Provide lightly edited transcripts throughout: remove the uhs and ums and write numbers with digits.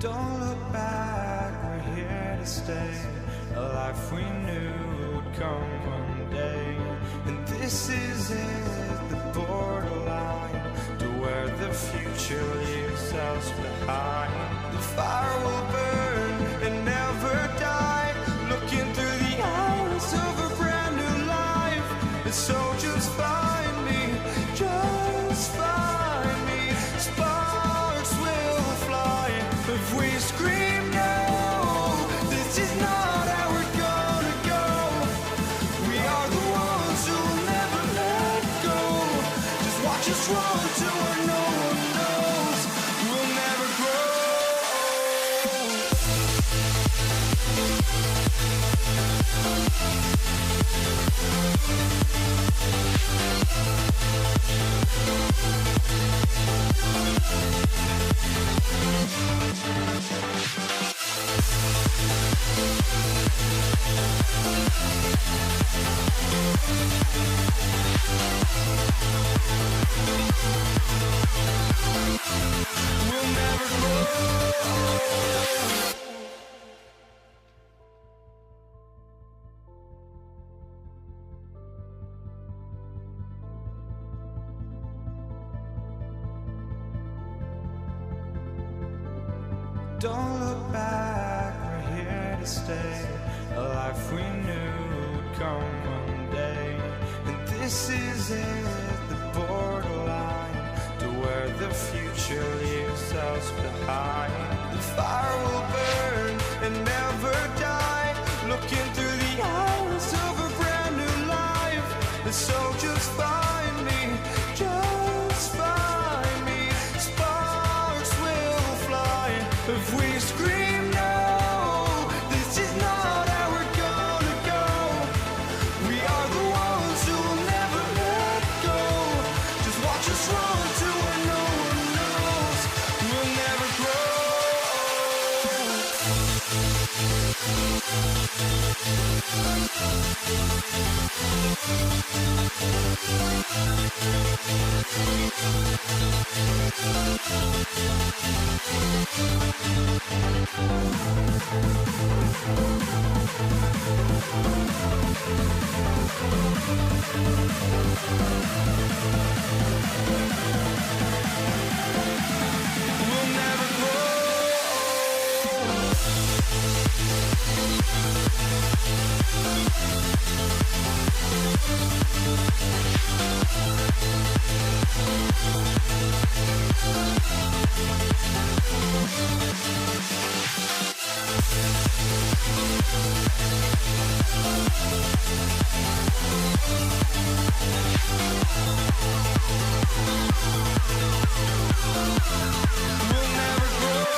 Don't look back, we're here to stay. A life we knew would come one day. And this is it, the borderline to where the future leaves us behind. The fire will burn and never die, looking through the eyes of a brand new life. And so just find me, just find me. Sparks will fly if run to where no one knows. We'll never grow. We'll never grow. Don't look back, we're here to stay. A life we knew would come one day. And this is it, the borderline to where the future leaves us behind. The fire will burn and never die, looking through the eyes of a brand new life. And so just find me, just find me. Sparks will fly if we scream no. This is not how we're gonna go. We are the ones who will never let go. Just watch us run to where no one knows. We'll never grow. We'll never grow. We'll never grow.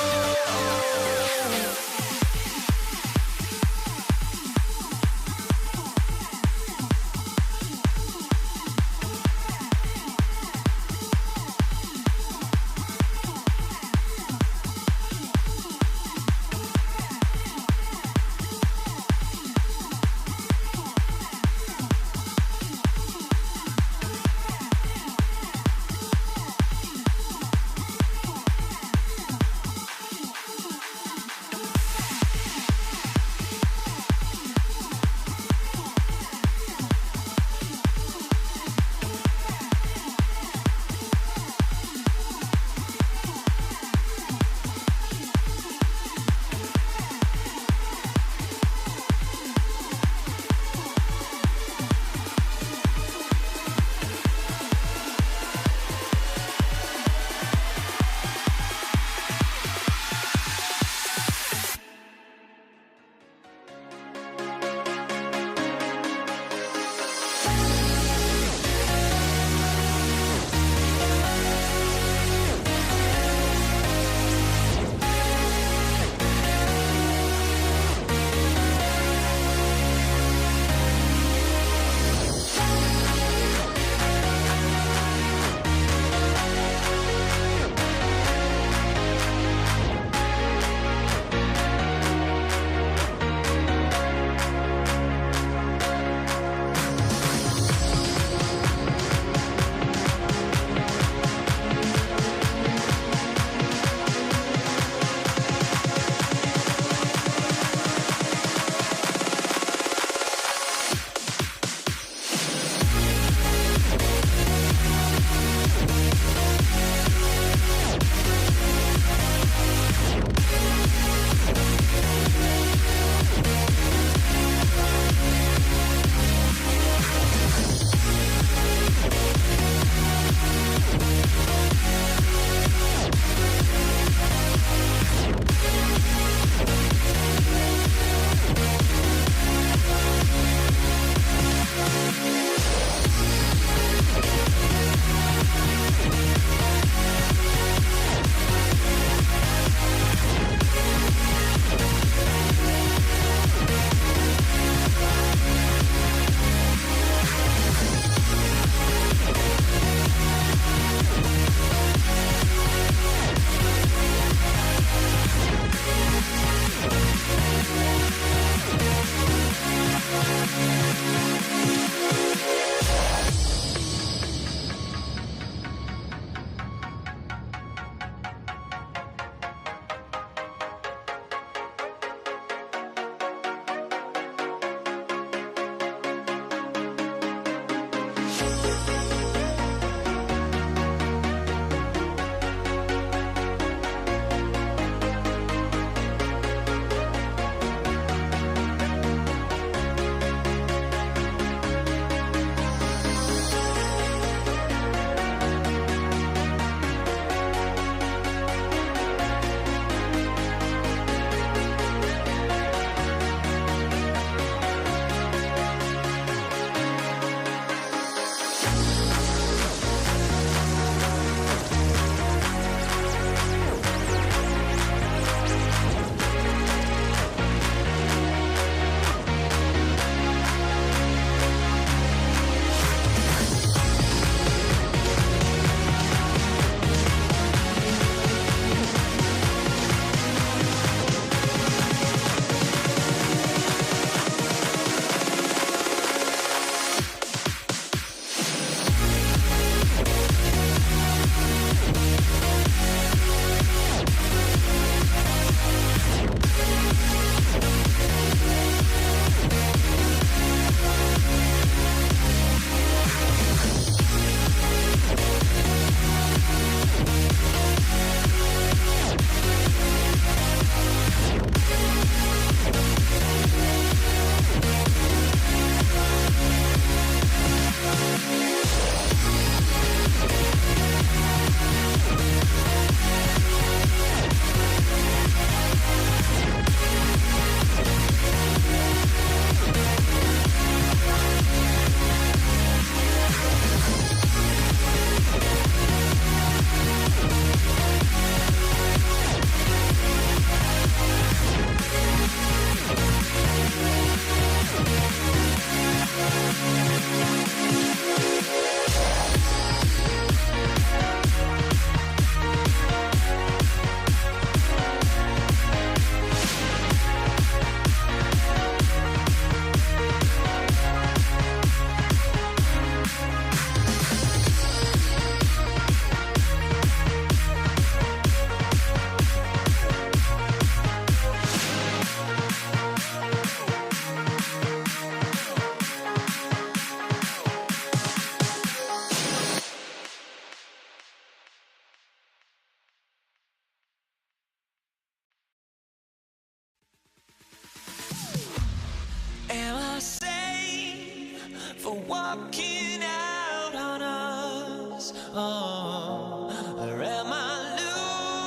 are walking out on us. Oh, or am I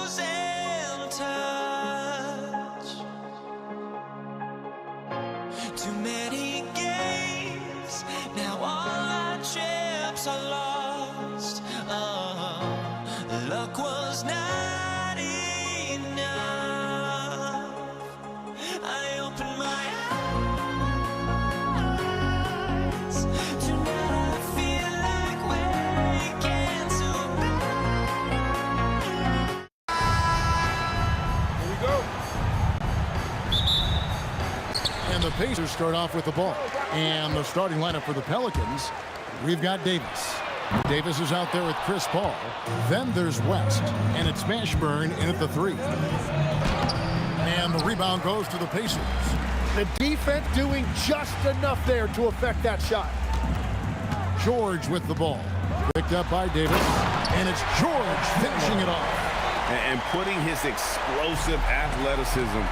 losing touch? Too many games, now all our chips are lost. Oh, luck was not enough. I opened my eyes. Tonight I feel like waking to Here we go. And the Pacers start off with the ball. And the starting lineup for the Pelicans, we've got Davis. Davis is out there with Chris Paul. Then there's West. And it's Mashburn in at the 3. And the rebound goes to the Pacers. The defense doing just enough there to affect that shot. George with the ball. Picked up by Davis. And it's George finishing it off. And putting his explosive athleticism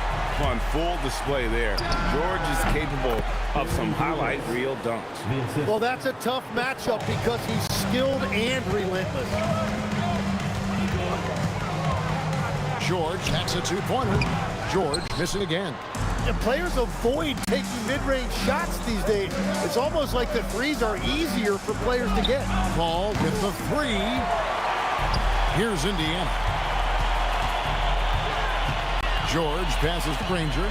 on full display there. George is capable of some highlight reel dunks. Well, that's a tough matchup because he's skilled and relentless. George hacks a 2-pointer. George missing again. And players avoid taking mid-range shots these days. It's almost like the threes are easier for players to get. Paul with the 3. Here's Indiana. George passes to Granger.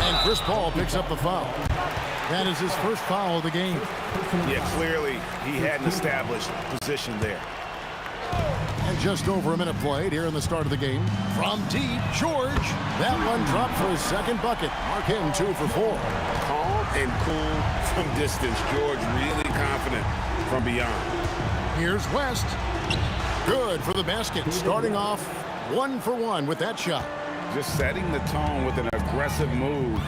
And Chris Paul picks up the foul. That is his first foul of the game. Yeah, clearly he hadn't established position there. And just over a minute played here in the start of the game. From deep, George. That one dropped for his second bucket. Mark him 2 for 4. Calm and cool from distance. George really confident from beyond. Here's West. Good for the basket. Starting off 1 for 1 with that shot. Just setting the tone with an aggressive move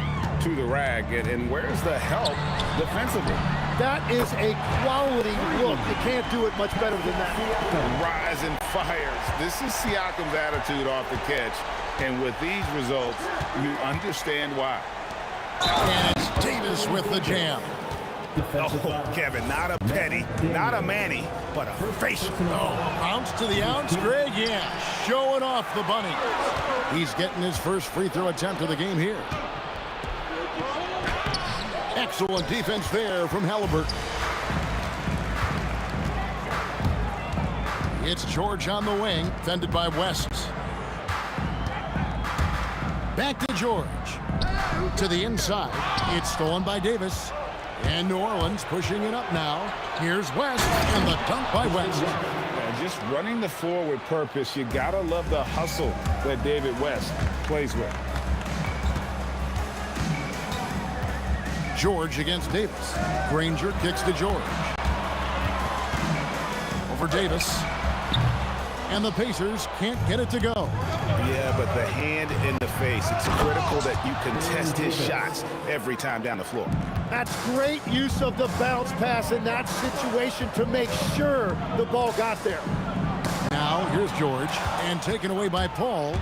to the rack. And where's the help defensively? That is a quality look. You can't do it much better than that. Rise and fires. This is Siakam's attitude off the catch. And with these results, you understand why. And it's Davis with the jam. Oh, Kevin, not a petty, not a Manny, but a facial. Oh, ounce to the ounce, Greg, yeah. Showing off the bunny. He's getting his first free throw attempt of the game here. Excellent defense there from Halliburton. It's George on the wing, defended by West. Back to George. To the inside. It's stolen by Davis. And New Orleans pushing it up now. Here's West, and the dunk by West. Yeah, just running the floor with purpose. You gotta love the hustle that David West plays with. George against Davis. Granger kicks to George. Over Davis. And the Pacers can't get it to go. Yeah, but the hand in the face. It's critical that you contest his shots every time down the floor. That's great use of the bounce pass in that situation to make sure the ball got there. Now, here's George, and taken away by Paul.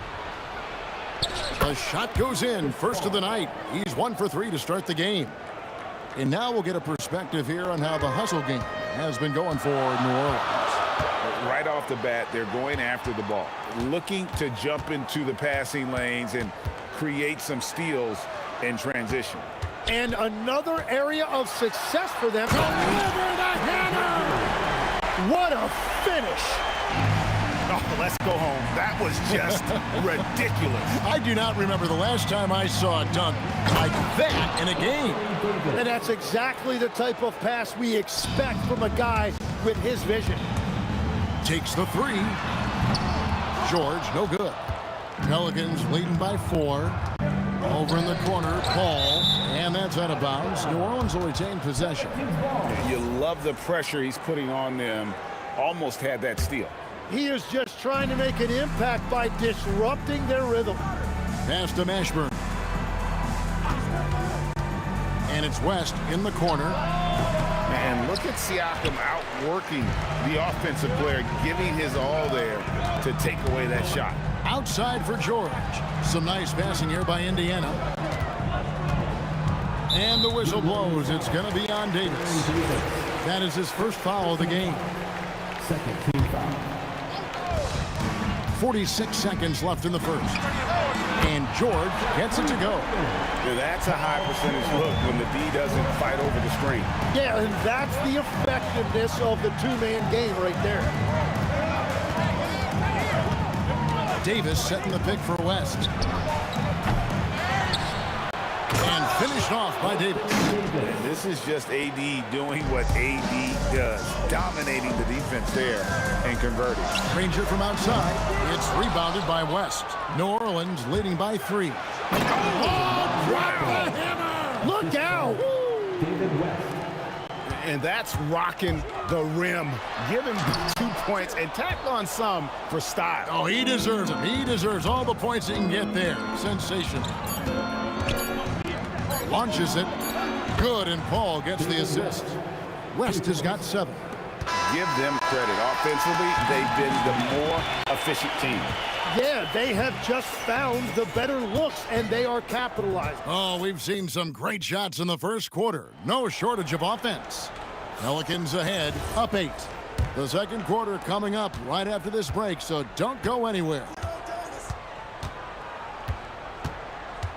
The shot goes in, first of the night. He's 1 for 3 to start the game. And now we'll get a perspective here on how the hustle game has been going for New Orleans. Right off the bat, they're going after the ball, looking to jump into the passing lanes and create some steals in transition. And another area of success for them. Deliver the hammer! What a finish! Oh, let's go home. That was just ridiculous. I do not remember the last time I saw a dunk like that in a game. And that's exactly the type of pass we expect from a guy with his vision. Takes the 3. George, no good. Pelicans leading by 4. Over in the corner, Paul, and that's out of bounds. New Orleans will retain possession. You love the pressure he's putting on them. Almost had that steal. He is just trying to make an impact by disrupting their rhythm. Pass to Mashburn. And it's West in the corner. And look at Siakam outworking the offensive player, giving his all there to take away that shot. Outside for George. Some nice passing here by Indiana. And the whistle blows. It's going to be on Davis. That is his first foul of the game. Second team foul. 46 seconds left in the first. And George gets it to go. Yeah, that's a high percentage look when the D doesn't fight over the screen. Yeah, and that's the effectiveness of the two-man game right there. Davis setting the pick for West. And finished off by Davis. And this is just AD doing what AD does, dominating the defense there and converting. Ranger from outside. It's rebounded by West. New Orleans leading by 3. Oh, drop the hammer! Look out! David West. And that's rocking the rim. Give him 2 points and tack on some for style. Oh, he deserves them. He deserves all the points he can get there. Sensational. Launches it. Good, and Paul gets the assist. West has got 7. Give them credit. Offensively, they've been the more efficient team. Yeah, they have just found the better looks, and they are capitalizing. Oh, we've seen some great shots in the first quarter. No shortage of offense. Pelicans ahead, up 8. The second quarter coming up right after this break, so don't go anywhere.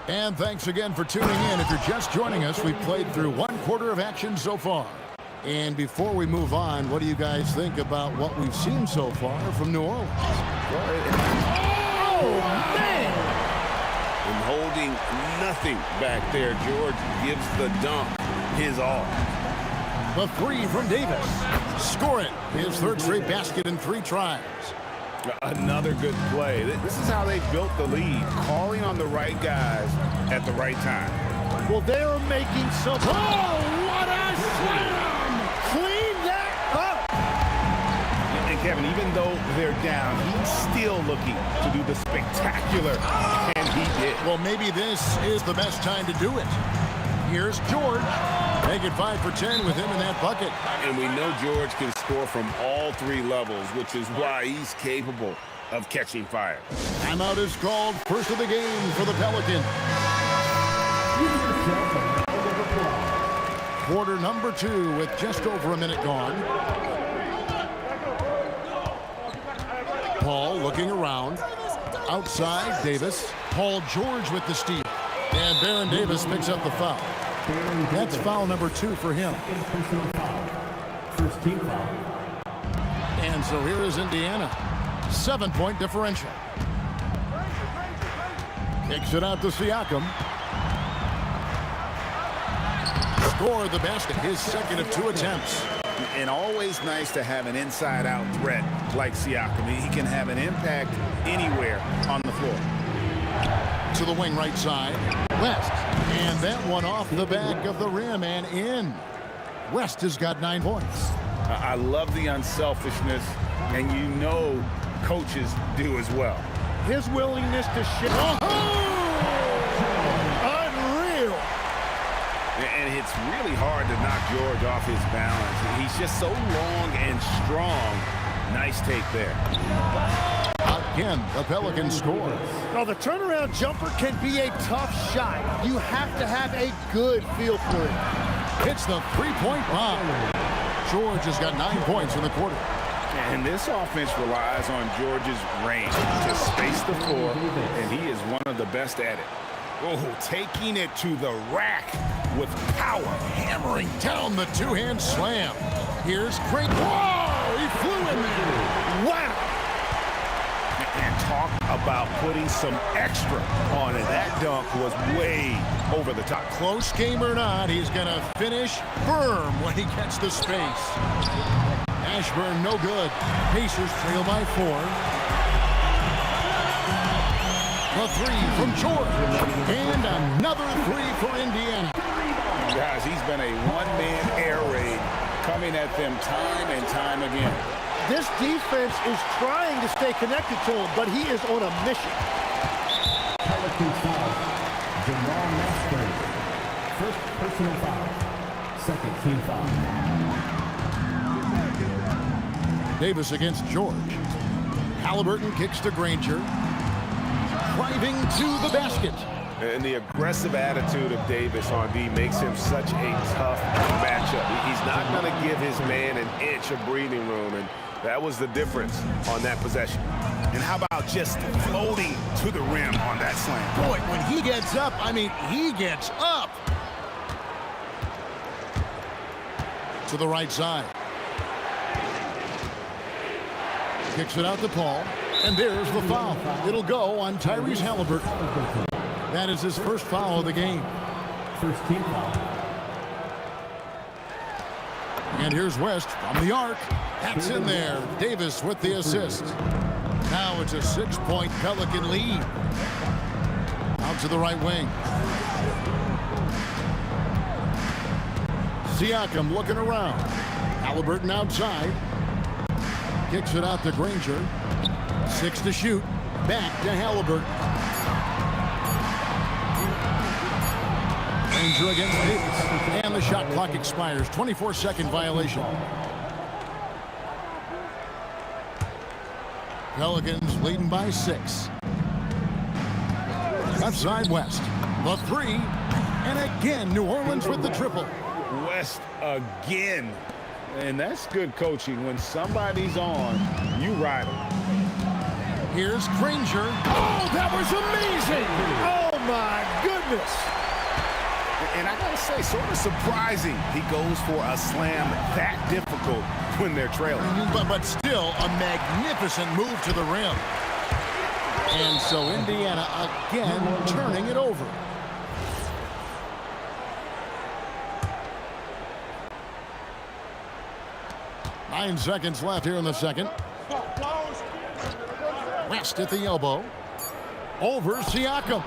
And thanks again for tuning in. If you're just joining us, we've played through 1 quarter of action so far. And before we move on, what do you guys think about what we've seen so far from New Orleans? Oh, man! And holding nothing back there, George gives the dunk his all. The 3 from Davis. Score it. His 3rd straight basket in 3 tries. Another good play. This is how they built the lead, calling on the right guys at the right time. Well, they're making some... Oh, what a slam! Clean that up! And Kevin, even though they're down, he's still looking to do the spectacular, and he did. Well, maybe this is the best time to do it. Here's George. Make it 5 for 10 with him in that bucket. And we know George can score from all 3 levels, which is why he's capable of catching fire. Timeout is called. First of the game for the Pelicans. Quarter number 2 with just over a minute gone. Paul looking around. Outside, Davis. Paul George with the steal. And Baron Davis picks up the foul. That's foul number 2 for him. First team foul. And so here is Indiana. 7-point differential. Kicks it out to Siakam. Score the basket, his 2nd of 2 attempts. And always nice to have an inside-out threat like Siakam. He can have an impact anywhere on the floor. To the wing right side. West. And that one off the back of the rim and in. West has got 9 points. I love the unselfishness, and you know coaches do as well. His willingness to share. Unreal. And it's really hard to knock George off his balance. He's just so long and strong. Nice take there. Again, the Pelicans score. Now, the turnaround jumper can be a tough shot. You have to have a good feel for it. Hits the 3-point bomb. George has got 9 points in the quarter. And this offense relies on George's range to space the floor, and he is one of the best at it. Oh, taking it to the rack with power. Hammering down the 2-hand slam. Here's Craig. Whoa! He flew in there. Wow! And talk about putting some extra on it. That dunk was way over the top. Close game or not, he's going to finish firm when he gets the space. Ashburn no good. Pacers trail by 4. The 3 from George. And another 3 for Indiana. Guys, he's been a one-man air raid coming at them time and time again. This defense is trying to stay connected to him, but he is on a mission. Pelicans foul. Jamal Masters. First personal foul. Second team foul. Davis against George. Halliburton kicks to Granger. Driving to the basket. And the aggressive attitude of Davis on D makes him such a tough matchup. He's not going to give his man an inch of breathing room, and that was the difference on that possession. And how about just floating to the rim on that slam? Boy, when he gets up, I mean, he gets up. To the right side. Kicks it out to Paul. And there's the foul. It'll go on Tyrese Halliburton. That is his first foul of the game. First team foul. And here's West from the arc. That's in there. Davis with the assist. Now it's a 6-point Pelican lead. Out to the right wing. Siakam looking around. Halliburton outside. Kicks it out to Granger. 6 to shoot. Back to Halliburton. Granger against Davis. And the shot clock expires. 24-second violation. Pelicans leading by 6. Left side West. The 3. And again, New Orleans with the triple. West again. And that's good coaching. When somebody's on, you ride them. Here's Granger. Oh, that was amazing! Oh, my goodness! And I gotta say, sort of surprising he goes for a slam that difficult when they're trailing. But still, a magnificent move to the rim. And so Indiana again turning it over. Nine seconds left here in the second. West at the elbow. Over Siakam.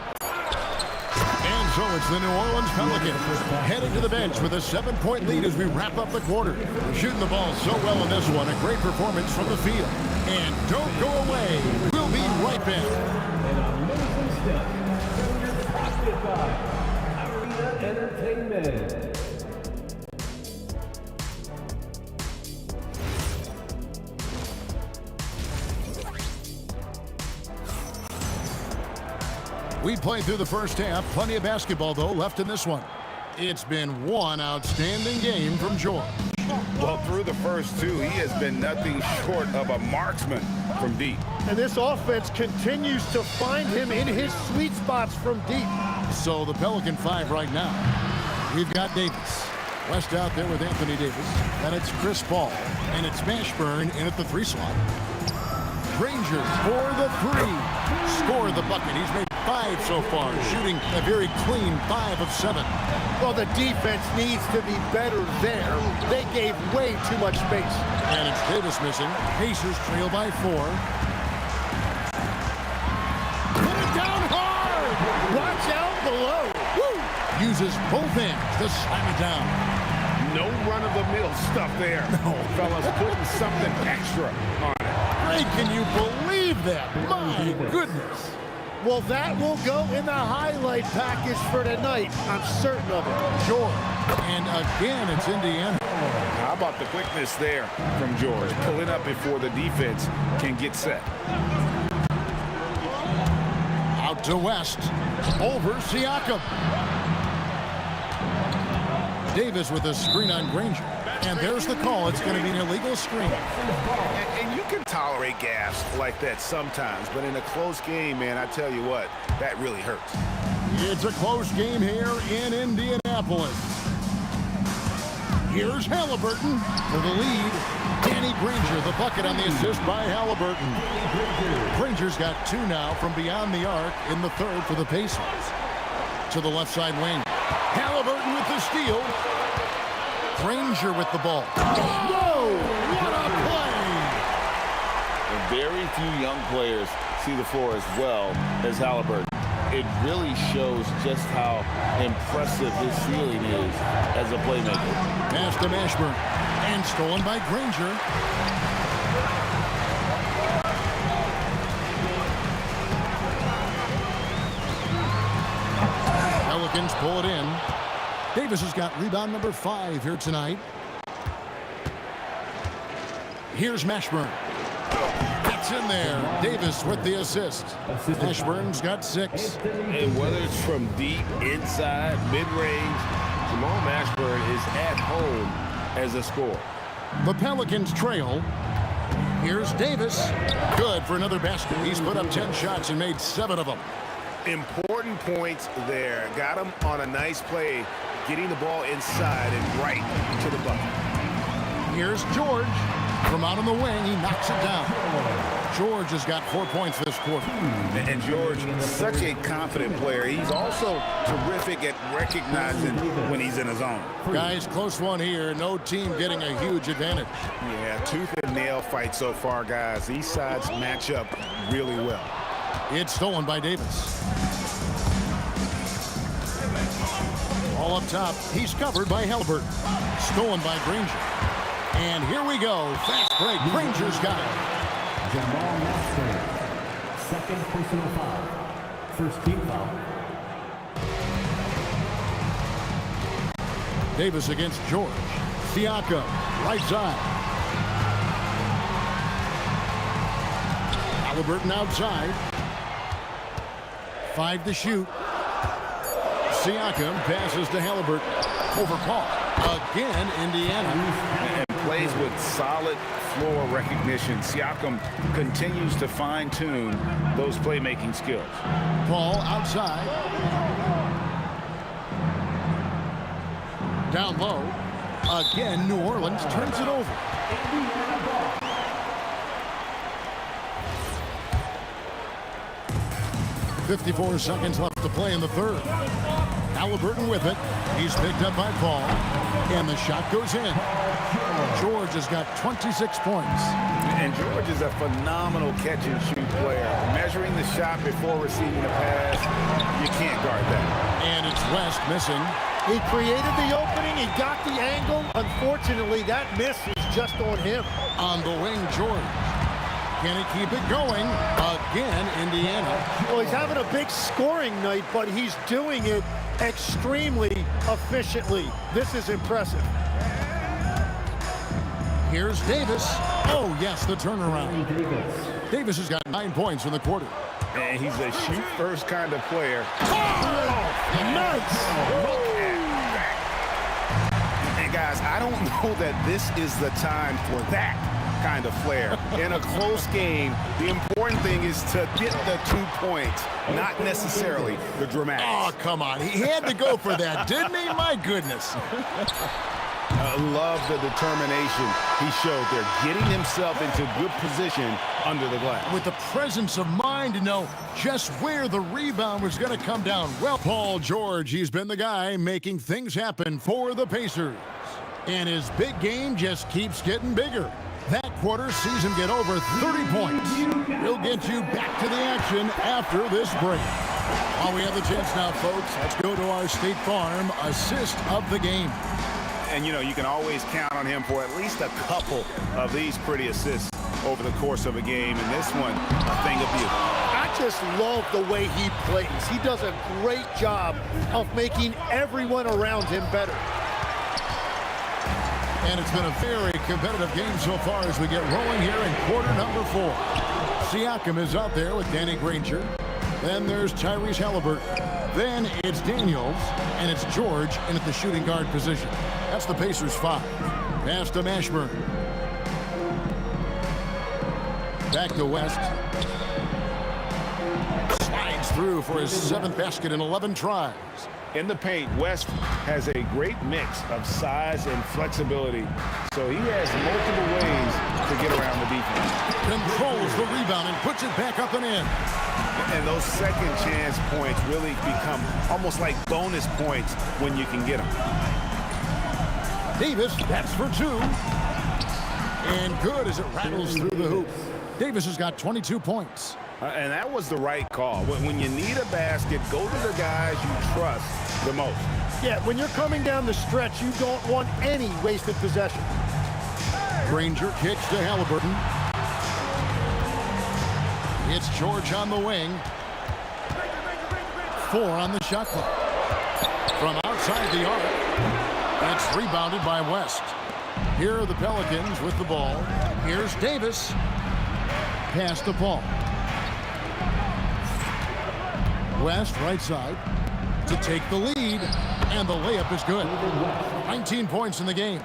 And so it's the New Orleans Pelicans heading to the bench with a 7-point lead as we wrap up the quarter. Shooting the ball so well in this one. A great performance from the field. And don't go away. We'll be right back. An amazing step. Sponsored by Arena Entertainment. We played through the first half. Plenty of basketball, though, left in this one. It's been one outstanding game from George. Well, through the first 2, he has been nothing short of a marksman from deep. And this offense continues to find him in his sweet spots from deep. So the Pelican 5 right now. We've got Davis. West out there with Anthony Davis. Then it's Chris Paul. And it's Mashburn in at the 3 slot. Granger for the 3. Score the bucket. He's made 5 so far, shooting a very clean 5 of 7. Well, the defense needs to be better there. They gave way too much space. And it's Davis missing. Pacers trail by 4. Put it down hard! Watch out below. Woo! Uses both hands to slam it down. No run-of-the-mill stuff there. No, fellas, putting something extra on it. Greg, can you believe that? My goodness. Well, that will go in the highlight package for tonight. I'm certain of it. George. And again, it's Indiana. How about the quickness there from George? Pulling up before the defense can get set. Out to West. Over Siakam. Davis with a screen on Granger. And there's the call. It's going to be an illegal screen. And you can tolerate gaffes like that sometimes, but in a close game, man, I tell you what, that really hurts. It's a close game here in Indianapolis. Here's Halliburton for the lead. Danny Granger, the bucket on the assist by Halliburton. Granger's got 2 now from beyond the arc in the 3rd for the Pacers. To the left side wing. Halliburton with the steal. Granger with the ball. Whoa! What a play! And very few young players see the floor as well as Halliburton. It really shows just how impressive his ceiling is as a playmaker. Pass to Mashburn. And stolen by Granger. Pelicans pull it in. Davis has got rebound number 5 here tonight. Here's Mashburn. Gets It's in there. Davis with the assist. Ashburn's got 6. And whether it's from deep, inside, mid-range, Jamal Mashburn is at home as a scorer. The Pelicans trail. Here's Davis. Good for another basket. He's put up 10 shots and made 7 of them. Important points there. Got him on a nice play, getting the ball inside and right to the bucket. Here's George. From out on the wing, he knocks it down. George has got 4 points this quarter. And George, such a confident player. He's also terrific at recognizing when he's in his zone. Guys, close one here. No team getting a huge advantage. Yeah, tooth and nail fight so far, guys. These sides match up really well. It's stolen by Davis. All up top. He's covered by Halliburton. Stolen by Granger. And here we go. Fast break. Granger's got it. Jamal Mashburn, second personal foul. First team foul. Davis against George. Siakam, right side. Halliburton outside. 5 to shoot. Siakam passes to Halliburton. Over Paul. Again, Indiana. And plays with solid floor recognition. Siakam continues to fine-tune those playmaking skills. Paul outside. Down low. Again, New Orleans turns it over. 54 seconds left to play in the third. Halliburton with it. He's picked up by Paul. And the shot goes in. George has got 26 points. And George is a phenomenal catch-and-shoot player. Measuring the shot before receiving the pass, you can't guard that. And it's West missing. He created the opening. He got the angle. Unfortunately, that miss is just on him. On the wing, George. Can he keep it going? Again, Indiana. Well, he's having a big scoring night, but he's doing it extremely efficiently. This is impressive. Here's Davis. Oh, yes, the turnaround. Davis has got 9 points in the quarter. And he's a shoot-first kind of player. Nice! And guys, I don't know that this is the time for that kind of flair. In a close game, the important thing is to get the 2 points, not necessarily the dramatics. Oh, come on. He had to go for that, didn't he? My goodness. I love the determination he showed there, getting himself into good position under the glass. With the presence of mind to know just where the rebound was going to come down. Well, Paul George, he's been the guy making things happen for the Pacers. And his big game just keeps getting bigger. That quarter sees him get over 30 points. We'll get you back to the action after this break. While we have the chance now, folks, let's go to our State Farm assist of the game. And, you know, you can always count on him for at least a couple of these pretty assists over the course of a game. And this one, a thing of beauty. I just love the way he plays. He does a great job of making everyone around him better. And it's been a very competitive game so far as we get rolling here in quarter number 4. Siakam is out there with Danny Granger. Then there's Tyrese Halliburton. Then it's Daniels, and it's George in at the shooting guard position. That's the Pacers 5. Pass to Mashburn. Back to West. Slides through for his 7th basket in 11 tries. In the paint, West has a great mix of size and flexibility, so he has multiple ways to get around the defense. Controls the rebound and puts it back up and in. And those second chance points really become almost like bonus points when you can get them. Davis, that's for 2. And good as it rattles through the hoop. Davis has got 22 points. And that was the right call. When you need a basket, go to the guys you trust the most. Yeah, when you're coming down the stretch, you don't want any wasted possession. Granger kicks to Halliburton. It's George on the wing. 4 on the shot clock. From outside the arc, it's rebounded by West. Here are the Pelicans with the ball. Here's Davis. pass to Paul. West, right side, to take the lead, and the layup is good. 19 points in the game.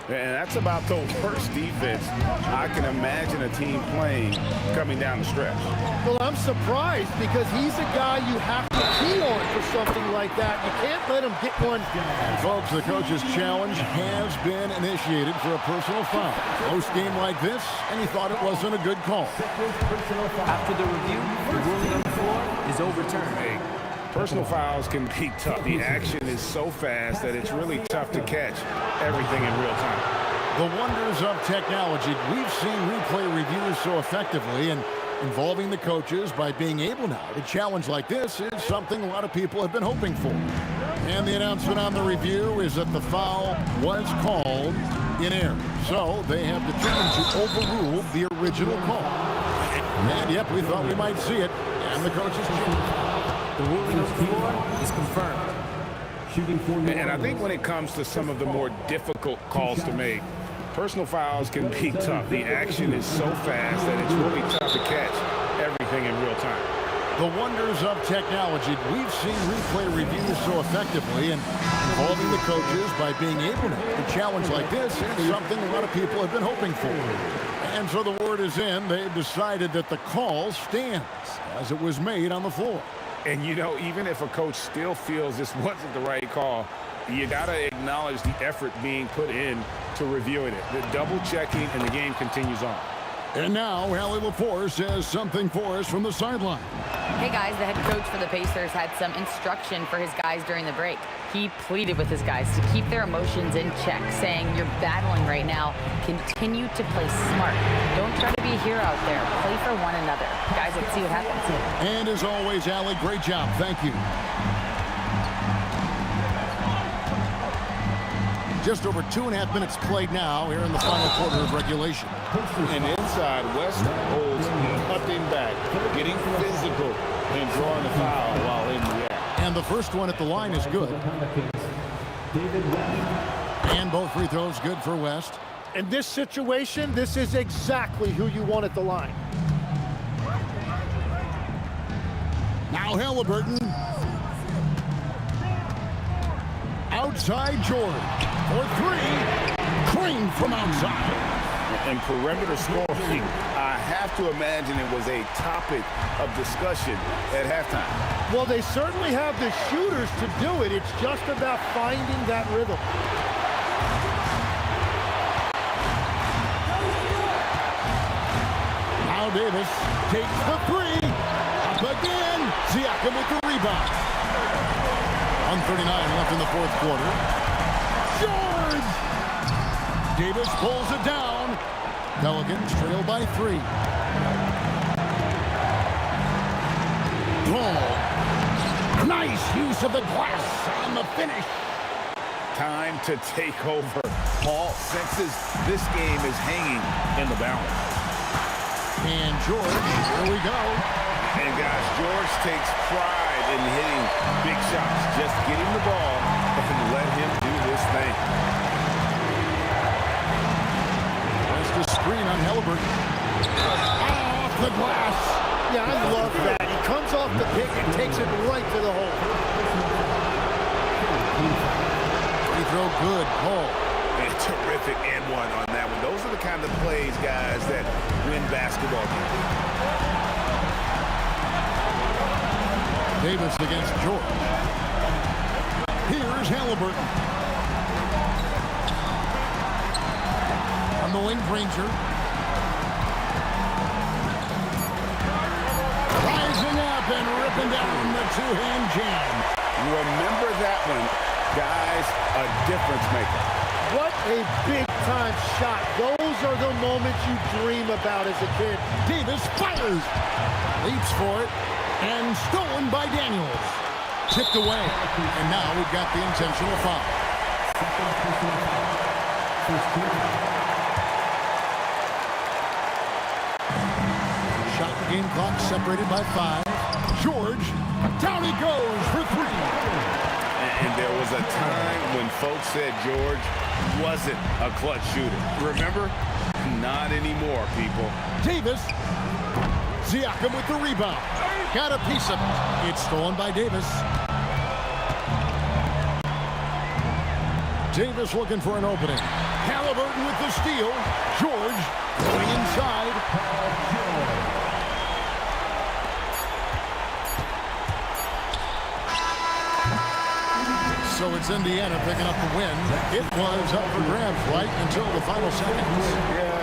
And that's about the worst defense I can imagine a team playing coming down the stretch. Well, I'm surprised because he's a guy you have to key on for something like that. You can't let him get one. And folks, the coach's challenge has been initiated for a personal foul. Close game like this, and he thought it wasn't a good call. After the review, the ruling on the floor is overturned. Hey, personal fouls can be tough. The action is so fast that it's really tough to catch everything in real time. The wonders of technology. We've seen replay reviews so effectively, and involving the coaches by being able now to challenge like this is something a lot of people have been hoping for. And the announcement on the review is that the foul was called in error. So they have determined to overrule the original call. And yep, we thought we might see it. And the coaches changed. The ruling on the floor is confirmed. And I think when it comes to some of the more difficult calls to make, personal fouls can be tough. The action is so fast that it's really tough to catch everything in real time. The wonders of technology. We've seen replay reviews so effectively, and involving the coaches by being able to challenge like this is something a lot of people have been hoping for. And so the word is in. They've decided that the call stands as it was made on the floor. And, you know, even if a coach still feels this wasn't the right call, you got to acknowledge the effort being put in to reviewing it. The double checking, and the game continues on. And now, Allie LaForce has something for us from the sideline. Hey guys, the head coach for the Pacers had some instruction for his guys during the break. He pleaded with his guys to keep their emotions in check, saying, "You're battling right now. Continue to play smart. Don't try to be a hero out there. Play for one another." Guys, let's see what happens. And as always, Allie, great job. Thank you. Just over 2.5 minutes played now here in the final quarter of regulation. And inside, West holds nothing back, getting physical and drawing a foul while in the act. And the first one at the line is good. And both free throws good for West. In this situation, this is exactly who you want at the line. Now Halliburton. Outside George. For three. Green from outside. And perimeter scoring, I have to imagine it was a topic of discussion at halftime. Well, they certainly have the shooters to do it. It's just about finding that rhythm. Now Davis takes the three. Up again. Siakam with the rebound. 1:39 left in the fourth quarter. George! Davis pulls it down. Pelicans trail by 3. Ball. Nice use of the glass on the finish. Time to take over. Paul senses this game is hanging in the balance. And George, here we go. And guys, George takes pride in hitting big shots. Just get him the ball and let him do his thing. The screen on Halliburton. Off the glass. Yeah, I love that. He comes off the pick and takes it right to the hole. Free throw good. Paul. And terrific and one on that one. Those are the kind of plays, guys, that win basketball games. Davis against George. Here's Halliburton. The wing, Granger. Rising up and ripping down the two-hand jam. Remember that one, guys, a difference maker. What a big-time shot. Those are the moments you dream about as a kid. Davis fires. Leaps for it. And stolen by Daniels. Tipped away. And now we've got the intentional foul. Game clock separated by 5. George, down he goes for 3. And there was a time when folks said George wasn't a clutch shooter. Remember? Not anymore, people. Davis Siakam with the rebound. Got a piece of it. It's stolen by Davis. Davis looking for an opening. Halliburton with the steal. George going inside. So it's Indiana picking up the win. It was up for grabs right until the final seconds. Yeah,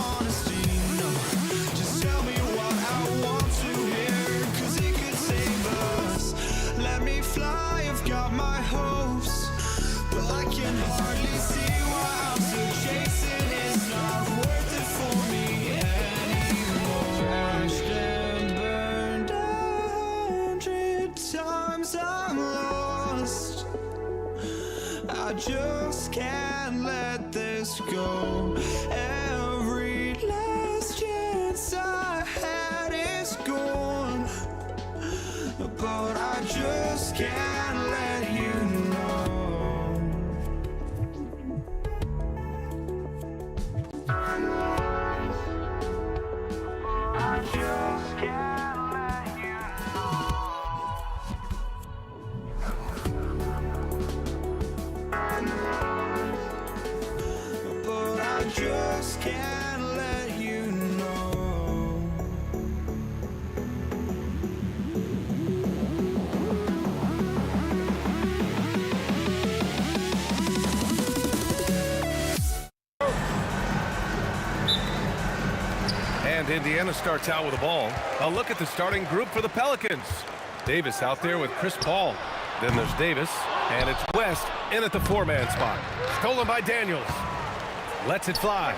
honesty, no. Just tell me what I want to hear, 'cause it could save us. Let me fly, I've got my hopes, but I can hardly see why I'm still chasing. It's not worth it for me anymore. Crashed and burned 100 times, I'm lost. I just can't let this go. Every last chance I had is gone, but I just can't let you know. I just can't let you know. But I just can't let you know. And Indiana starts out with the ball. A look at the starting group for the Pelicans. Davis out there with Chris Paul. Then there's Davis, and it's West in at the four-man spot. Stolen by Daniels. Lets it fly.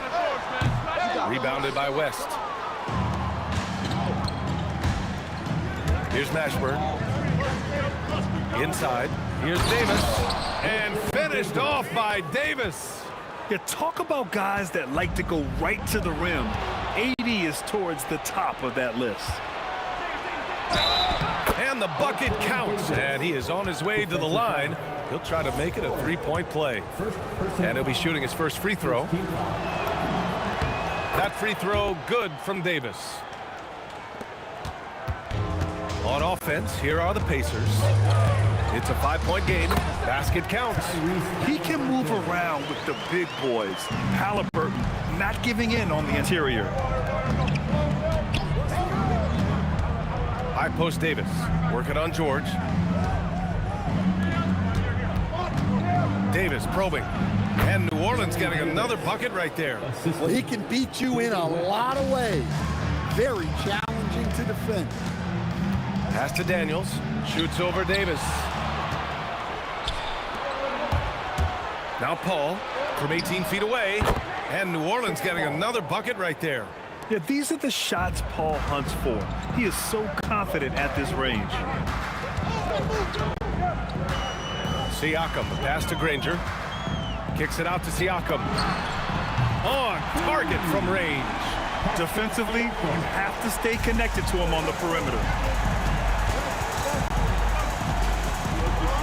Rebounded by West. Here's Mashburn. Inside. Here's Davis. And finished off by Davis. You talk about guys that like to go right to the rim. AD is towards the top of that list. And the bucket counts, and he is on his way to the line. He'll try to make it a three-point play. And he'll be shooting his first free throw. That free throw good from Davis. On offense, here are the Pacers. It's a 5-point game. Basket counts. He can move around with the big boys. Halliburton not giving in on the interior. High post Davis. Working on George. Davis probing. And New Orleans getting another bucket right there. Well, he can beat you in a lot of ways. Very challenging to defend. Pass to Daniels. Shoots over Davis. Now Paul from 18 feet away. And New Orleans getting another bucket right there. Yeah, these are the shots Paul hunts for. He is so confident at this range. Siakam, pass to Granger. Kicks it out to Siakam. On target from range. Defensively, you have to stay connected to him on the perimeter.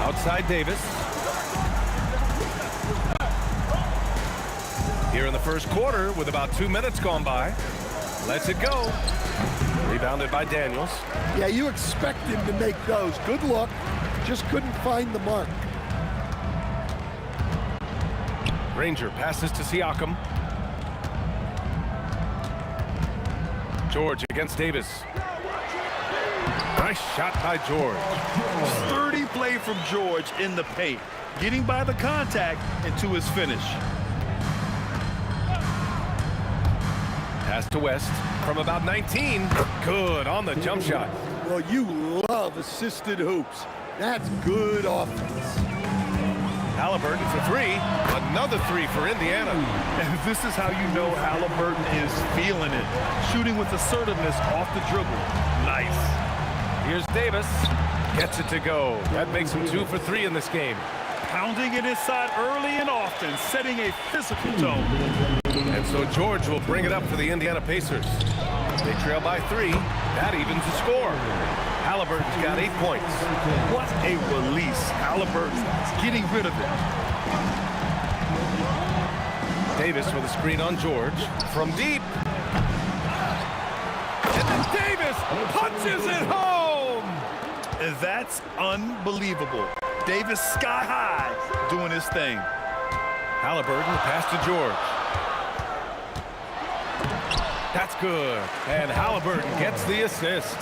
Outside Davis. Here in the first quarter with about 2 minutes gone by. Lets it go. Rebounded by Daniels. Yeah, you expect him to make those. Good look. Just couldn't find the mark. Granger passes to Siakam. George against Davis. Nice shot by George. Sturdy play from George in the paint. Getting by the contact and to his finish. Pass to West from about 19. Good on the jump shot. Well, you love assisted hoops. That's good offense. Halliburton for three. Another three for Indiana. And this is how you know Halliburton is feeling it. Shooting with assertiveness off the dribble. Nice. Here's Davis. Gets it to go. That makes him 2 for 3 in this game. Pounding it inside early and often, setting a physical tone. And so George will bring it up for the Indiana Pacers. They trail by 3. That evens the score. Halliburton's got 8 points. What a release. Halliburton getting rid of it. Davis with a screen on George. From deep. And then Davis punches it home. And that's unbelievable. Davis sky high doing his thing. Halliburton pass to George. That's good. And Halliburton gets the assist.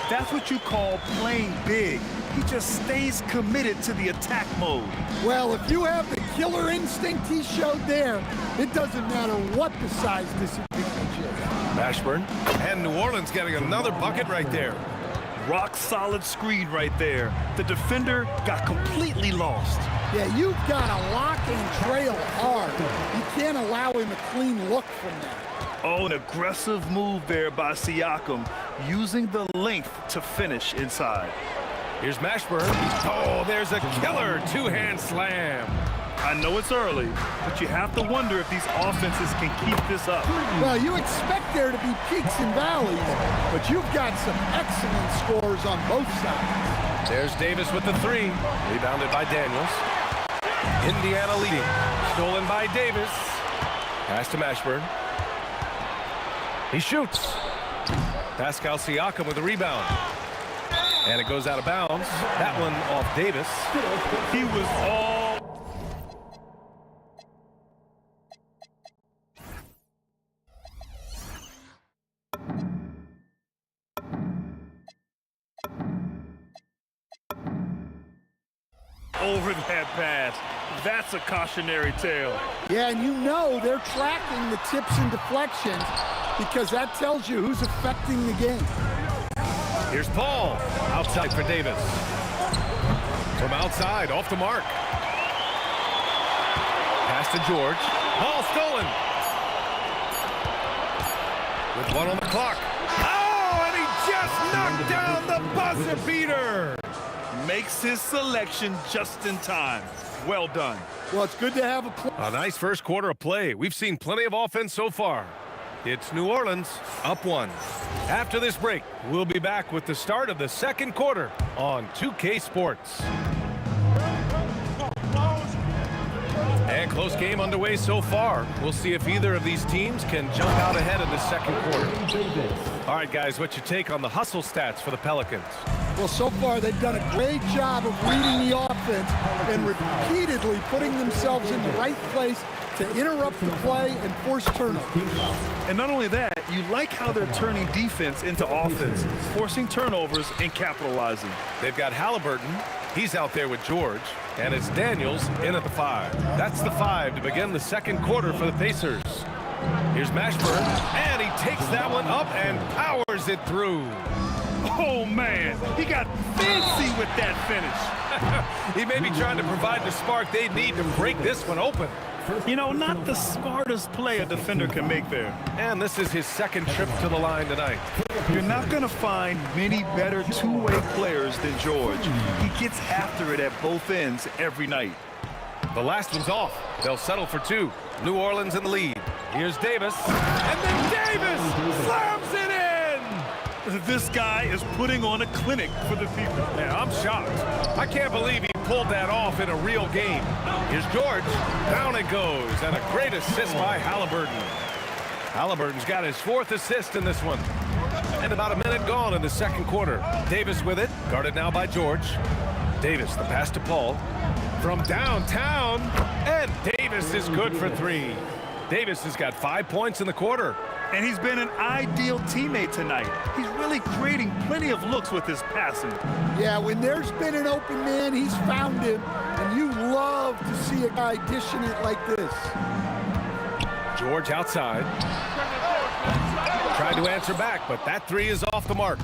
That's what you call playing big. He just stays committed to the attack mode. Well, if you have the killer instinct he showed there, it doesn't matter what the size disadvantage Mashburn, and New Orleans getting another bucket right there. Rock solid screen right there. The defender got completely lost. Yeah, you've got to lock and trail hard. You can't allow him a clean look from that. Oh, an aggressive move there by Siakam, using the length to finish inside. Here's Mashburn. Oh, there's a killer two-hand slam. I know it's early, but you have to wonder if these offenses can keep this up. Well, you expect there to be peaks and valleys, but you've got some excellent scores on both sides. There's Davis with the three. Rebounded by Daniels. Indiana leading. Stolen by Davis. Pass to Mashburn. He shoots. Pascal Siakam with a rebound. And it goes out of bounds. That one off Davis. He was all... over that pass. That's a cautionary tale. Yeah, and you know they're tracking the tips and deflections because that tells you who's affecting the game. Here's Paul. Outside for Davis. From outside, off the mark. Pass to George. Ball stolen. With one on the clock. Oh, and he just knocked down the buzzer beater. Makes his selection just in time. Well done. Well, it's good to have a play. A nice first quarter of play. We've seen plenty of offense so far. It's New Orleans up one. After this break, we'll be back with the start of the second quarter on 2K Sports. And close game underway so far. We'll see if either of these teams can jump out ahead in the second quarter. All right, guys, what's your take on the hustle stats for the Pelicans? Well, so far they've done a great job of reading the offense and repeatedly putting themselves in the right place to interrupt the play and force turnovers. And not only that, you like how they're turning defense into offense, forcing turnovers and capitalizing. They've got Halliburton. He's out there with George. And it's Daniels in at the 5. That's the 5 to begin the second quarter for the Pacers. Here's Mashburn, and he takes that one up and powers it through. Oh, man, he got fancy with that finish. He may be trying to provide the spark they need to break this one open. You know, not the smartest play a defender can make there. And this is his second trip to the line tonight. You're not going to find many better two-way players than George. He gets after it at both ends every night. The last one's off. They'll settle for 2. New Orleans in the lead. Here's Davis. And then Davis slams it in! This guy is putting on a clinic for the people. Yeah, I'm shocked. I can't believe he pulled that off in a real game. Here's George. Down it goes. And a great assist by Halliburton. Halliburton's got his 4th assist in this one. And about a minute gone in the second quarter. Davis with it. Guarded now by George. Davis, the pass to Paul. From downtown. And Davis is good for 3. Davis has got 5 points in the quarter. And he's been an ideal teammate tonight. He's really creating plenty of looks with his passing. Yeah, when there's been an open man, he's found him. And you love to see a guy dishing it like this. George outside. Tried to answer back, but that 3 is off the mark.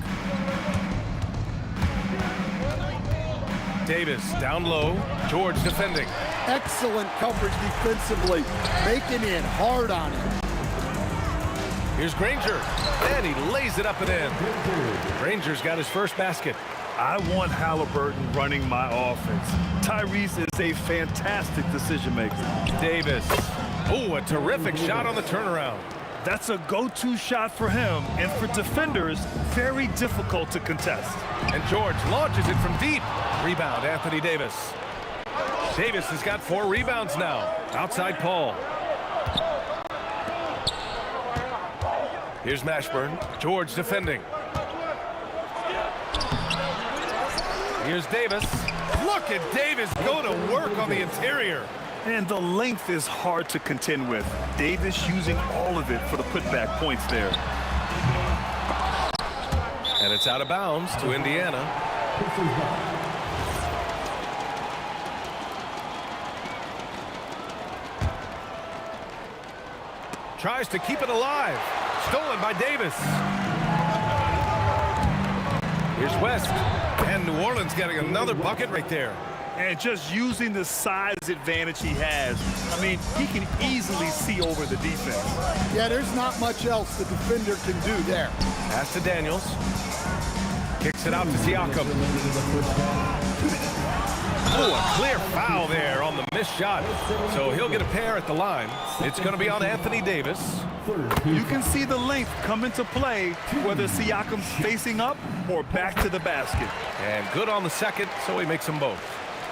Davis down low. George defending. Excellent coverage defensively. Making it hard on him. Here's Granger, and he lays it up and in. Granger's got his first basket. I want Halliburton running my offense. Tyrese is a fantastic decision maker. Davis. Oh, a terrific shot on the turnaround. That's a go-to shot for him, and for defenders, very difficult to contest. And George launches it from deep. Rebound, Anthony Davis. Davis has got 4 rebounds now. Outside Paul. Here's Mashburn. George defending. Here's Davis. Look at Davis go to work on the interior. And the length is hard to contend with. Davis using all of it for the putback points there. And it's out of bounds to Indiana. Tries to keep it alive. Stolen by Davis. Here's West. And New Orleans getting another bucket right there. And just using the size advantage he has, I mean, he can easily see over the defense. Yeah, there's not much else the defender can do there. Pass to Daniels. Kicks it out to Siakam. Oh, a clear foul there on the missed shot. So he'll get a pair at the line. It's going to be on Anthony Davis. You can see the length come into play, whether Siakam's facing up or back to the basket. And good on the second, so he makes them both.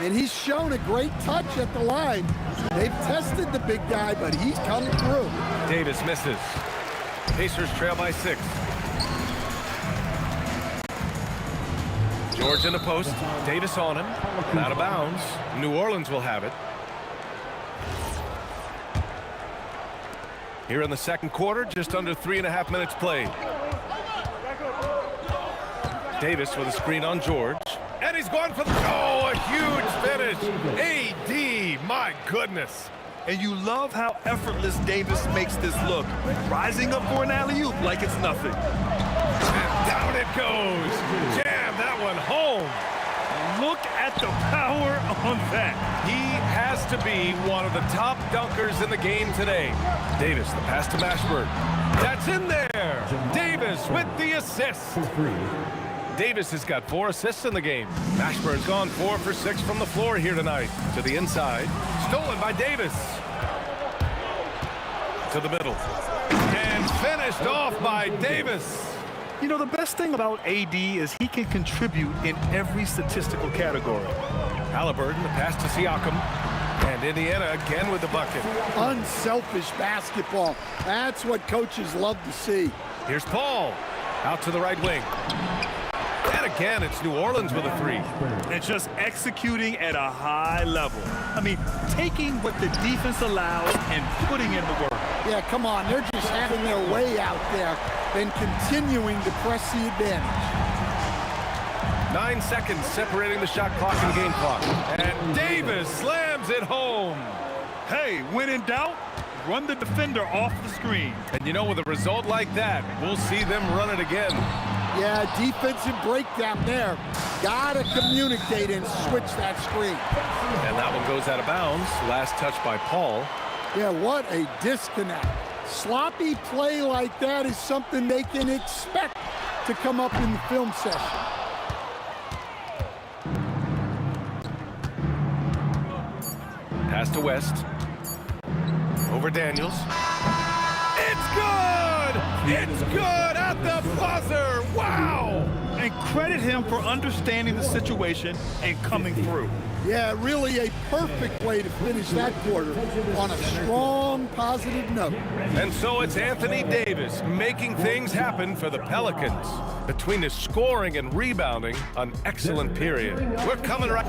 And he's shown a great touch at the line. They've tested the big guy, but he's come through. Davis misses. Pacers trail by 6. George in the post. Davis on him. And out of bounds. New Orleans will have it. Here in the second quarter, just under 3.5 minutes played. Davis with a screen on George. And he's going for the... Oh, a huge finish. AD, my goodness. And you love how effortless Davis makes this look. Rising up for an alley-oop like it's nothing. And down it goes. Jam that one home. Look at the power on that. He has to be one of the top dunkers in the game today. Davis, the pass to Mashburn. That's in there. Davis with the assist. Davis has got 4 assists in the game. Mashburn's gone 4 for 6 from the floor here tonight. To the inside. Stolen by Davis. To the middle. And finished off by Davis. You know, the best thing about AD is he can contribute in every statistical category. Halliburton, the pass to Siakam. And Indiana again with the bucket. Unselfish basketball. That's what coaches love to see. Here's Paul. Out to the right wing. And again, it's New Orleans with a 3. And just executing at a high level. I mean, taking what the defense allows and putting in the work. Yeah, come on. They're just having their way out there and continuing to press the advantage. 9 seconds separating the shot clock and game clock. And Davis slams it home. Hey, when in doubt, run the defender off the screen. And you know, with a result like that, we'll see them run it again. Yeah, defensive breakdown there. Gotta communicate and switch that screen. And that one goes out of bounds. Last touch by Paul. Yeah, what a disconnect. Sloppy play like that is something they can expect to come up in the film session. Pass to West. Over Daniels. It's good! It's good at the buzzer! Wow! And credit him for understanding the situation and coming through. Yeah, really a perfect way to finish that quarter on a strong, positive note. And so it's Anthony Davis making things happen for the Pelicans. Between his scoring and rebounding, an excellent period. We're coming right...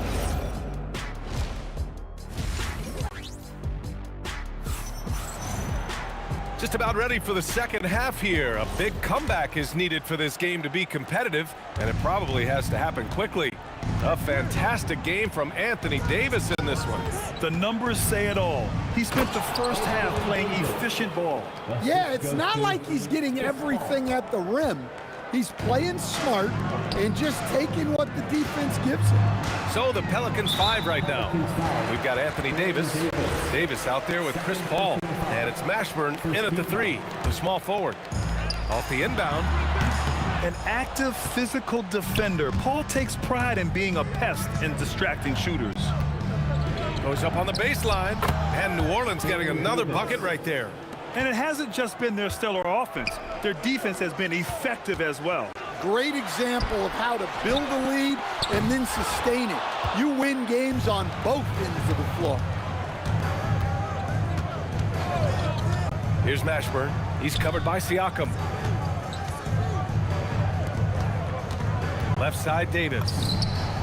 Just about ready for the second half here. A big comeback is needed for this game to be competitive, and it probably has to happen quickly. A fantastic game from Anthony Davis in this one. The numbers say it all. He spent the first half playing efficient ball. Yeah, it's not like he's getting everything at the rim. He's playing smart and just taking what the defense gives him. So the Pelicans 5 right now. We've got Anthony Davis. Davis out there with Chris Paul. And it's Mashburn in at the 3, the small forward. Off the inbound. An active physical defender. Paul takes pride in being a pest and distracting shooters. Goes up on the baseline. And New Orleans getting another bucket right there. And it hasn't just been their stellar offense. Their defense has been effective as well. Great example of how to build a lead and then sustain it. You win games on both ends of the floor. Here's Mashburn. He's covered by Siakam. Left side, Davis.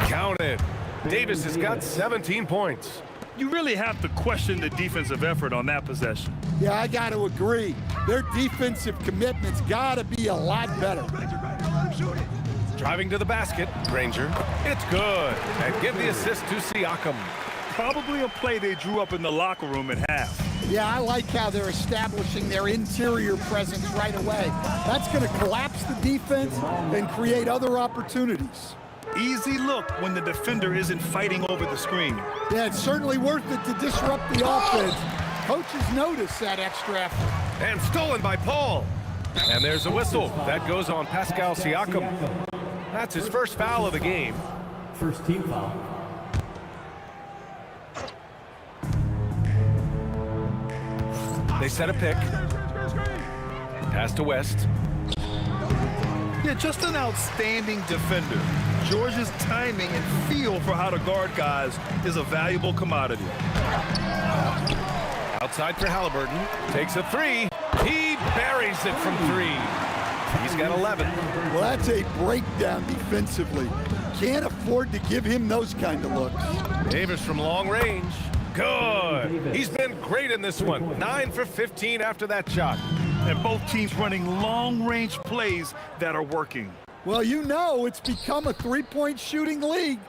Counted. Davis has got 17 points. You really have to question the defensive effort on that possession. Yeah, I got to agree. Their defensive commitment's got to be a lot better. Driving to the basket, Granger. It's good. And give the assist to Siakam. Probably a play they drew up in the locker room at half. Yeah, I like how they're establishing their interior presence right away. That's going to collapse the defense and create other opportunities. Easy look when the defender isn't fighting over the screen. Yeah, it's certainly worth it to disrupt the offense. Coaches notice that extra effort. And stolen by Paul. And there's a whistle. That goes on Pascal Siakam. That's his first foul of the game. First team foul. They set a pick. Pass to West. Yeah, just an outstanding defender. Georgia's timing and feel for how to guard guys is a valuable commodity. Outside for Halliburton. Takes a three. He buries it from three. He's got 11. Well, that's a breakdown defensively. Can't afford to give him those kind of looks. Davis from long range. Good. He's been great in this one. 9 for 15 after that shot. And both teams running long-range plays that are working. Well, you know it's become a three-point shooting league.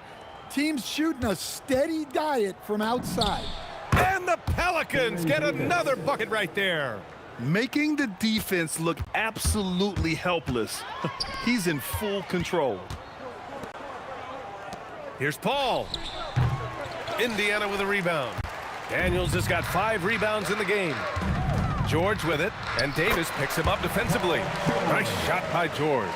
Teams shooting a steady diet from outside. And the Pelicans get another bucket right there. Making the defense look absolutely helpless. He's in full control. Here's Paul. Indiana with a rebound. Daniels has got 5 rebounds in the game. George with it, and Davis picks him up defensively. Nice shot by George.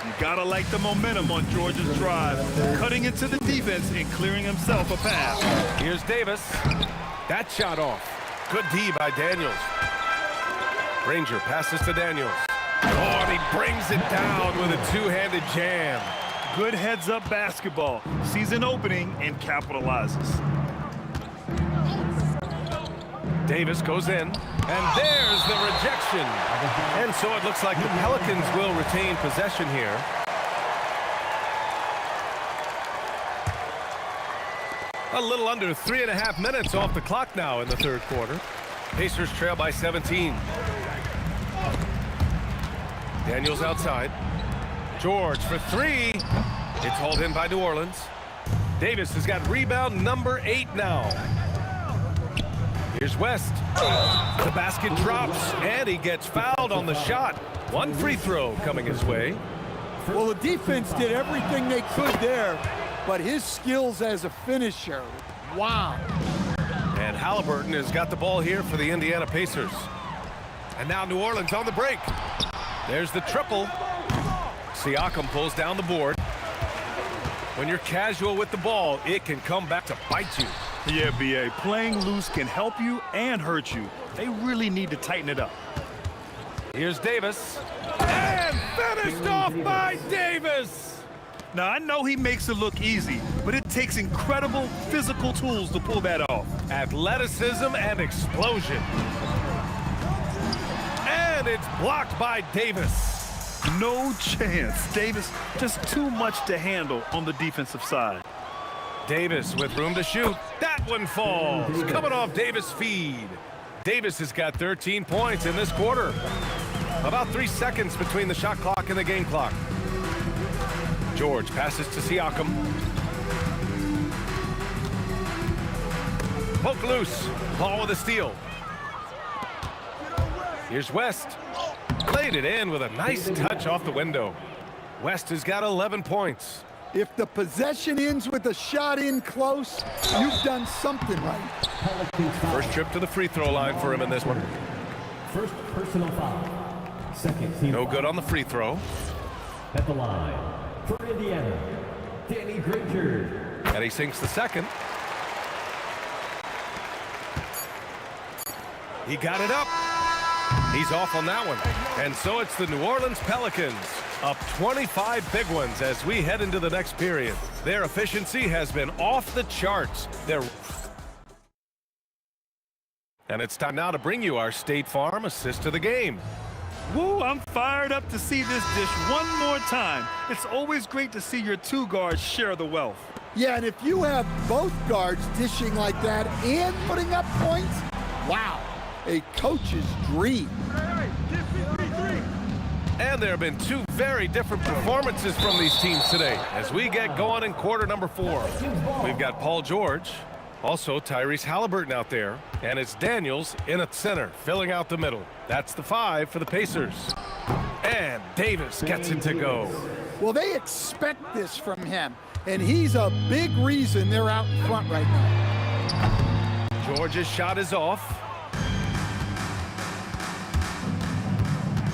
You gotta like the momentum on Georgia's drive, cutting into the defense and clearing himself a pass. Here's Davis. That shot off. Good D by Daniels. Ranger passes to Daniels. Oh, and he brings it down with a two-handed jam. Good heads-up basketball. Sees an opening and capitalizes. Davis goes in, and there's the rejection. And so it looks like the Pelicans will retain possession here. A little under 3.5 minutes off the clock now in the third quarter. Pacers trail by 17. Daniels outside. George for 3. It's hauled in by New Orleans. Davis has got rebound number 8 now. Here's West. The basket drops, and he gets fouled on the shot. One free throw coming his way. Well, the defense did everything they could there, but his skills as a finisher, wow. And Halliburton has got the ball here for the Indiana Pacers. And now New Orleans on the break. There's the triple. Siakam pulls down the board. When you're casual with the ball, it can come back to bite you. Yeah, B.A., playing loose can help you and hurt you. They really need to tighten it up. Here's Davis. And finished off by Davis! Now, I know he makes it look easy, but it takes incredible physical tools to pull that off. Athleticism and explosion. And it's blocked by Davis. No chance. Davis just too much to handle on the defensive side. Davis with room to shoot. That one falls. Coming off Davis' feed. Davis has got 13 points in this quarter. About 3 seconds between the shot clock and the game clock. George passes to Siakam. Poke loose. Ball with a steal. Here's West. Played it in with a nice touch off the window. West has got 11 points. If the possession ends with a shot in close, you've done something right. First trip to the free throw line for him in this one. First personal foul. Second team No foul. good on the free throw. At the line for Indiana, Danny Granger. And he sinks the second. He got it up. He's off on that one. And so it's the New Orleans Pelicans up 25 big ones as we head into the next period. Their efficiency has been off the charts. And it's time now to bring you our State Farm assist of the game. Woo, I'm fired up to see this dish one more time. It's always great to see your two guards share the wealth. Yeah, and if you have both guards dishing like that and putting up points, wow, a coach's dream. And there have been 2 very different performances from these teams today as we get going in quarter number 4. We've got Paul George Also, Tyrese Halliburton out there, and it's Daniels in at center, filling out the middle. That's the 5 for the Pacers. And Davis gets it to go. Well, they expect this from him, and he's a big reason they're out in front right now. George's shot is off.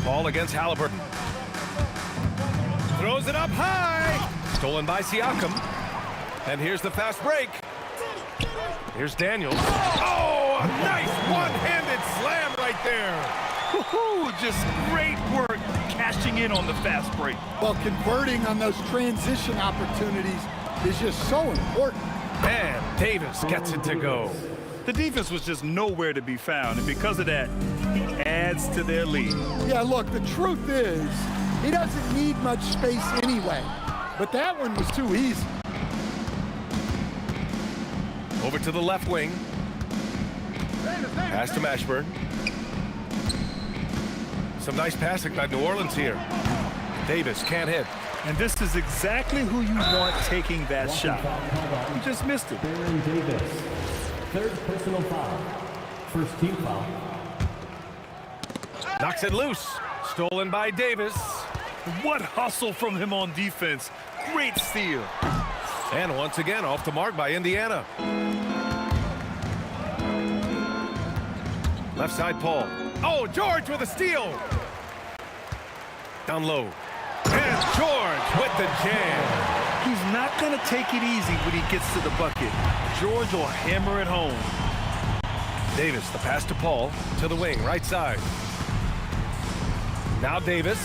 Ball against Halliburton. Throws it up high. Stolen by Siakam. And here's the fast break. Here's Daniels. Oh, a nice one-handed slam right there. Woo-hoo, just great work cashing in on the fast break. Well, converting on those transition opportunities is just so important. And Davis gets it to go. The defense was just nowhere to be found, and because of that, he adds to their lead. Yeah, look, the truth is, he doesn't need much space anyway, but that one was too easy. Over to the left wing. Pass to Mashburn. Some nice passing by New Orleans here. Davis can't hit. And this is exactly who you want taking that shot. You just missed it. Baron Davis, third personal foul. First team foul. Knocks it loose. Stolen by Davis. What hustle from him on defense. Great steal. And once again, off the mark by Indiana. Left side, Paul. Oh, George with a steal. Down low. And George with the jam. He's not going to take it easy when he gets to the bucket. George will hammer it home. Davis, the pass to Paul. To the wing, right side. Now Davis.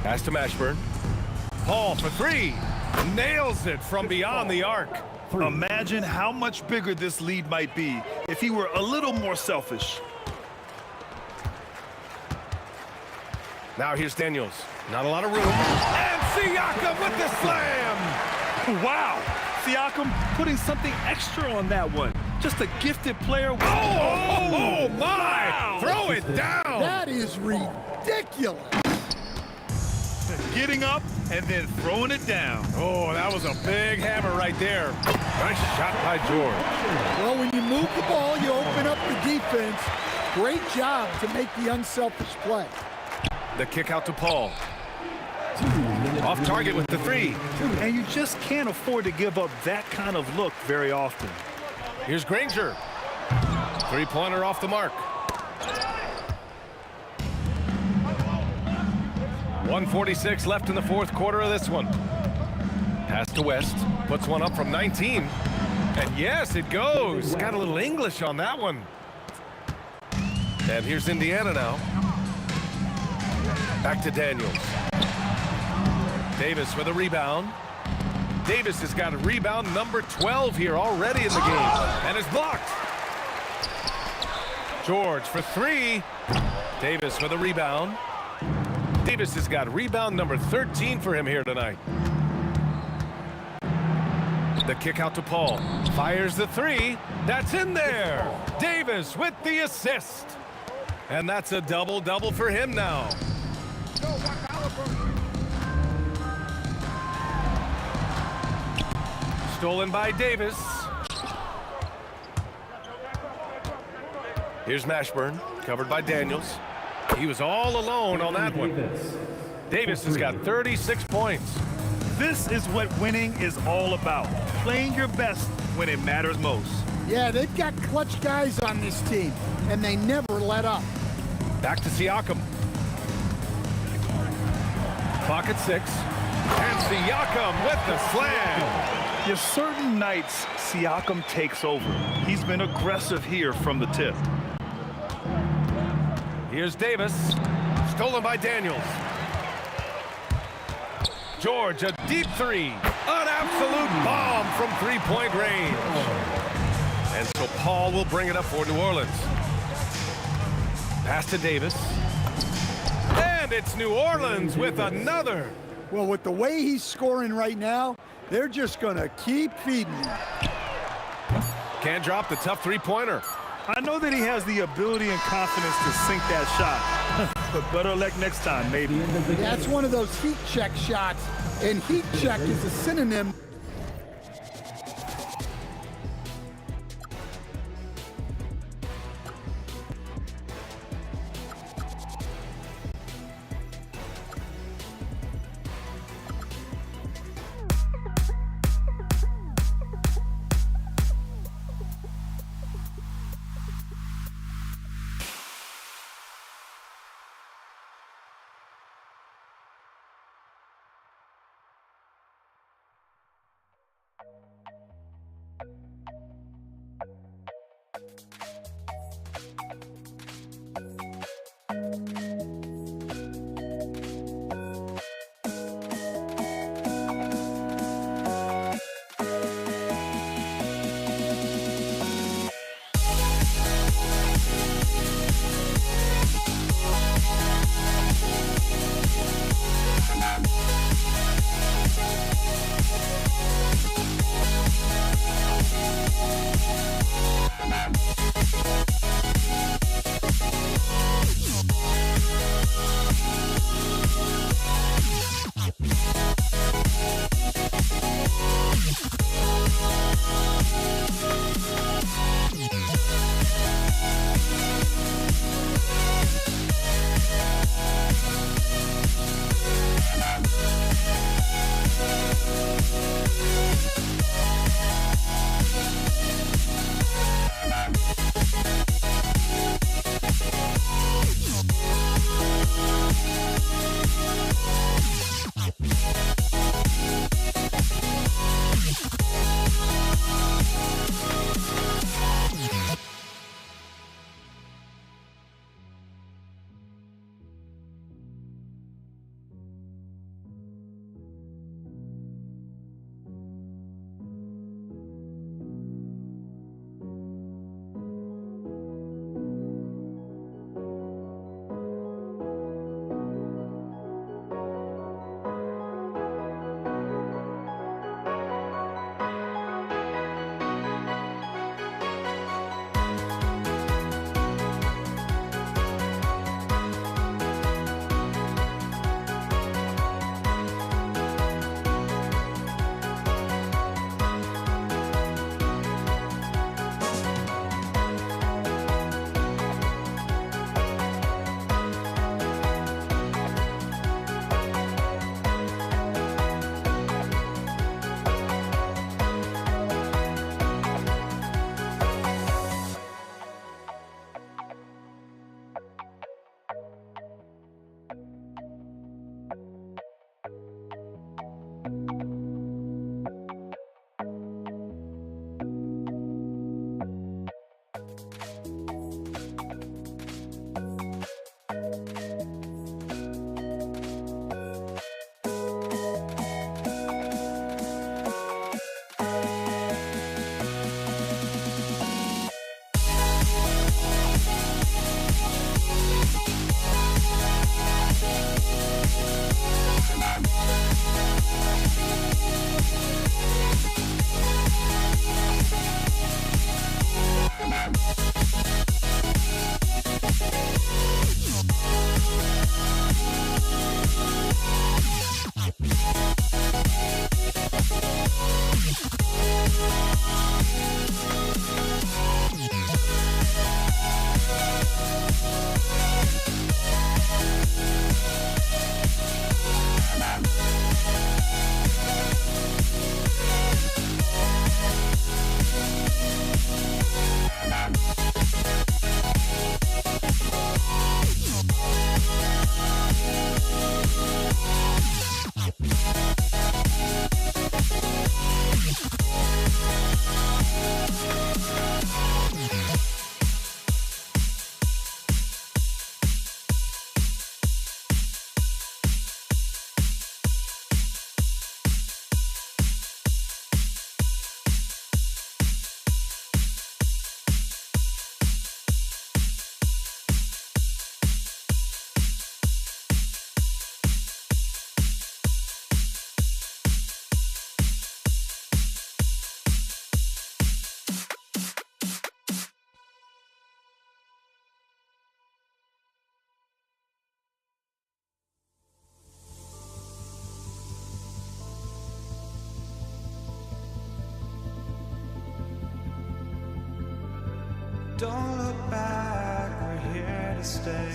Pass to Mashburn. Paul for 3. Nails it from beyond the arc. Imagine how much bigger this lead might be if he were a little more selfish. Now here's Daniels. Not a lot of room. And Siakam with the slam. Wow. Siakam putting something extra on that one. Just a gifted player. Oh my. Wow. Throw it down. That is ridiculous. Getting up and then throwing it down. Oh, that was a big hammer right there. Nice shot by George. Well, when you move the ball, you open up the defense. Great job to make the unselfish play. The kick out to Paul. Off target with the 3. And you just can't afford to give up that kind of look very often. Here's Granger. 3-pointer off the mark. 1:46 left in the fourth quarter of this one. Pass to West. Puts one up from 19. And yes, it goes. Got a little English on that one. And here's Indiana now. Back to Daniels. Davis with a rebound. Davis has got a rebound number 12 here already in the game. And is blocked. George for 3. Davis with a rebound. Davis has got rebound number 13 for him here tonight. The kick out to Paul. Fires the 3. That's in there. Davis with the assist. And that's a double-double for him now. Stolen by Davis. Here's Mashburn, covered by Daniels. He was all alone on that one. Davis has got 36 points. This is what winning is all about. Playing your best when it matters most. Yeah, they've got clutch guys on this team, and they never let up. Back to Siakam. Clock at 6. And Siakam with the slam. There's certain nights Siakam takes over. He's been aggressive here from the tip. Here's Davis. Stolen by Daniels. George, a deep 3. An absolute bomb from 3-point range. And so Paul will bring it up for New Orleans. Pass to Davis. And it's New Orleans with another. Well, with the way he's scoring right now, they're just going to keep feeding him. Can't drop the tough 3-pointer. I know that he has the ability and confidence to sink that shot, but better luck next time, maybe. That's one of those heat check shots, and heat check is a synonym. Don't look back, we're here to stay.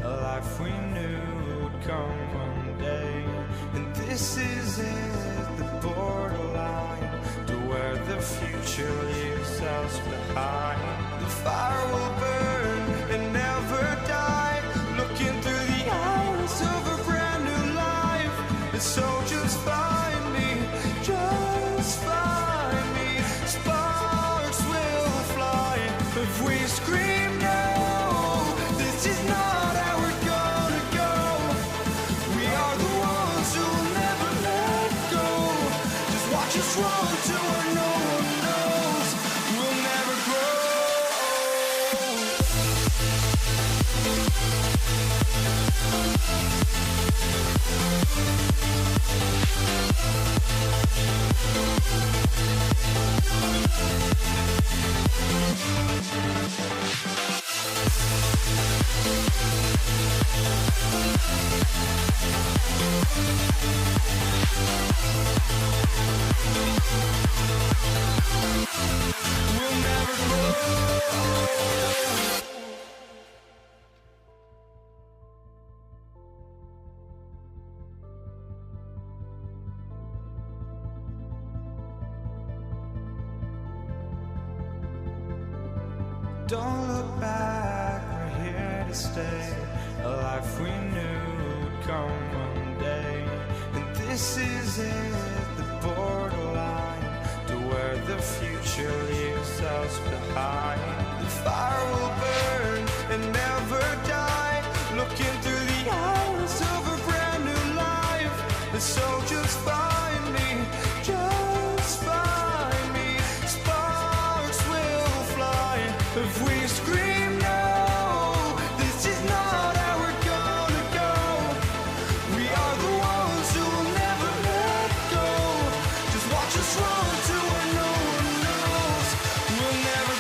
A life we knew would come one day. And this is it, the borderline to where the future leaves us behind. The fire will burn and never die, looking through the eyes of a brand new life. And so just find me, just find me. Sparks will fly if we scream no. This is not our We'll never grow. Don't look back, we're here to stay. A life we knew would come one day. And this is it, the borderline to where the future leaves us behind. The fire will burn and never die, looking through the eyes of a brand new life. And so just find me, just find me. Sparks will fly if we scream no. This is not how we're gonna go. We are the ones who will never let go. Just watch us run to where no one knows. We'll never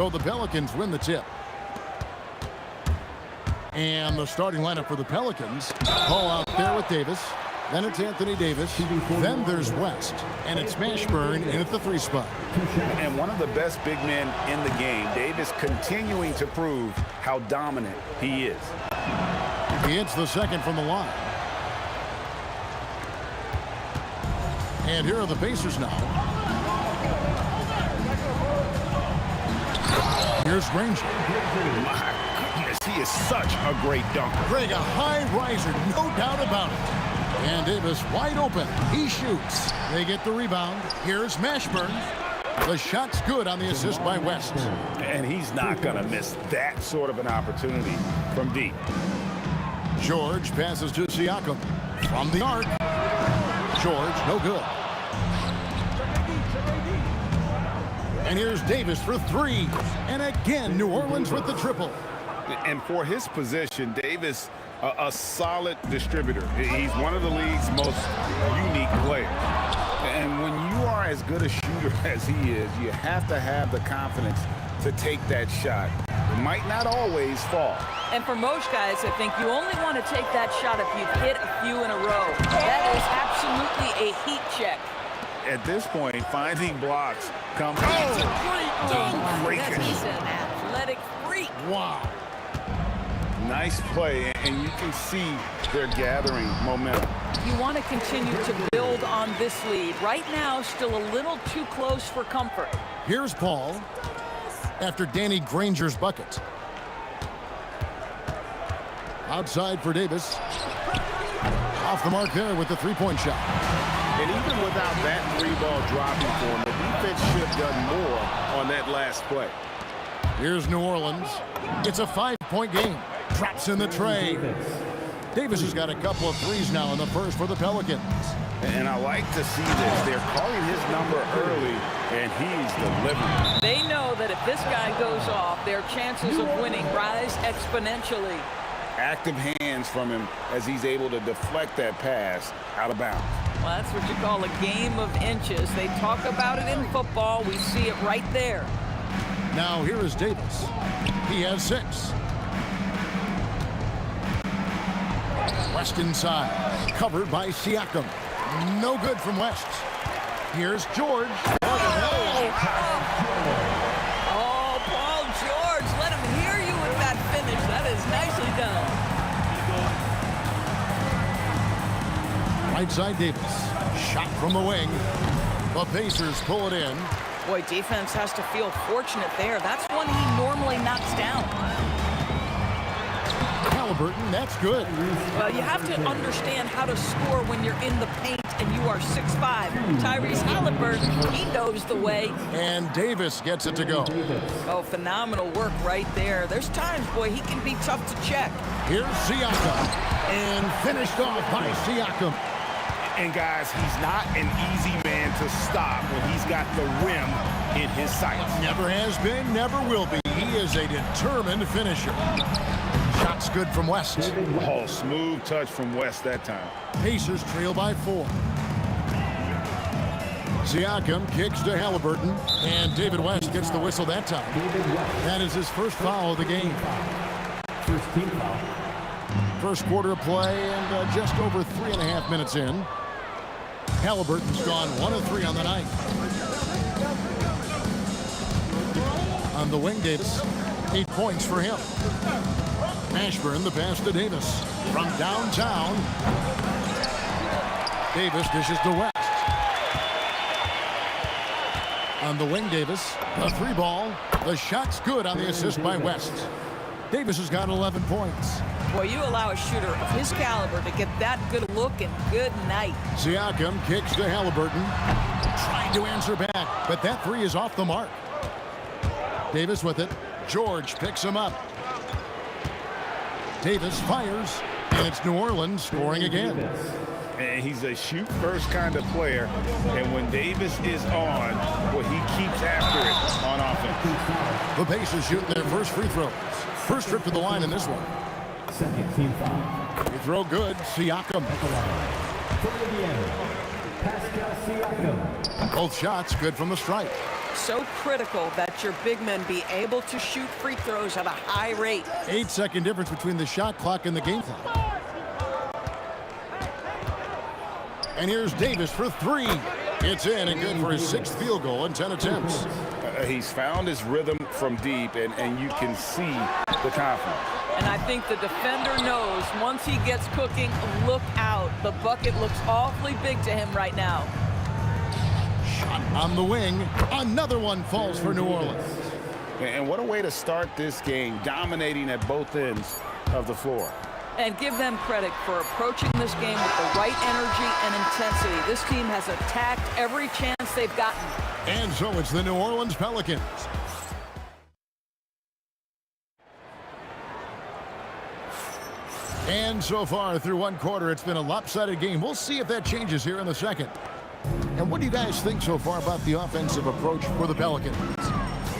So the Pelicans win the tip. And the starting lineup for the Pelicans. Paul out there with Davis. Then it's Anthony Davis. Then there's West. And it's Mashburn in at the 3 spot. And one of the best big men in the game, Davis, continuing to prove how dominant he is. He hits the second from the line. And here are the Pacers now. Here's Granger. My goodness, he is such a great dunker. Greg, a high riser, no doubt about it. And Davis wide open. He shoots. They get the rebound. Here's Mashburn. The shot's good on the assist by West. And he's not going to miss that sort of an opportunity from deep. George passes to Siakam. From the arc. George, no good. And here's Davis for 3. And again, New Orleans with the triple. And for his position, Davis, a solid distributor. He's one of the league's most unique players. And when you are as good a shooter as he is, you have to have the confidence to take that shot. It might not always fall. And for most guys, I think you only want to take that shot if you've hit a few in a row. That is absolutely a heat check. At this point, finding blocks comes. That's a great dunk. Yes, he's an athletic freak. Wow. Nice play, and you can see they're gathering momentum. You want to continue to build on this lead. Right now, still a little too close for comfort. Here's Paul after Danny Granger's bucket. Outside for Davis. Off the mark there with the 3-point shot. And even without that 3-ball dropping for him, the defense should have done more on that last play. Here's New Orleans. It's a 5-point game. Drops in the tray. Davis has got a couple of threes now in the first for the Pelicans. And I like to see this. They're calling his number early, and he's delivering. They know that if this guy goes off, their chances of winning rise exponentially. Active hands from him as he's able to deflect that pass out of bounds. Well, that's what you call a game of inches. They talk about it in football. We see it right there. Now here is Davis. He has 6. West inside. Covered by Siakam. No good from West. Here's George. Oh, Paul George, let him hear you with that finish. That is nicely done. Right side Davis. Shot from the wing. The Pacers pull it in. Boy, defense has to feel fortunate there. That's one he normally knocks down. Halliburton, that's good. Well, you have to understand how to score when you're in the paint and you are 6'5". Tyrese Halliburton, he knows the way. And Davis gets it to go. Oh, phenomenal work right there. There's times, boy, he can be tough to check. Here's Siakam. And finished off by Siakam. And guys, he's not an easy man to stop when he's got the rim in his sights. Never has been, never will be. He is a determined finisher. Shots good from West. Oh, smooth touch from West that time. Pacers trail by 4. Siakam kicks to Halliburton, and David West gets the whistle that time. That is his first foul of the game. First team foul. First quarter of play and just over 3.5 minutes in. Halliburton's gone 1 of 3 on the night. On the wing, Davis, 8 points for him. Mashburn, the pass to Davis. From downtown, Davis dishes to West. On the wing, Davis, a 3-ball. The shot's good on the assist by West. Davis has got 11 points. Boy, you allow a shooter of his caliber to get that good look and good night. Siakam kicks to Halliburton. Trying to answer back, but that 3 is off the mark. Davis with it. George picks him up. Davis fires, and it's New Orleans scoring again. And he's a shoot-first kind of player, and when Davis is on, well, he keeps after it on offense. The Pacers shooting their first free throws. First trip to the line in this one. Second team foul. Free throw good. Siakam. For Indiana, Pascal Siakam. Both shots good from the stripe. So critical that your big men be able to shoot free throws at a high rate. 8-second difference between the shot clock and the game clock. And here's Davis for 3. It's in and good for his 6th field goal in 10 attempts. He's found his rhythm from deep, and you can see the confidence. And I think the defender knows once he gets cooking, look out. The bucket looks awfully big to him right now. Shot on the wing. Another one falls for New Orleans. And what a way to start this game, dominating at both ends of the floor. And give them credit for approaching this game with the right energy and intensity. This team has attacked every chance they've gotten. And so it's the New Orleans Pelicans. And so far through one quarter, it's been a lopsided game. We'll see if that changes here in the second. And what do you guys think so far about the offensive approach for the Pelicans?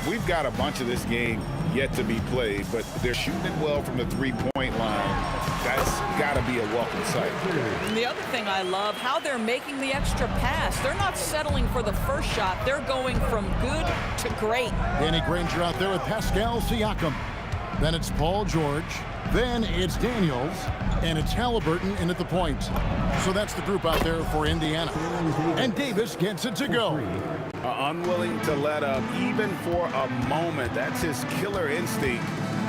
We've got a bunch of this game yet to be played, but they're shooting it well from the three-point line. That's got to be a welcome sight. And the other thing I love, how they're making the extra pass. They're not settling for the first shot. They're going from good to great. Danny Granger out there with Pascal Siakam. Then it's Paul George. Then it's Daniels. And it's Halliburton in at the point. So that's the group out there for Indiana. And Davis gets it to go. Unwilling to let up even for a moment. That's his killer instinct,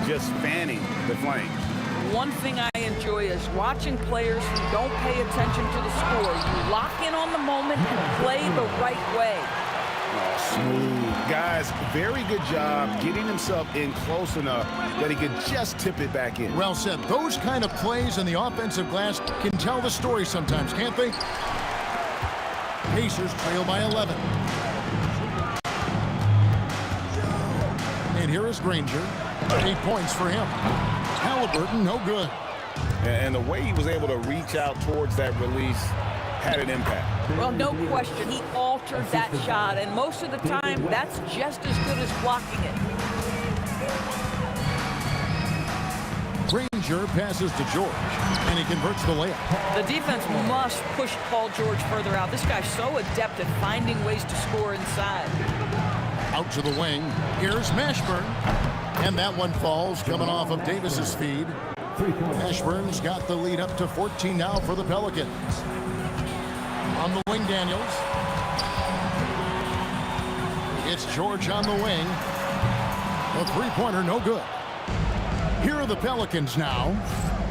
just fanning the flames. One thing I enjoy is watching players who don't pay attention to the score. You lock in on the moment and play the right way. Oh, smooth. Guys, very good job getting himself in close enough that he could just tip it back in. Well said. Those kind of plays in the offensive glass can tell the story sometimes, can't they? Pacers trail by 11. And here is Granger. 8 points for him. Halliburton, no good. And the way he was able to reach out towards that release had an impact. Well, no question. He altered that shot, and most of the time, that's just as good as blocking it. Granger passes to George, and he converts the layup. The defense must push Paul George further out. This guy's so adept at finding ways to score inside. Out to the wing. Here's Mashburn. And that one falls coming off of Davis's feed. Mashburn's got the lead up to 14 now for the Pelicans. On the wing, Daniels. It's George on the wing. The three-pointer, no good. Here are the Pelicans now.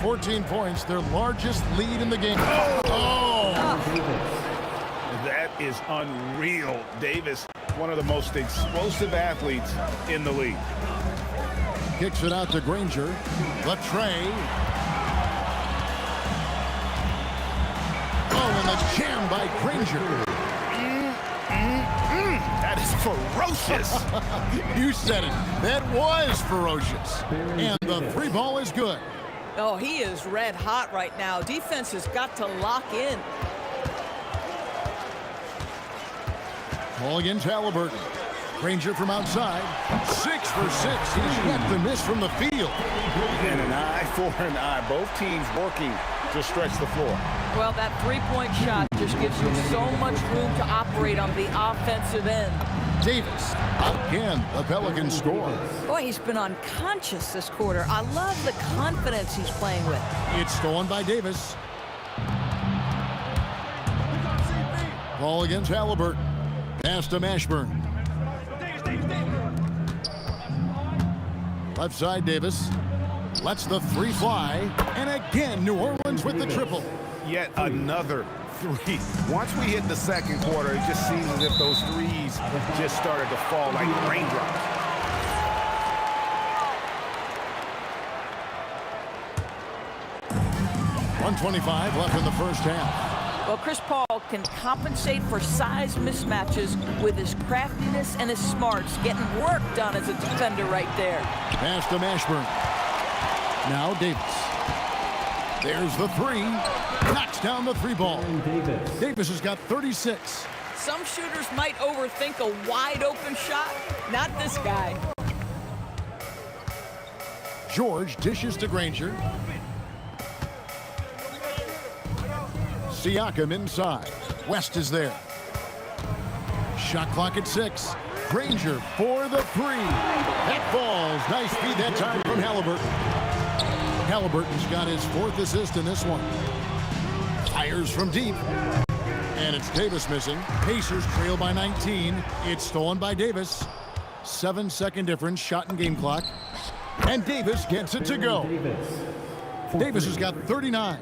14 points, their largest lead in the game. Oh! That is unreal. Davis, one of the most explosive athletes in the league. Kicks it out to Granger. The tray. Oh, and the jam by Granger. That is ferocious. You said it. That was ferocious. And the three ball is good. Oh, he is red hot right now. Defense has got to lock in. Ball against Halliburton. Granger from outside. 6 for 6. He's yet to miss from the field. And an eye for an eye. Both teams working to stretch the floor. Well, that three-point shot just gives you so much room to operate on the offensive end. Davis. Again, the Pelicans score. Boy, he's been unconscious this quarter. I love the confidence he's playing with. It's stolen by Davis. Ball against Halliburton. Pass to Mashburn. Left side, Davis. Lets the three fly. And again, New Orleans with the triple. Yet another three. Once we hit the second quarter, it just seems as if those threes just started to fall like raindrops. .125 left in the first half. Well, Chris Paul can compensate for size mismatches with his craftiness and his smarts, getting work done as a defender right there. Pass to Mashburn. Now Davis. There's the three. Knocks down the three ball. Davis has got 36. Some shooters might overthink a wide open shot. Not this guy. George dishes to Granger. Siakam inside. West is there. Shot clock at 6. Granger for the three. That falls. Nice feed that time from Halliburton. Halliburton's got his 4th assist in this one. Fires from deep. And it's Davis missing. Pacers trail by 19. It's stolen by Davis. 7-second difference. Shot and game clock. And Davis gets it to go. Davis has got 39.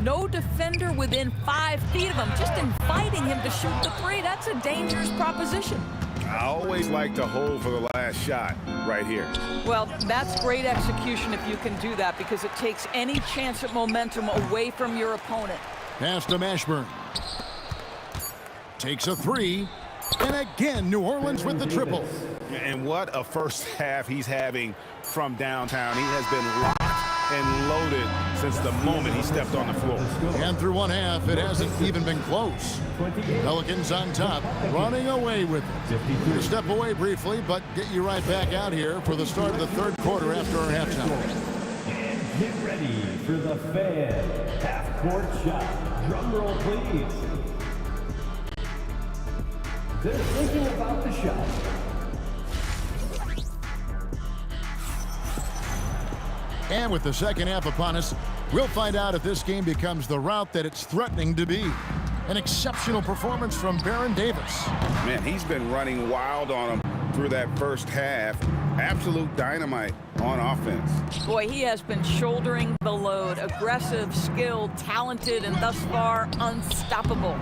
No defender within 5 feet of him, just inviting him to shoot the three. That's a dangerous proposition. I always like to hold for the last shot right here. Well, that's great execution if you can do that, because it takes any chance at momentum away from your opponent. Pass to Mashburn. Takes a three. And again, New Orleans with the triple. And what a first half he's having from downtown. He has been locked and loaded since the moment he stepped on the floor. And through one half, it hasn't even been close. Pelicans on top, running away with it. We'll step away briefly, but get you right back out here for the start of the third quarter after our halftime. And get ready for the fan half-court shot. Drum roll, please. They're thinking about the shot. And with the second half upon us, we'll find out if this game becomes the route that it's threatening to be. An exceptional performance from Baron Davis. Man, he's been running wild on him through that first half. Absolute dynamite on offense. Boy, he has been shouldering the load. Aggressive, skilled, talented, and thus far unstoppable.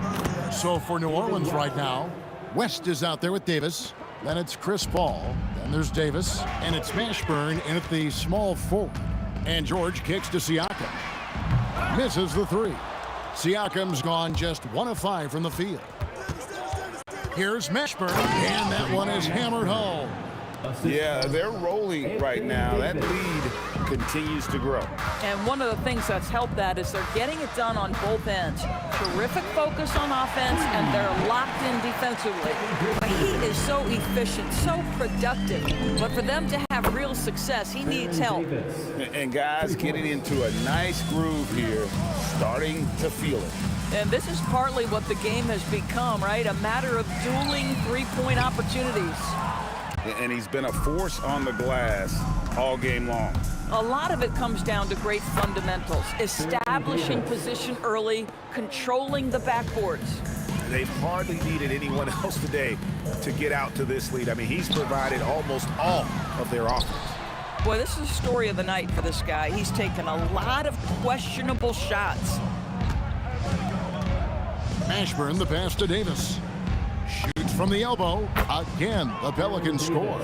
So for New Orleans right now, West is out there with Davis. Then it's Chris Paul. Then there's Davis. And it's Mashburn in at the small forward. And George kicks to Siakam. Misses the three. Siakam's gone just 1 of 5 from the field. Here's Mashburn. And that one is hammered home. Yeah, they're rolling right now. That lead continues to grow. And one of the things that's helped that is they're getting it done on both ends. Terrific focus on offense, and they're locked in defensively. He is so efficient, so productive. But for them to have real success, he needs help. And guys getting into a nice groove here, starting to feel it. And this is partly what the game has become, right? A matter of dueling three-point opportunities. And he's been a force on the glass all game long. A lot of it comes down to great fundamentals, establishing position early, controlling the backboards. They've hardly needed anyone else today to get out to this lead. I mean, he's provided almost all of their offense. Boy, this is the story of the night for this guy. He's taken a lot of questionable shots. Ashburn, the pass to Davis. Shoots from the elbow. Again, the Pelicans score.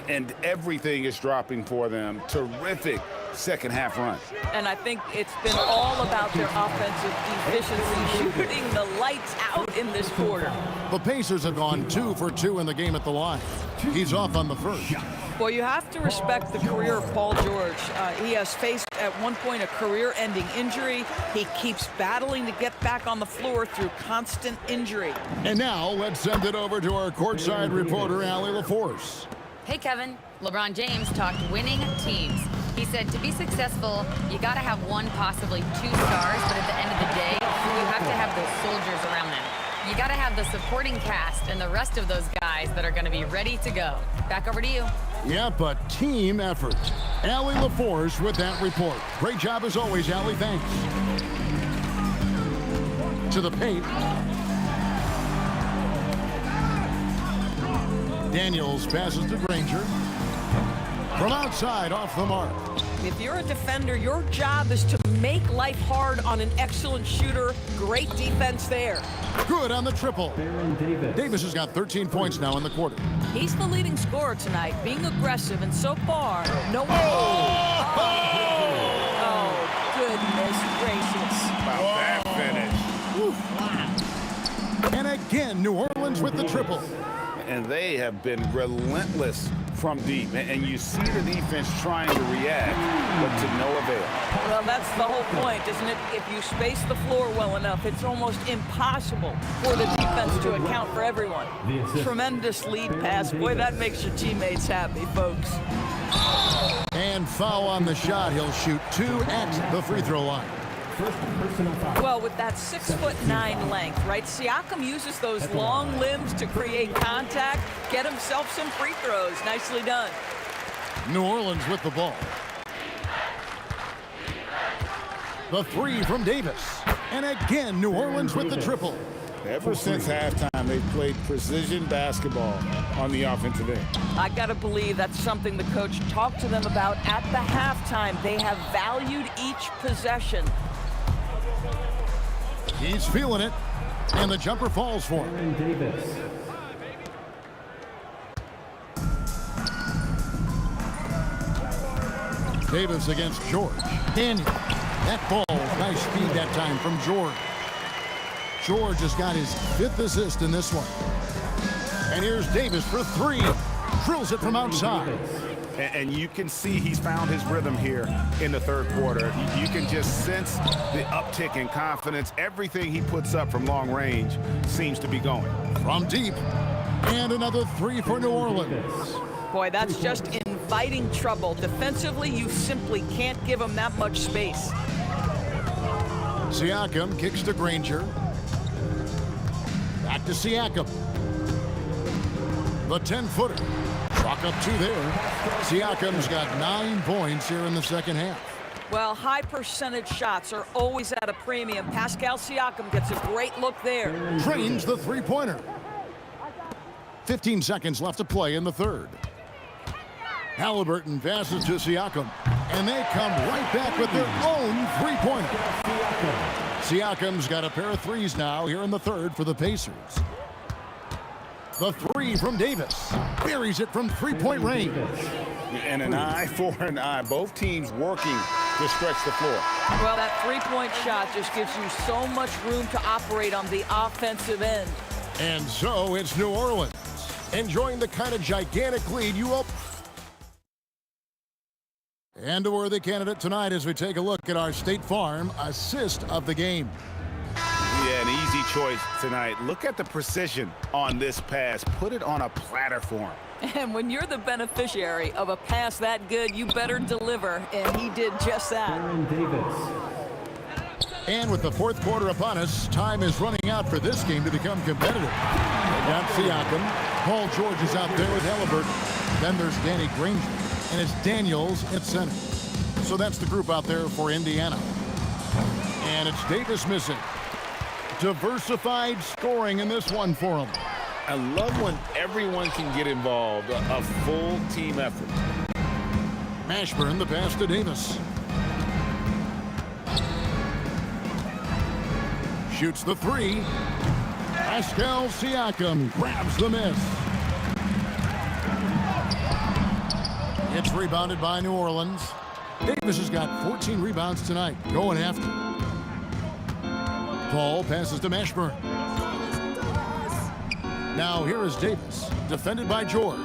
And everything is dropping for them. Terrific second half run. And I think it's been all about their offensive efficiency, shooting the lights out in this quarter. The Pacers have gone 2 for 2 in the game at the line. He's off on the first. Well, you have to respect the career of Paul George. He has faced at one point a career-ending injury. He keeps battling to get back on the floor through constant injury. And now let's send it over to our courtside reporter, Allie LaForce. Hey, Kevin. LeBron James talked winning teams. He said to be successful, you got to have one, possibly 2 stars, but at the end of the day, you have to have those soldiers around them. You got to have the supporting cast and the rest of those guys that are going to be ready to go. Back over to you. Yep, a team effort. Allie LaForce with that report. Great job as always, Allie. Thanks. To the paint. Daniels passes to Granger. From outside, off the mark. If you're a defender, your job is to make life hard on an excellent shooter. Great defense there. Good on the triple. Davis has got 13 points now in the quarter. He's the leading scorer tonight, being aggressive, and so far, no one. Oh, goodness gracious. About that finish. And again, New Orleans with the triple. And they have been relentless from deep. And you see the defense trying to react, but to no avail. Well, that's the whole point, isn't it? If you space the floor well enough, it's almost impossible for the defense to account for everyone. Tremendous lead pass. Boy, that makes your teammates happy, folks. And foul on the shot. He'll shoot 2 at the free throw line. Well, with that 6'9" length, right? Siakam uses those long limbs to create contact, get himself some free throws. Nicely done. New Orleans with the ball. The 3 from Davis. And again, New Orleans with the triple. Ever since halftime, they've played precision basketball on the offensive end. I got to believe that's something the coach talked to them about at the halftime. They have valued each possession. He's feeling it, and the jumper falls for him. Davis against George. Daniel. That ball, nice speed that time from George. George has got his 5th assist in this one. And here's Davis for 3. Drills it from outside. And you can see he's found his rhythm here in the third quarter. You can just sense the uptick in confidence. Everything he puts up from long range seems to be going. From deep. And another 3 for New Orleans. Boy, that's just inviting trouble. Defensively, you simply can't give him that much space. Siakam kicks to Granger. Back to Siakam. The 10-footer. Chalk up 2 there. Siakam's got 9 points here in the second half. Well, high percentage shots are always at a premium. Pascal Siakam gets a great look there. Drains the 3-pointer. 15 seconds left to play in the third. Halliburton passes to Siakam, and they come right back with their own 3-pointer. Siakam's got a pair of 3s now here in the third for the Pacers. The 3 from Davis. Buries it from 3-point range. And an eye for an eye. Both teams working to stretch the floor. Well, that 3-point shot just gives you so much room to operate on the offensive end. And so it's New Orleans enjoying the kind of gigantic lead you hope. And a worthy candidate tonight as we take a look at our State Farm assist of the game. Yeah, an easy choice tonight. Look at the precision on this pass. Put it on a platter for him. And when you're the beneficiary of a pass that good, you better deliver, and he did just that. And with the fourth quarter upon us, time is running out for this game to become competitive. They got Siakam. Paul George is out there with Halliburton. Then there's Danny Granger. And it's Daniels at center. So that's the group out there for Indiana. And it's Davis missing. Diversified scoring in this one for them. I love when everyone can get involved, a full team effort. Mashburn, the pass to Davis. Shoots the three. Pascal Siakam grabs the miss. It's rebounded by New Orleans. Davis has got 14 rebounds tonight, going after. Paul passes to Mashburn. Now here is Davis, defended by George.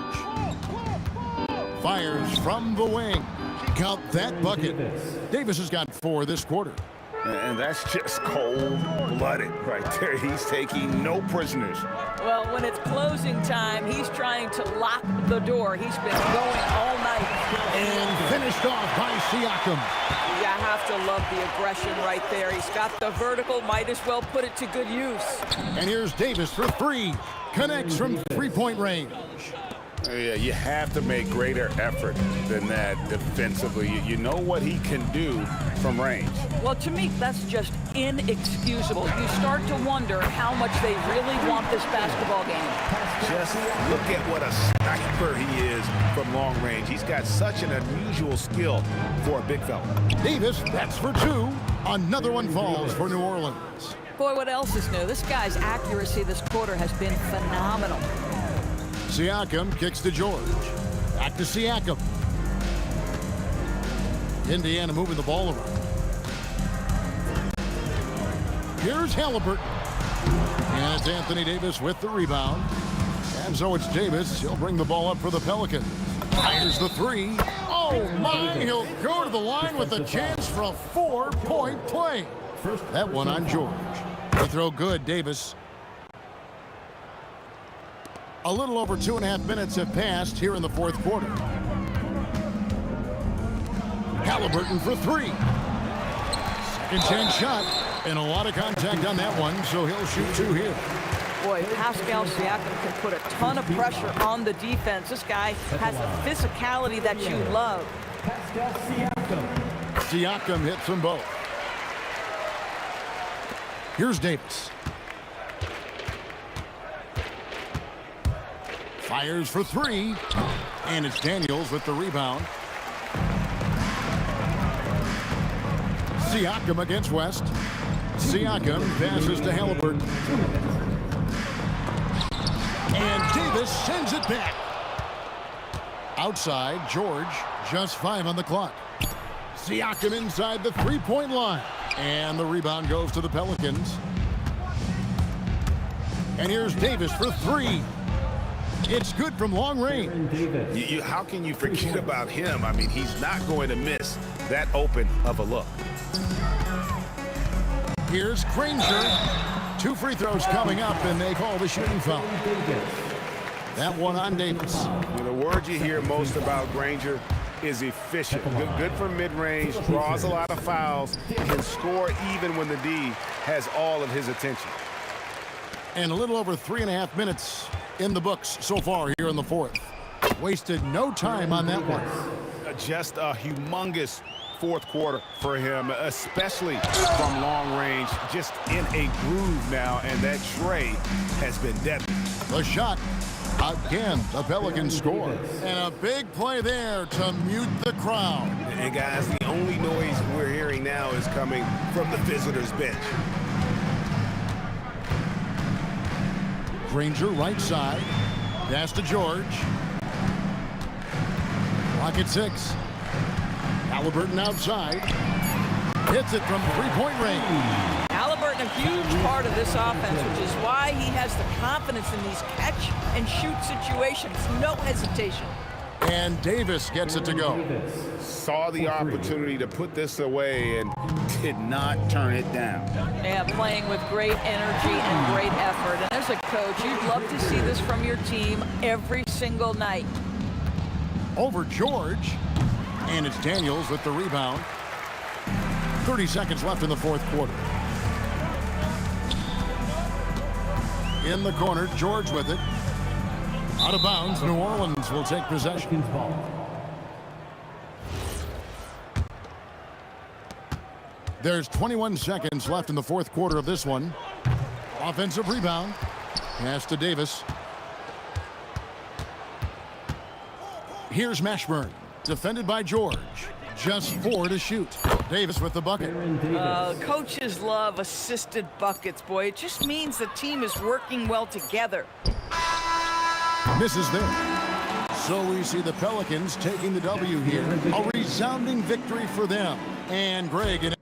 Fires from the wing. Count that bucket. Davis has got 4 this quarter. And that's just cold-blooded right there. He's taking no prisoners. Well, when it's closing time, he's trying to lock the door. He's been going all night. And finished off by Siakam. You have to love the aggression right there. He's got the vertical, might as well put it to good use. And here's Davis for 3. Connects from three-point range. Yeah, you have to make greater effort than that defensively. You know what he can do from range. Well, to me, that's just inexcusable. You start to wonder how much they really want this basketball game. Just look at what a sniper he is from long range. He's got such an unusual skill for a big fella. Davis, that's for 2. Another one falls for New Orleans. Boy, what else is new? This guy's accuracy this quarter has been phenomenal. Siakam kicks to George. Back to Siakam. Indiana moving the ball around. Here's Halliburton. And it's Anthony Davis with the rebound. And so it's Davis. He'll bring the ball up for the Pelicans. Fires the 3. Oh, my. He'll go to the line with a chance for a 4-point play. That one on George. The throw good, Davis. A little over 2.5 minutes have passed here in the fourth quarter. Halliburton for 3. Second chance shot, and a lot of contact on that one, so he'll shoot 2 here. Boy, Pascal Siakam can put a ton of pressure on the defense. This guy has a physicality that you love. Pascal Siakam. Siakam hits them both. Here's Davis. Fires for 3, and it's Daniels with the rebound. Siakam against West. Siakam passes to Halliburton. And Davis sends it back. Outside, George, just 5 on the clock. Siakam inside the 3-point line. And the rebound goes to the Pelicans. And here's Davis for 3. It's good from long range. How can you forget about him? I mean, he's not going to miss that open of a look. Here's Granger. 2 free throws coming up, and they call the shooting foul. That one on Davis. The word you hear most about Granger is efficient. Good from mid-range, draws a lot of fouls, can score even when the D has all of his attention. And a little over 3.5 minutes in the books so far here in the fourth. Wasted no time on that one. Just a humongous fourth quarter for him, especially from long range. Just in a groove now, and that tray has been deadly. The shot. Again, the Pelicans score. And a big play there to mute the crowd. And guys, the only noise we're hearing now is coming from the visitors' bench. Granger right side. Pass to George. Clock at 6. Halliburton outside. Hits it from 3-point range. Halliburton, a huge part of this offense, which is why he has the confidence in these catch-and-shoot situations. No hesitation. And Davis gets it to go. Saw the opportunity to put this away and did not turn it down. Yeah, playing with great energy and great effort. And as a coach, you'd love to see this from your team every single night. Over George. And it's Daniels with the rebound. 30 seconds left in the fourth quarter. In the corner, George with it. Out of bounds, New Orleans will take possession. There's 21 seconds left in the fourth quarter of this one. Offensive rebound. Pass to Davis. Here's Mashburn. Defended by George. Just 4 to shoot. Davis with the bucket. Coaches love assisted buckets, boy. It just means the team is working well together. Misses there. So we see the Pelicans taking the W here. A resounding victory for them. And Greg...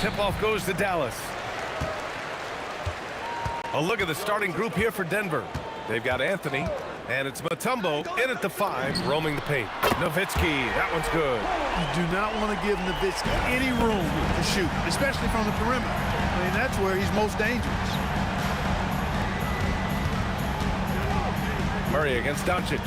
Tip-off goes to Dallas. A look at the starting group here for Denver. They've got Anthony, and it's Mutombo in at the 5, roaming the paint. Nowitzki, that one's good. You do not want to give Nowitzki any room to shoot, especially from the perimeter. I mean, that's where he's most dangerous. Murray against Doncic.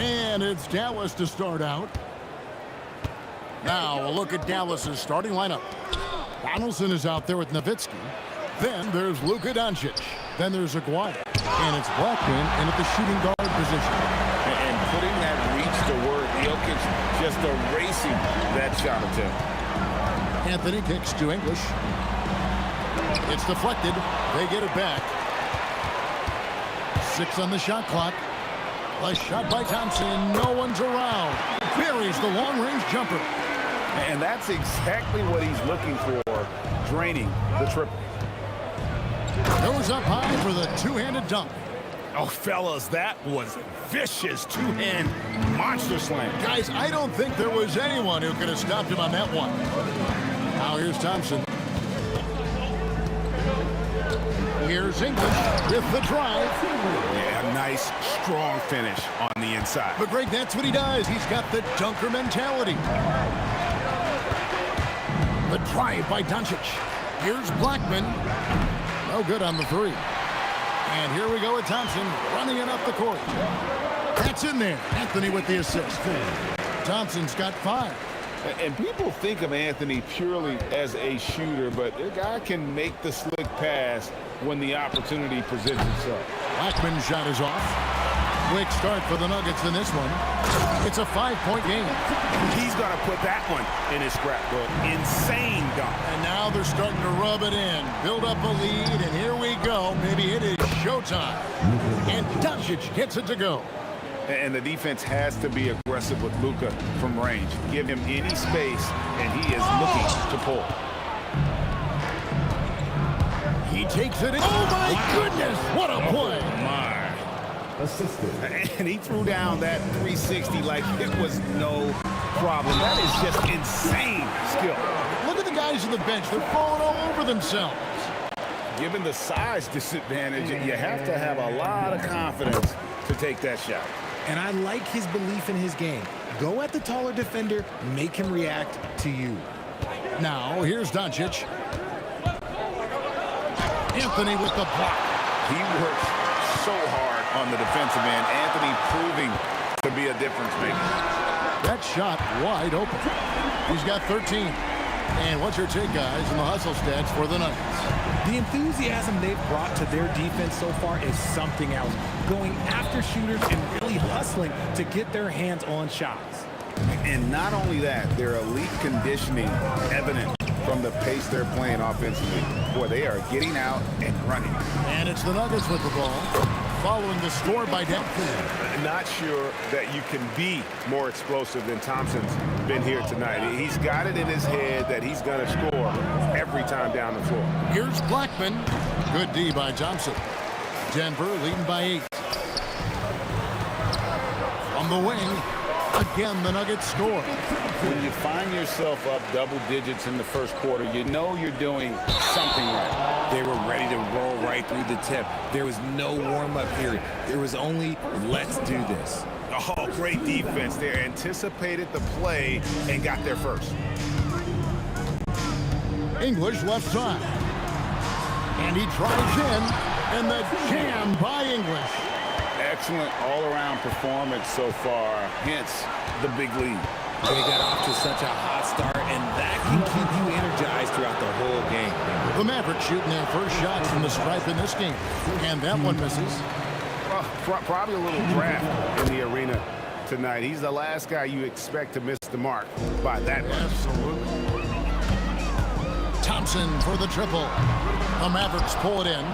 And it's Dallas to start out. Now a look at Dallas's starting lineup. Donaldson is out there with Nowitzki. Then there's Luka Doncic. Then there's Aguirre. And it's Blackman in at the shooting guard position. And putting that reach to work, Jokic just erasing that shot attempt. Anthony kicks to English. It's deflected. They get it back. 6 on the shot clock. A shot by Thompson. No one's around. Buries the long-range jumper. And that's exactly what he's looking for, draining the triple. Goes up high for the two-handed dunk. Oh, fellas, that was vicious two-hand monster slam. Guys, I don't think there was anyone who could have stopped him on that one. Now here's Thompson. Here's English with the drive. Yeah, nice, strong finish on the inside. But Greg, that's what he does. He's got the dunker mentality. The drive by Doncic. Here's Blackman. No good on the 3. And here we go with Thompson running it up the court. That's in there. Anthony with the assist. Thompson's got 5. And people think of Anthony purely as a shooter, but the guy can make the slick pass when the opportunity presents itself. Blackman's shot is off. Quick start for the Nuggets in this one. It's a 5-point game. He's going to put that one in his scrapbook. Insane dunk. And now they're starting to rub it in. Build up a lead, and here we go. Maybe it is showtime. And Doncic gets it to go. And the defense has to be aggressive with Luka from range. Give him any space, and he is looking to pull. He takes it in. Oh, my goodness. What a play. And he threw down that 360 like it was no problem. That is just insane skill. Look at the guys on the bench. They're falling all over themselves. Given the size disadvantage, you have to have a lot of confidence to take that shot. And I like his belief in his game. Go at the taller defender, make him react to you. Now, here's Doncic. Anthony with the block. He works so hard on the defensive end. Anthony proving to be a difference maker. That shot wide open. He's got 13. And what's your take, guys, in the hustle stats for the Nuggets? The enthusiasm they've brought to their defense so far is something else. Going after shooters and really hustling to get their hands on shots. And not only that, their elite conditioning evident from the pace they're playing offensively. Boy, they are getting out and running. And it's the Nuggets with the ball, following the score by depth. Not sure that you can be more explosive than Thompson's been here tonight. He's got it in his head that he's going to score every time down the floor. Here's Blackman. Good D by Thompson. Denver leading by 8. On the wing, again the Nuggets score. When you find yourself up double digits in the first quarter, you know you're doing something right. They were ready to roll right through the tip. There was no warm-up period. There was only, let's do this. Oh, great defense. They anticipated the play and got there first. English left side. And he drives in, and the jam by English. Excellent all-around performance so far, hence the big lead. They got off to such a hot start, and that can keep you energized throughout the whole game. The Mavericks shooting their first shot from the stripe in this game, and that one misses. Well, probably a little draft in the arena tonight. He's the last guy you expect to miss the mark by that much. Absolutely. Thompson for the triple. The Mavericks pull it in.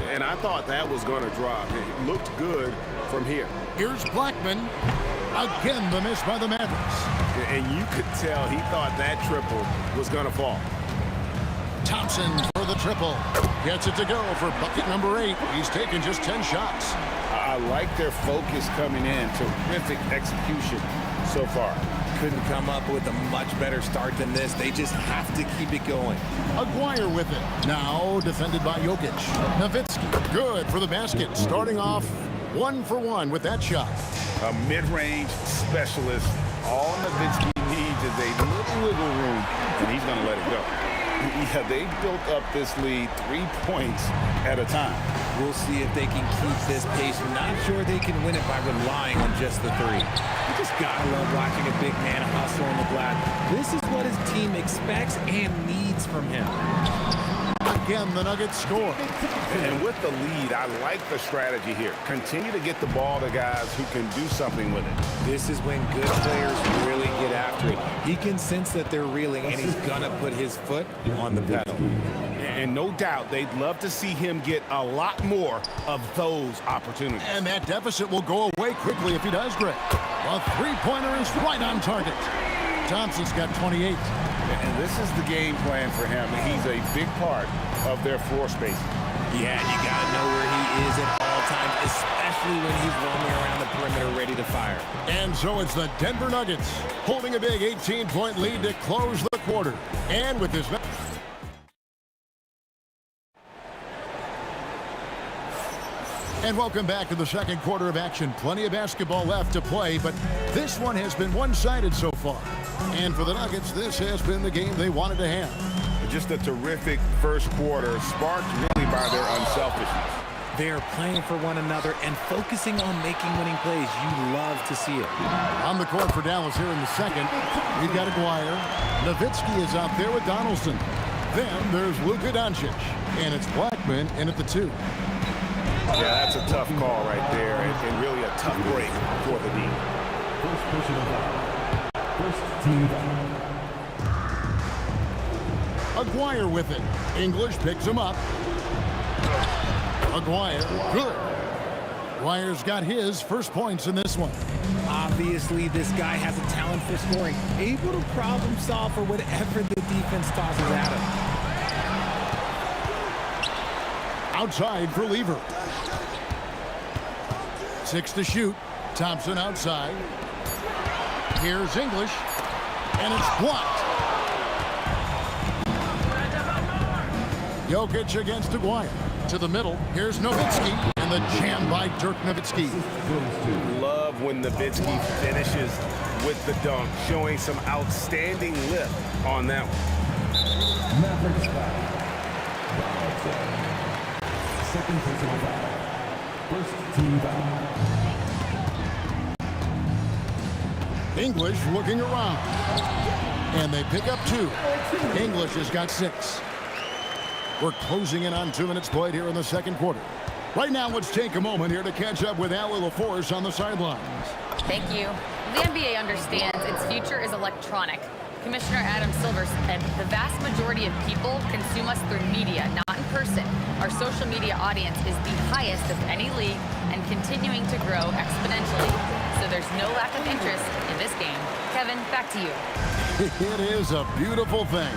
And I thought that was going to drop. It looked good from here. Here's Blackman. Again, the miss by the Mavericks. And you could tell he thought that triple was going to fall. Thompson for the triple. Gets it to go for bucket number 8. He's taken just 10 shots. I like their focus coming in. Terrific execution so far. Couldn't come up with a much better start than this. They just have to keep it going. Aguirre with it. Now defended by Jokic. Nowitzki, good for the basket. Starting off 1 for 1 with that shot. A mid-range specialist. All Nowitzki needs is a little wiggle room, and he's going to let it go. Yeah, they built up this lead 3 points at a time. We'll see if they can keep this pace. Not sure they can win it by relying on just the 3. You just gotta love watching a big man hustle on the glass. This is what his team expects and needs from him. Again, the Nuggets score. And with the lead, I like the strategy here. Continue to get the ball to guys who can do something with it. This is when good players really get after it. He can sense that they're reeling, and he's gonna put his foot on the pedal. And no doubt they'd love to see him get a lot more of those opportunities. And that deficit will go away quickly if he does, Greg. A three-pointer is right on target. Thompson's got 28. And this is the game plan for him. He's a big part of their floor spacing. Yeah, you got to know where he is at all times, especially when he's roaming around the perimeter ready to fire. And so it's the Denver Nuggets holding a big 18-point lead to close the quarter. And with this... And welcome back to the second quarter of action. Plenty of basketball left to play, but this one has been one-sided so far. And for the Nuggets, this has been the game they wanted to have. Just a terrific first quarter, sparked really by their unselfishness. They are playing for one another and focusing on making winning plays. You love to see it. On the court for Dallas here in the second, we've got Aguirre. Nowitzki is out there with Donaldson. Then there's Luka Doncic. And it's Blackman in at the 2. Yeah, that's a tough call right there, and really a tough break for the D. First personal foul. First team foul. Aguirre with it. English picks him up. Aguirre, good. Aguirre's got his first points in this one. Obviously, this guy has a talent for scoring, able to problem solve for whatever the defense tosses at him. Outside for Lever. 6 to shoot. Thompson outside. Here's English, and it's blocked. Jokic against Aguirre. To the middle. Here's Nowitzki, and the jam by Dirk Nowitzki. Love when Nowitzki finishes with the dunk, showing some outstanding lift on that one. Mavericks foul. Second personal foul. First team foul. English looking around. And they pick up 2. English has got 6. We're closing in on 2 minutes played here in the second quarter. Right now, let's take a moment here to catch up with Allie LaForce on the sidelines. Thank you. The NBA understands its future is electronic. Commissioner Adam Silver said the vast majority of people consume us through media, not in person. Our social media audience is the highest of any league and continuing to grow exponentially. So there's no lack of interest in this game. Kevin, back to you. It is a beautiful thing.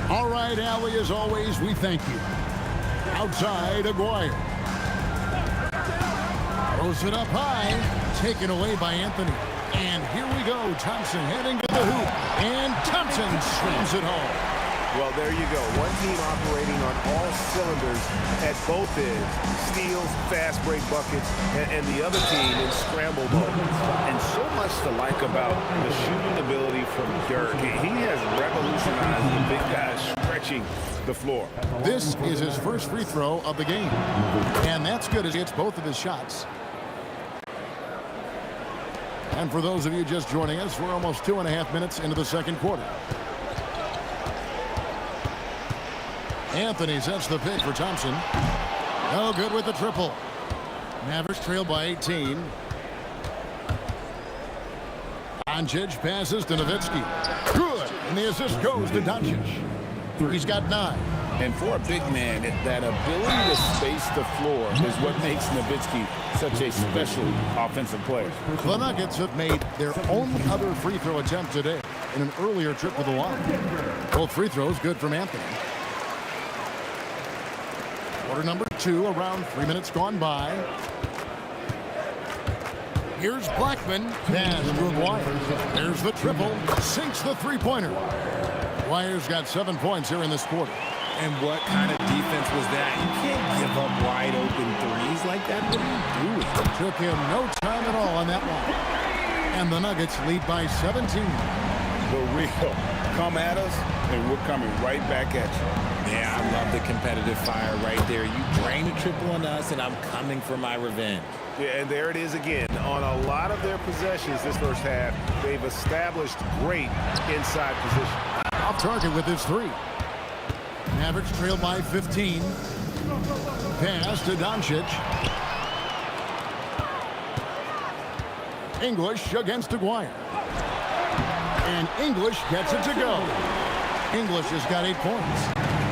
All right, Allie, as always, we thank you. Outside, Aguirre. Throws it up high. Taken away by Anthony. And here we go. Thompson heading to the hoop. And Thompson slams it home. Well, there you go. One team operating on all cylinders at both ends. Steals, fast break buckets, and the other team in scramble mode. And so much to like about the shooting ability from Dirk. He has revolutionized the big guys stretching the floor. This is his first free throw of the game. And that's good as he hits both of his shots. And for those of you just joining us, we're almost 2.5 minutes into the second quarter. Anthony sets the pick for Thompson. No good with the triple. Mavericks trail by 18. Doncic passes to Nowitzki. Good. And the assist goes to Doncic. He's got 9. And for a big man, that ability to space the floor is what makes Nowitzki such a special offensive player. The Nuggets have made their only other free throw attempt today in an earlier trip to the line. Both free throws good from Anthony. Quarter number 2, around 3 minutes gone by. Here's Blackman. Pass to Aguirre. There's the triple. Sinks the three-pointer. Aguirre's got 7 points here in this quarter. And what kind of defense was that? You can't give up wide open threes like that. What are you doing? Took him no time at all on that one. And the Nuggets lead by 17. The real come at us, and we're coming right back at you. Yeah, I love the competitive fire right there. You drain a triple on us, and I'm coming for my revenge. Yeah, and there it is again. On a lot of their possessions this first half, they've established great inside position. Off target with his 3. Mavericks trail by 15. Pass to Doncic. English against Aguirre. And English gets it to go. English has got 8 points.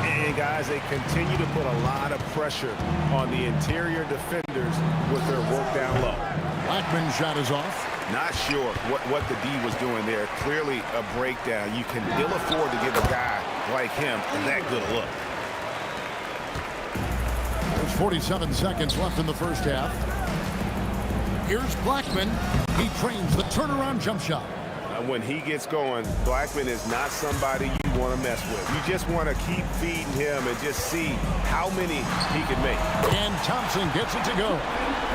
And guys, they continue to put a lot of pressure on the interior defenders with their work down low. Blackman's shot is off. Not sure what the D was doing there. Clearly a breakdown. You can ill afford to give a guy like him that good a look. There's 47 seconds left in the first half. Here's Blackman. He trains the turnaround jump shot. When he gets going, Blackman is not somebody you want to mess with. You just want to keep feeding him and just see how many he can make. And Thompson gets it to go.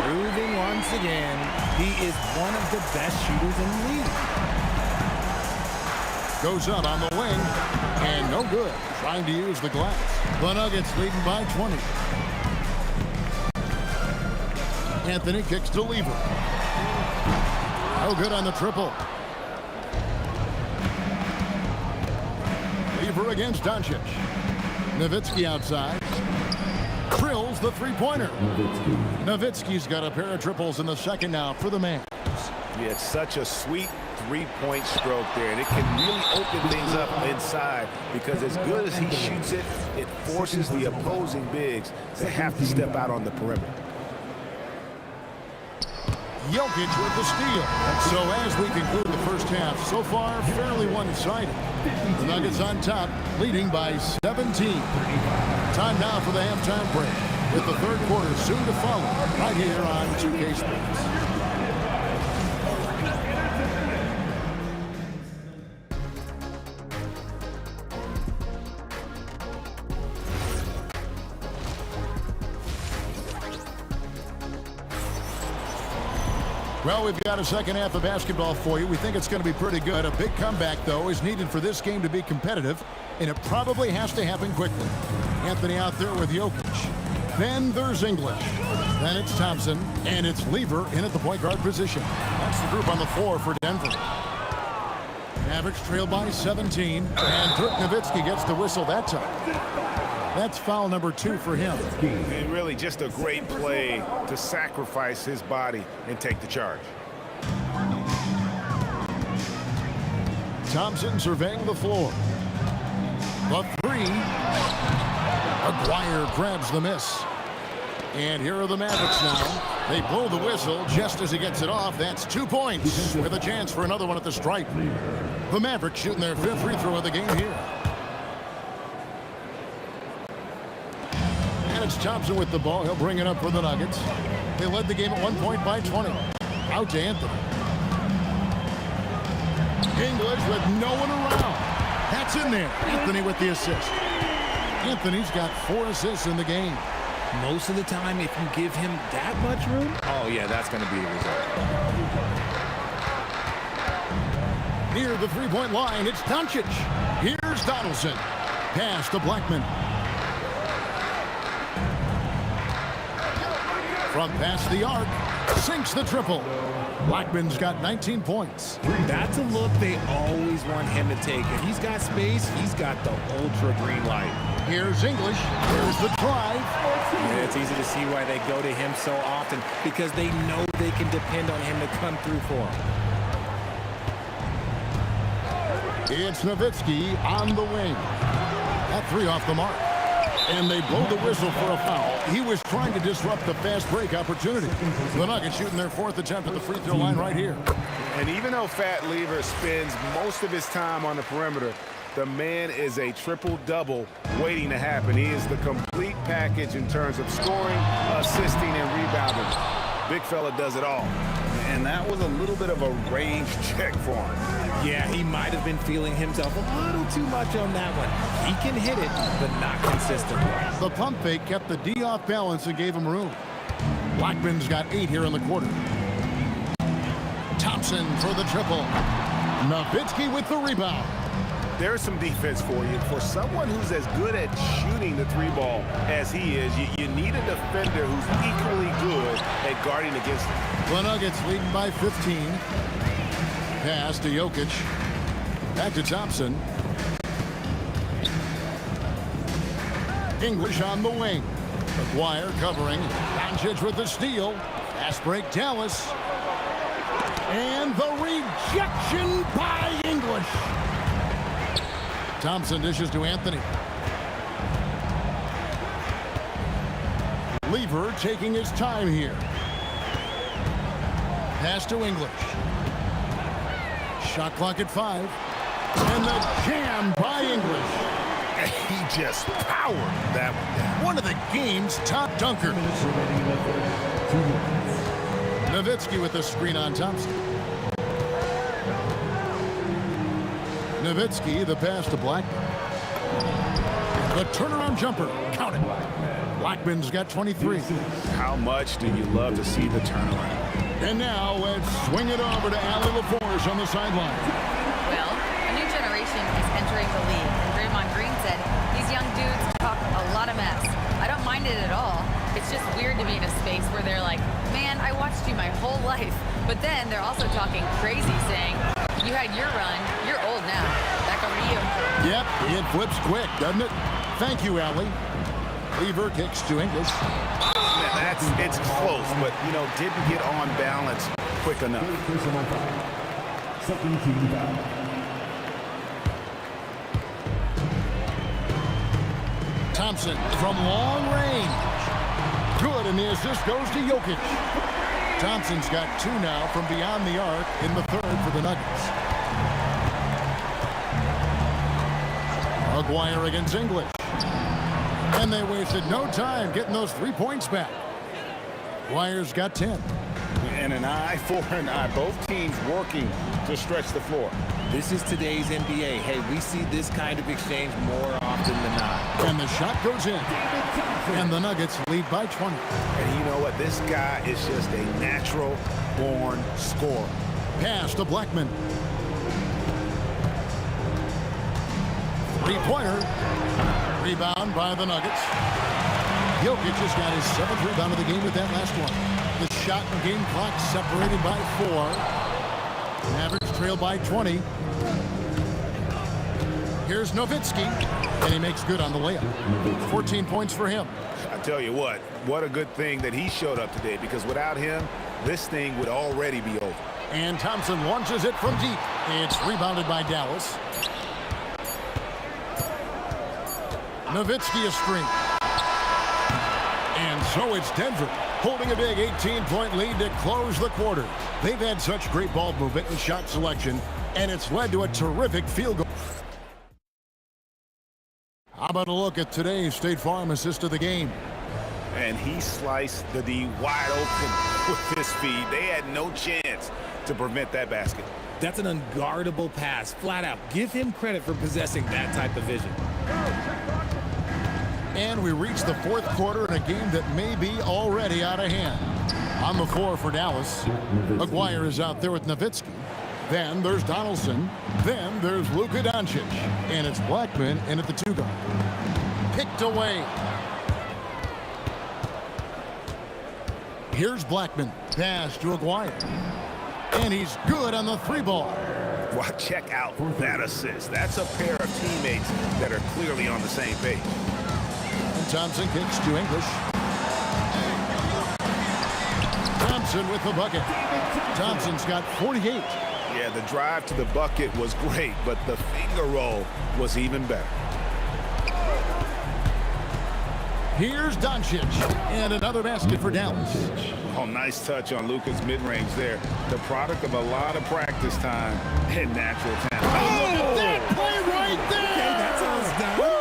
Proving once again, he is one of the best shooters in the league. Goes up on the wing, and no good. Trying to use the glass. The Nuggets leading by 20. Anthony kicks to Lever. No good on the triple. Lever against Doncic. Nowitzki outside. drills the three-pointer. Nowitzki's got a pair of triples in the second now for the Mavs. Yeah, it's such a sweet three-point stroke there, and it can really open things up inside because as good as he shoots it, it forces the opposing bigs to have to step out on the perimeter. Jokic with the steal. So as we conclude the first half, so far fairly one-sided. The Nuggets on top, leading by 17. Time now for the halftime break, with the third quarter soon to follow, right here on 2K Sports. Well, we've got a second half of basketball for you. We think it's going to be pretty good. A big comeback, though, is needed for this game to be competitive, and it probably has to happen quickly. Anthony out there with Jokic. Then there's English. Then it's Thompson, and it's Lever in at the point guard position. That's the group on the floor for Denver. Mavericks trail by 17, and Dirk Nowitzki gets the whistle that time. That's foul number 2 for him. And really just a great play to sacrifice his body and take the charge. Thompson surveying the floor. The three. Aguirre grabs the miss. And here are the Mavericks now. They blow the whistle just as he gets it off. That's 2 points with a chance for another one at the stripe. The Mavericks shooting their 5th free throw of the game here. It's Thompson with the ball. He'll bring it up for the Nuggets. They led the game at 1 point by 20. Out to Anthony. English with no one around. That's in there. Anthony with the assist. Anthony's got 4 assists in the game. Most of the time, if you give him that much room, oh yeah, that's going to be the result. Near the three-point line, it's Doncic. Here's Donaldson. Pass to Blackman. From past the arc, sinks the triple. Blackman's got 19 points. That's a look they always want him to take. If he's got space, he's got the ultra green light. Here's English. Here's the drive. Yeah, it's easy to see why they go to him so often, because they know they can depend on him to come through for them. It's Nowitzki on the wing. That 3 off the mark. And they blow the whistle for a foul. He was trying to disrupt the fast break opportunity. The Nuggets shooting their 4th attempt at the free throw line right here. And even though Fat Lever spends most of his time on the perimeter, the man is a triple-double waiting to happen. He is the complete package in terms of scoring, assisting, and rebounding. Big fella does it all. And that was a little bit of a range check for him. Yeah, he might have been feeling himself a little too much on that one. He can hit it, but not consistently. The pump fake kept the D off balance and gave him room. Blackman's got 8 here in the quarter. Thompson for the triple. Nowitzki with the rebound. There's some defense for you. For someone who's as good at shooting the 3-ball as he is, you need a defender who's equally good at guarding against him. The Nuggets leading by 15. Pass to Jokic. Back to Thompson. English on the wing. Aguirre covering. Doncic with the steal. Fast break Dallas. And the rejection by English. Thompson dishes to Anthony. Lever taking his time here. Pass to English. Shot clock at 5. And the jam by English. He just powered that one down. One of the game's top dunkers. Nowitzki with the screen on Thompson. Nowitzki, the pass to Blackman. The turnaround jumper. Count it. Blackman's got 23. How much do you love to see the turnaround? And now let's swing it over to Allie LaForge on the sideline. Well, a new generation is entering the league. And Draymond Green said, these young dudes talk a lot of mess. I don't mind it at all. It's just weird to be in a space where they're like, man, I watched you my whole life. But then they're also talking crazy, saying, you had your run. You're old now. Back over to you. Yep, it flips quick, doesn't it? Thank you, Allie. Lever kicks to English. Man, it's close, but, didn't get on balance quick enough. Second team foul. Thompson from long range. Good, and the assist goes to Jokic. Thompson's got 2 now from beyond the arc in the third for the Nuggets. Maguire against English. And they wasted no time getting those 3 points back. Maguire's got 10. And an eye for an eye. Both teams working to stretch the floor. This is today's NBA. Hey, we see this kind of exchange more often than not. And the shot goes in. And the Nuggets lead by 20. And you know what? This guy is just a natural-born scorer. Pass to Blackman. 3-pointer. Rebound by the Nuggets. Jokic just got his 7th rebound of the game with that last one. The shot and game clock separated by 4. Mavericks trail by 20. Here's Nowitzki, and he makes good on the layup. 14 points for him. I tell you what a good thing that he showed up today, because without him, this thing would already be over. And Thompson launches it from deep. It's rebounded by Dallas. Nowitzki a screen. And so it's Denver, holding a big 18-point lead to close the quarter. They've had such great ball movement and shot selection, and it's led to a terrific field goal. How about a look at today's State Farm assist of the game? And he sliced the D wide open with his speed. They had no chance to prevent that basket. That's an unguardable pass, flat out. Give him credit for possessing that type of vision. And we reach the 4th quarter in a game that may be already out of hand. On the floor for Dallas, Maguire is out there with Nowitzki. Then there's Donaldson. Then there's Luka Doncic. And it's Blackman in at the 2 guard. Picked away. Here's Blackman. Pass to Maguire. And he's good on the 3 ball. Well, check out that assist. That's a pair of teammates that are clearly on the same page. And Thompson kicks to English. Thompson with the bucket. Thompson's got 48. Yeah, the drive to the bucket was great, but the finger roll was even better. Here's Doncic, and another basket for Dallas. Oh, nice touch on Luka's mid-range there. The product of a lot of practice time and natural talent. Oh, look at that play right there! Okay, that's how it's done. Woo!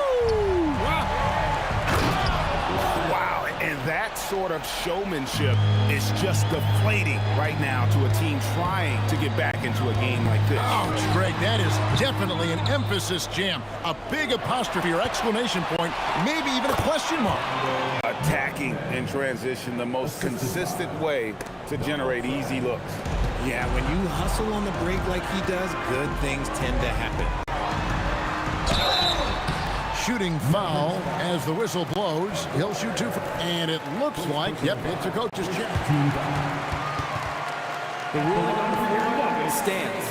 Wow, and that sort of showmanship is just deflating right now to a team trying to get back into a game like this. Ouch, Greg, that is definitely an emphasis jam. A big apostrophe or exclamation point, maybe even a question mark. Attacking in transition, the most consistent way to generate easy looks. Yeah, when you hustle on the break like he does, good things tend to happen. Shooting foul as the whistle blows. He'll shoot 2 and it looks like, yep, it's a coach's check. The ruling on the floor stands.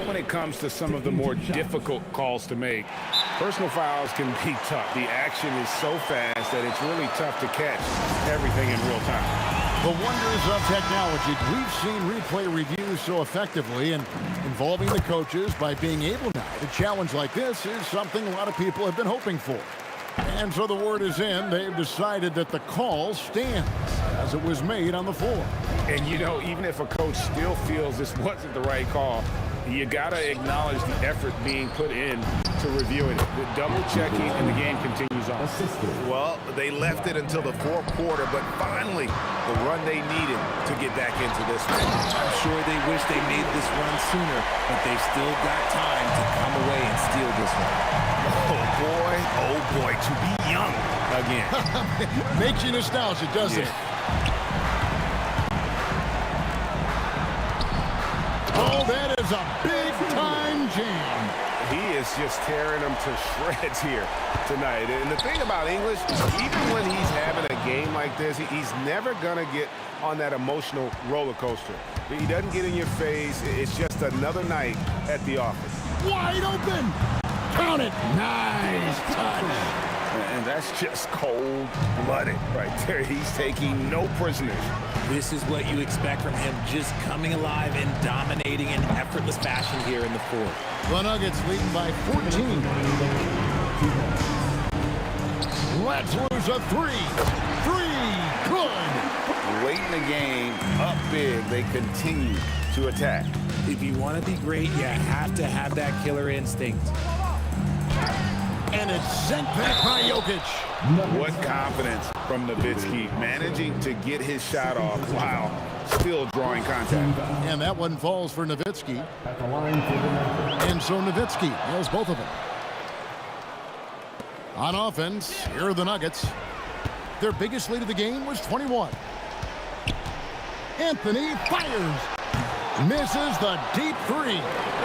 When it comes to some of the more difficult calls to make, personal fouls can be tough. The action is so fast that it's really tough to catch everything in real time. The wonders of technology. We've seen replay reviews so effectively, and involving the coaches by being able now to challenge like this is something a lot of people have been hoping for. And so the word is in. They've decided that the call stands as it was made on the floor. And even if a coach still feels this wasn't the right call, you got to acknowledge the effort being put in to reviewing it. The double checking and the game continues on. Well, they left it until the 4th quarter, but finally the run they needed to get back into this one. I'm sure they wish they made this run sooner, but they've still got time to come away and steal this one. Oh boy, to be young again. Makes you nostalgic, doesn't it? Oh, that is a big-time jam. He is just tearing them to shreds here tonight. And the thing about English, even when he's having a game like this, he's never going to get on that emotional roller coaster. He doesn't get in your face. It's just another night at the office. Wide open. Count it. Nice touch. And that's just cold-blooded right there. He's taking no prisoners. This is what you expect from him, just coming alive and dominating in effortless fashion here in the fourth. The Nuggets leading by 14. Let's lose a three. Good. Late in the game, up big, they continue to attack. If you want to be great, you have to have that killer instinct. And it's sent back by Jokic. What confidence from Nowitzki, managing to get his shot off while still drawing contact. And that one falls for Nowitzki. And so Nowitzki nails both of them. On offense, here are the Nuggets. Their biggest lead of the game was 21. Anthony fires. Misses the deep three.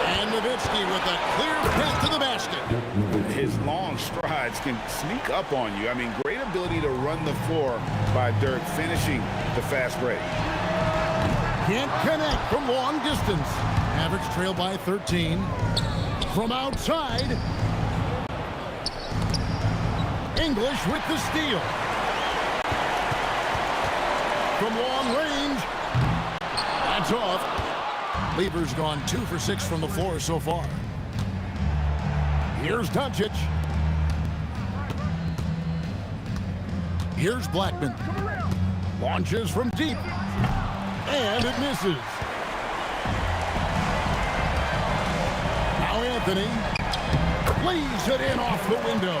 And Nowitzki with a clear path to the basket. His long strides can sneak up on you. I mean, great ability to run the floor by Dirk, finishing the fast break. Can't connect from long distance. Mavericks trail by 13. From outside. English with the steal. From long range. That's off. Lever's gone 2 for 6 from the floor so far. Here's Doncic. Here's Blackman. Launches from deep. And it misses. Now Anthony lays it in off the window.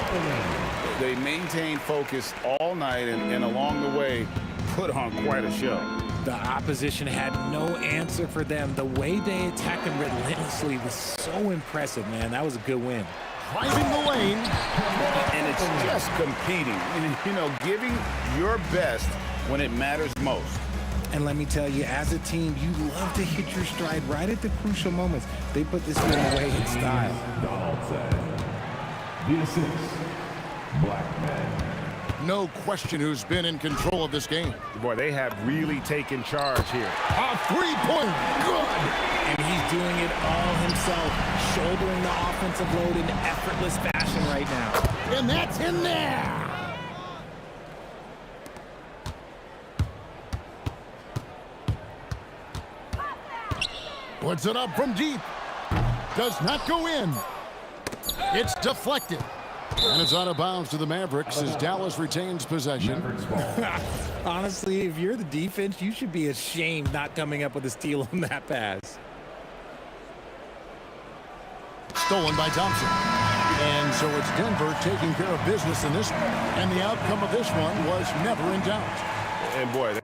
They maintain focus all night and along the way put on quite a show. The opposition had no answer for them. The way they attacked them relentlessly was so impressive, man. That was a good win. Driving the lane. And it's just competing. You know, giving your best when it matters most. And let me tell you, as a team, you love to hit your stride right at the crucial moments. They put this one away in style. The assist, Blackman. No question who's been in control of this game. Boy, they have really taken charge here. A three-point, good. And he's doing it all himself, shouldering the offensive load in effortless fashion right now. And that's in there. Puts it up from deep. Does not go in. It's deflected. And it's out of bounds to the Mavericks as Dallas retains possession. Honestly, if you're the defense, you should be ashamed not coming up with a steal on that pass. Stolen by Thompson. And so it's Denver taking care of business in this one. And the outcome of this one was never in doubt. And boy,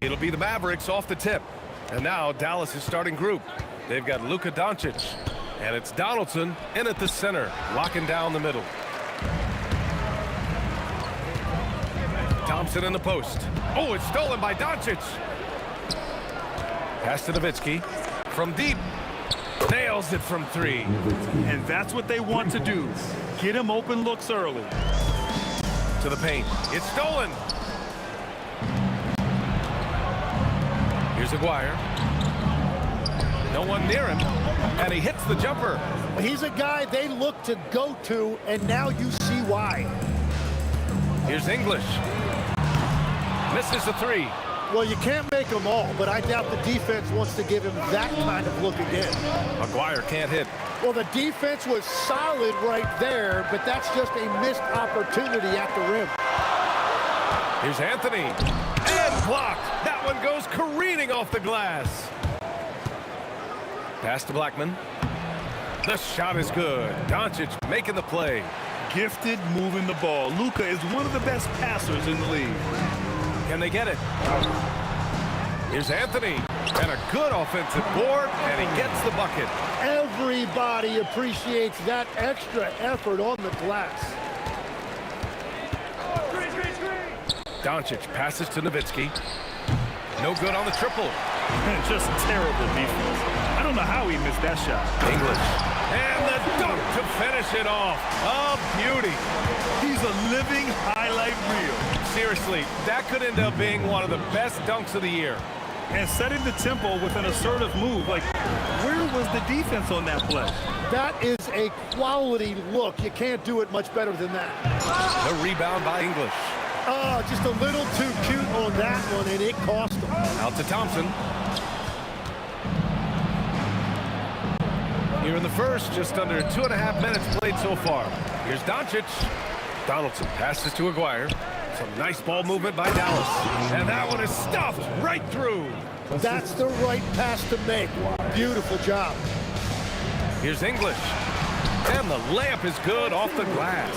It'll be the Mavericks off the tip. And now Dallas' starting group. They've got Luka Doncic. And it's Donaldson in at the center, locking down the middle. Thompson in the post. Oh, it's stolen by Doncic. Pass to Nowitzki. From deep. Nails it from three. And that's what they want to do. Get him open looks early. To the paint. It's stolen. Here's Aguirre. No one near him. And he hits the jumper. He's a guy they look to go to, and now you see why. Here's English. Misses the three. Well, you can't make them all, but I doubt the defense wants to give him that kind of look again. Aguirre can't hit. Well, the defense was solid right there, but that's just a missed opportunity at the rim. Here's Anthony. And blocked. That one goes careening off the glass. Pass to Blackman. The shot is good. Doncic making the play. Gifted moving the ball. Luka is one of the best passers in the league. Can they get it? Here's Anthony. And a good offensive board, and he gets the bucket. Everybody appreciates that extra effort on the glass. Doncic passes to Nowitzki. No good on the triple. Just terrible defense. I don't know how he missed that shot. English. And the dunk to finish it off. A beauty. He's a living highlight reel. Seriously, that could end up being one of the best dunks of the year. And setting the tempo with an assertive move. Like, where was the defense on that play? That is a quality look. You can't do it much better than that. The rebound by English. Oh, just a little too cute on that one, and it cost him. Out to Thompson. Here in the first, just under 2.5 minutes played so far. Here's Doncic. Donaldson passes to Aguirre. Some nice ball movement by Dallas. And that one is stuffed right through. That's the right pass to make. Beautiful job. Here's English. And the layup is good off the glass.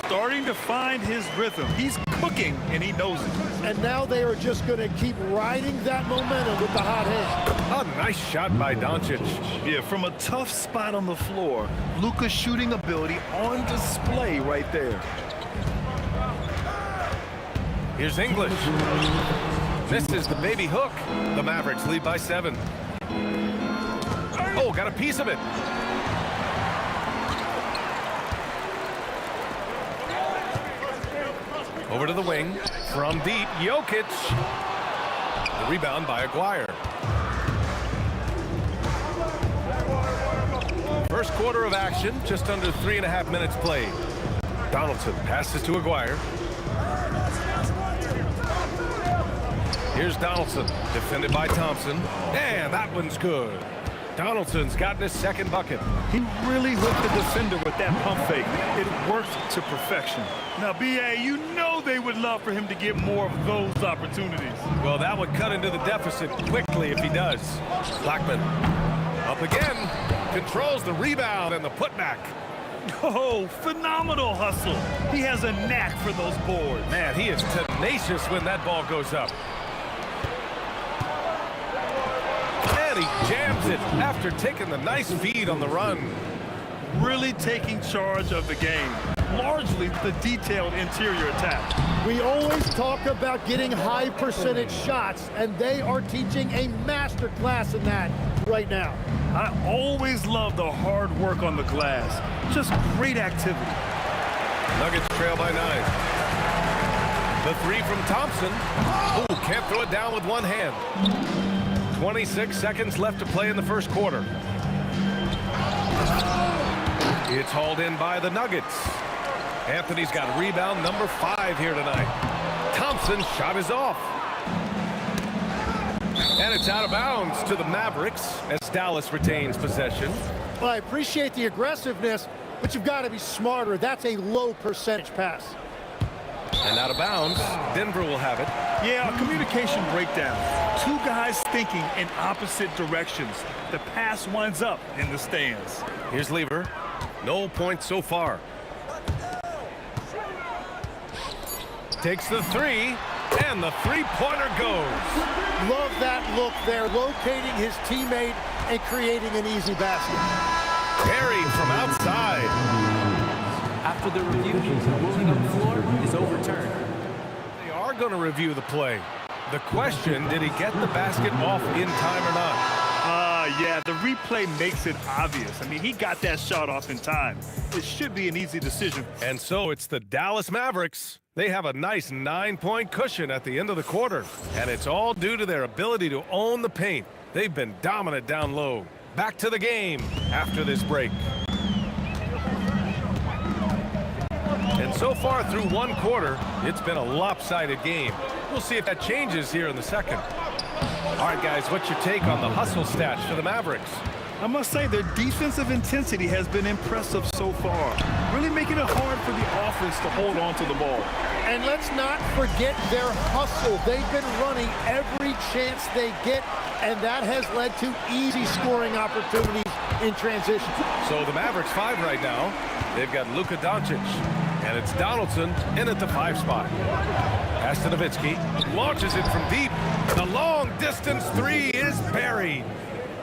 Starting to find his rhythm. He's cooking, and he knows it. And now they are just going to keep riding that momentum with the hot hand. A nice shot by Doncic. Yeah, from a tough spot on the floor, Luka's shooting ability on display right there. Here's English. Misses the baby hook. The Mavericks lead by 7. Oh, got a piece of it. Over to the wing. From deep, Jokic. The rebound by Aguirre. First quarter of action, just under 3.5 minutes played. Donaldson passes to Aguirre. Here's Donaldson, defended by Thompson. And that one's good. Donaldson's gotten his second bucket. He really hooked the defender with that pump fake. It worked. worked to perfection. Now, B.A., you know they would love for him to get more of those opportunities. Well, that would cut into the deficit quickly if he does. Blackman up again, controls the rebound and the putback. Oh, phenomenal hustle. He has a knack for those boards. Man, he is tenacious when that ball goes up. And he jams it after taking the nice feed on the run. Really taking charge of the game. Largely the detailed interior attack. We always talk about getting high percentage shots, and they are teaching a master class in that right now. I always love the hard work on the glass. Just great activity. Nuggets trail by 9. The three from Thompson. Oh, can't throw it down with one hand. 26 seconds left to play in the first quarter. It's hauled in by the Nuggets. Anthony's got rebound number 5 here tonight. Thompson's shot is off. And it's out of bounds to the Mavericks as Dallas retains possession. Well, I appreciate the aggressiveness, but you've got to be smarter. That's a low percentage pass. And out of bounds, Denver will have it. Yeah, a communication breakdown. Two guys thinking in opposite directions. The pass winds up in the stands. Here's Lever. No points so far. Takes the three, and the three-pointer goes. Love that look there, locating his teammate and creating an easy basket. Carried from outside. After the review, the ruling on the floor is overturned. They are going to review the play. The question, did he get the basket off in time or not? Yeah, the replay makes it obvious. I mean, he got that shot off in time. It should be an easy decision. And so it's the Dallas Mavericks. They have a nice 9-point cushion at the end of the quarter. And it's all due to their ability to own the paint. They've been dominant down low. Back to the game after this break. And so far through one quarter, it's been a lopsided game. We'll see if that changes here in the second. All right, guys, what's your take on the hustle stats for the Mavericks? I must say their defensive intensity has been impressive so far, really making it hard for the offense to hold on to the ball. And let's not forget their hustle. They've been running every chance they get, and that has led to easy scoring opportunities in transition. So the Mavericks 5 right now. They've got Luka Doncic, and it's Donaldson in at the 5 spot. Pass to Nowitzki, launches it from deep. The long-distance 3 is buried.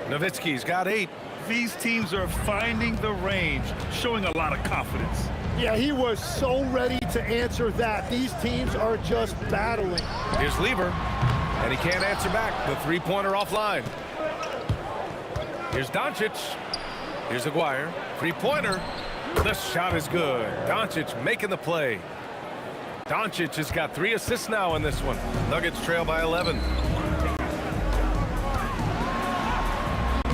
Nowitzki's got 8. These teams are finding the range, showing a lot of confidence. Yeah, he was so ready to answer that. These teams are just battling. Here's Lever, and he can't answer back. The three-pointer offline. Here's Doncic. Here's Aguirre. Three-pointer. The shot is good. Doncic making the play. Doncic has got 3 assists now in this one. Nuggets trail by 11.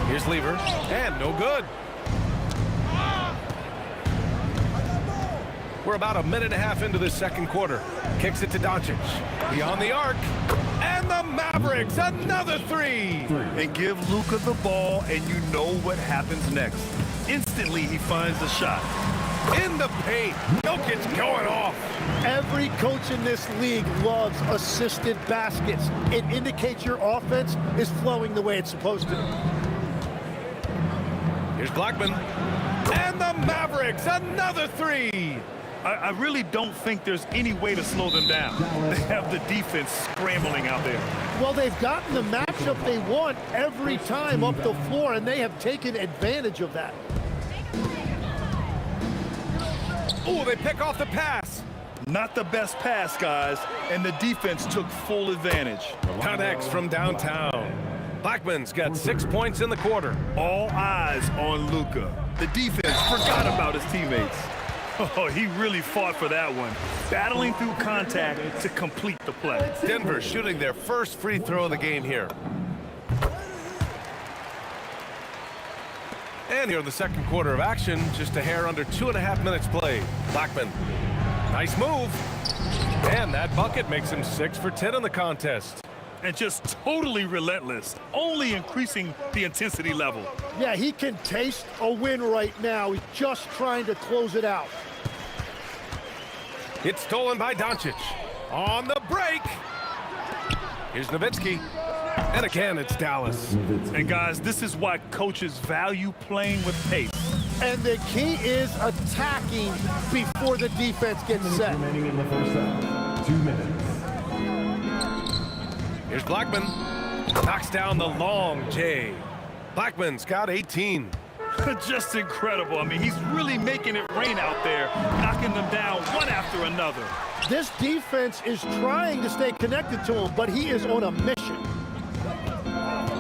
Here's Lever, and no good. We're about a minute and a half into this second quarter. Kicks it to Doncic. Beyond the arc. And the Mavericks, another 3. And give Luka the ball, and you know what happens next. Instantly, he finds the shot. In the paint. Jokic going off. Every coach in this league loves assisted baskets. It indicates your offense is flowing the way it's supposed to. Here's Blackman. And the Mavericks, another 3. I really don't think there's any way to slow them down. They have the defense scrambling out there. Well, they've gotten the matchup they want every time up the floor, and they have taken advantage of that. Oh, they pick off the pass. Not the best pass, guys, and the defense took full advantage. Connects from downtown. Blackman's got 6 points in the quarter. All eyes on Luka. The defense forgot about his teammates. Oh, he really fought for that one, battling through contact to complete the play. Denver shooting their first free throw of the game here. And here in the second quarter of action, just a hair under 2.5 minutes played. Blackman, nice move. And that bucket makes him 6 for 10 in the contest. And just totally relentless, only increasing the intensity level. Yeah, he can taste a win right now. He's just trying to close it out. It's stolen by Doncic. On the break. Here's Nowitzki. And again, it's Dallas. And guys, this is why coaches value playing with pace. And the key is attacking before the defense gets set. Remaining in the first half. 2 minutes. Here's Blackman. Knocks down the long J. Blackman's got 18. Just incredible. I mean, he's really making it rain out there, knocking them down one after another. This defense is trying to stay connected to him, but he is on a mission.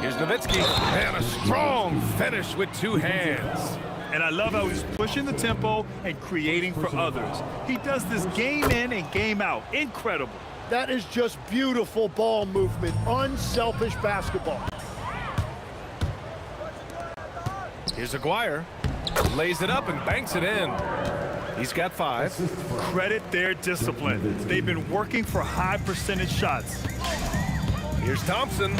Here's Nowitzki, and a strong finish with 2 hands. And I love how he's pushing the tempo and creating for others. He does this game in and game out. Incredible. That is just beautiful ball movement, unselfish basketball. Here's Aguirre, lays it up and banks it in. He's got 5. Credit their discipline. They've been working for high percentage shots. Here's Thompson.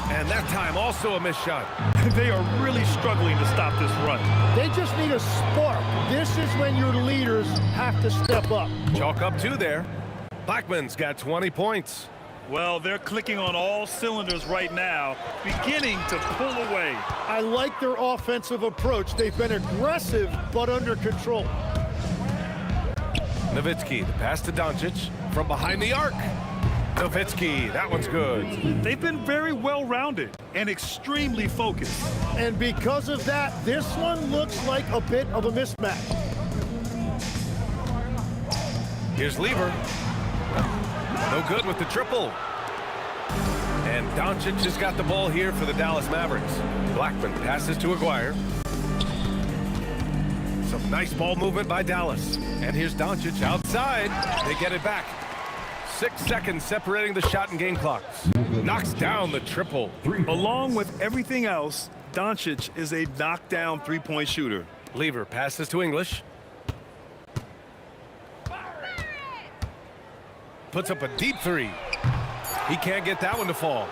And that time also a missed shot. They are really struggling to stop this run. They just need a spark. This is when your leaders have to step up. Chalk up 2 there. Blackman's got 20 points. Well, they're clicking on all cylinders right now, beginning to pull away. I like their offensive approach. They've been aggressive, but under control. Nowitzki, the pass to Doncic from behind the arc. Nowitzki, that one's good. They've been very well-rounded and extremely focused. And because of that, this one looks like a bit of a mismatch. Here's Lever. No good with the triple. And Doncic has got the ball here for the Dallas Mavericks. Blackman passes to Aguirre. Some nice ball movement by Dallas. And here's Doncic outside. They get it back. 6 seconds separating the shot and game clocks. Knocks down the triple. Along with everything else, Doncic is a knockdown three-point shooter. Lever passes to English. Puts up a deep 3. He can't get that one to fall.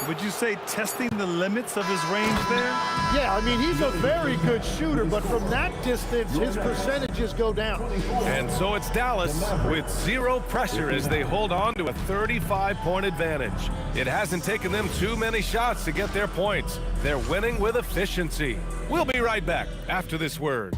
Would you say testing the limits of his range there? Yeah, I mean, he's a very good shooter, but from that distance, his percentages go down. And so it's Dallas with 0 pressure as they hold on to a 35-point advantage. It hasn't taken them too many shots to get their points. They're winning with efficiency. We'll be right back after this word.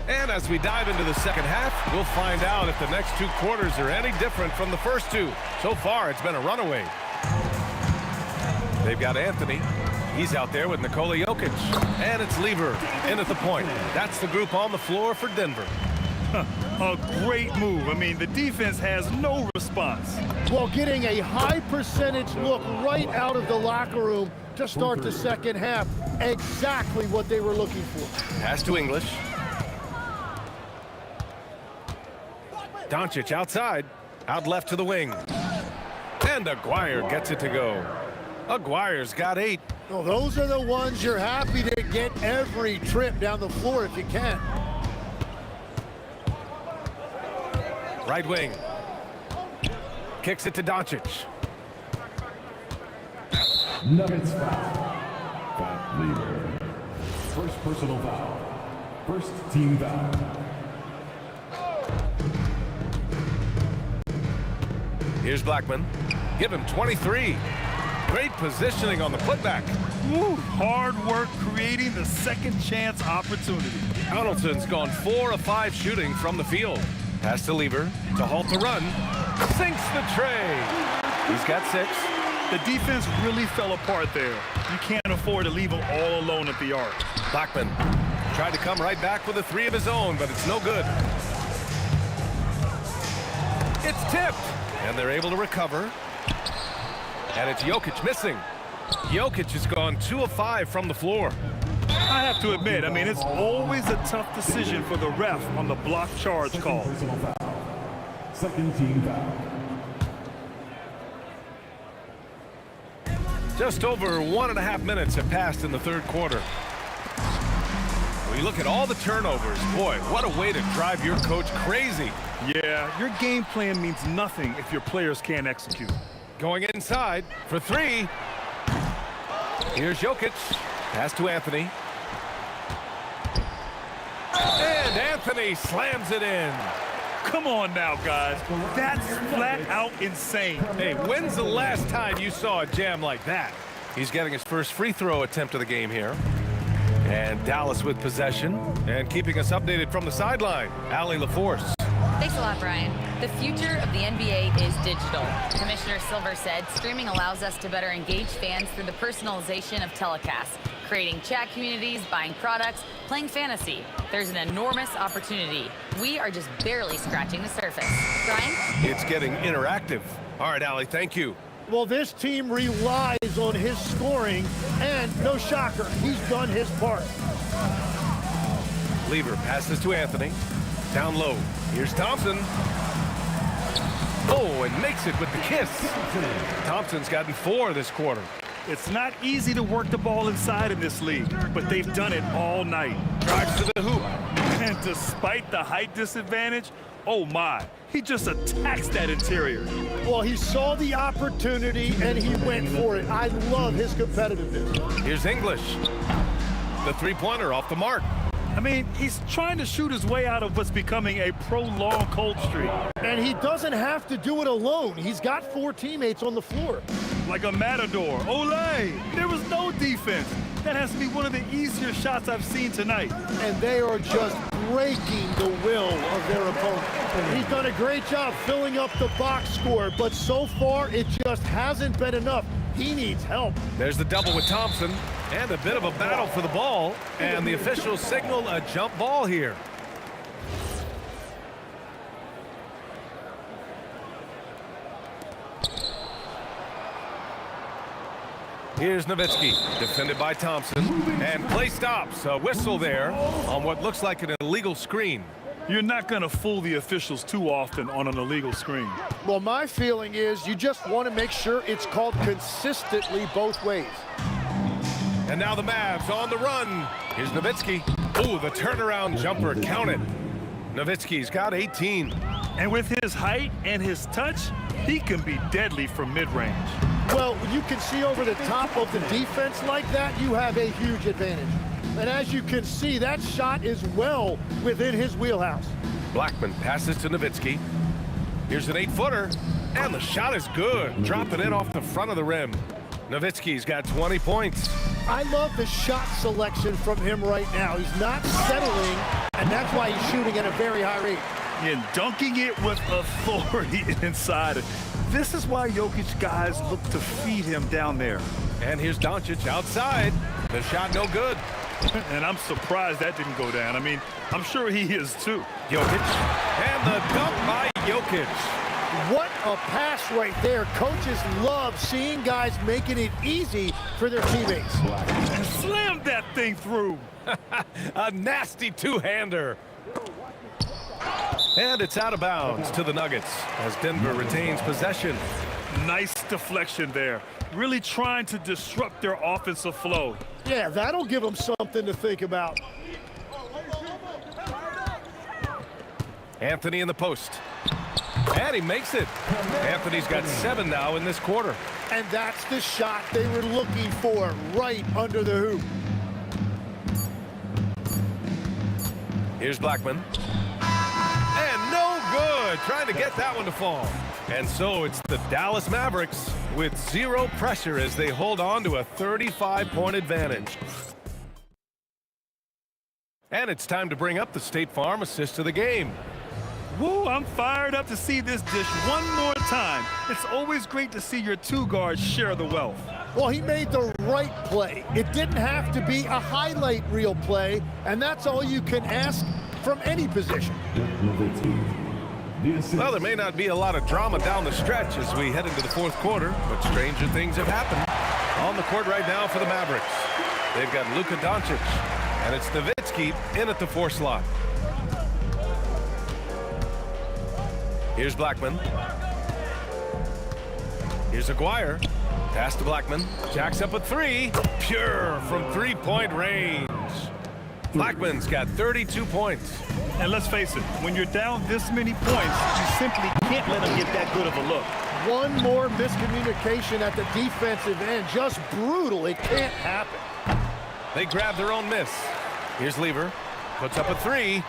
And as we dive into the second half, we'll find out if the next 2 quarters are any different from the first 2. So far, it's been a runaway. They've got Anthony. He's out there with Nikola Jokic. And it's Lever in at the point. That's the group on the floor for Denver. A great move. I mean, the defense has no response. Well, getting a high percentage look right out of the locker room to start the second half. Exactly what they were looking for. Pass to English. Doncic outside, out left to the wing. And Aguirre gets it to go. Aguirre's got 8. Well, those are the ones you're happy to get every trip down the floor if you can. Right wing. Kicks it to Doncic. Nuggets foul. That Lever. First personal foul. First team foul. Here's Blackman. Give him 23. Great positioning on the putback. Woo, hard work creating the second chance opportunity. Donaldson's gone 4 of 5 shooting from the field. Pass to Lever to halt the run. Sinks the tray. He's got 6. The defense really fell apart there. You can't afford to leave him all alone at the arc. Blackman tried to come right back with a 3 of his own, but it's no good. It's tipped. And they're able to recover. And it's Jokic missing. Jokic has gone 2 of 5 from the floor. I have to admit, I mean, it's always a tough decision for the ref on the block charge call. Second team foul. Just over 1.5 minutes have passed in the third quarter. We look at all the turnovers. Boy, what a way to drive your coach crazy. Yeah, your game plan means nothing if your players can't execute. Going inside for three. Here's Jokic. Pass to Anthony. And Anthony slams it in. Come on now, guys. That's flat out insane. Hey, when's the last time you saw a jam like that? He's getting his first free throw attempt of the game here. And Dallas with possession. And keeping us updated from the sideline, Allie LaForce. Thanks a lot, Brian. The future of the NBA is digital. Commissioner Silver said streaming allows us to better engage fans through the personalization of telecasts, creating chat communities, buying products, playing fantasy. There's an enormous opportunity. We are just barely scratching the surface. Brian? It's getting interactive. All right, Allie, thank you. Well, this team relies on his scoring, and no shocker, he's done his part. Lever passes to Anthony. Down low. Here's Thompson. Oh, and makes it with the kiss. Thompson's gotten 4 this quarter. It's not easy to work the ball inside in this league, but they've done it all night. Drives to the hoop. And despite the height disadvantage, oh my, he just attacks that interior. Well, he saw the opportunity and he went for it. I love his competitiveness. Here's English. The three-pointer off the mark. I mean, he's trying to shoot his way out of what's becoming a prolonged cold streak. And he doesn't have to do it alone. He's got 4 teammates on the floor. Like a matador. Olé! There was no defense. That has to be one of the easier shots I've seen tonight. And they are just breaking the will of their opponent. He's done a great job filling up the box score, but so far it just hasn't been enough. He needs help. There's the double with Thompson, and a bit of a battle for the ball, and the officials signal a jump ball here. Here's Nowitzki, defended by Thompson, and play stops. A whistle there on what looks like an illegal screen. You're not going to fool the officials too often on an illegal screen. Well, my feeling is you just want to make sure it's called consistently both ways. And now the Mavs on the run. Here's Nowitzki. Ooh, the turnaround jumper counted. Nowitzki's got 18. And with his height and his touch, he can be deadly from mid-range. Well, when you can see over the top of the defense like that, you have a huge advantage. And as you can see, that shot is well within his wheelhouse. Blackman passes to Nowitzki. Here's an 8-footer, and the shot is good. Dropping it off the front of the rim. Nowitzki's got 20 points. I love the shot selection from him right now. He's not settling, and that's why he's shooting at a very high rate. And dunking it with authority inside. This is why Jokic guys look to feed him down there. And here's Doncic outside. The shot no good. And I'm surprised that didn't go down. I mean, I'm sure he is too. Jokic. And the dunk by Jokic. What a pass right there. Coaches love seeing guys making it easy for their teammates. Slam that thing through. A nasty two-hander. And it's out of bounds to the Nuggets as Denver retains possession. Nice deflection there. Really trying to disrupt their offensive flow. Yeah, that'll give them something to think about. Anthony in the post. And he makes it. Anthony's got 7 now in this quarter. And that's the shot they were looking for, right under the hoop. Here's Blackman. And no good. Trying to get that one to fall. And so it's the Dallas Mavericks with 0 pressure as they hold on to a 35-point advantage. And it's time to bring up the State Farm assist of the game. Woo, I'm fired up to see this dish one more time. It's always great to see your 2 guards share the wealth. Well, he made the right play. It didn't have to be a highlight reel play, and that's all you can ask from any position. Well, there may not be a lot of drama down the stretch as we head into the 4th quarter, but stranger things have happened. On the court right now for the Mavericks, they've got Luka Doncic, and it's Nowitzki in at the 4 slot. Here's Blackman. Here's Aguirre. Pass to Blackman. Jacks up a 3. Pure from 3-point range. Blackman's got 32 points. And let's face it, when you're down this many points, you simply can't let them get that good of a look. One more miscommunication at the defensive end. Just brutal. It can't happen. They grab their own miss. Here's Lever. Puts up a three.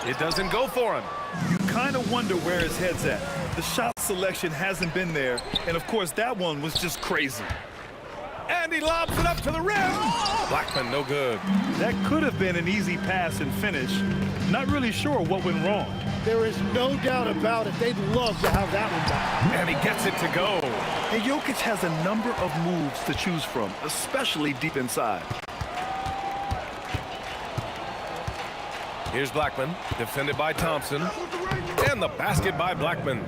It doesn't go for him. You kind of wonder where his head's at. The shot selection hasn't been there. And, of course, that one was just crazy. And he lobs it up to the rim. Blackman, no good. That could have been an easy pass and finish. Not really sure what went wrong. There is no doubt about it. They'd love to have that one back. And he gets it to go. And Jokic has a number of moves to choose from, especially deep inside. Here's Blackman, defended by Thompson. And the basket by Blackman.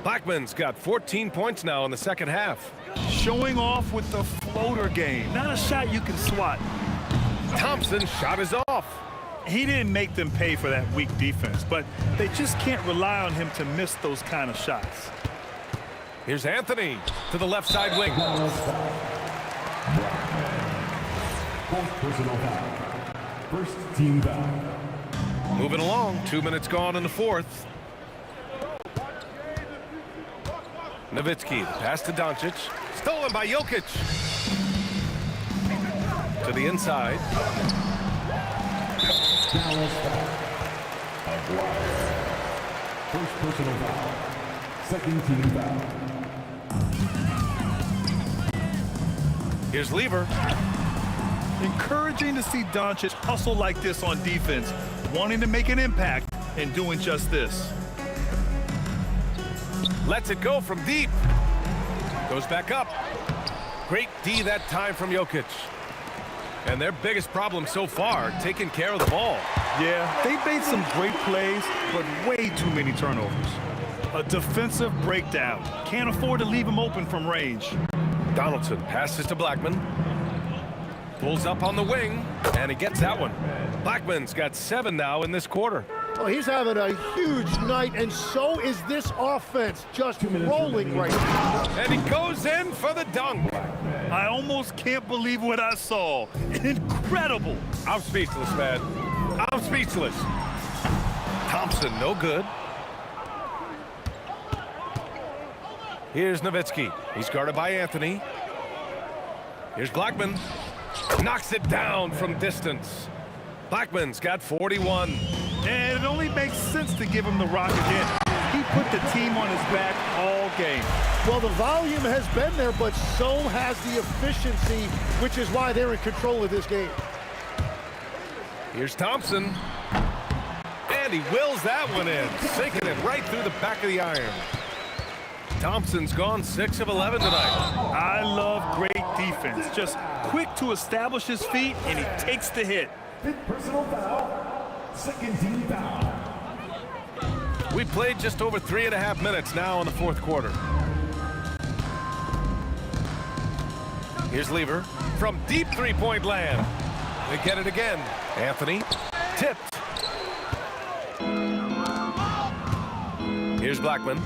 Blackman's got 14 points now in the second half. Showing off with the floater game. Not a shot you can swat. Thompson's shot is off. He didn't make them pay for that weak defense, but they just can't rely on him to miss those kind of shots. Here's Anthony to the left side wing. Fourth personal foul. First team foul. Moving along, 2 minutes gone in the fourth. Nowitzki, pass to Doncic. Stolen by Jokic. To the inside. First personal foul. Second team foul. Here's Lever. Encouraging to see Doncic hustle like this on defense, wanting to make an impact and doing just this. Lets it go from deep. Goes back up. Great D that time from Jokic. And their biggest problem so far, taking care of the ball. Yeah, they made some great plays, but way too many turnovers. A defensive breakdown. Can't afford to leave him open from range. Donaldson passes to Blackman. Pulls up on the wing, and he gets that one. Blackman's got 7 now in this quarter. Oh, he's having a huge night, and so is this offense, just rolling right now. And he goes in for the dunk. I almost can't believe what I saw. Incredible. I'm speechless, man. I'm speechless. Thompson, no good. Here's Nowitzki. He's guarded by Anthony. Here's Blackman. Knocks it down from distance. Blackman's got 41. And it only makes sense to give him the rock again. He put the team on his back all game. Well, the volume has been there, but so has the efficiency, which is why they're in control of this game. Here's Thompson. And he wills that one in, sinking it right through the back of the iron. Thompson's gone 6 of 11 tonight. I love great defense. Just quick to establish his feet, and he takes the hit. Fifth personal foul. Second team foul. We played just over 3.5 minutes now in the fourth quarter. Here's Lever from deep three-point land. They get it again. Anthony tipped. Here's Blackman.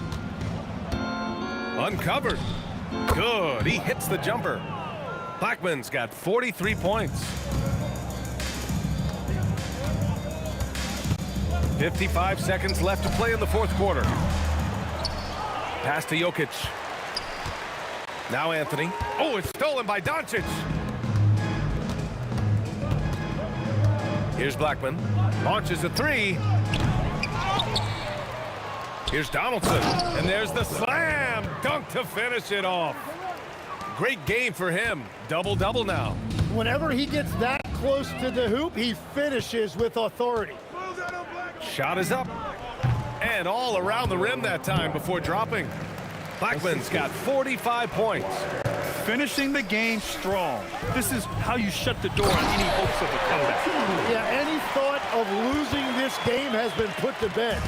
Uncovered. Good. He hits the jumper. Blackman's got 43 points. 55 seconds left to play in the fourth quarter. Pass to Jokic. Now Anthony. Oh, it's stolen by Doncic. Here's Blackman. Launches a three. Here's Donaldson. And there's the slam dunk to finish it off. Great game for him. Double-double now. Whenever he gets that close to the hoop, he finishes with authority. Shot is up. And all around the rim that time before dropping. Blackman's got 45 points. Finishing the game strong. This is how you shut the door on any hopes of a comeback. Yeah, any thought of losing this game has been put to bed.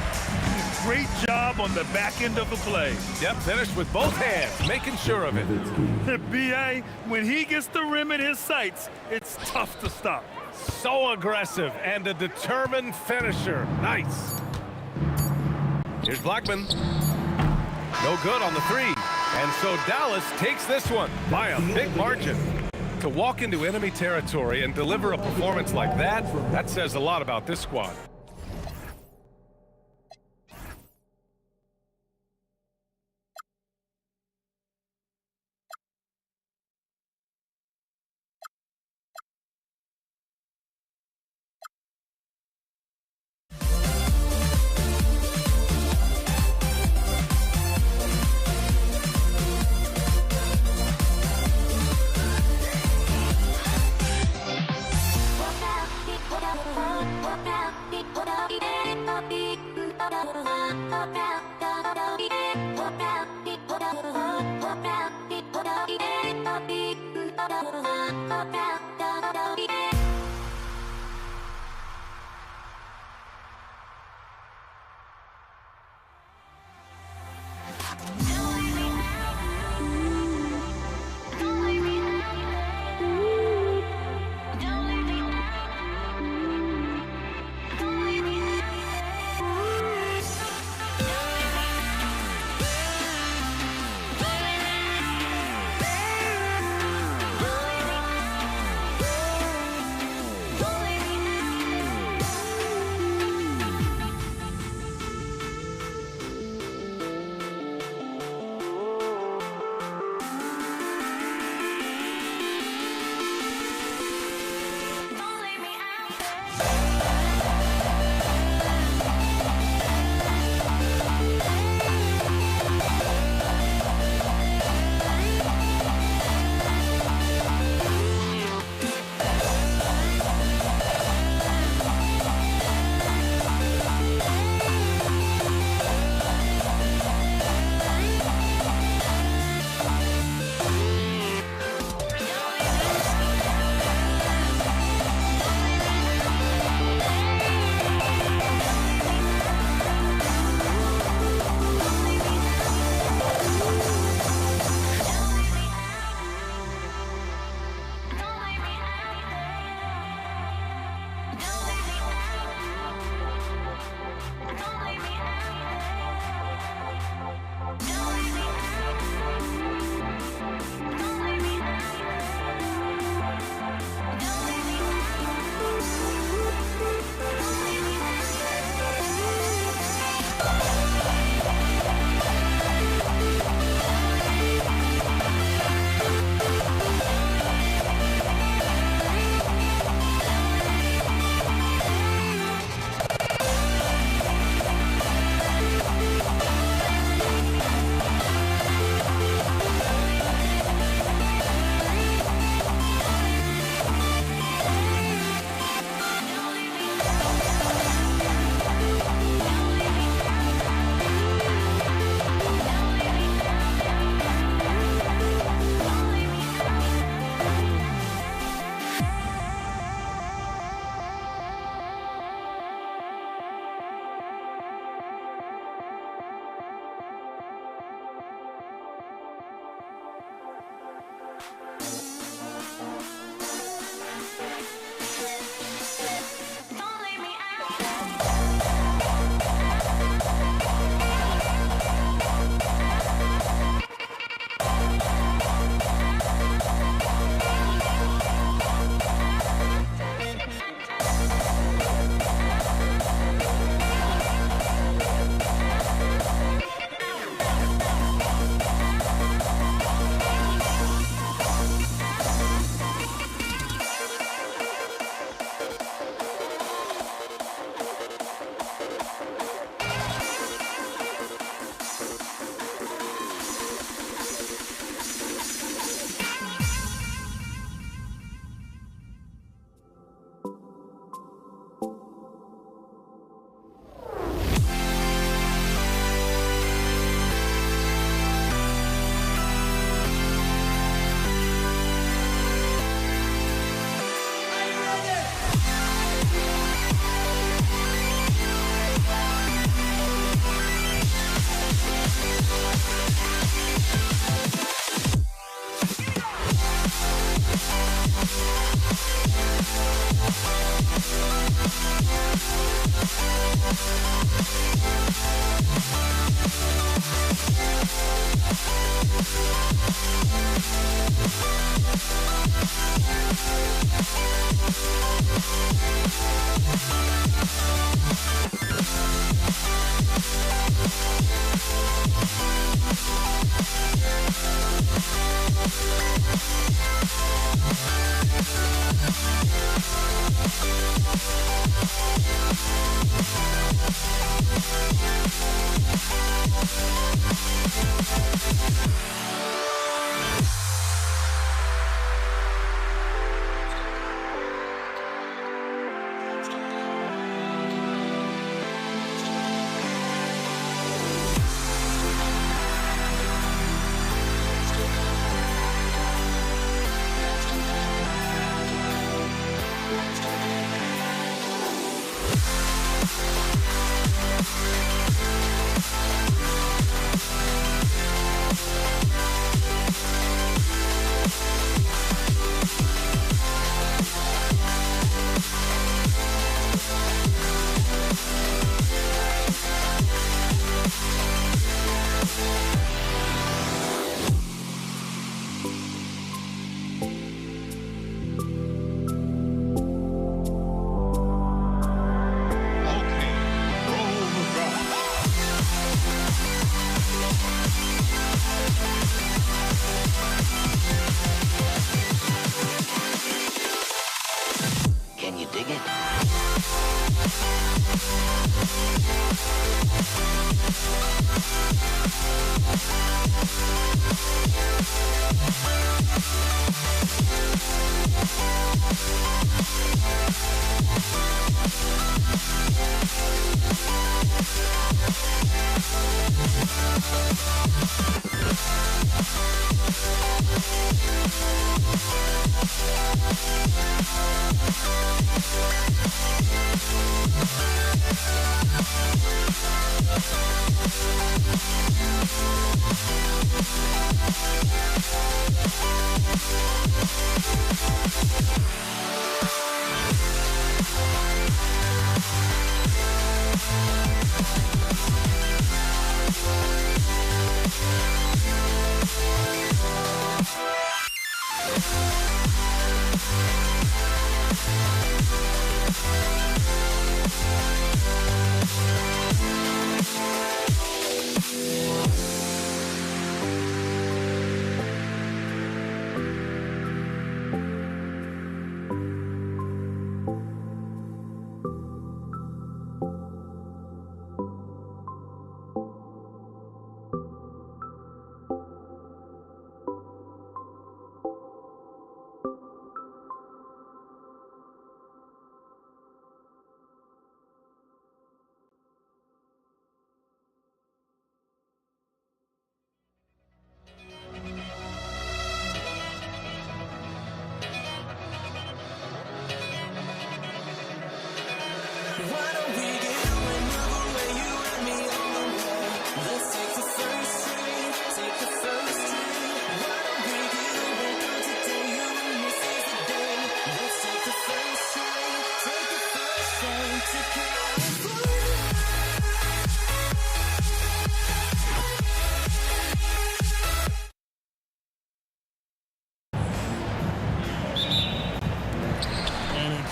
Great job on the back end of the play. Yep, finished with both hands, making sure of it. B.A., when he gets the rim in his sights, it's tough to stop. So aggressive and a determined finisher. Nice. Here's Blackman. No good on the three. And so Dallas takes this one by a big margin. To walk into enemy territory and deliver a performance like that says a lot about this squad.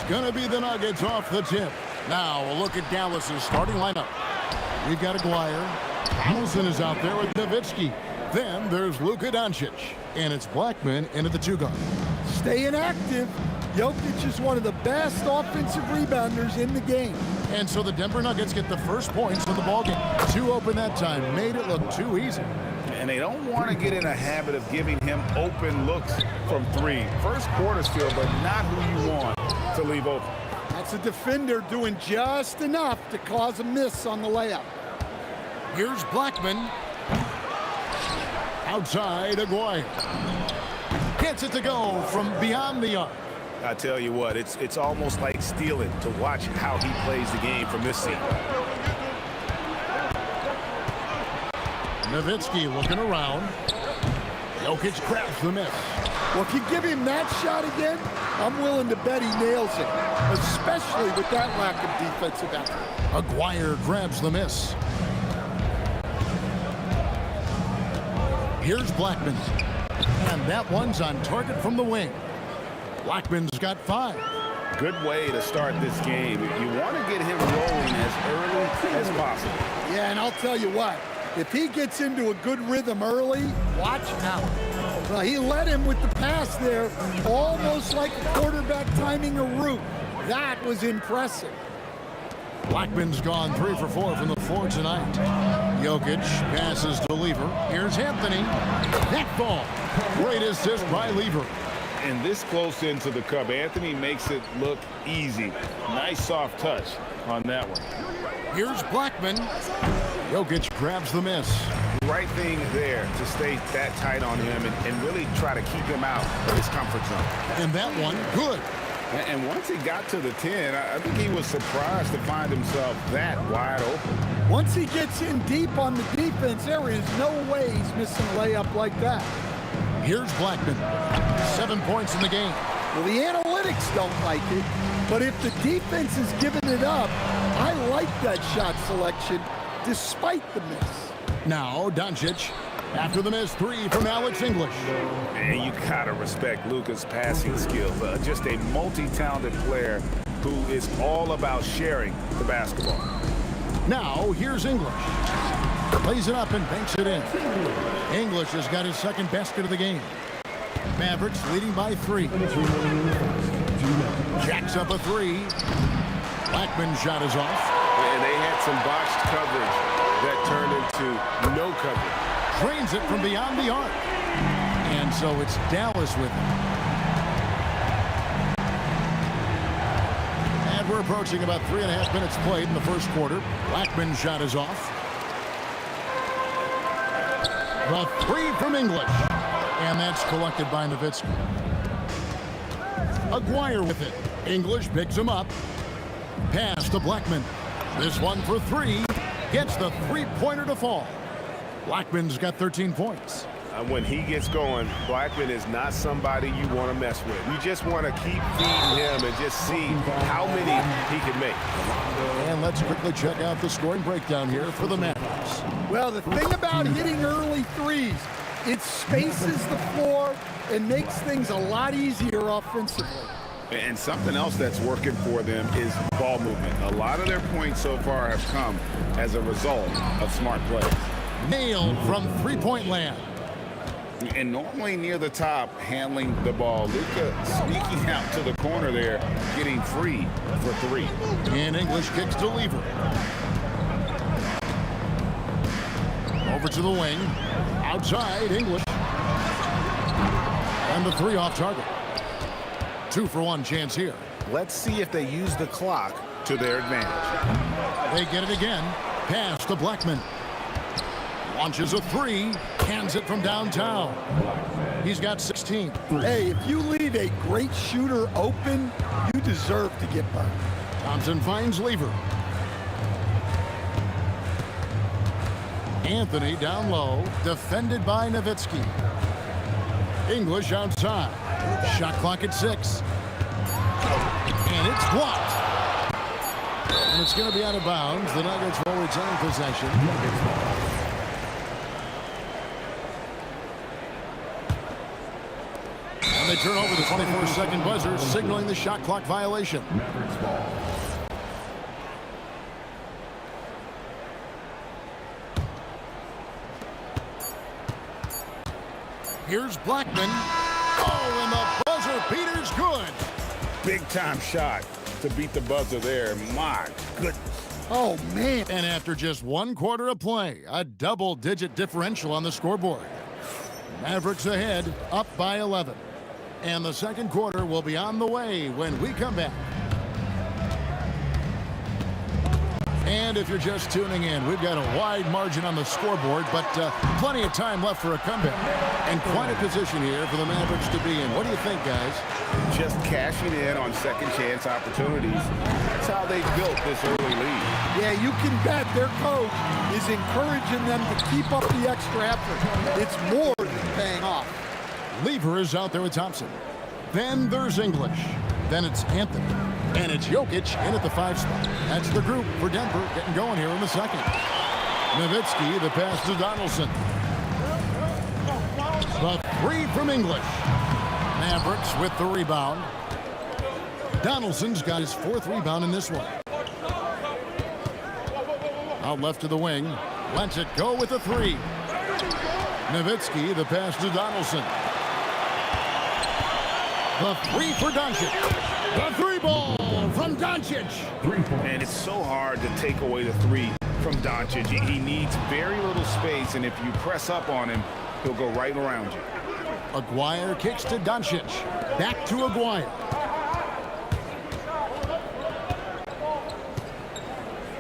Going to be the Nuggets off the tip. Now a look at Dallas's starting lineup. We've got Aguirre. Hamilton is out there with Nowitzki. Then there's Luka Doncic. And it's Blackman into the two-guard. Staying active. Jokic is one of the best offensive rebounders in the game. And so the Denver Nuggets get the first points of the ballgame. Two open that time. Made it look too easy. And they don't want to get in a habit of giving him open looks from three. First quarter still, but not who you want to leave open. That's a defender doing just enough to cause a miss on the layup. Here's Blackman. Outside, Aguirre. Gets it to go from beyond the arc. I tell you what, it's almost like stealing to watch how he plays the game from this seat. Nowitzki looking around. Jokic grabs the miss. Well, if you give him that shot again, I'm willing to bet he nails it, especially with that lack of defensive effort. Aguirre grabs the miss. Here's Blackman. And that one's on target from the wing. Blackman's got 5. Good way to start this game. You want to get him rolling as early as possible. Yeah, and I'll tell you what. If he gets into a good rhythm early, watch out. Well, he led him with the pass there, almost like a quarterback timing a route. That was impressive. Blackman's gone 3 for 4 from the floor tonight. Jokic passes to Lever. Here's Anthony. That ball. Great assist by Lever. And this close into the cup, Anthony makes it look easy. Nice soft touch on that one. Here's Blackman. Jokic grabs the miss. Right thing there to stay that tight on him and really try to keep him out of his comfort zone. And that one, good. And once he got to the 10, I think he was surprised to find himself that wide open. Once he gets in deep on the defense, there is no way he's missing a layup like that. Here's Blackman. 7 points in the game. Well, the analytics don't like it, but if the defense is giving it up, I like that shot selection despite the miss. Now Doncic. After the miss, 3 from Alex English. And you gotta respect Luka's passing skills. Just a multi-talented player who is all about sharing the basketball. Now here's English. Plays it up and banks it in. English has got his second basket of the game. Mavericks leading by 3. Jacks up a 3. Blackman's shot is off. And they had some botched coverage that turned into no coverage. Drains it from beyond the arc. And so it's Dallas with it. And we're approaching about 3.5 minutes played in the first quarter. Blackman's shot is off. The 3 from English. And that's collected by Nowitzki. Aguirre with it. English picks him up. Pass to Blackman. This one for 3. Gets the 3-pointer to fall. Blackman's got 13 points. When he gets going, Blackman is not somebody you want to mess with. You just want to keep feeding him and just see how many he can make. And let's quickly check out the scoring breakdown here for the Mavericks. Well, the thing about hitting early threes, it spaces the floor and makes things a lot easier offensively. And something else that's working for them is ball movement. A lot of their points so far have come as a result of smart plays. Nailed from three-point land. And normally near the top, handling the ball. Luka sneaking out to the corner there, getting free for three. And English kicks to Lever. Over to the wing. Outside, English. And the three off target. 2-for-1 chance here. Let's see if they use the clock to their advantage. They get it again. Pass to Blackman. Launches a three. Hands it from downtown. He's got 16. Hey, if you leave a great shooter open, you deserve to get burned. Thompson finds Lever. Anthony down low. Defended by Nowitzki. English outside. Shot clock at 6. And it's blocked. And it's going to be out of bounds. The Nuggets will retain possession. And they turn over the 24-second buzzer, signaling the shot clock violation. Here's Blackman. Oh, and the buzzer beater's good. Big time shot to beat the buzzer there. My goodness. Oh, man. And after just 1 quarter of play, a double-digit differential on the scoreboard. Mavericks ahead, up by 11. And the second quarter will be on the way when we come back. And if you're just tuning in, we've got a wide margin on the scoreboard, but plenty of time left for a comeback. And quite a position here for the Mavericks to be in. What do you think, guys? Just cashing in on second chance opportunities. That's how they built this early lead. Yeah, you can bet their coach is encouraging them to keep up the extra effort. It's more than paying off. Lever is out there with Thompson. Then there's English. Then it's Anthony. And it's Jokic in at the 5 spot. That's the group for Denver getting going here in the second. Nowitzki, the pass to Donaldson. The 3 from English. Mavericks with the rebound. Donaldson's got his 4th rebound in this one. Out left to the wing. Lets it go with the 3. Nowitzki, the pass to Donaldson. The 3 for Doncic. The 3 ball from Doncic. And it's so hard to take away the 3 from Doncic. He needs very little space, and if you press up on him, he'll go right around you. Aguirre kicks to Doncic. Back to Aguirre.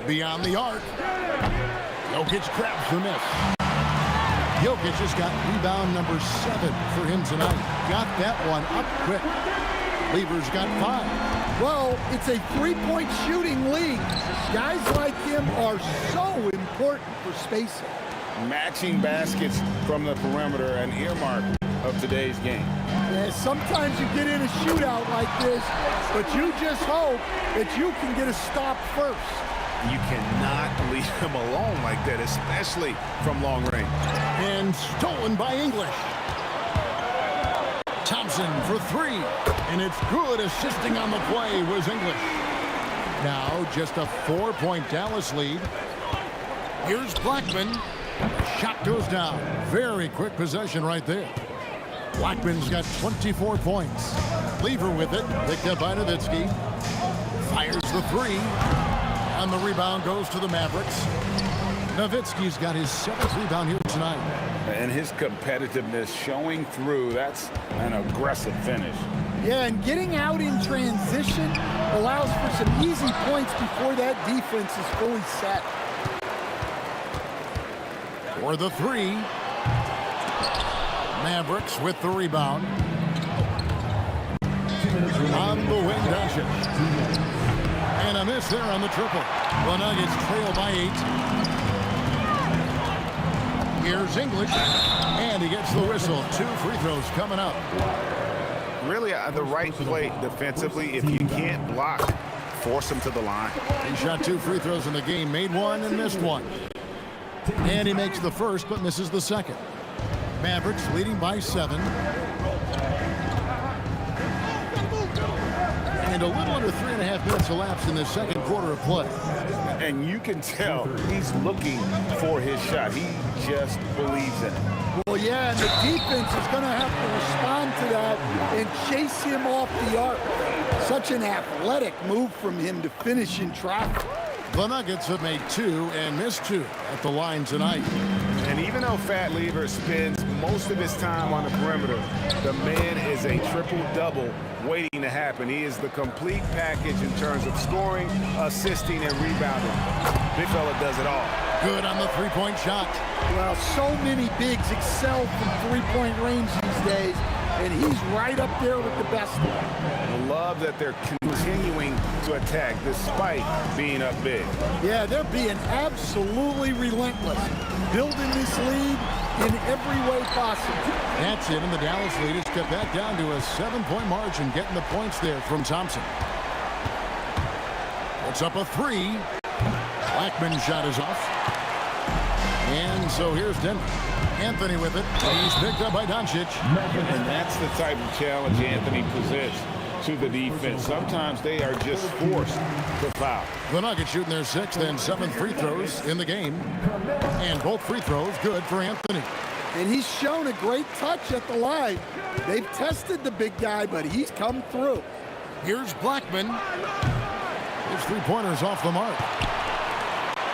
Beyond the arc. Jokic grabs the miss. Jokic has got rebound number 7 for him tonight. Got that one up quick. Lever's got 5. Well, it's a 3-point shooting league. Guys like him are so important for spacing. Matching baskets from the perimeter, an earmark of today's game. Yeah, sometimes you get in a shootout like this, but you just hope that you can get a stop first. You cannot leave him alone like that, especially from long range. And stolen by English. Thompson for 3. And it's good. Assisting on the play was English. Now just a 4-point Dallas lead. Here's Blackman. Shot goes down. Very quick possession right there. Blackman's got 24 points. Lever with it. Picked up by Nowitzki. Fires the 3. And the rebound goes to the Mavericks. Nowitzki's got his 7th rebound here tonight. And his competitiveness showing through. That's an aggressive finish. Yeah, and getting out in transition allows for some easy points before that defense is fully set. For the 3. Mavericks with the rebound. On the wing, Doncic. And a miss there on the triple. The Nuggets trail by 8. Here's English. And And he gets the whistle. 2 free throws coming up. Really the right play defensively. If you can't block, force him to the line. He shot 2 free throws in the game, made 1 and missed 1. And he makes the first but misses the second. Mavericks leading by 7. And a little under 3.5 minutes elapsed in the second quarter of play. And you can tell he's looking for his shot. He just believes in it. Well, yeah, and the defense is going to have to respond to that and chase him off the arc. Such an athletic move from him to finish in traffic. The Nuggets have made 2 and missed 2 at the line tonight. And even though Fat Lever spends most of his time on the perimeter, the man is a triple-double waiting to happen. He is the complete package in terms of scoring, assisting, and rebounding. Big fella does it all. Good on the three-point shot. Well, so many bigs excel from three-point range these days, and he's right up there with the best of them. I love that they're continuing to attack despite being up big. Yeah, they're being absolutely relentless, building this lead in every way possible. That's it, and the Dallas lead is cut back down to a 7-point margin, getting the points there from Thompson. It's up a 3. Blackman's shot is off. And so here's Denver. Anthony with it. He's picked up by Doncic. And that's the type of challenge Anthony presents to the defense. Sometimes they are just forced to foul. The Nuggets shooting their 6th and 7th free throws in the game. And both free throws good for Anthony. And he's shown a great touch at the line. They've tested the big guy, but he's come through. Here's Blackman. His three-pointer's off the mark.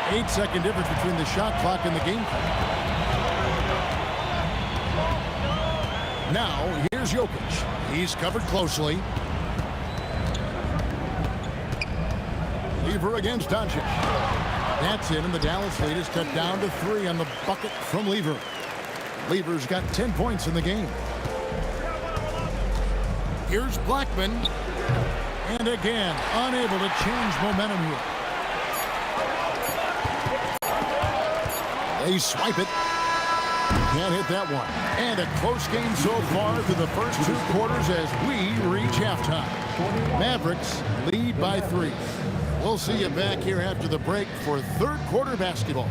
8-second difference between the shot clock and the game clock. Now, here's Jokic. He's covered closely. Lever against Doncic. That's it, and the Dallas lead is cut down to 3 on the bucket from Lever. Lever's got 10 points in the game. Here's Blackman. And again, unable to change momentum here. They swipe it. Can't hit that one. And a close game so far through the first 2 quarters as we reach halftime. Mavericks lead by 3. We'll see you back here after the break for third quarter basketball.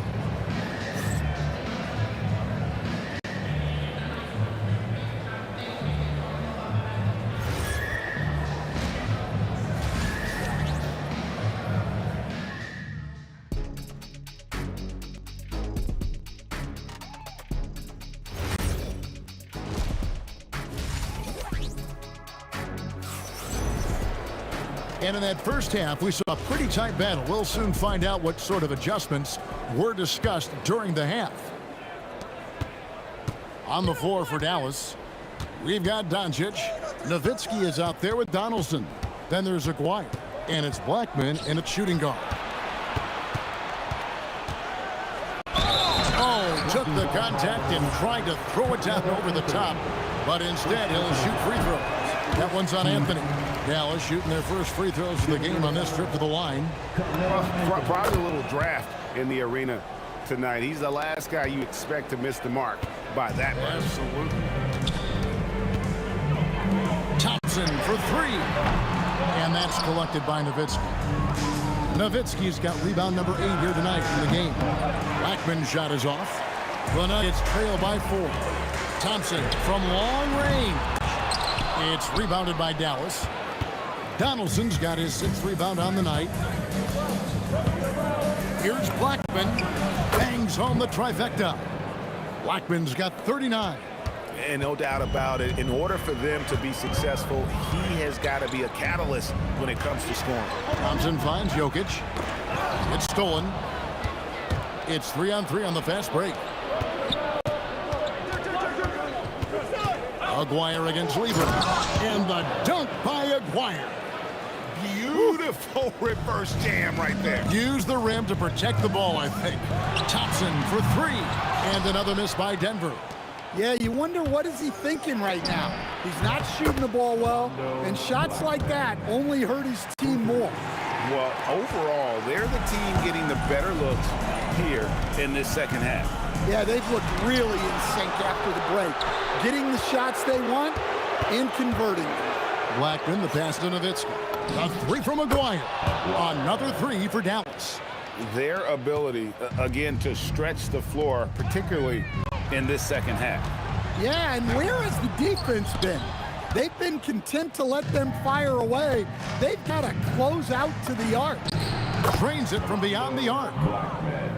And in that first half, we saw a pretty tight battle. We'll soon find out what sort of adjustments were discussed during the half. On the floor for Dallas, we've got Doncic. Nowitzki is out there with Donaldson. Then there's Aguirre, and it's Blackman in a shooting guard. Oh, took the contact and tried to throw it down over the top, but instead he'll shoot free throws. That one's on Anthony. Dallas shooting their first free throws of the game on this trip to the line. Probably a little draft in the arena tonight. He's the last guy you expect to miss the mark by that much. Absolutely. Thompson for 3. And that's collected by Nowitzki. Nowitzki's got rebound number 8 here tonight in the game. Blackman's shot is off. The Nuggets trail by 4. Thompson from long range. It's rebounded by Dallas. Donaldson's got his 6th rebound on the night. Here's Blackman. Bangs home the trifecta. Blackman's got 39. And no doubt about it, in order for them to be successful, he has got to be a catalyst when it comes to scoring. Thompson finds Jokic. It's stolen. It's 3-on-3 on the fast break. Aguirre against Lever. And the dunk by Aguirre. Beautiful reverse jam right there. Use the rim to protect the ball, I think. Thompson for 3. And another miss by Denver. Yeah, you wonder what is he thinking right now. He's not shooting the ball well, and shots like that only hurt his team more. Well, overall, they're the team getting the better looks here in this second half. Yeah, they've looked really in sync after the break. Getting the shots they want and converting them. Blackman, the pass to Nowitzki. A three from McGuire. Another three for Dallas. Their ability, again, to stretch the floor, particularly in this second half. Yeah, and where has the defense been? They've been content to let them fire away. They've got to close out to the arc. Trains it from beyond the arc.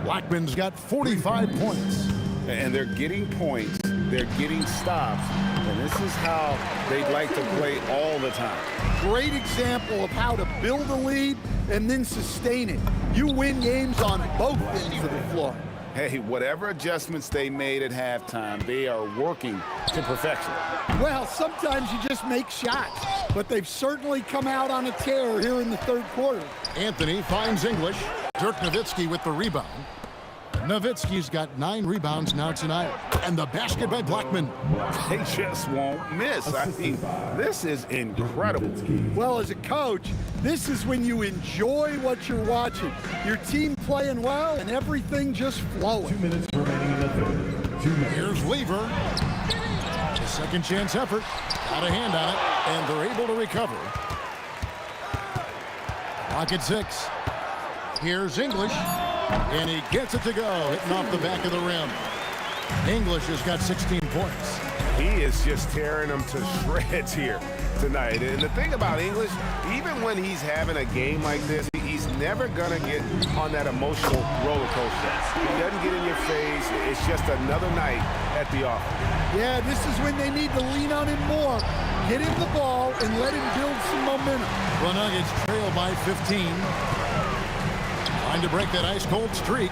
Blackman's got 45 points. And they're getting points, they're getting stops, and this is how they'd like to play all the time. Great example of how to build a lead and then sustain it. You win games on both ends of the floor. Hey, whatever adjustments they made at halftime, they are working to perfection. Well, sometimes you just make shots, but they've certainly come out on a tear here in the third quarter. Anthony finds English. Dirk Nowitzki with the rebound. Nowitzki's got 9 rebounds now tonight. And the basket by Blackman. They just won't miss. I mean, this is incredible. Well, as a coach, this is when you enjoy what you're watching. Your team playing well and everything just flowing. 2 minutes remaining in the third. 2 minutes. Here's Lever. A second chance effort. Got a hand on it, and they're able to recover. Clock at 6. Here's English. And he gets it to go, hitting off the back of the rim. English has got 16 points. He is just tearing them to shreds here tonight. And the thing about English, even when he's having a game like this, he's never going to get on that emotional roller coaster. He doesn't get in your face. It's just another night at the office. Yeah, this is when they need to lean on him more. Get him the ball and let him build some momentum. The Nuggets trail by 15. Trying to break that ice-cold streak.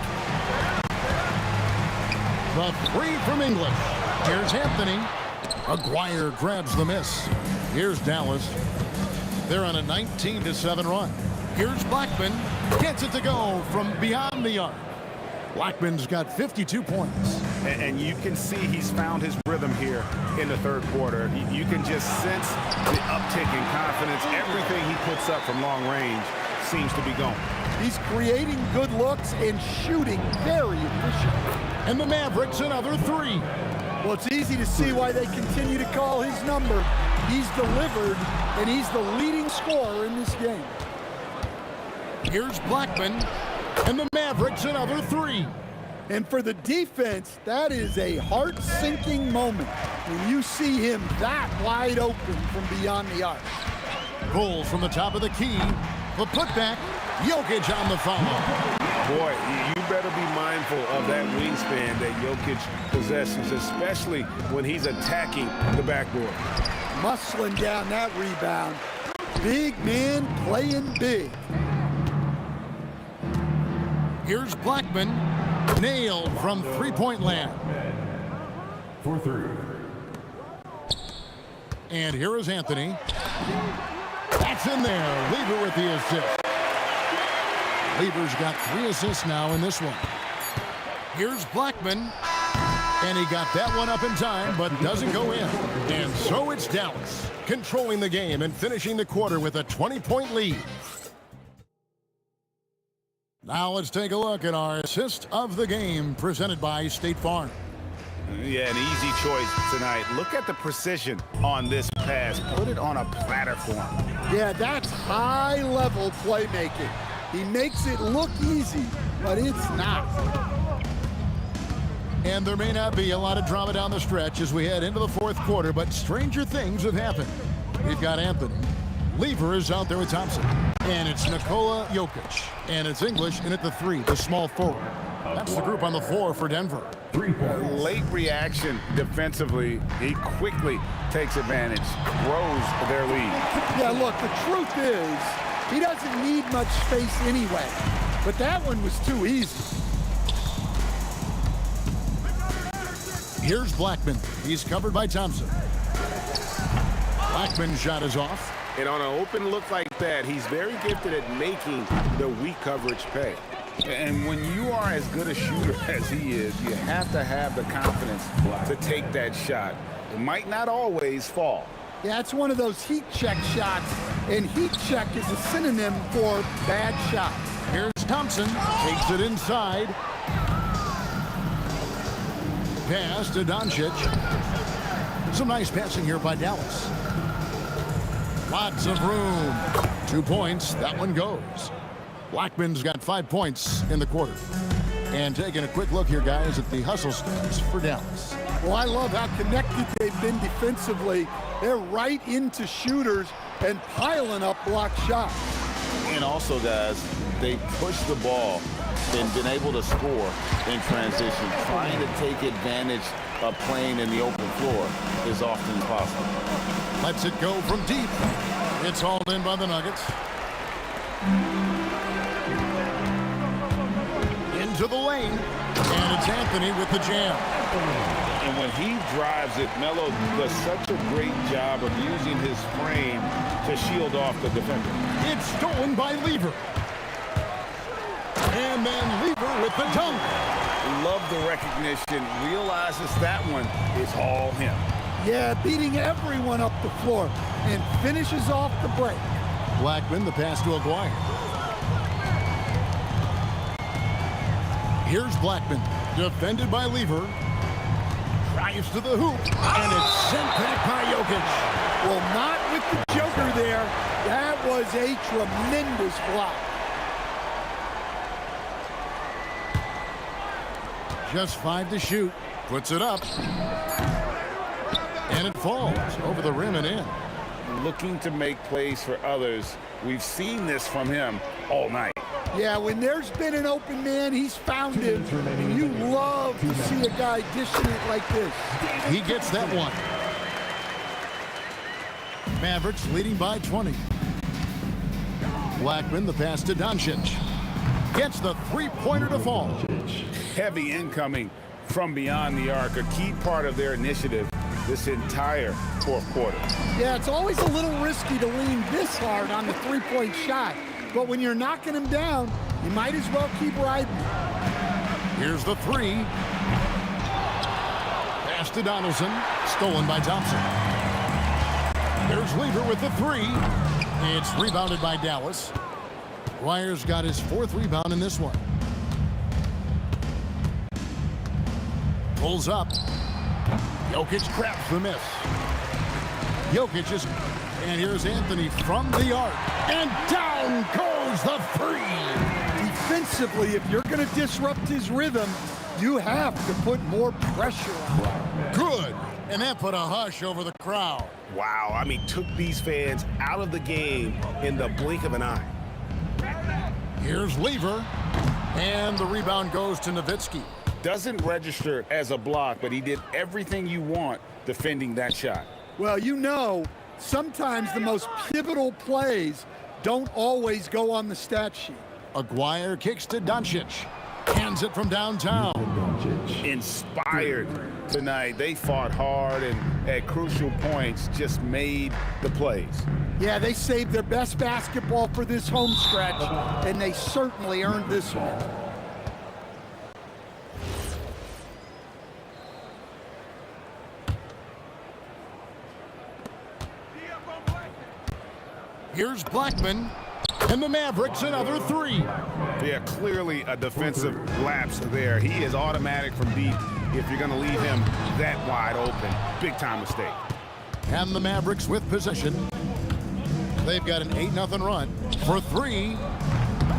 The three from English. Here's Anthony. McGuire grabs the miss. Here's Dallas. They're on a 19-7 run. Here's Blackman. Gets it to go from beyond the arc. Blackman's got 52 points. And you can see he's found his rhythm here in the third quarter. You can just sense the uptick in confidence. Everything he puts up from long range seems to be going. He's creating good looks and shooting very efficiently. And the Mavericks another three. Well, it's easy to see why they continue to call his number. He's delivered, and he's the leading scorer in this game. Here's Blackman, and the Mavericks another three. And for the defense, that is a heart-sinking moment when you see him that wide open from beyond the arc. Bulls from the top of the key. The putback, Jokic on the follow. Boy, you better be mindful of that wingspan that Jokic possesses, especially when he's attacking the backboard. Muscling down that rebound. Big man playing big. Here's Blackman, nailed from three-point land. For three. And here is Anthony. That's in there. Lever with the assist. Lever's got 3 assists now in this one. Here's Blackman. And he got that one up in time, but doesn't go in. And so it's Dallas, controlling the game and finishing the quarter with a 20-point lead. Now let's take a look at our assist of the game presented by State Farm. Yeah, an easy choice tonight. Look at the precision on this pass. Put it on a platform. Yeah, that's high-level playmaking. He makes it look easy, but it's not. And there may not be a lot of drama down the stretch as we head into the fourth quarter, but stranger things have happened. We've got Anthony. Lever is out there with Thompson. And it's Nikola Jokic. And it's English in at the 3, the small forward. That's the group on the floor for Denver. Late reaction defensively. He quickly takes advantage, grows their lead. Yeah, look, the truth is, he doesn't need much space anyway. But that one was too easy. Here's Blackman. He's covered by Thompson. Blackman's shot is off. And on an open look like that, he's very gifted at making the weak coverage pay. And when you are as good a shooter as he is, you have to have the confidence to take that shot. It might not always fall. Yeah, it's one of those heat check shots, and heat check is a synonym for bad shots. Here's Thompson, takes it inside. pass to Doncic. Some nice passing here by Dallas. Lots of room. 2 points. That one goes. Blackman's got 5 points in the quarter. And taking a quick look here, guys, at the hustle stats for Dallas. Well, I love how connected they've been defensively. They're right into shooters and piling up block shots. And also, guys, they push the ball and been able to score in transition. Trying to take advantage of playing in the open floor as often as possible. Lets it go from deep. It's hauled in by the Nuggets. Into the lane. And it's Anthony with the jam. And when he drives it, Melo does such a great job of using his frame to shield off the defender. It's stolen by Lever. And then Lever with the dunk. Love the recognition. Realizes that one is all him. Yeah, beating everyone up the floor and finishes off the break. Blackman, the pass to Aguirre. Here's Blackman, defended by Lever. Drives to the hoop, and it's sent back by Jokic. Well, not with the Joker there. That was a tremendous block. Just 5 to shoot. Puts it up. And it falls over the rim and in. Looking to make plays for others. We've seen this from him all night. Yeah, when there's been an open man, he's found him. And you love to see a guy dishing it like this. He gets that one. Mavericks leading by 20. Blackman, the pass to Doncic. Gets the three-pointer to fall. Heavy incoming from beyond the arc, a key part of their initiative this entire fourth quarter. Yeah, it's always a little risky to lean this hard on the three-point shot. But when you're knocking him down, you might as well keep riding. Here's the three. Pass to Donaldson. Stolen by Thompson. There's Lever with the three. It's rebounded by Dallas. Dwyer's got his 4th rebound in this one. Pulls up. Jokic grabs the miss. Jokic is... And here's Anthony from the arc. And down goes the three. Defensively, if you're going to disrupt his rhythm, you have to put more pressure on him. Good. And that put a hush over the crowd. Wow, I mean, took these fans out of the game in the blink of an eye. Here's Lever. And the rebound goes to Nowitzki. Doesn't register as a block, but he did everything you want defending that shot. Well, you know, sometimes the most pivotal plays don't always go on the stat sheet. Aguirre kicks to Doncic. Hands it from downtown. Inspired tonight. They fought hard and at crucial points just made the plays. Yeah, they saved their best basketball for this home stretch, and they certainly earned this one. Here's Blackman, and the Mavericks another three. Yeah, clearly a defensive lapse there. He is automatic from deep if you're going to leave him that wide open. Big time mistake. And the Mavericks with possession. They've got an 8-0 run for three.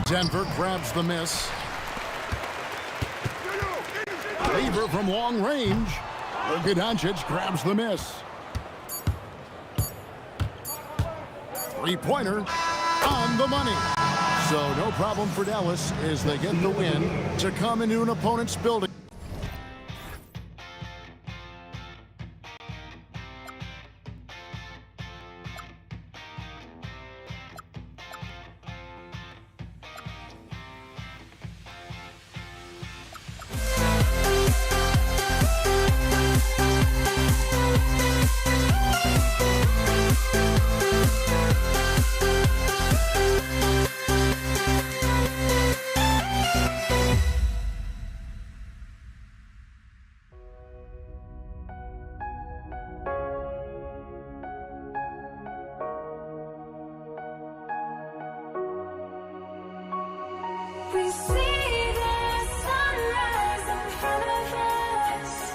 Denver grabs the miss. Lever from long range. Luka Doncic grabs the miss. Three-pointer on the money. So no problem for Dallas as they get the win to come into an opponent's building. We see the sunrise in front of us.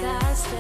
Disaster.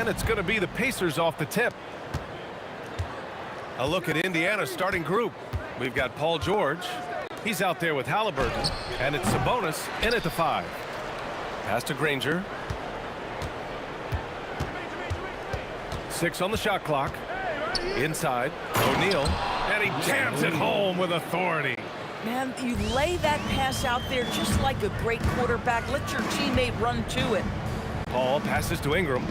And it's going to be the Pacers off the tip. A look at Indiana's starting group. We've got Paul George. He's out there with Halliburton. And it's Sabonis in at the 5. Pass to Granger. 6 on the shot clock. Inside, O'Neal. And he jams it home with authority. Man, you lay that pass out there just like a great quarterback. Let your teammate run to it. Paul passes to Ingram.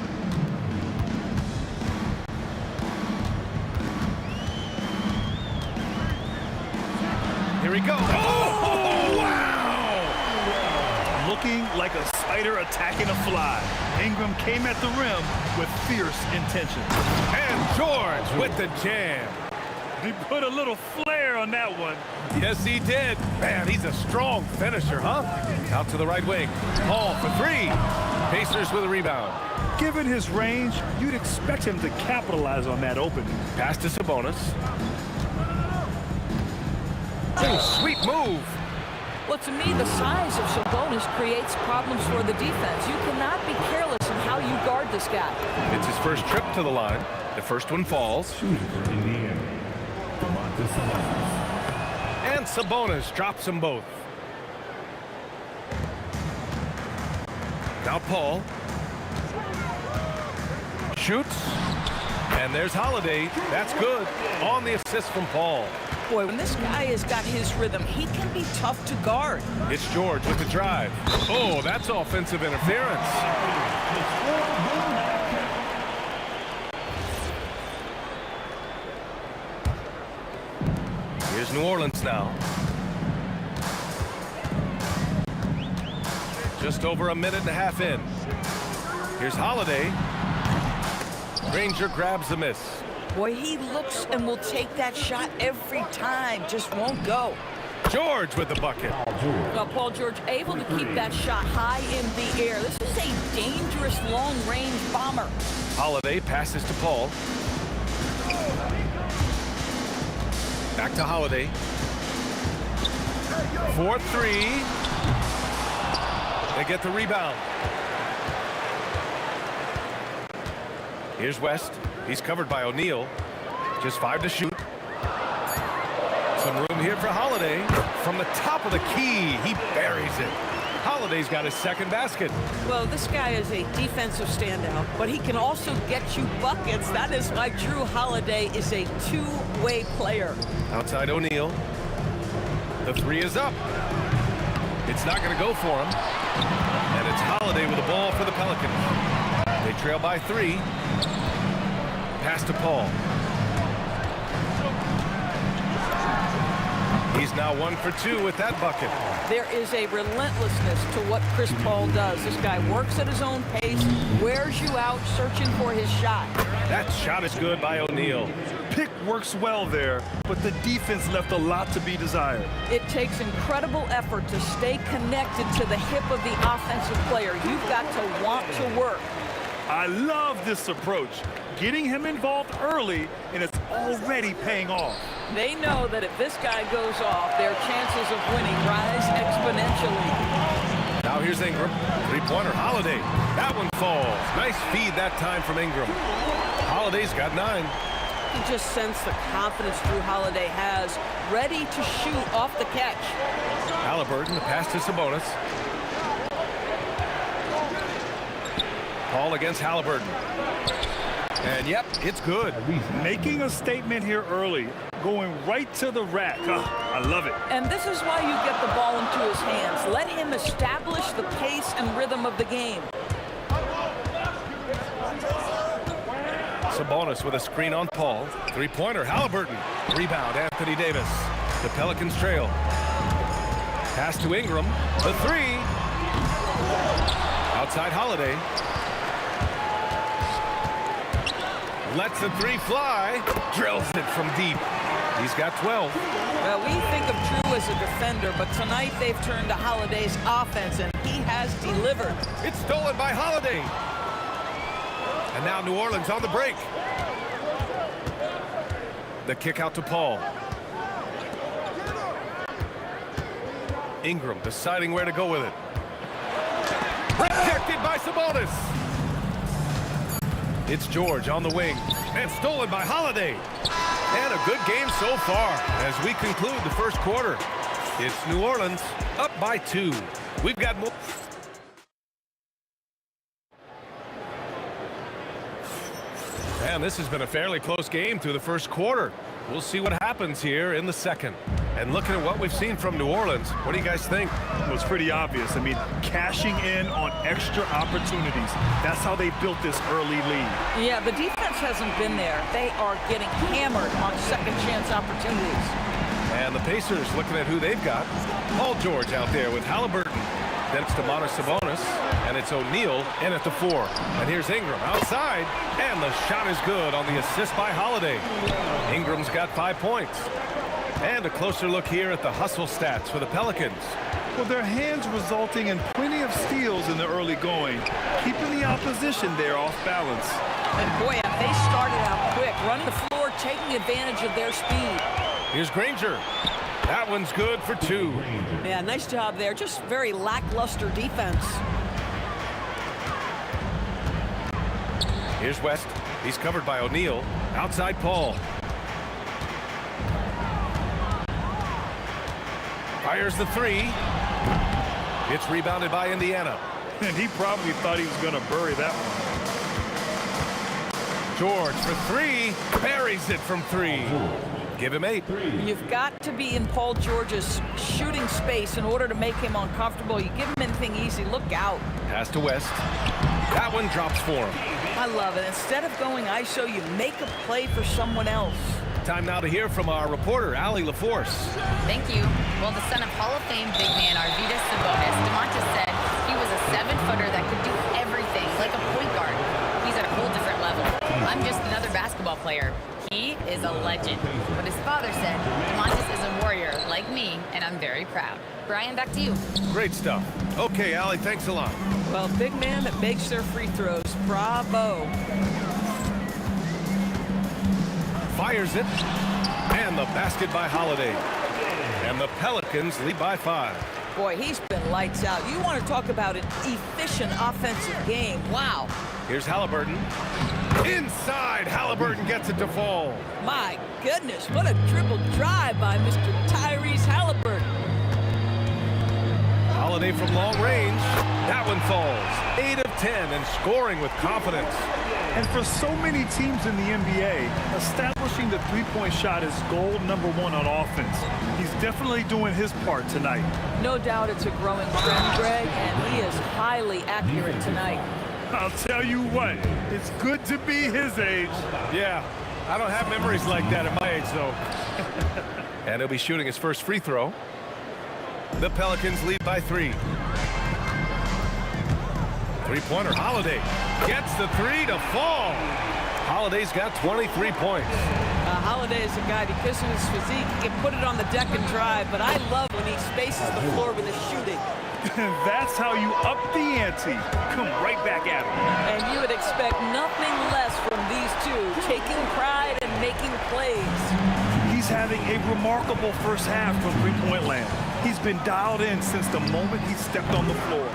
Here he goes. Oh, wow! Looking like a spider attacking a fly. Ingram came at the rim with fierce intention. And George with the jam. He put a little flair on that one. Yes, he did. Man, he's a strong finisher, huh? Out to the right wing. Paul for 3. Pacers with a rebound. Given his range, you'd expect him to capitalize on that opening. Pass to Sabonis. Oh, sweet move. Well, to me, the size of Sabonis creates problems for the defense. You cannot be careless in how you guard this guy. It's his first trip to the line. The first one falls. And Sabonis drops them both. Now Paul. Shoots. And there's Holiday. That's good. On the assist from Paul. Boy, when this guy has got his rhythm, he can be tough to guard. It's George with the drive. Oh, that's offensive interference. Here's New Orleans now. Just over a minute and a half in. Here's Holiday. Granger grabs the miss. Boy, he looks and will take that shot every time. Just won't go. George with the bucket. Well, Paul George able to keep that shot high in the air. This is a dangerous long-range bomber. Holiday passes to Paul. Back to Holiday. 4-3. They get the rebound. Here's West. He's covered by O'Neal. Just 5 to shoot. Some room here for Holiday. From the top of the key, he buries it. Holiday's got his second basket. Well, this guy is a defensive standout, but he can also get you buckets. That is why Drew Holiday is a two-way player. Outside O'Neal. The 3 is up. It's not going to go for him. And it's Holiday with the ball for the Pelicans. They trail by 3. Pass to Paul. He's now 1 for 2 with that bucket. There is a relentlessness to what Chris Paul does. This guy works at his own pace, wears you out, searching for his shot. That shot is good by O'Neal. Pick works well there, but the defense left a lot to be desired. It takes incredible effort to stay connected to the hip of the offensive player. You've got to want to work. I love this approach. Getting him involved early, and it's already paying off. They know that if this guy goes off, their chances of winning rise exponentially. Now here's Ingram. 3-pointer, Holiday. That one falls. Nice feed that time from Ingram. Holiday's got 9. You just sense the confidence Drew Holiday has, ready to shoot off the catch. Halliburton, the pass to Sabonis. Paul against Halliburton. And yep, it's good. Making a statement here early, going right to the rack. I love it. And this is why you get the ball into his hands. Let him establish the pace and rhythm of the game. Sabonis with a screen on Paul. 3-pointer, Halliburton. Rebound, Anthony Davis. The Pelicans trail. Pass to Ingram. The 3. Outside Holiday. Lets the 3 fly. Drills it from deep. He's got 12. Well, we think of Drew as a defender, but tonight they've turned to Holiday's offense, and he has delivered. It's stolen by Holiday. And now New Orleans on the break. The kick out to Paul. Ingram deciding where to go with it. Rejected by Sabonis. It's George on the wing. And stolen by Holiday. And a good game so far as we conclude the first quarter. It's New Orleans up by 2. We've got more. And this has been a fairly close game through the first quarter. We'll see what happens here in the second. And looking at what we've seen from New Orleans, what do you guys think? Well, it's pretty obvious. I mean, cashing in on extra opportunities. That's how they built this early lead. Yeah, the defense hasn't been there. They are getting hammered on second chance opportunities. And the Pacers looking at who they've got. Paul George out there with Halliburton. Then it's Domantas Sabonis, and it's O'Neal in at the 4. And here's Ingram outside, and the shot is good on the assist by Holiday. Ingram's got 5 points. And a closer look here at the hustle stats for the Pelicans. Well, their hands resulting in plenty of steals in the early going, keeping the opposition there off balance. And boy, they started out quick, running the floor, taking advantage of their speed. Here's Granger. That one's good for 2. Yeah, nice job there. Just very lackluster defense. Here's West. He's covered by O'Neal. Outside Paul. Fires the 3. It's rebounded by Indiana. And he probably thought he was going to bury that one. George for 3. Buries it from 3. Give him 8. You've got to be in Paul George's shooting space in order to make him uncomfortable. You give him anything easy, look out. Pass to West. That one drops for him. I love it. Instead of going ISO, you make a play for someone else. Time now to hear from our reporter, Allie LaForce. Thank you. Well, the son of Hall of Fame big man Arvydas Sabonis, Domantas said he was a 7-footer that could do everything, like a point guard. He's at a whole different level. I'm just another basketball player. He is a legend. But his father said, Domantas is a warrior like me, and I'm very proud. Brian, back to you. Great stuff. Okay, Allie, thanks a lot. Well, big man that makes their free throws. Bravo. Fires it. And the basket by Holiday. And the Pelicans lead by 5. Boy, he's been lights out. You want to talk about an efficient offensive game. Wow. Here's Halliburton. Inside, Halliburton gets it to fall. My goodness, what a dribble drive by Mr. Tyrese Halliburton. Holiday from long range. That one falls. 8 of 10 and scoring with confidence. And for so many teams in the NBA, establishing the three-point shot is goal number 1 on offense. He's definitely doing his part tonight. No doubt it's a growing trend, Greg, and he is highly accurate tonight. I'll tell you what, it's good to be his age. Yeah, I don't have memories like that at my age, though. And he'll be shooting his first free throw. The Pelicans lead by 3. Three-pointer, Holiday gets the 3 to fall. Holiday's got 23 points. Holiday is a guy, because of his physique, he can put it on the deck and drive, but I love when he spaces the floor with his shooting. That's how you up the ante. Come right back at him. And you would expect nothing less from these two, taking pride and making plays. He's having a remarkable first half from three-point land. He's been dialed in since the moment he stepped on the floor.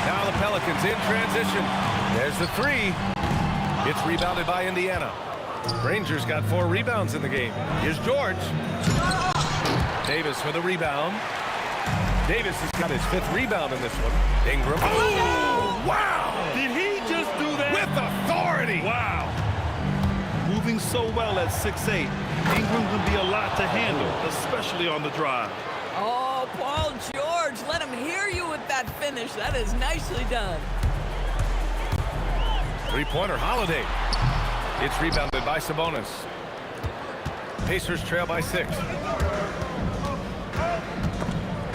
Now the Pelicans in transition. There's the 3. It's rebounded by Indiana. Ranger's got 4 rebounds in the game. Here's George. Davis for the rebound. Davis has got his 5th rebound in this one. Ingram. Oh, wow! Did he just do that? With authority! Wow. Moving so well at 6'8", Ingram can be a lot to handle, especially on the drive. Oh, Paul George, let him hear you with that finish. That is nicely done. Three-pointer, Holiday. It's rebounded by Sabonis. Pacers trail by 6.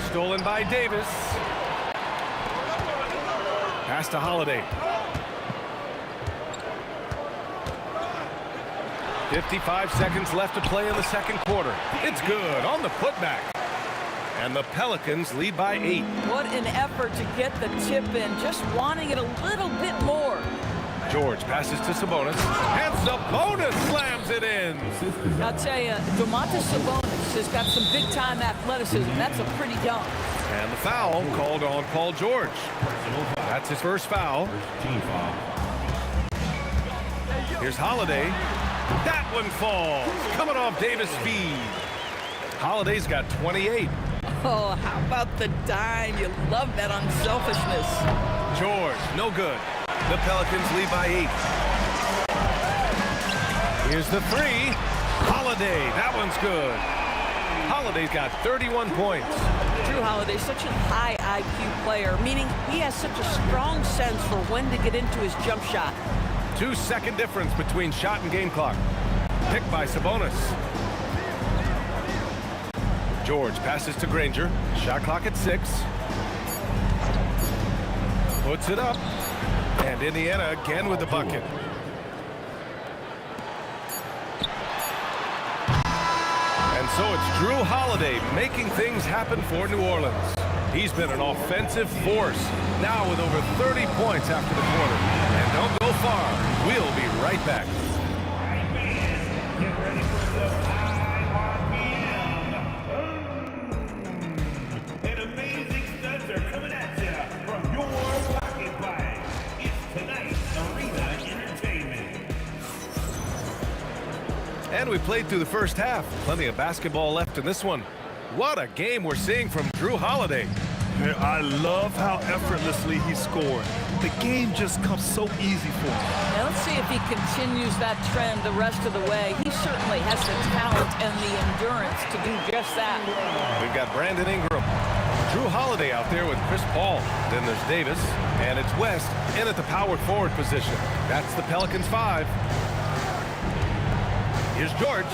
Stolen by Davis. Pass to Holiday. 55 seconds left to play in the second quarter. It's good on the putback. And the Pelicans lead by 8. What an effort to get the tip in, just wanting it a little bit more. George passes to Sabonis, and Sabonis slams it in. I'll tell you, Domantas Sabonis has got some big-time athleticism. That's a pretty dunk. And the foul called on Paul George. That's his first foul. Here's Holiday. That one falls. Coming off Davis' feed. Holiday's got 28. Oh, how about the dime? You love that unselfishness. George, no good. The Pelicans lead by 8. Here's the three. Holiday, that one's good. Holiday's got 31 points. Drew Holiday's such a high IQ player, meaning he has such a strong sense for when to get into his jump shot. 2-second difference between shot and game clock. Picked by Sabonis. George passes to Granger. Shot clock at 6. Puts it up. And Indiana again with the bucket. And so it's Drew Holiday making things happen for New Orleans. He's been an offensive force, now with over 30 points after the quarter. And don't go far. We'll be right back. Get ready for the and amazing studs are coming at you from your pocket bag. It's tonight's Arena Entertainment. And we played through the first half. Plenty of basketball left in this one. What a game we're seeing from Drew Holiday. I love how effortlessly he scored. The game just comes so easy for him. Now let's see if he continues that trend the rest of the way. He certainly has the talent and the endurance to do just that. We've got Brandon Ingram. Drew Holiday out there with Chris Paul. Then there's Davis. And it's West in at the power forward position. That's the Pelicans 5. Here's George.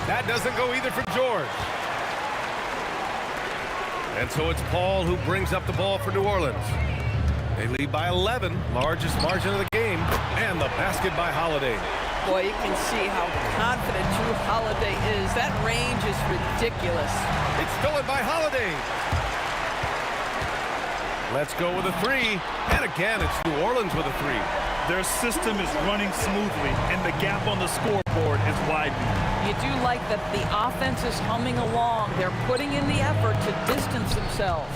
That doesn't go either for George. And so it's Paul who brings up the ball for New Orleans. They lead by 11, largest margin of the game, and the basket by Holiday. Boy, you can see how confident Drew Holiday is. That range is ridiculous. It's stolen by Holiday. Let's go with a three. And again, it's New Orleans with a three. Their system is running smoothly, and the gap on the scoreboard is widening. You do like that the offense is humming along. They're putting in the effort to distance themselves.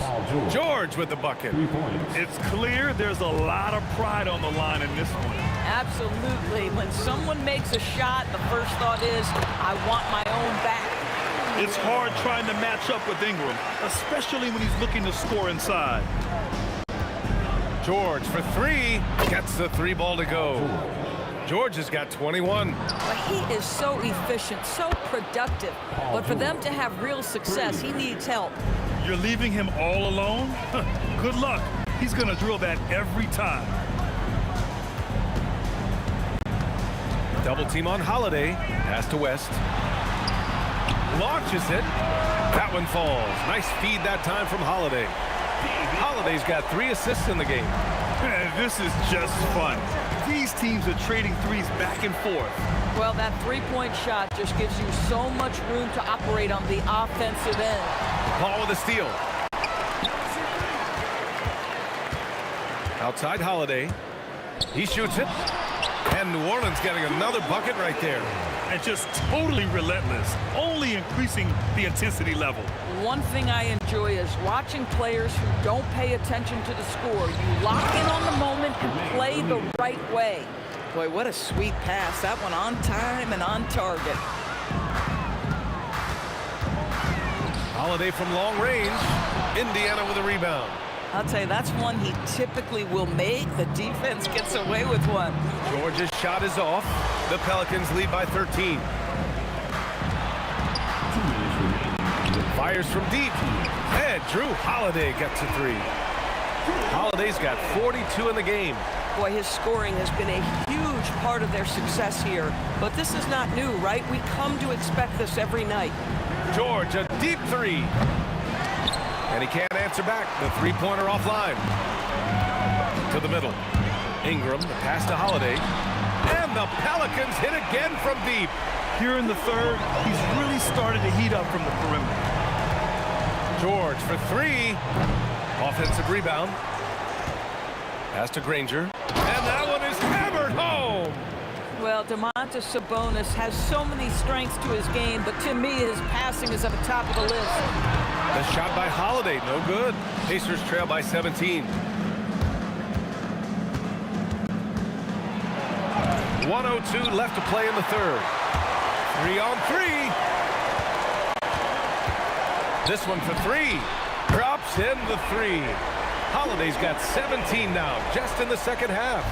George with the bucket. It's clear there's a lot of pride on the line in this one. Absolutely. When someone makes a shot, the first thought is, I want my own back. It's hard trying to match up with Ingram, especially when he's looking to score inside. George for three. Gets the three ball to go. George has got 21. But he is so efficient, so productive. But for them to have real success, he needs help. You're leaving him all alone? Good luck. He's going to drill that every time. Double team on Holiday. Pass to West. Launches it. That one falls. Nice feed that time from Holiday. Holiday's got 3 assists in the game. This is just fun. These teams are trading threes back and forth. Well, that three-point shot just gives you so much room to operate on the offensive end. Paul with a steal. Outside Holiday. He shoots it. And New Orleans getting another bucket right there. And just totally relentless, only increasing the intensity level. One thing I enjoy is watching players who don't pay attention to the score. You lock in on the moment and play the right way. Boy, what a sweet pass. That one on time and on target. Holiday from long range. Indiana with a rebound. I'll tell you, that's one he typically will make. The defense gets away with one. George's shot is off. The Pelicans lead by 13. Fires from deep. And Drew Holiday gets a three. Holiday's got 42 in the game. Boy, his scoring has been a huge part of their success here. But this is not new, right? We come to expect this every night. George, a deep three. And he can't answer back. The three-pointer offline. To the middle. Ingram, the pass to Holiday. And the Pelicans hit again from deep. Here in the third, he's really started to heat up from the perimeter. George for three. Offensive rebound. Pass to Granger. And that one is hammered home. Well, Domantas Sabonis has so many strengths to his game, but to me, his passing is at the top of the list. The shot by Holiday, no good. Pacers trail by 17. 1:02 left to play in the third. 3-on-3. This one for three. Drops in the three. Holiday's got 17 now, just in the second half.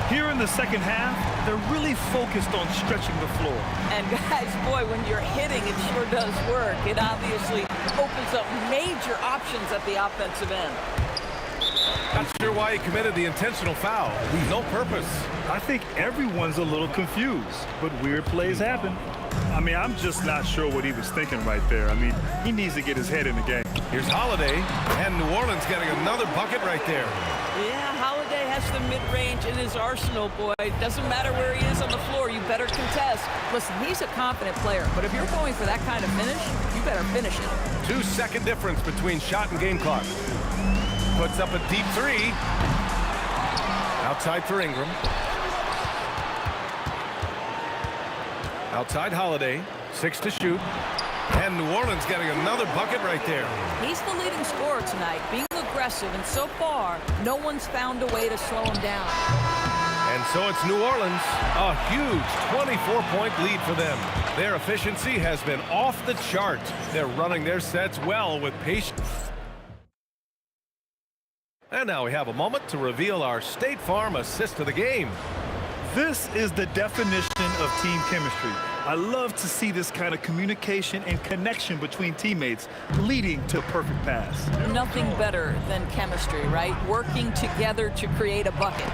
Here in the second half, they're really focused on stretching the floor. And guys, boy, when you're hitting, it sure does work. It obviously opens up major options at the offensive end. Not sure why he committed the intentional foul. No purpose. I think everyone's a little confused, but weird plays happen. I mean, I'm just not sure what he was thinking right there. I mean, he needs to get his head in the game. Here's Holiday, and New Orleans getting another bucket right there. Yeah, Holiday has the mid-range in his arsenal, boy. Doesn't matter where he is on the floor, you better contest. Listen, he's a confident player, but if you're going for that kind of finish, you better finish it. 2-second difference between shot and game clock. Puts up a deep three. Outside for Ingram. Outside Holiday, 6 to shoot. And New Orleans getting another bucket right there. He's the leading scorer tonight, being aggressive, and so far, no one's found a way to slow him down. And so it's New Orleans, a huge 24-point lead for them. Their efficiency has been off the chart. They're running their sets well with patience. And now we have a moment to reveal our State Farm assist of the game. This is the definition of team chemistry. I love to see this kind of communication and connection between teammates leading to a perfect pass. Nothing better than chemistry, right? Working together to create a bucket.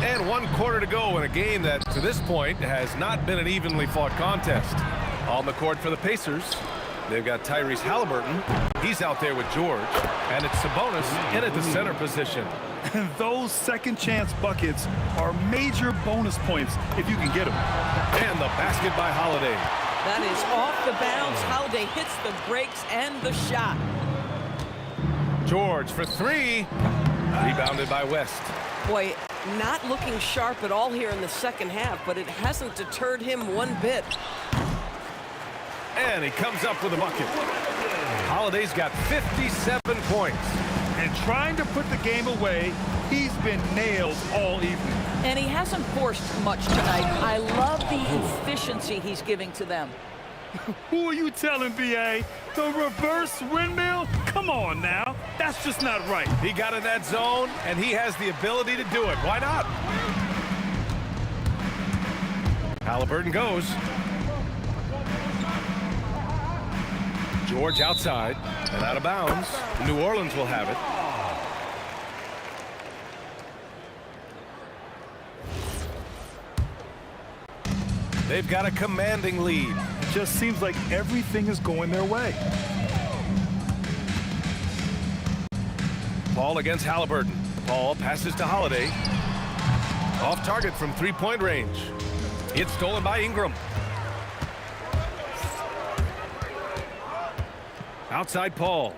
And 1 quarter to go in a game that, to this point, has not been an evenly fought contest. On the court for the Pacers, they've got Tyrese Halliburton. He's out there with George. And it's Sabonis in at the center position. And those second chance buckets are major bonus points if you can get them. And the basket by Holiday. That is off the bounce. Holiday hits the brakes and the shot. George for three. Rebounded by West. Boy, not looking sharp at all here in the second half, but it hasn't deterred him one bit. And he comes up with a bucket. Holiday's got 57 points. And trying to put the game away, he's been nailed all evening. And he hasn't forced much tonight. I love the efficiency he's giving to them. Who are you telling, B.A.? The reverse windmill? Come on now. That's just not right. He got in that zone, and he has the ability to do it. Why not? Halliburton goes. George outside and out of bounds. New Orleans will have it. They've got a commanding lead. It just seems like everything is going their way. Paul against Halliburton. Paul passes to Holiday. Off target from three-point range. It's stolen by Ingram. Outside Paul.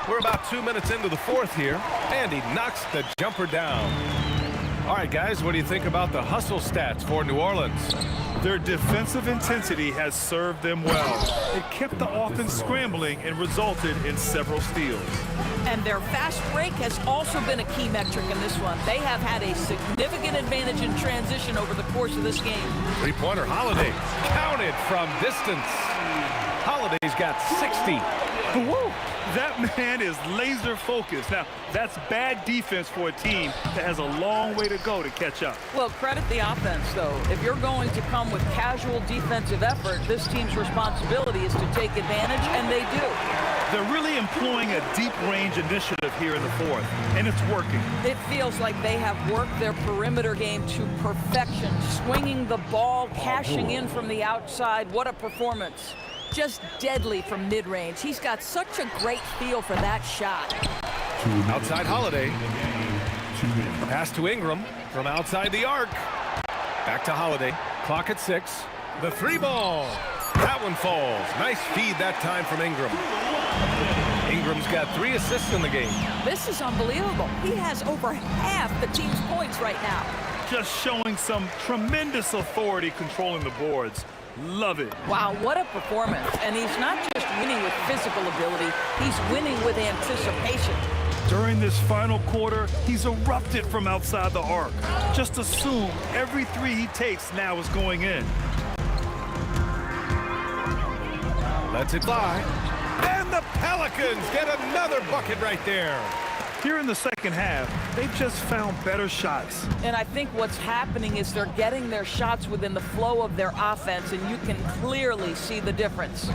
We're about 2 minutes into the fourth here, and he knocks the jumper down. All right, guys, what do you think about the hustle stats for New Orleans? Their defensive intensity has served them well. It kept the offense scrambling and resulted in several steals. And their fast break has also been a key metric in this one. They have had a significant advantage in transition over the course of this game. Three-pointer Holiday counted from distance. Holiday's got 60. Woo! That man is laser focused. Now, that's bad defense for a team that has a long way to go to catch up. Well, credit the offense, though. If you're going to come with casual defensive effort, this team's responsibility is to take advantage, and they do. They're really employing a deep range initiative here in the fourth, and it's working. It feels like they have worked their perimeter game to perfection, swinging the ball, cashing in from the outside. What a performance. Just deadly from mid-range. He's got such a great feel for that shot. Outside Holiday. Pass to Ingram from outside the arc. Back to Holiday. Clock at 6. The three ball. That one falls. Nice feed that time from Ingram. Ingram's got 3 assists in the game. This is unbelievable. He has over half the team's points right now. Just showing some tremendous authority controlling the boards. Love it. Wow, what a performance. And he's not just winning with physical ability, he's winning with anticipation. During this final quarter, he's erupted from outside the arc. Just assume every three he takes now is going in. Lets it fly. And the Pelicans get another bucket right there. Here in the second half, they've just found better shots. And I think what's happening is they're getting their shots within the flow of their offense, and you can clearly see the difference.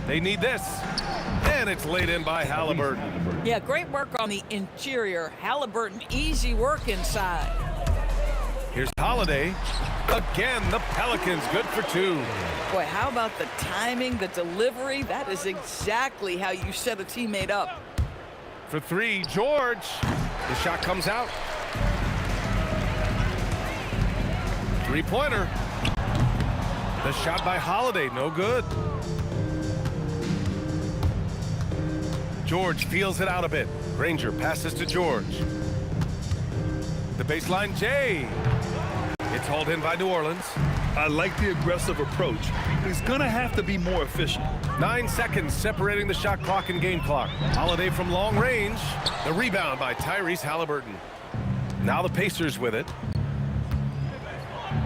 They need this. And it's laid in by Halliburton. Yeah, great work on the interior. Halliburton, easy work inside. Here's Holiday. Again, the Pelicans good for two. Boy, how about the timing, the delivery? That is exactly how you set a teammate up. For three, George. The shot comes out. Three-pointer. The shot by Holiday, no good. George feels it out a bit. Granger passes to George. The baseline, Jay. It's hauled in by New Orleans. I like the aggressive approach. He's gonna have to be more efficient. 9 seconds separating the shot clock and game clock. Holiday from long range. The rebound by Tyrese Halliburton. Now the Pacers with it.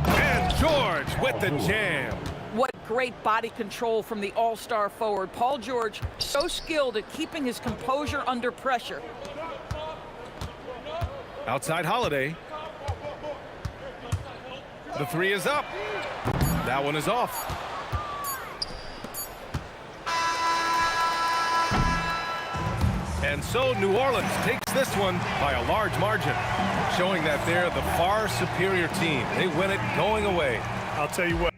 And George with the jam. What great body control from the all-star forward. Paul George, so skilled at keeping his composure under pressure. Outside Holiday. The three is up. That one is off. And so New Orleans takes this one by a large margin, showing that they're the far superior team. They win it going away. I'll tell you what.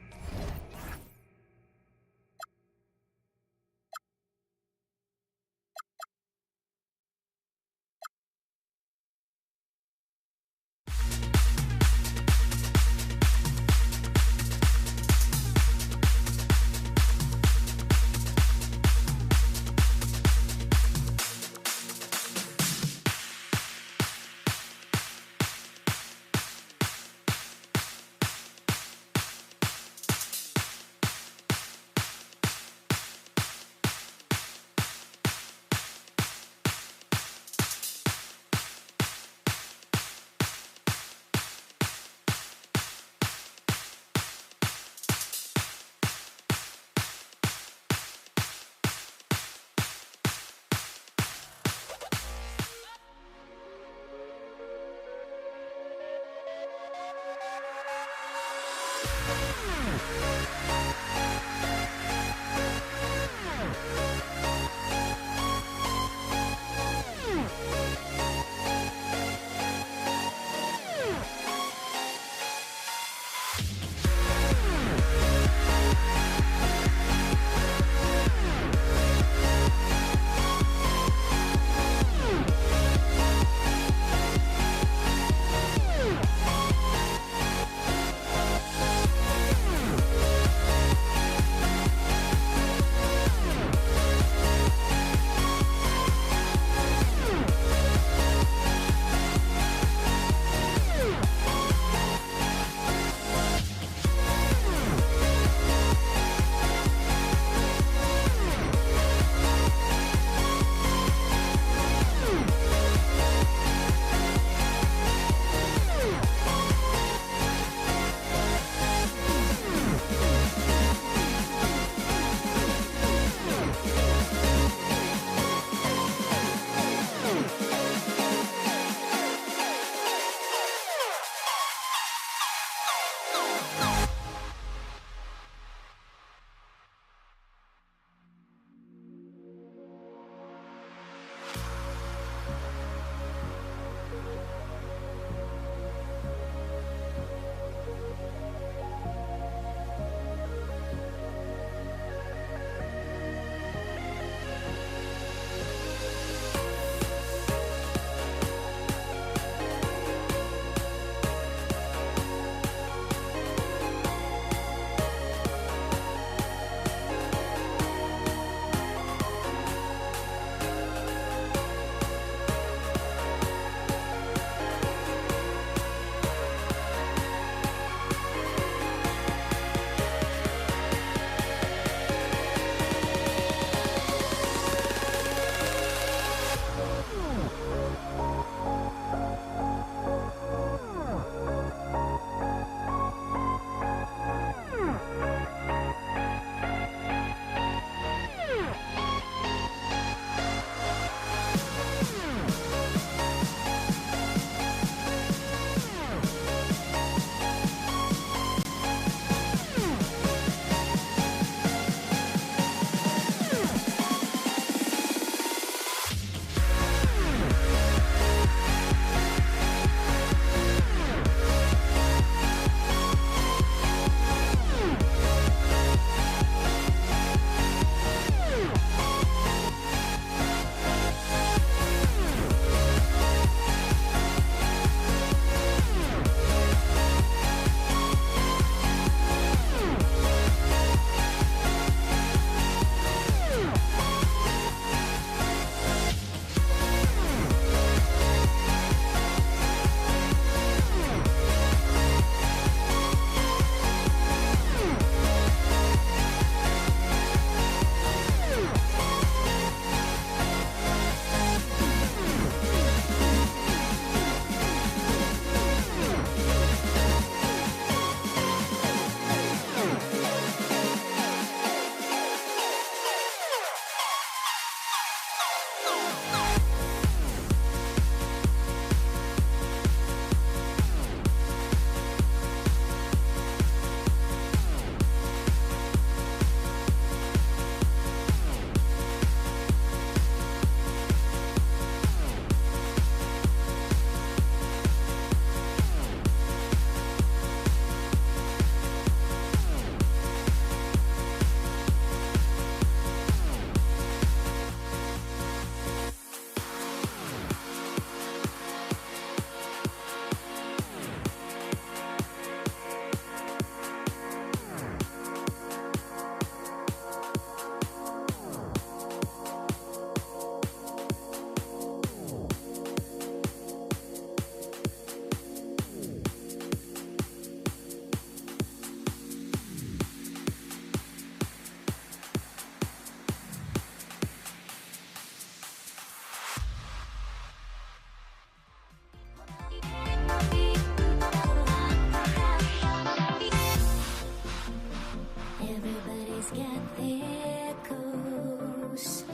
Everybody's got their ghosts,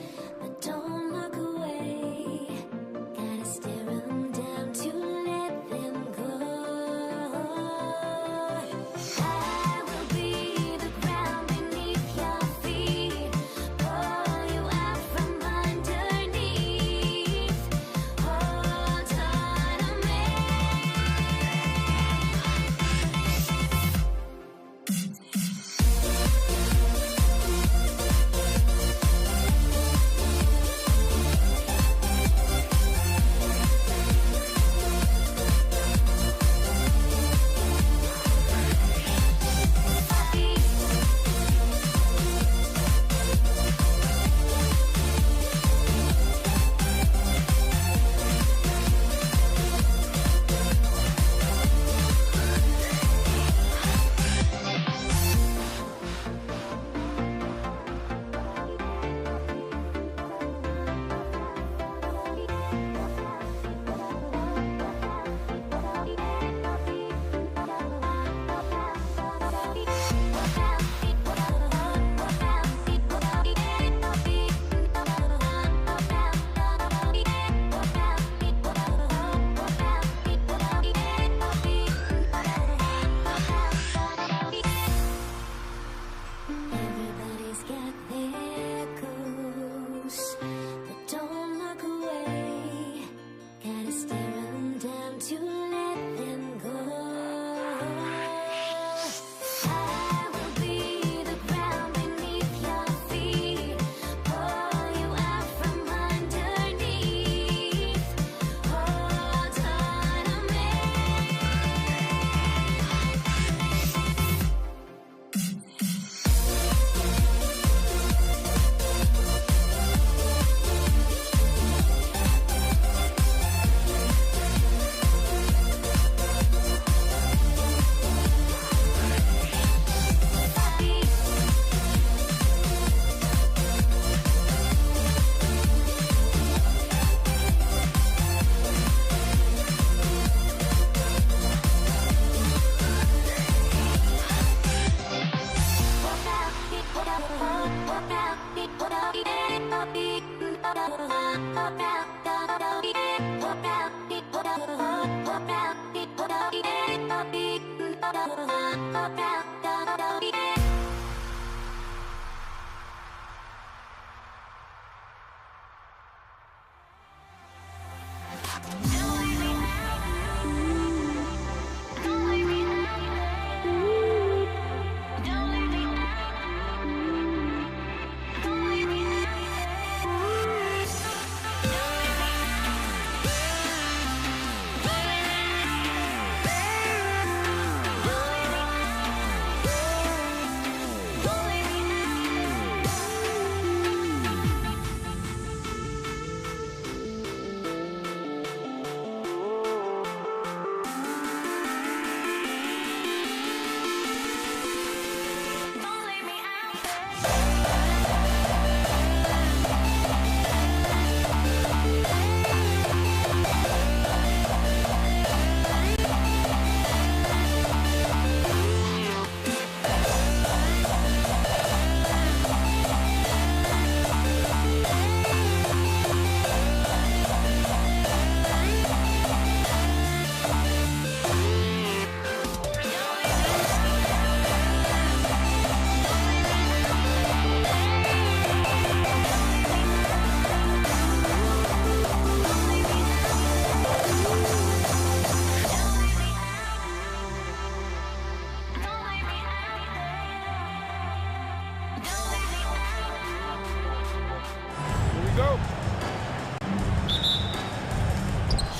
but don't look away. Gotta stare 'em down to let them go. I will be the ground beneath your feet, pull you out from underneath. Hold on to me. Everybody's got their ghosts, but don't look away. Gotta stare 'em down to let them go. I will be the ground beneath your feet, pull you out from underneath. Hold on to me.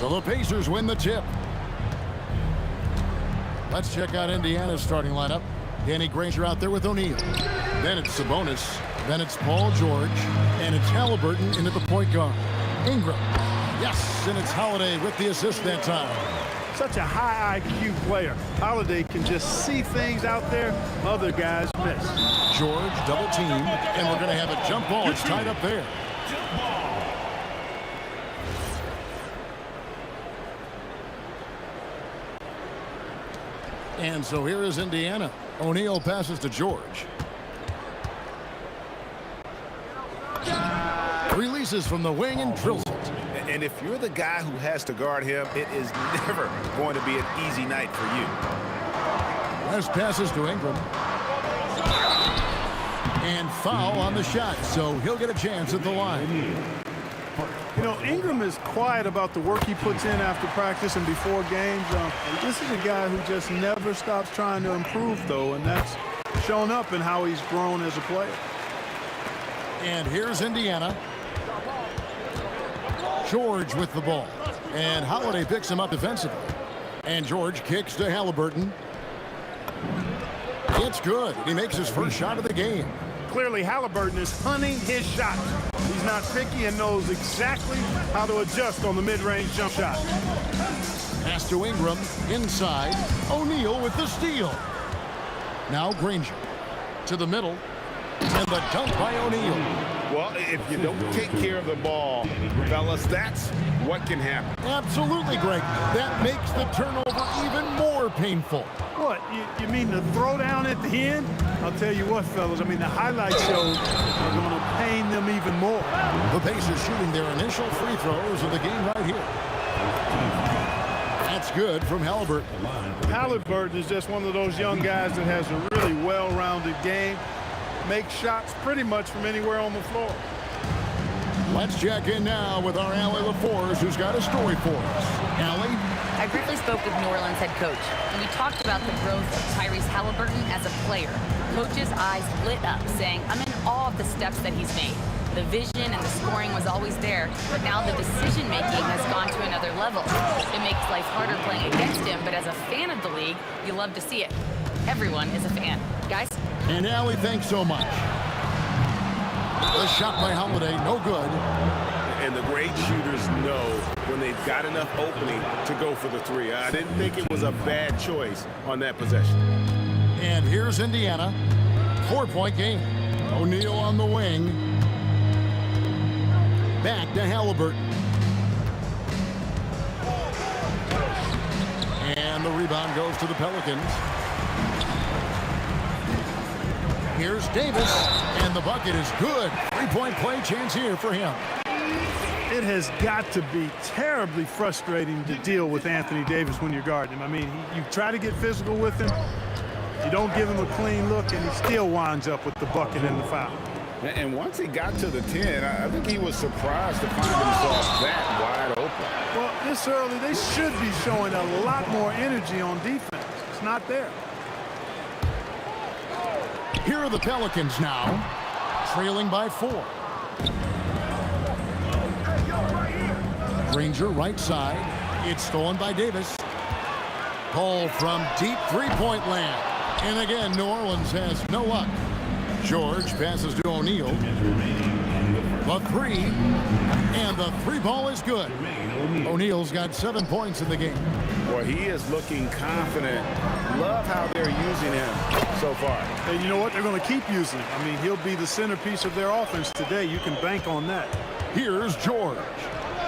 So the Pacers win the tip. Let's check out Indiana's starting lineup. Danny Granger out there with O'Neal. Then it's Sabonis. Then it's Paul George. And it's Halliburton into the point guard. Ingram. Yes, and it's Holiday with the assist that time. Such a high IQ player. Holiday can just see things out there other guys miss. George double teamed, and we're going to have a jump ball. It's tied up there. And so here is Indiana. O'Neal passes to George. Releases from the wing and drills it. And if you're the guy who has to guard him, it is never going to be an easy night for you. West passes to Ingram. And foul on the shot, so he'll get a chance at the line. You know, Ingram is quiet about the work he puts in after practice and before games. This is a guy who just never stops trying to improve, though, and that's shown up in how he's grown as a player. And here's Indiana. George with the ball. And Holiday picks him up defensively. And George kicks to Halliburton. It's good. He makes his first shot of the game. Clearly, Halliburton is hunting his shot. He's not picky and knows exactly how to adjust on the mid-range jump shot. Pass to Ingram. Inside. O'Neal with the steal. Now Granger. To the middle. And the dunk by O'Neal. Well, if you don't take care of the ball, fellas, that's what can happen. Absolutely, Greg. That makes the turnover even more painful. What? You mean the throwdown at the end? I'll tell you what, fellas. I mean, the highlight shows are going to pain them even more. The Pacers shooting their initial free throws of the game right here. That's good from Halliburton. Halliburton is just one of those young guys that has a really well-rounded game. Makes shots pretty much from anywhere on the floor. Let's check in now with our Allie LaForce, who's got a story for us. Allie? I briefly spoke with New Orleans head coach, and we talked about the growth of Tyrese Halliburton as a player. Coach's eyes lit up, saying, I'm in awe of the steps that he's made. The vision and the scoring was always there, but now the decision-making has gone to another level. It makes life harder playing against him, but as a fan of the league, you love to see it. Everyone is a fan. Guys? And Allie, thanks so much. The shot by Holiday, no good. And the great shooters know when they've got enough opening to go for the three. I didn't think it was a bad choice on that possession. And here's Indiana. 4-point game. O'Neal on the wing. Back to Halliburton. And the rebound goes to the Pelicans. Here's Davis, and the bucket is good. 3-point play chance here for him. It has got to be terribly frustrating to deal with Anthony Davis when you're guarding him. I mean, you try to get physical with him, you don't give him a clean look, and he still winds up with the bucket and the foul. And once he got to the 10, I think he was surprised to find himself that wide open. Well, this early, they should be showing a lot more energy on defense. It's not there. Here are the Pelicans now, trailing by 4. Granger right side. It's stolen by Davis. Ball from deep three-point land. And again, New Orleans has no luck. George passes to O'Neal. The three. And the three ball is good. O'Neal's got 7 points in the game. Well, he is looking confident. Love how they're using him so far. And you know what? They're going to keep using him. I mean, he'll be the centerpiece of their offense today. You can bank on that. Here's George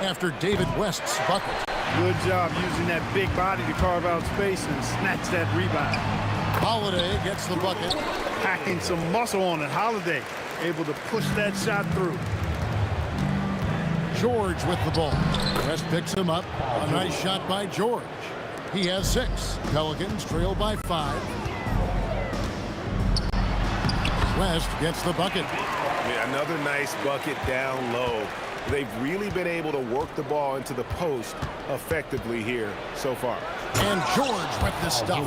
after David West's bucket. Good job using that big body to carve out space and snatch that rebound. Holiday gets the bucket. Packing some muscle on it. Holiday able to push that shot through. George with the ball. West picks him up. A nice shot by George. He has 6. Pelicans trail by 5. West gets the bucket. Yeah, another nice bucket down low. They've really been able to work the ball into the post effectively here so far. And George with the stuff.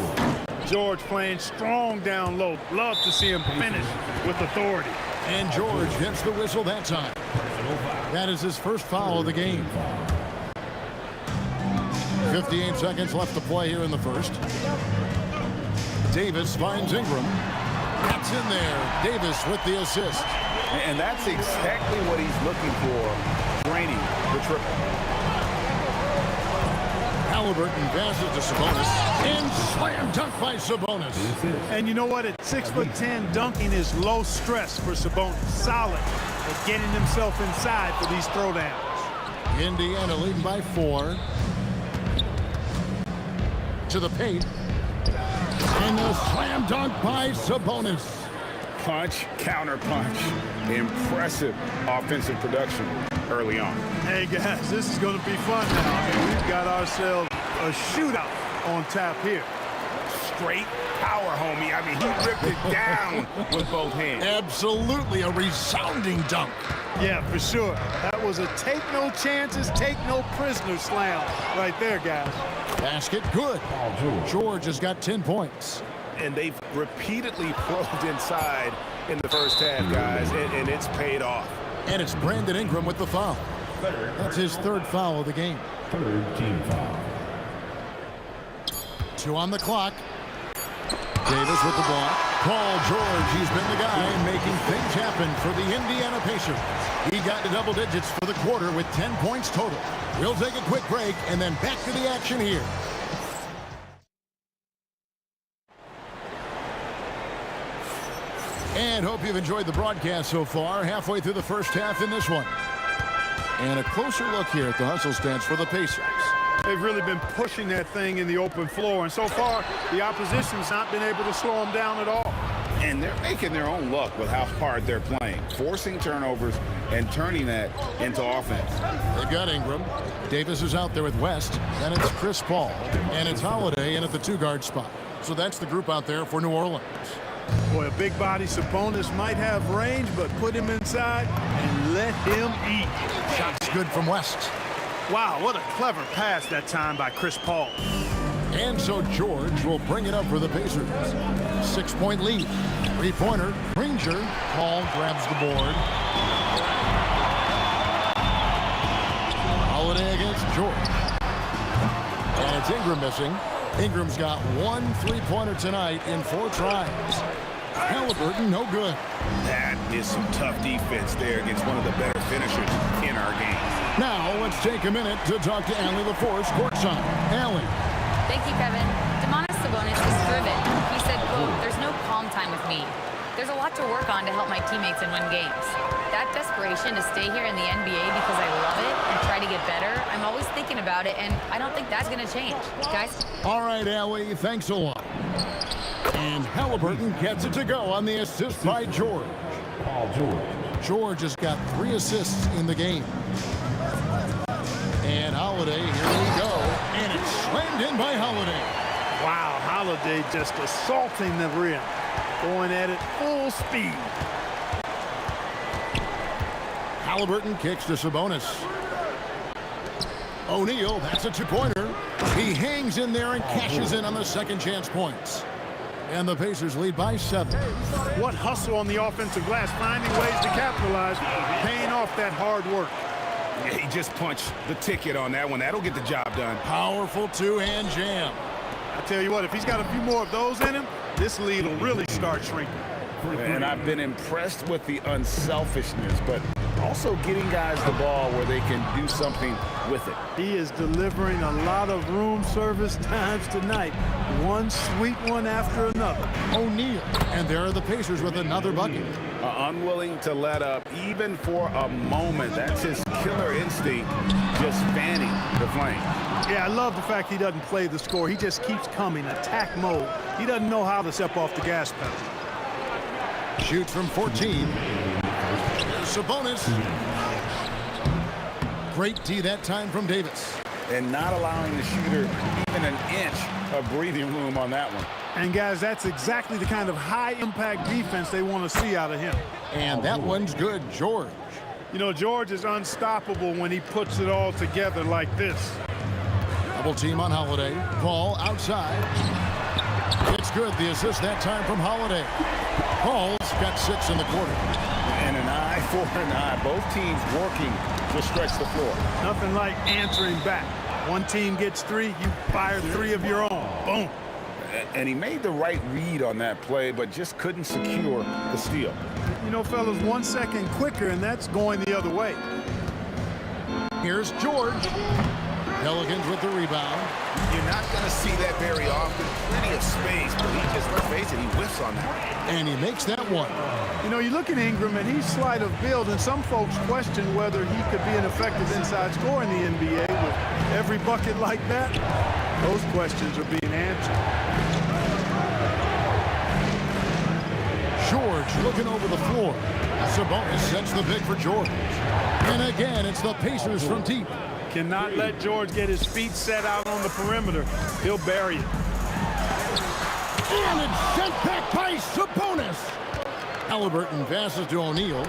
George playing strong down low. Love to see him finish with authority. And George gets the whistle that time. That is his first foul of the game. 58 seconds left to play here in the first. Davis finds Ingram. That's in there. Davis with the assist. And that's exactly what he's looking for, draining the triple. Halliburton passes to Sabonis. And slam dunk by Sabonis. And you know what? At 6'10", dunking is low stress for Sabonis. Solid at getting himself inside for these throwdowns. Indiana leading by 4. To the paint. And a slam dunk by Sabonis. punch, counter punch. Impressive offensive production early on. Hey, guys, this is going to be fun now. I mean, we've got ourselves a shootout on tap here. Straight power, homie. I mean, he ripped it down with both hands. Absolutely a resounding dunk. Yeah, for sure. That was a take no chances, take no prisoner slam right there, guys. Basket good. George has got 10 points. And they've repeatedly probed inside in the first half, guys, and it's paid off. And it's Brandon Ingram with the foul. That's his third foul of the game. Third team foul. 2 on the clock. Davis with the ball. Paul George, he's been the guy making things happen for the Indiana Pacers. He got to double digits for the quarter with 10 points total. We'll take a quick break and then back to the action here. And hope you've enjoyed the broadcast so far. Halfway through the first half in this one. And a closer look here at the hustle stance for the Pacers. They've really been pushing that thing in the open floor, and so far the opposition's not been able to slow them down at all. And they're making their own luck with how hard they're playing, forcing turnovers and turning that into offense. They've got Ingram. Davis is out there with West. Then it's Chris Paul. And it's Holiday in at the 2-guard spot. So that's the group out there for New Orleans. Boy, a big body Sabonis might have range, but put him inside and let him eat. Shots good from West. Wow, what a clever pass that time by Chris Paul. And so George will bring it up for the Pacers. 6-point lead. 3-pointer. Granger. Paul grabs the board. Holiday against George. And it's Ingram missing. Ingram's got 1 3-pointer tonight in 4 tries. Halliburton, no good. That is some tough defense there against one of the better finishers in our game. Now let's take a minute to talk to Allie LaForce courtside. Allie. Thank you, Kevin. Domantas Sabonis is driven. He said, quote, "There's no calm time with me. There's a lot to work on to help my teammates and win games. That desperation to stay here in the NBA because I love it and try to get better, I'm always thinking about it, and I don't think that's going to change." Guys? All right, Allie, thanks a lot. And Halliburton gets it to go on the assist by George. Paul George. George has got 3 assists in the game. And Holiday, here we go. And it's slammed in by Holiday. Wow, Holiday just assaulting the rim. Going at it full speed. Halliburton kicks to Sabonis. O'Neal, that's a 2-pointer. He hangs in there and cashes in on the second chance points. And the Pacers lead by 7. What hustle on the offensive glass, finding ways to capitalize, paying off that hard work. Yeah, he just punched the ticket on that one. That'll get the job done. Powerful 2-hand jam. I tell you what, if he's got a few more of those in him, this lead will really start shrinking. And I've been impressed with the unselfishness, but also getting guys the ball where they can do something with it. He is delivering a lot of room service times tonight. One sweet one after another. O'Neal. And there are the Pacers with another bucket. Unwilling to let up even for a moment. That's his killer instinct, just fanning the flame. Yeah, I love the fact he doesn't play the score. He just keeps coming, attack mode. He doesn't know how to step off the gas pedal. Shoots from 14. There's Sabonis. Great D that time from Davis. And not allowing the shooter even an inch of breathing room on that one. And guys, that's exactly the kind of high-impact defense they want to see out of him. And that one's good, George. You know, George is unstoppable when he puts it all together like this. Double team on Holiday. Paul outside. It's good. The assist that time from Holiday. Paul's got 6 in the quarter. And an eye for an eye. Both teams working to stretch the floor. Nothing like answering back. One team gets 3, you fire 3 of your own. Boom. And he made the right read on that play, but just couldn't secure the steal. You know, fellas, 1 second quicker, and that's going the other way. Here's George. Pelicans with the rebound. You're not going to see that very often. Plenty of space, but he just, let's face it, he whiffs on that. And he makes that one. You know, you look at Ingram, and he's slight of build, and some folks question whether he could be an effective inside scorer in the NBA with every bucket like that. Those questions are being answered. George looking over the floor. Sabonis sets the pick for George. And again, it's the Pacers from deep. Cannot let George get his feet set out on the perimeter. He'll bury it. And it's sent back by Sabonis. Halliburton passes to O'Neal.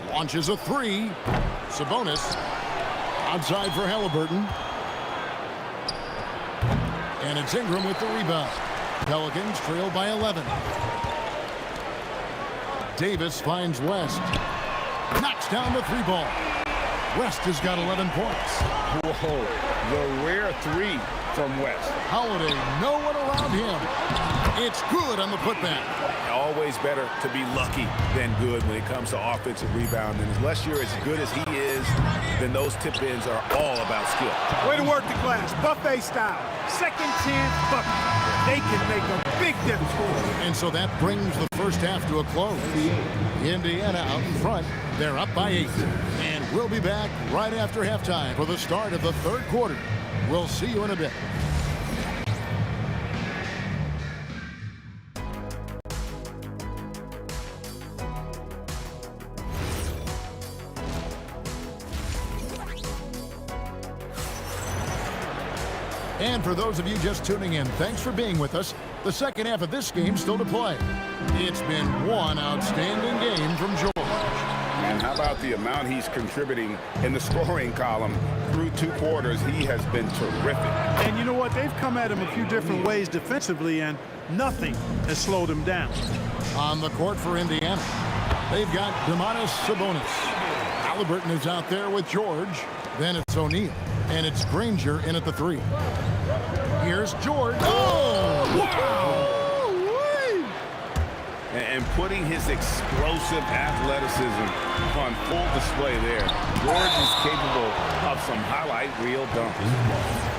Launches a three. Sabonis outside for Halliburton. And it's Ingram with the rebound. Pelicans trail by 11. Davis finds West. Knocks down the three ball. West has got 11 points. Whoa, the rare three from West. Holiday, no one around him. It's good on the putback. Always better to be lucky than good when it comes to offensive rebound. And unless you're as good as he is, then those tip-ins are all about skill. Way to work the glass, buffet style. Second chance bucket. They can make a big difference. And so that brings the first half to a close. Indiana out in front. They're up by 8. And we'll be back right after halftime for the start of the third quarter. We'll see you in a bit. And for those of you just tuning in, thanks for being with us. The second half of this game still to play. It's been one outstanding game from George. And how about the amount he's contributing in the scoring column through 2 quarters? He has been terrific. And you know what? They've come at him a few different ways defensively, and nothing has slowed him down. On the court for Indiana, they've got Domantas Sabonis. Halliburton is out there with George. Then it's O'Neal. And it's Granger in at the 3. Here's George. Oh, wow! And putting his explosive athleticism on full display there. George is capable of some highlight reel dunks.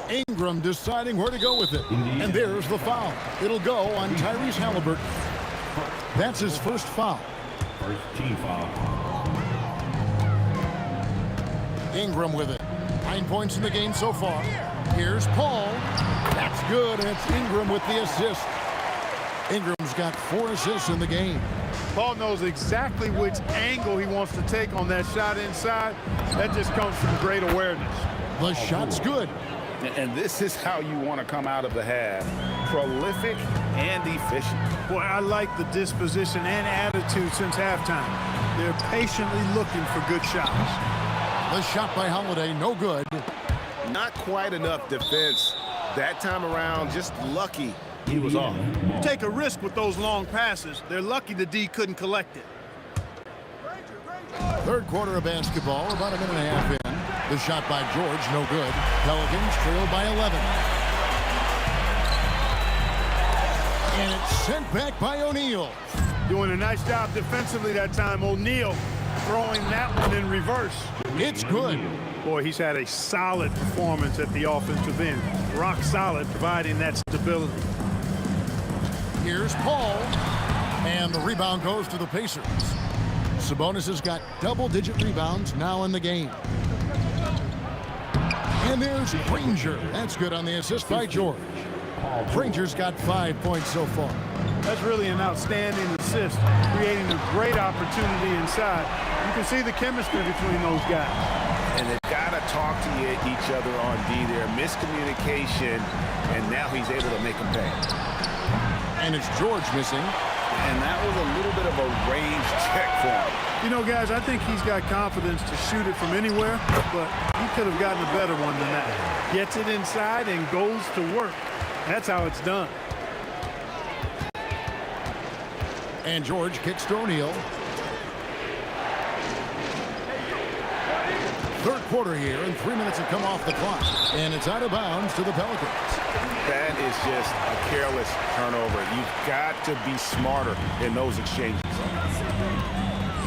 Ingram deciding where to go with it. And there's the foul. It'll go on Tyrese Halliburton. That's his first foul. First team foul. Ingram with it. 9 points in the game so far. Here's Paul. That's good, and it's Ingram with the assist. Ingram's got 4 assists in the game. Paul knows exactly which angle he wants to take on that shot inside. That just comes from great awareness. The shot's good. And this is how you want to come out of the half. Prolific and efficient. Boy, I like the disposition and attitude since halftime. They're patiently looking for good shots. The shot by Holiday, no good. Not quite enough defense. That time around, just lucky he was off. Take a risk with those long passes. They're lucky the D couldn't collect it. Third quarter of basketball, about a minute and a half in. The shot by George, no good. Pelicans trail by 11. And it's sent back by O'Neal. Doing a nice job defensively that time. O'Neal throwing that one in reverse. It's good. Boy, he's had a solid performance at the offensive end. Rock solid, providing that stability. Here's Paul. And the rebound goes to the Pacers. Sabonis has got double-digit rebounds now in the game. And there's Granger. That's good on the assist by George. Granger's got 5 points so far. That's really an outstanding assist, creating a great opportunity inside. You can see the chemistry between those guys. And they've got to talk to each other on D there. Miscommunication, and now he's able to make them pay. And it's George missing. And that was a little bit of a range check for him. You know, guys, I think he's got confidence to shoot it from anywhere, but he could have gotten a better one than that. Gets it inside and goes to work. That's how it's done. And George kicks to O'Neal. Third quarter here, and 3 minutes have come off the clock. And it's out of bounds to the Pelicans. That is just a careless turnover. You've got to be smarter in those exchanges.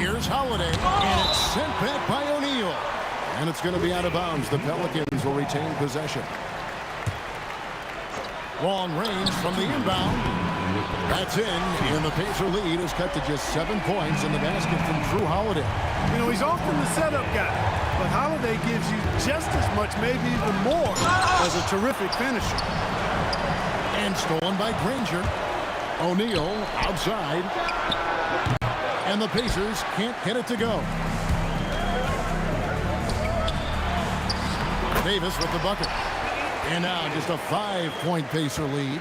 Here's Holiday, and it's sent back by O'Neal. And it's going to be out of bounds. The Pelicans will retain possession. Long range from the inbound. That's in, and the Pacer lead is cut to just 7 points in the basket from Drew Holiday. You know, he's often the setup guy. but Holiday gives you just as much, maybe even more, as a terrific finisher. And stolen by Granger. O'Neal outside. And the Pacers can't get it to go. Davis with the bucket. And now just a 5-point Pacer lead.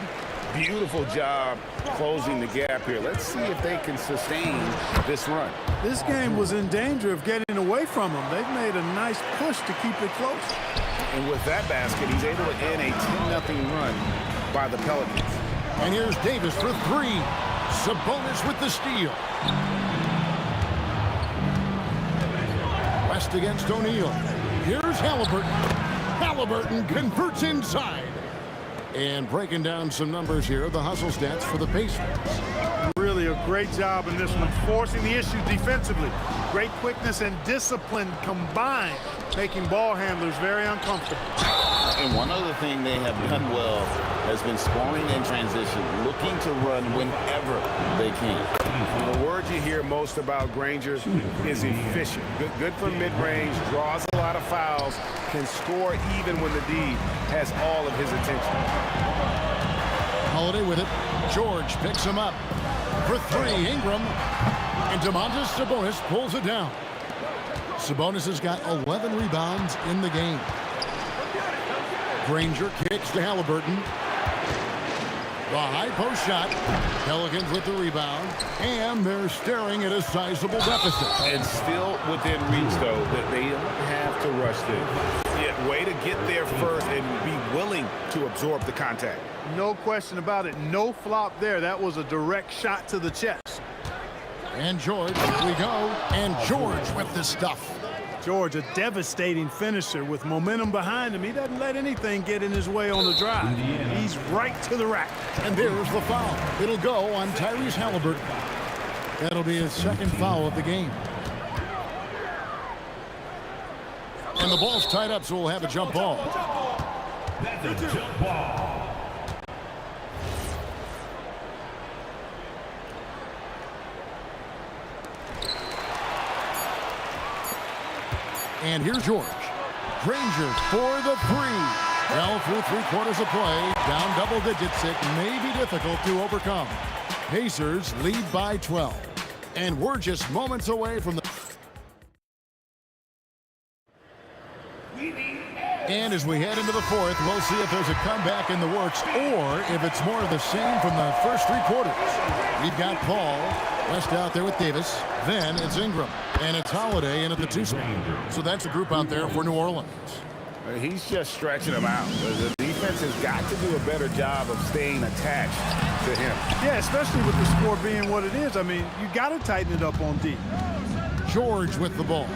Beautiful job closing the gap here. Let's see if they can sustain this run. This game was in danger of getting away from them. They've made a nice push to keep it close. And with that basket, he's able to end a 10-0 run by the Pelicans. And here's Davis for 3. Sabonis with the steal. West against O'Neal. Here's Halliburton. Halliburton converts inside. And breaking down some numbers here, the hustle stats for the Pacers. Really a great job in this one, forcing the issue defensively. Great quickness and discipline combined, making ball handlers very uncomfortable. And one other thing they have done well has been scoring in transition, looking to run whenever they can. The word you hear most about Granger is efficient. Good from mid-range, draws a lot of fouls, can score even when the D has all of his attention. Holiday with it. George picks him up for 3. Ingram. And Domantas Sabonis pulls it down. Sabonis has got 11 rebounds in the game. Granger kicks to Halliburton. The high post shot. Pelicans with the rebound. And they're staring at a sizable deficit. And still within reach, though, that they don't have to rush this. Yeah, way to get there first and be willing to absorb the contact. No question about it. No flop there. That was a direct shot to the chest. And George, here we go. And George with the stuff. George, a devastating finisher with momentum behind him. He doesn't let anything get in his way on the drive. He's right to the rack. And there's the foul. It'll go on Tyrese Halliburton. That'll be his second foul of the game. And the ball's tied up, so we'll have a jump ball. That's a jump ball. And here's George. Granger for the 3. Well, through 3/4 of play, down double digits, it may be difficult to overcome. Pacers lead by 12. And we're just moments away from the... And as we head into the 4th, we'll see if there's a comeback in the works or if it's more of the same from the first 3 quarters. We've got Paul, West out there with Davis. Then it's Ingram. And it's Holiday in at the 2 spot. So that's a group out there for New Orleans. He's just stretching them out. The defense has got to do a better job of staying attached to him. Yeah, especially with the score being what it is. I mean, you got to tighten it up on D. George with the ball.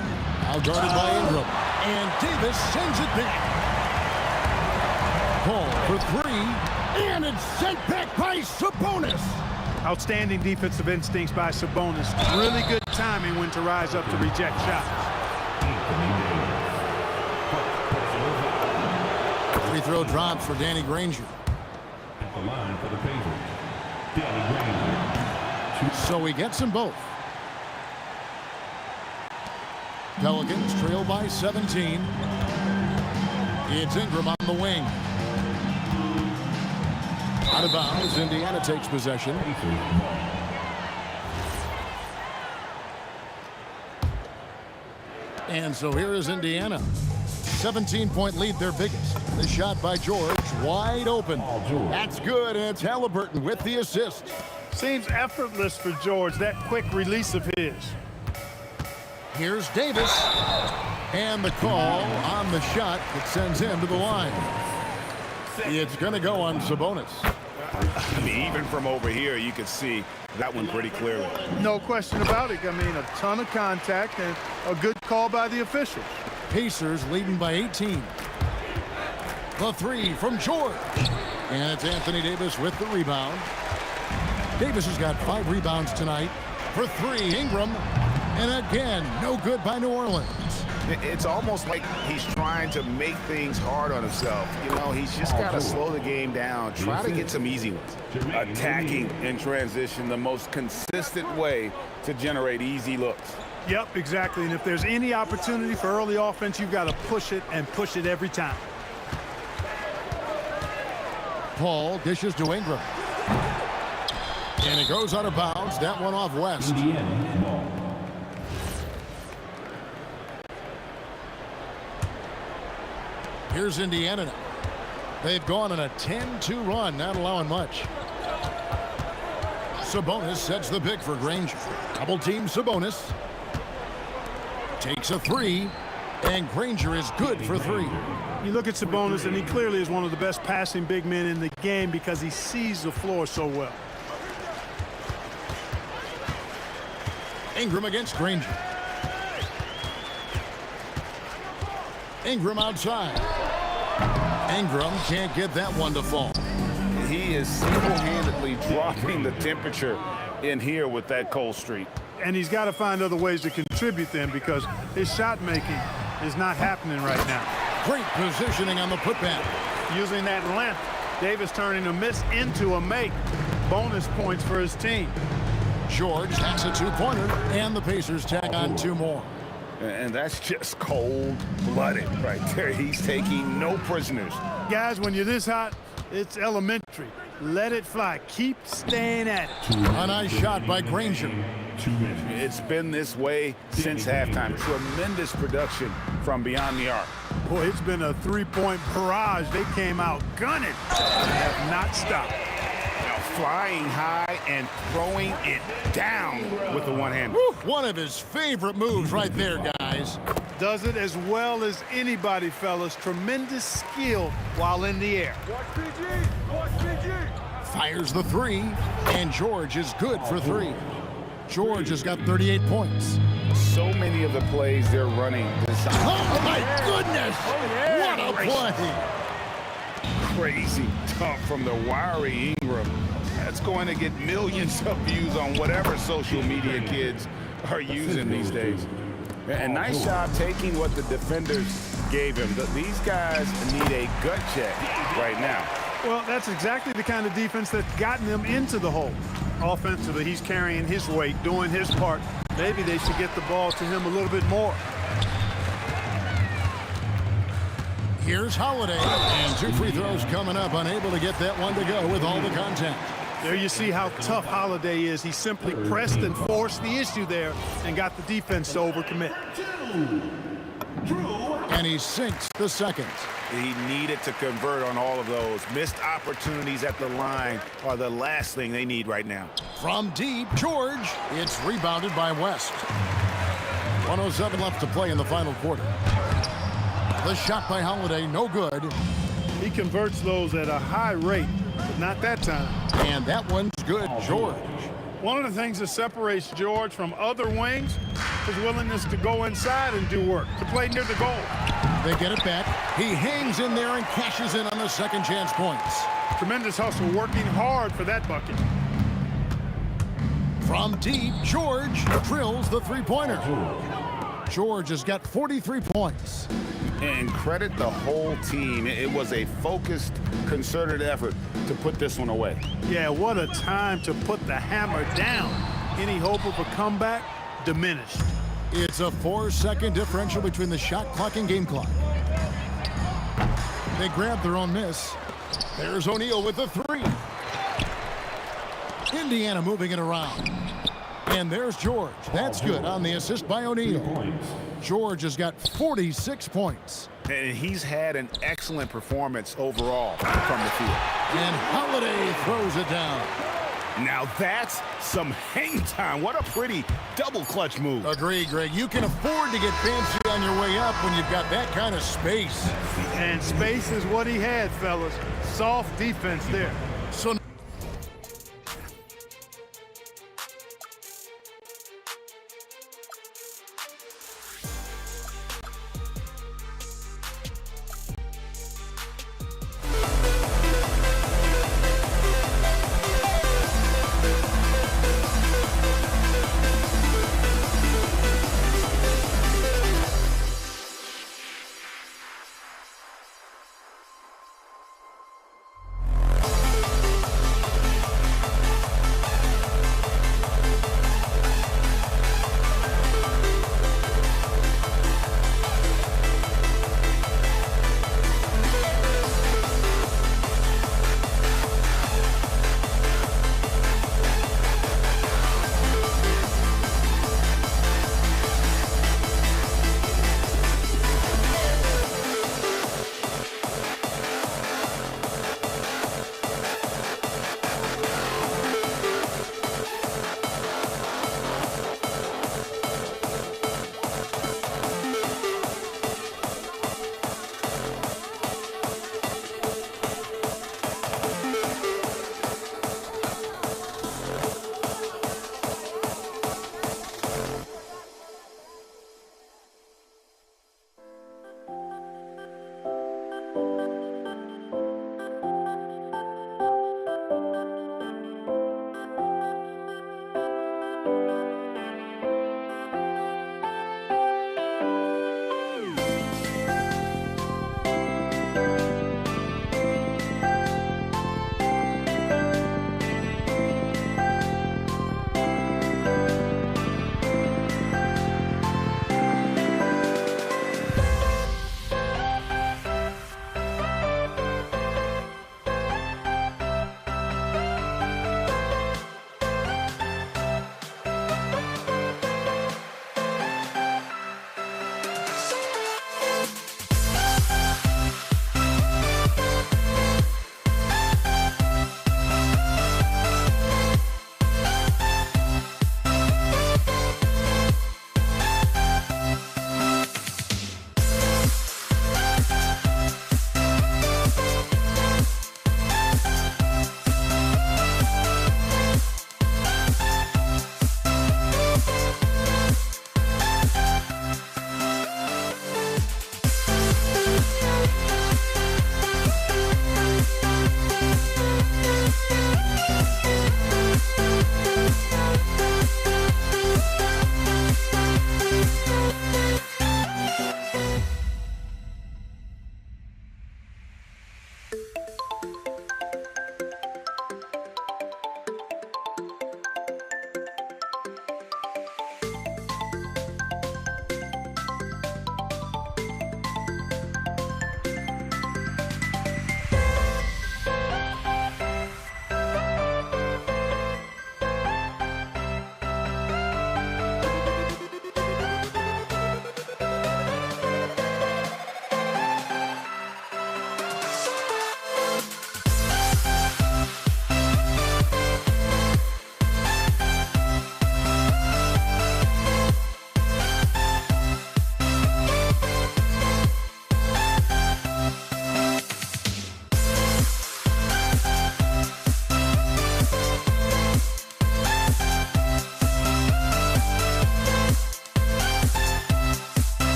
Out guarded by Ingram. And Davis sends it back. Paul for 3. And it's sent back by Sabonis. Outstanding defensive instincts by Sabonis. Really good timing when to rise up to reject shots. Free throw drops for Danny Granger. At the line for the Pacers, Danny Granger. So he gets them both. Pelicans trail by 17. It's Ingram on the wing. Out of bounds, Indiana takes possession. And so here is Indiana. 17-point lead, their biggest. The shot by George, wide open. That's good, and it's Halliburton with the assist. Seems effortless for George, that quick release of his. Here's Davis. And the call on the shot that sends him to the line. It's going to go on Sabonis. I mean, even from over here, you can see that one pretty clearly. No question about it. I mean, a ton of contact and a good call by the officials. Pacers leading by 18. The 3 from George. And it's Anthony Davis with the rebound. Davis has got 5 rebounds tonight. For 3, Ingram. And again, no good by New Orleans. It's almost like he's trying to make things hard on himself. You know, he's just got to slow the game down, try to get some easy ones. Attacking in transition, the most consistent way to generate easy looks. Yep, exactly. And if there's any opportunity for early offense, you've got to push it and push it every time. Paul dishes to Ingram. And it goes out of bounds. That one off West. Here's Indiana now. They've gone on a 10-2 run, not allowing much. Sabonis sets the pick for Granger. Double team Sabonis. Takes a three, and Granger is good for three. You look at Sabonis, and he clearly is one of the best passing big men in the game because he sees the floor so well. Ingram against Granger. Ingram outside. Ingram can't get that one to fall. He is single-handedly dropping the temperature in here with that cold streak. And he's got to find other ways to contribute them because his shot making is not happening right now. Great positioning on the putback. Using that length, Davis turning a miss into a make. Bonus points for his team. George hacks a two-pointer, and the Pacers tag on two more. And that's just cold-blooded right there. He's taking no prisoners. Guys, when you're this hot, it's elementary. Let it fly. Keep staying at it. A nice shot by Granger. It's been this way since halftime. Tremendous production from beyond the arc. Boy, it's been a three-point barrage. They came out gunning and have not stopped. Now flying high and throwing it down with the one-hand. One of his favorite moves right there, guys. Does it as well as anybody, fellas. Tremendous skill while in the air. Watch PG! Watch PG! Fires the three, and George is good for three. George has got 38 points. So many of the plays they're running. Oh, my goodness! What a play! Crazy dump from the wiry Ingram. That's going to get millions of views on whatever social media kids are using these days. And nice job taking what the defenders gave him. These guys need a gut check right now. Well, that's exactly the kind of defense that's gotten them into the hole. Offensively, he's carrying his weight, doing his part. Maybe they should get the ball to him a little bit more. Here's Holiday, and two free throws coming up, unable to get that one to go with all the contact. There you see how tough Holiday is. He simply pressed and forced the issue there and got the defense to overcommit. And he sinks the second. He needed to convert on all of those. Missed opportunities at the line are the last thing they need right now. From deep, George. It's rebounded by West. 1:07 left to play in the final quarter. The shot by Holiday, no good. He converts those at a high rate, but not that time. And that one's good, George. One of the things that separates George from other wings is willingness to go inside and do work, to play near the goal. They get it back. He hangs in there and cashes in on the second chance points. Tremendous hustle, working hard for that bucket. From deep, George drills the three-pointer. George has got 43 points. And credit the whole team. It was a focused, concerted effort to put this one away. Yeah, what a time to put the hammer down. Any hope of a comeback? Diminished. It's a 4-second differential between the shot clock and game clock. They grab their own miss. There's O'Neal with the three. Indiana moving it around. And there's George. That's good on the assist by O'Neal. George has got 46 points. And he's had an excellent performance overall from the field. And Holiday throws it down. Now that's some hang time. What a pretty double clutch move. Agreed, Greg. You can afford to get fancy on your way up when you've got that kind of space. And space is what he had, fellas. Soft defense there. So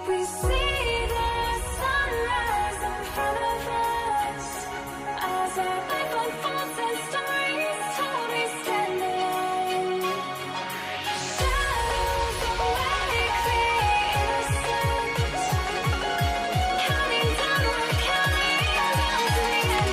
We see the sunrise in front of us as our life unfolds and stories told. We stand alone. Shadows awake the innocence, counting down, we're counting down to the end.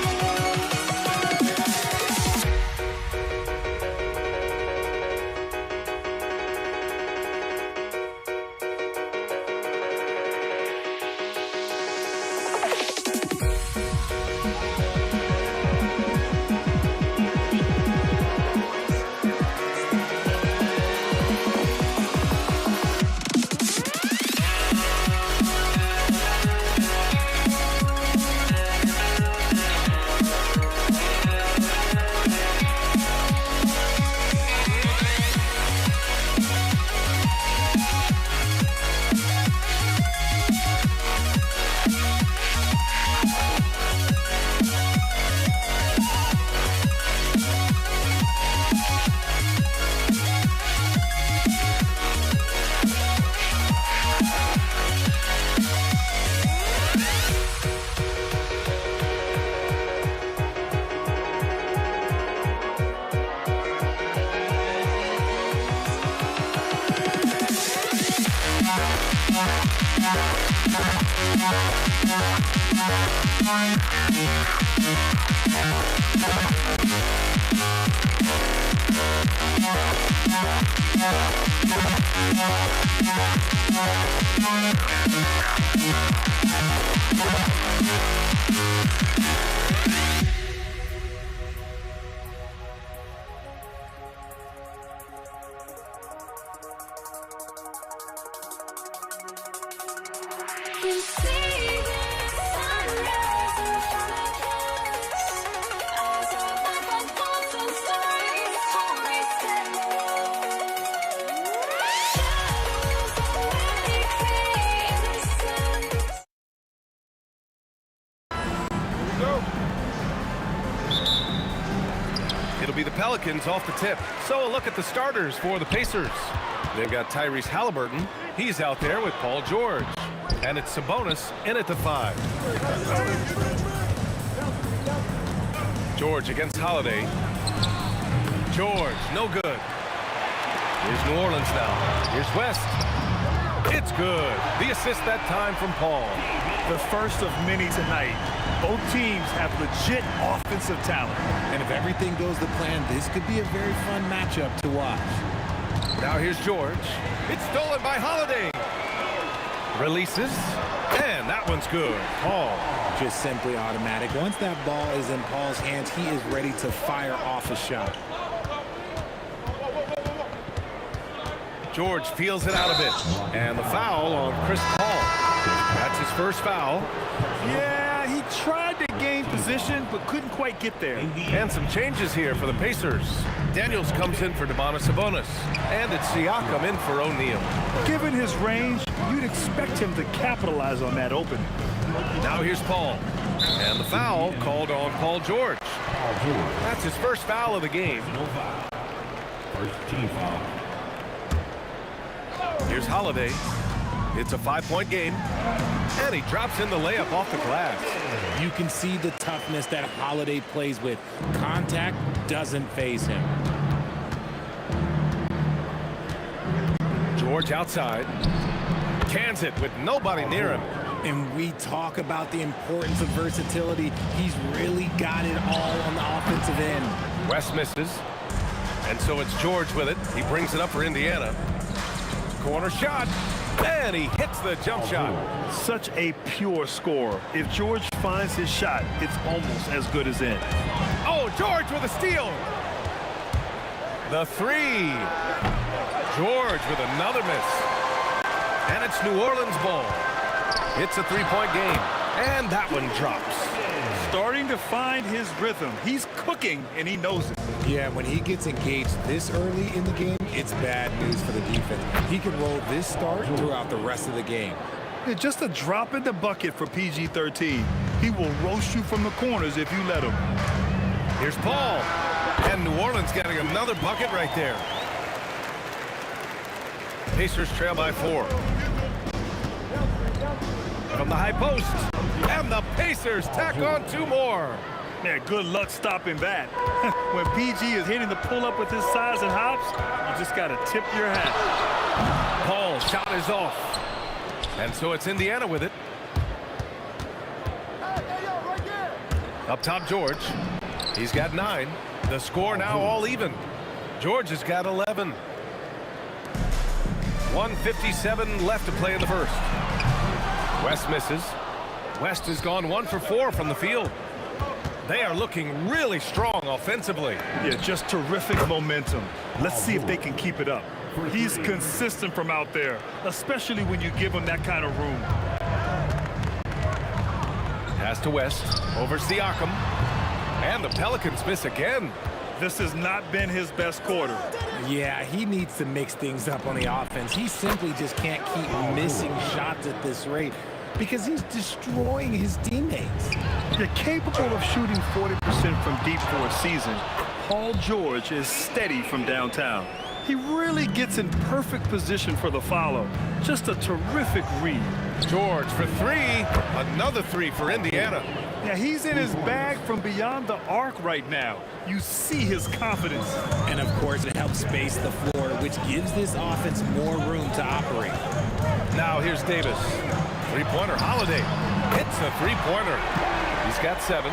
We see the sunrise in front of us as our life unfolds and stories told. We stand alone. Shadows awake the innocence. It'll be the Pelicans off the tip. So a look at the starters for the Pacers. They've got Tyrese Halliburton. He's out there with Paul George. And it's Sabonis in at the 5. George against Holiday. George, no good. Here's New Orleans now. Here's West. It's good. The assist that time from Paul. The first of many tonight. Both teams have legit offensive talent. And if everything goes to plan, this could be a very fun matchup to watch. Now here's George. It's stolen by Holiday. Releases. And that one's good. Paul. Just simply automatic. Once that ball is in Paul's hands, he is ready to fire off a shot. George feels it out a bit. And the foul on Chris Paul. That's his first foul. Yeah, he tried to gain position, but couldn't quite get there. And some changes here for the Pacers. Daniels comes in for Sabonis. And it's Siakam in for O'Neal. Given his range, you'd expect him to capitalize on that opening. Now here's Paul. And the foul called on Paul George. That's his first foul of the game. First team foul. Here's Holiday. It's a 5-point game. And he drops in the layup off the glass. You can see the toughness that Holiday plays with. Contact doesn't faze him. George outside. Cans it with nobody near him. And we talk about the importance of versatility. He's really got it all on the offensive end. West misses. And so it's George with it. He brings it up for Indiana. Corner shot. And he hits the jump shot. Such a pure scorer. If George finds his shot, it's almost as good as in. Oh, George with a steal. The 3. George with another miss. And it's New Orleans ball. It's a 3-point game. And that one drops. Starting to find his rhythm. He's cooking, and he knows it. Yeah, when he gets engaged this early in the game, it's bad news for the defense. He can roll this start throughout the rest of the game. Yeah, just a drop in the bucket for PG-13. He will roast you from the corners if you let him. Here's Paul. And New Orleans getting another bucket right there. Pacers trail by 4. From the high post. And the Pacers tack on 2 more. Man, good luck stopping that. When PG is hitting the pull-up with his size and hops, you just got to tip your hat. Paul shot is off. And so it's Indiana with it. Up top, George. He's got 9. The score now all even. George has got 11. 1:57 left to play in the first. West misses. West has gone 1 for 4 from the field. They are looking really strong offensively. Yeah, just terrific momentum. Let's see if they can keep it up. He's consistent from out there, especially when you give him that kind of room. Pass to West, over Siakam, and the Pelicans miss again. This has not been his best quarter. Yeah, he needs to mix things up on the offense. He simply just can't keep missing shots at this rate because he's destroying his teammates. You're capable of shooting 40% from deep for a season. Paul George is steady from downtown. He really gets in perfect position for the follow. Just a terrific read. George for 3. Another 3 for Indiana. Yeah, he's in his bag from beyond the arc right now. You see his confidence. And of course, it helps space the floor, which gives this offense more room to operate. Now here's Davis. Three-pointer, Holiday. Hits a three-pointer. He's got 7.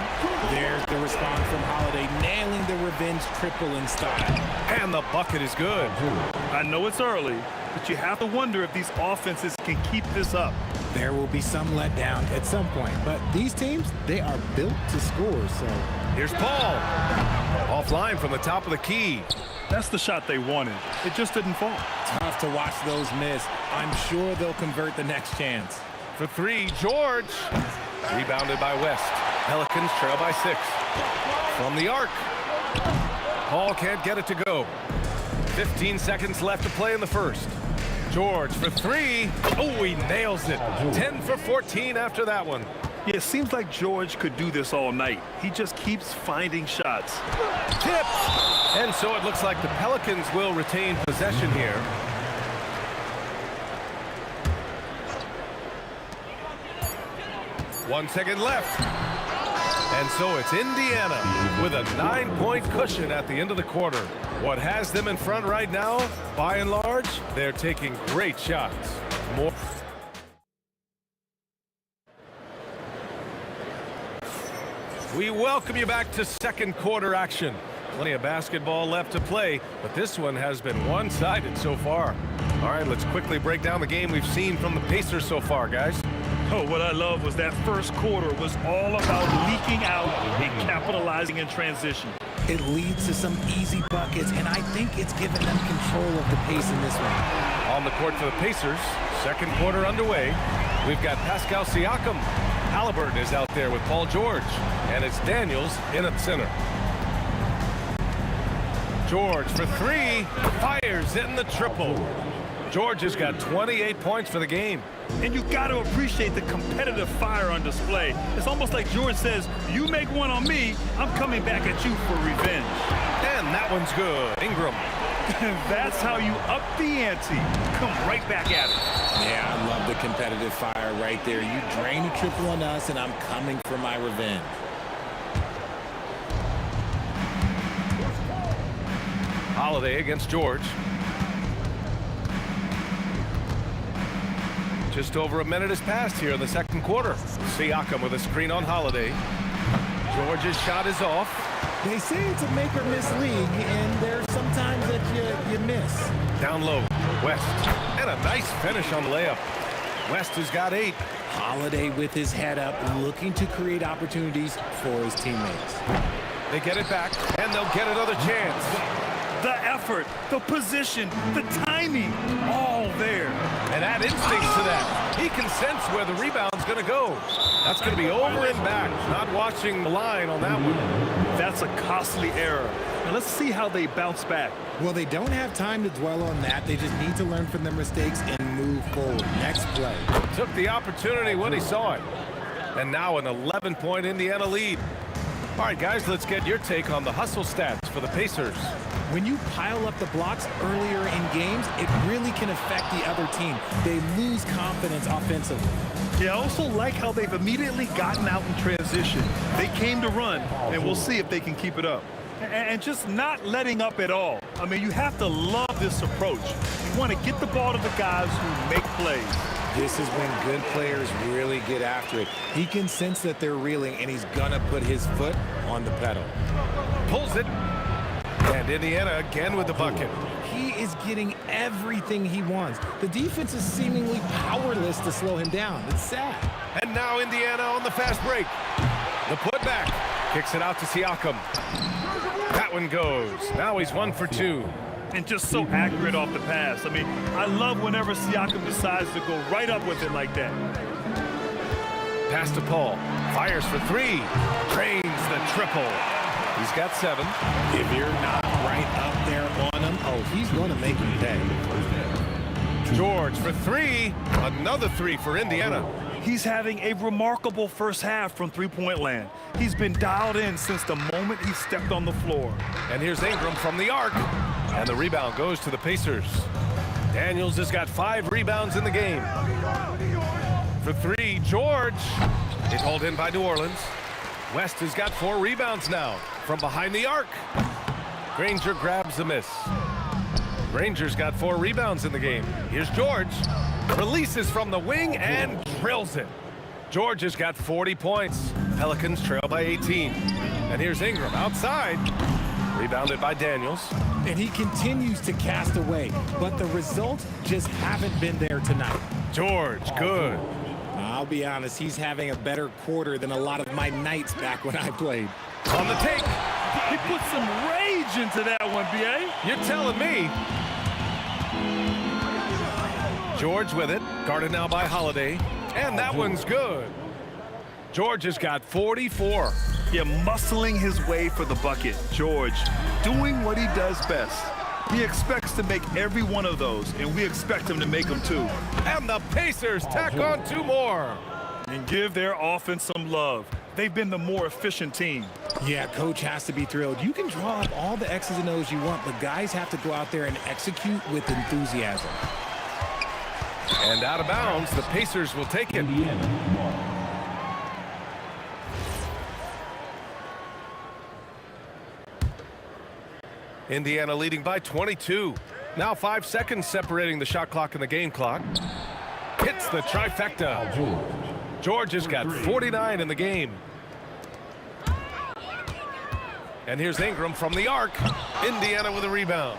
There's the response from Holiday, nailing the revenge triple in style. And the bucket is good. I know it's early, but you have to wonder if these offenses can keep this up. There will be some letdown at some point, but these teams, they are built to score, so. Here's Paul. Offline from the top of the key. That's the shot they wanted. It just didn't fall. Tough to watch those miss. I'm sure they'll convert the next chance. For 3, George. Rebounded by West. Pelicans trail by 6. From the arc. Paul can't get it to go. 15 seconds left to play in the first. George for 3. Oh, he nails it. 10 for 14 after that one. Yeah, it seems like George could do this all night. He just keeps finding shots. Tip! And so it looks like the Pelicans will retain possession here. One second left. And so it's Indiana with a 9-point cushion at the end of the quarter. What has them in front right now, by and large, they're taking great shots. More. We welcome you back to second quarter action. Plenty of basketball left to play, but this one has been one-sided so far. All right, let's quickly break down the game we've seen from the Pacers so far, guys. Oh, what I love was that first quarter was all about leaking out and capitalizing in transition. It leads to some easy buckets, and I think it's given them control of the pace in this one. On the court for the Pacers, second quarter underway. We've got Pascal Siakam. Halliburton is out there with Paul George, and it's Daniels in at center. George for 3, fires in the triple. George has got 28 points for the game. And you got to appreciate the competitive fire on display. It's almost like George says, you make one on me, I'm coming back at you for revenge. And that one's good. Ingram. That's how you up the ante. Come right back at it. Yeah, I love the competitive fire right there. You drain a triple on us, and I'm coming for my revenge. Holiday against George. Just over a minute has passed here in the second quarter. Siakam with a screen on Holiday. George's shot is off. They say it's a make or miss league, and there's sometimes that you miss. Down low, West. And a nice finish on the layup. West has got 8. Holiday with his head up, looking to create opportunities for his teammates. They get it back, and they'll get another chance. The effort, the position, the timing, all there. And add instincts to that. He can sense where the rebound's going to go. That's going to be over and back. Not watching the line on that one. That's a costly error. Now let's see how they bounce back. Well, they don't have time to dwell on that. They just need to learn from their mistakes and move forward. Next play. Took the opportunity when he saw it. And now an 11-point Indiana lead. All right, guys, let's get your take on the hustle stats for the Pacers. When you pile up the blocks earlier in games, it really can affect the other team. They lose confidence offensively. Yeah, I also like how they've immediately gotten out in transition. They came to run, and we'll see if they can keep it up. And just not letting up at all. I mean, you have to love this approach. You want to get the ball to the guys who make plays. This is when good players really get after it. He can sense that they're reeling, and he's going to put his foot on the pedal. Pulls it. And Indiana again with the bucket. He is getting everything he wants. The defense is seemingly powerless to slow him down. It's sad. And now Indiana on the fast break. The putback. Kicks it out to Siakam. That one goes. Now he's 1 for 2. And just so accurate off the pass. I mean, I love whenever Siakam decides to go right up with it like that. Pass to Paul. Fires for 3. Drains the triple. He's got 7. If you're not right up there on him, oh, he's going to make him pay. George for 3. Another 3 for Indiana. He's having a remarkable first half from three-point land. He's been dialed in since the moment he stepped on the floor. And here's Ingram from the arc. And the rebound goes to the Pacers. Daniels has got 5 rebounds in the game. For 3, George. It's hauled in by New Orleans. West has got 4 rebounds now from behind the arc. Granger grabs a miss. Granger's got 4 rebounds in the game. Here's George. Releases from the wing and drills it. George has got 40 points. Pelicans trail by 18. And here's Ingram outside. Rebounded by Daniels. And he continues to cast away, but the results just haven't been there tonight. George, good. I'll be honest, he's having a better quarter than a lot of my nights back when I played. On the take. He put some rage into that one, B.A. You're telling me. George with it, guarded now by Holiday, and that one's good. George has got 44. Yeah, muscling his way for the bucket. George doing what he does best. He expects to make every one of those, and we expect him to make them too. And the Pacers tack on 2 more. And give their offense some love. They've been the more efficient team. Yeah, coach has to be thrilled. You can draw up all the X's and O's you want, but guys have to go out there and execute with enthusiasm. And out of bounds, the Pacers will take it. Indiana leading by 22. Now 5 seconds separating the shot clock and the game clock. Hits the trifecta. George has got 49 in the game. And here's Ingram from the arc. Indiana with a rebound.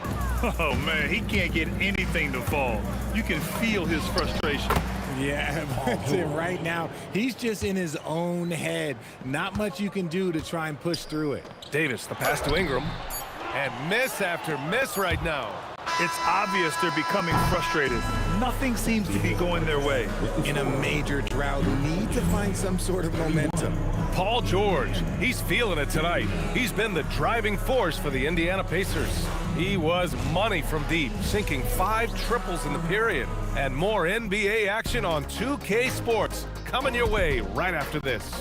Oh, man, he can't get anything to fall. You can feel his frustration. Yeah, that's it right now. He's just in his own head. Not much you can do to try and push through it. Davis, the pass to Ingram. And miss after miss right now. It's obvious they're becoming frustrated. Nothing seems to be going their way. In a major drought, need to find some sort of momentum. Paul George, he's feeling it tonight. He's been the driving force for the Indiana Pacers. He was money from deep, sinking 5 triples in the period. And more NBA action on 2K Sports coming your way right after this.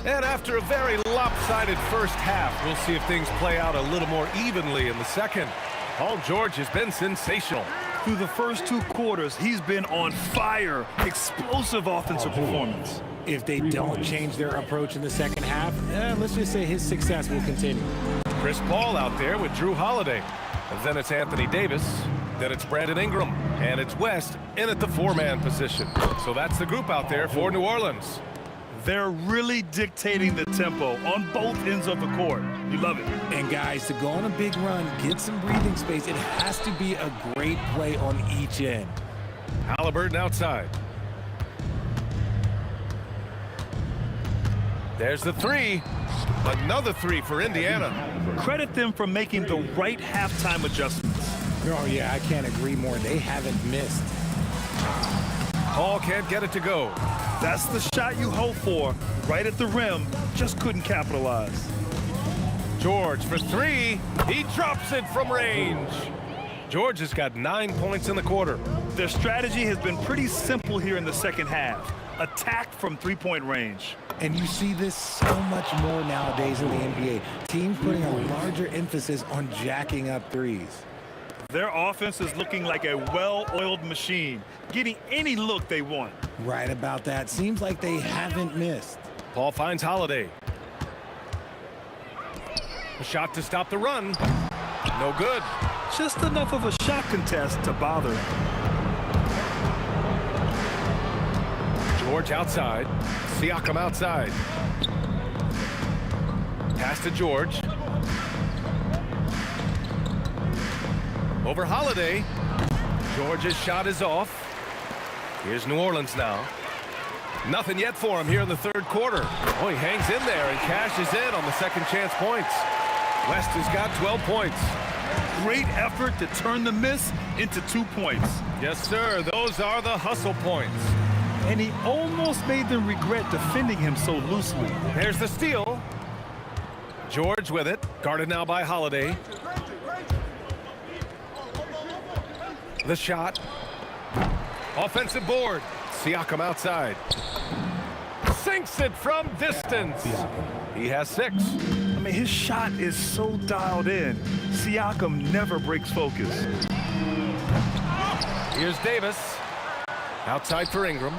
And after a very lopsided first half, we'll see if things play out a little more evenly in the second. Paul George has been sensational. Through the first 2 quarters, he's been on fire. Explosive offensive performance. If they don't change their approach in the second half, let's just say his success will continue. Chris Paul out there with Drew Holiday. And then it's Anthony Davis. Then it's Brandon Ingram. And it's West in at the 4-man position. So that's the group out there for New Orleans. They're really dictating the tempo on both ends of the court. You love it. And guys, to go on a big run, get some breathing space, it has to be a great play on each end. Halliburton outside. There's the 3. Another 3 for Indiana. Credit them for making the right halftime adjustments. Oh, yeah, I can't agree more. They haven't missed. Paul can't get it to go. That's the shot you hope for. Right at the rim. Just couldn't capitalize. George for 3. He drops it from range. George has got 9 points in the quarter. Their strategy has been pretty simple here in the second half. attack from three-point range. And you see this so much more nowadays in the NBA. Teams putting a larger emphasis on jacking up threes. Their offense is looking like a well-oiled machine, getting any look they want. Right about that. Seems like they haven't missed. Paul finds Holiday. A shot to stop the run. No good. Just enough of a shot contest to bother him. George outside. Siakam outside. Pass to George. Over Holiday. George's shot is off. Here's New Orleans now. Nothing yet for him here in the third quarter. Oh, he hangs in there and cashes in on the second chance points. West has got 12 points. Great effort to turn the miss into 2 points. Yes, sir. Those are the hustle points. And he almost made them regret defending him so loosely. There's the steal. George with it. Guarded now by Holiday. The shot. Offensive board. Siakam outside. Sinks it from distance. He has 6. I mean, his shot is so dialed in. Siakam never breaks focus. Here's Davis. Outside for Ingram.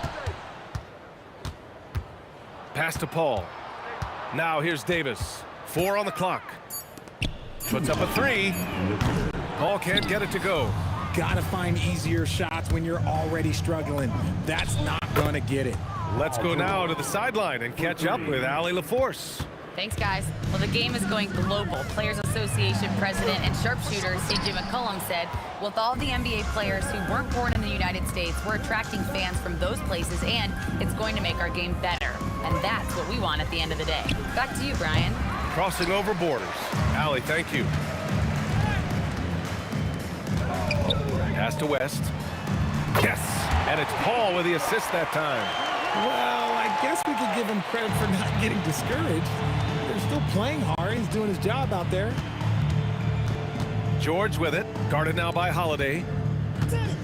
Pass to Paul. Now here's Davis. 4 on the clock. Puts up a 3. Paul can't get it to go. Gotta find easier shots when you're already struggling. That's not gonna get it. Let's go now to the sideline and catch up with Allie LaForce. Thanks, guys. Well, the game is going global. Players Association President and sharpshooter C.J. McCollum said, with all the NBA players who weren't born in the United States, we're attracting fans from those places, and it's going to make our game better. And that's what we want at the end of the day. Back to you, Brian. Crossing over borders. Allie, thank you. Pass to West. Yes! And it's Paul with the assist that time. Well, I guess we could give him credit for not getting discouraged. They're still playing hard. He's doing his job out there. George with it. Guarded now by Holiday.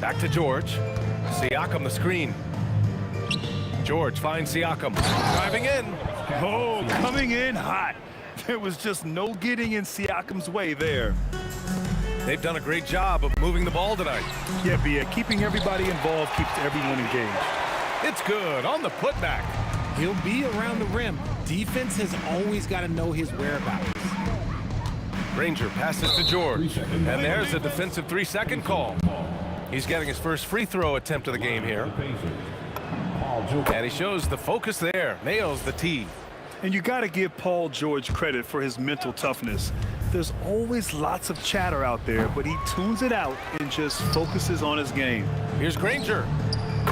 Back to George. Siakam the screen. George finds Siakam. Driving in. Oh, coming in hot. There was just no getting in Siakam's way there. They've done a great job of moving the ball tonight. Yeah, Bia, keeping everybody involved keeps everyone engaged. It's good on the putback. He'll be around the rim. Defense has always got to know his whereabouts. Granger passes to George. And there's a defensive 3-second call. He's getting his first free throw attempt of the game here. And he shows the focus there. Nails the tee. And you got to give Paul George credit for his mental toughness. There's always lots of chatter out there, but he tunes it out and just focuses on his game. Here's Granger.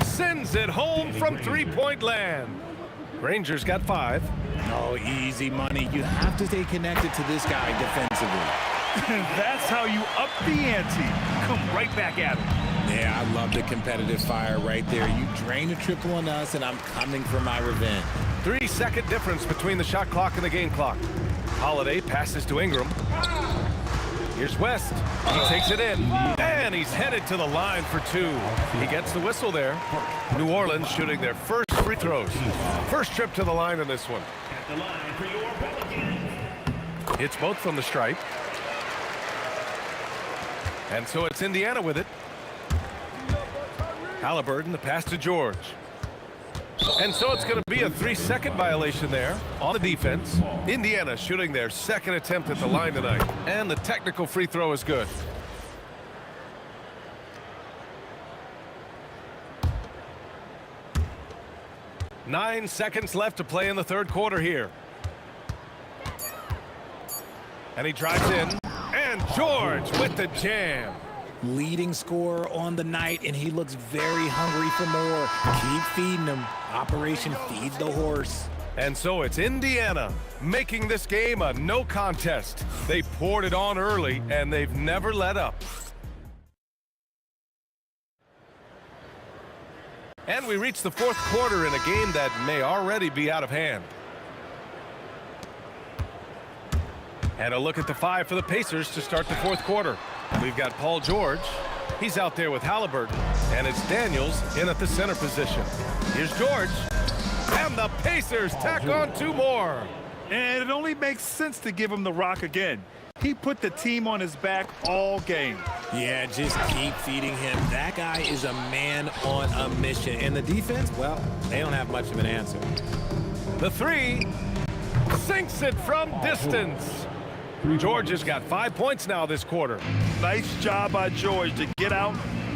Sends it home from three-point land. Granger's got 5. Oh, easy money. You have to stay connected to this guy defensively. And that's how you up the ante. Come right back at him. Yeah, I love the competitive fire right there. You drain a triple on us, and I'm coming for my revenge. 3-second difference between the shot clock and the game clock. Holiday passes to Ingram. Here's West. He takes it in, and he's headed to the line for 2. He gets the whistle there. New Orleans shooting their first free throws. First trip to the line in this one. Hits both from the stripe. And so it's Indiana with it. Halliburton, the pass to George. And so it's going to be a 3-second violation there on the defense. Indiana shooting their second attempt at the line tonight. And the technical free throw is good. Nine seconds left to play in the third quarter here. And he drives in. And George with the jam. Leading scorer on the night, and he looks very hungry for more. Keep feeding him. Operation Feed the Horse. And so it's Indiana making this game a no contest. They poured it on early, and they've never let up. And we reach the fourth quarter in a game that may already be out of hand. And a look at the 5 for the Pacers to start the fourth quarter. We've got Paul George. He's out there with Halliburton. And it's Daniels in at the center position. Here's George. the Pacers tack on 2 more. And it only makes sense to give him the rock again. He put the team on his back all game. Yeah, just keep feeding him. That guy is a man on a mission. And the defense, well, they don't have much of an answer. The 3 sinks it from distance. George has got 5 points now this quarter. Nice job by George to get out,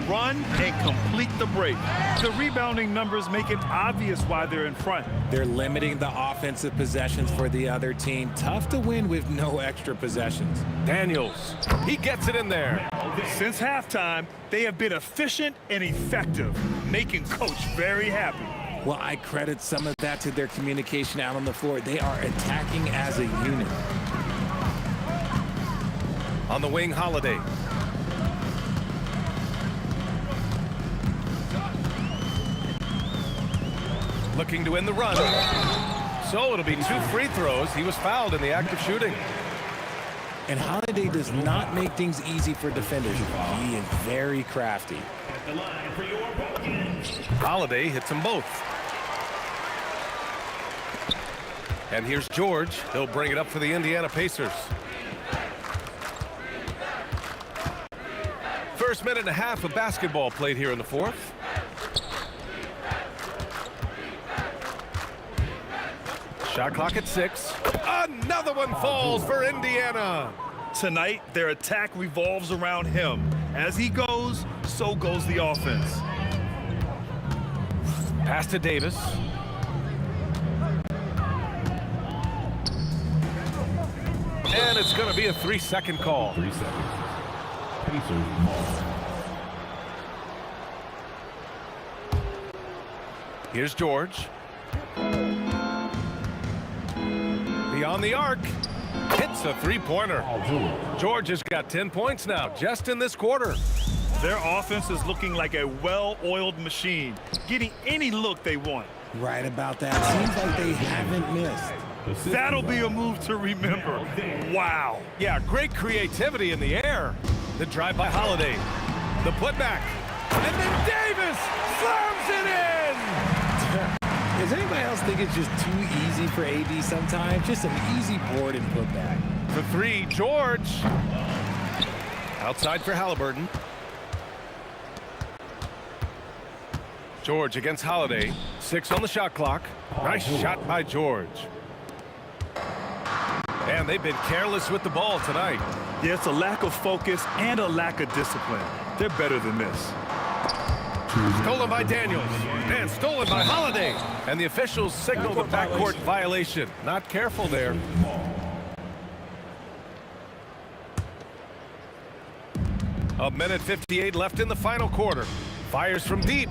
run, and complete the break. The rebounding numbers make it obvious why they're in front. They're limiting the offensive possessions for the other team. Tough to win with no extra possessions. Daniels, he gets it in there. Since halftime, they have been efficient and effective, making Coach very happy. Well, I credit some of that to their communication out on the floor. They are attacking as a unit. On the wing, Holiday. Looking to win the run. So it'll be 2 free throws. He was fouled in the act of shooting. And Holiday does not make things easy for defenders. He is very crafty. Holiday hits them both. And here's George. He'll bring it up for the Indiana Pacers. First minute and a half of basketball played here in the 4th. Shot clock at 6. Another one falls for Indiana. Tonight, their attack revolves around him. As he goes, so goes the offense. Pass to Davis. And it's going to be a 3-second call. 3 seconds. Pacers ball. Here's George. Beyond the arc. Hits a 3-pointer. George has got 10 points now, just in this quarter. Their offense is looking like a well-oiled machine, getting any look they want. Right about that. Seems like they haven't missed. That'll be a move to remember. Wow. Yeah, great creativity in the air. The drive by Holiday. The putback. And then Davis slams it in! Does anybody else think it's just too easy for AD sometimes? Just an easy board and putback. For 3, George. Outside for Halliburton. George against Holiday. 6 on the shot clock. Nice shot by George. And they've been careless with the ball tonight. Yeah, it's a lack of focus and a lack of discipline. They're better than this. Stolen by Daniels. And stolen by Holiday. And the officials signal the backcourt violation. Not careful there. A minute 58 left in the final quarter. Fires from deep.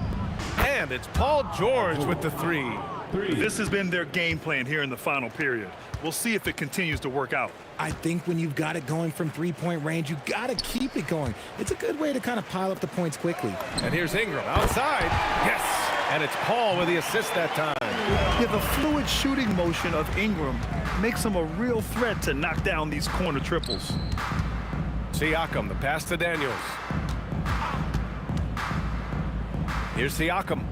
And it's Paul George with the 3. This has been their game plan here in the final period. We'll see if it continues to work out. I think when you've got it going from 3-point range, you got to keep it going. It's a good way to kind of pile up the points quickly. And here's Ingram outside. Yes! And it's Paul with the assist that time. Yeah, the fluid shooting motion of Ingram makes him a real threat to knock down these corner triples. Siakam, the pass to Daniels. Here's Siakam.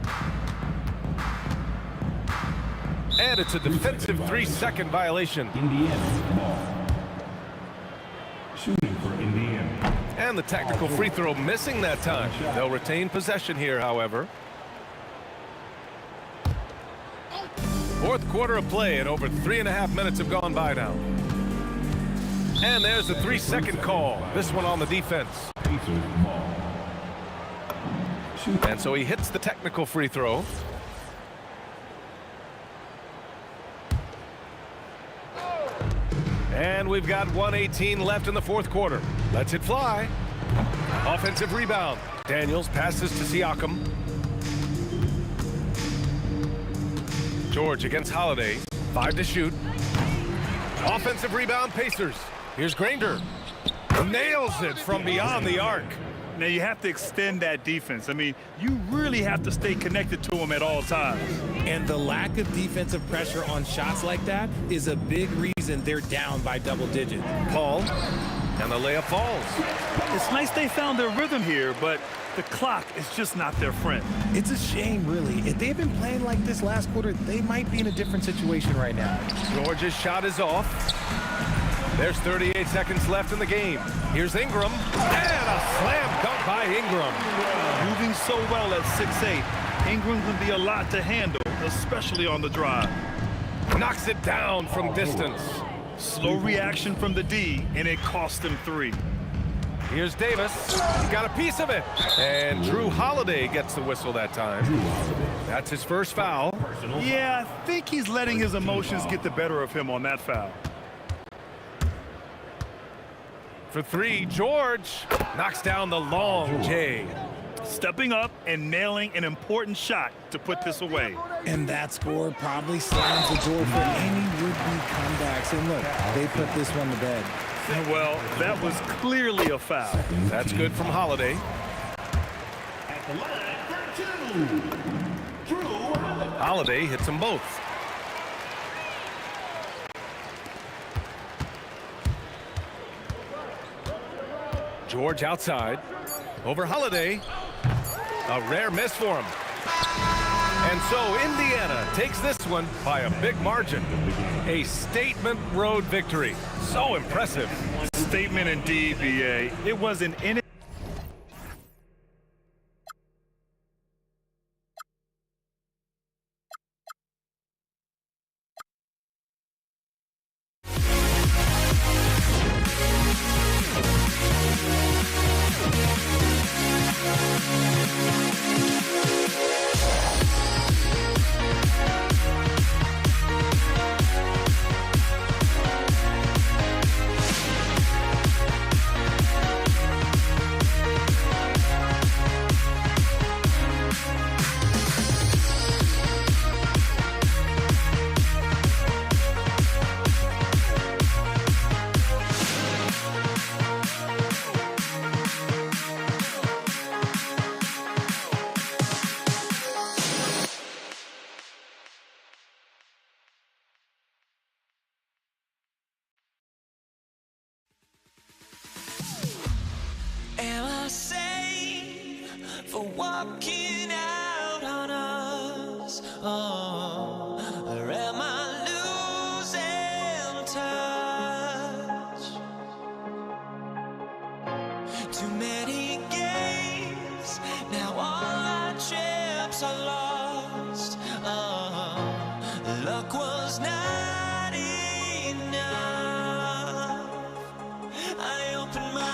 And it's a defensive 3-second violation. Indiana ball. Shooting for Indiana. And the technical free throw missing that time. They'll retain possession here, however. 4th quarter of play, and over 3.5 minutes have gone by now. And there's a 3-second call. This one on the defense. Pacers ball. And so he hits the technical free throw. And we've got 1:18 left in the 4th quarter. Lets it fly. Offensive rebound. Daniels passes to Siakam. George against Holiday. 5 to shoot. Offensive rebound, Pacers. Here's Granger. Nails it from beyond the arc. Now, you have to extend that defense. I mean, you really have to stay connected to them at all times. And the lack of defensive pressure on shots like that is a big reason they're down by double digits. Paul, and the layup falls. It's nice they found their rhythm here, but The clock is just not their friend. It's a shame, really. If they've been playing like this last quarter, they might be in a different situation right now. Georgia's shot is off. There's 38 seconds left in the game. Here's Ingram, and a slam dunk by Ingram. Moving so well at 6'8", Ingram can be a lot to handle, especially on the drive. Knocks it down from distance. Slow reaction from the D, and it cost him 3. Here's Davis. He got a piece of it. And Drew Holiday gets the whistle that time. That's his first foul. Yeah, I think he's letting his emotions get the better of him on that foul. For 3, George knocks down the long J. Stepping up and nailing an important shot to put this away. And that score probably slams the door for any would-be comebacks. And look, they put this one to bed. Well, that was clearly a foul. That's good from Holiday. At the line for 2, Drew Holiday. Holiday hits them both. George outside. Over Holiday. A rare miss for him. And so Indiana takes this one by a big margin. A statement road victory. So impressive. Statement indeed, BA. It was an Am I safe for walking out on us? Oh, or am I losing touch? Too many games, now all our chips are lost. Oh, luck was not enough. I opened my eyes.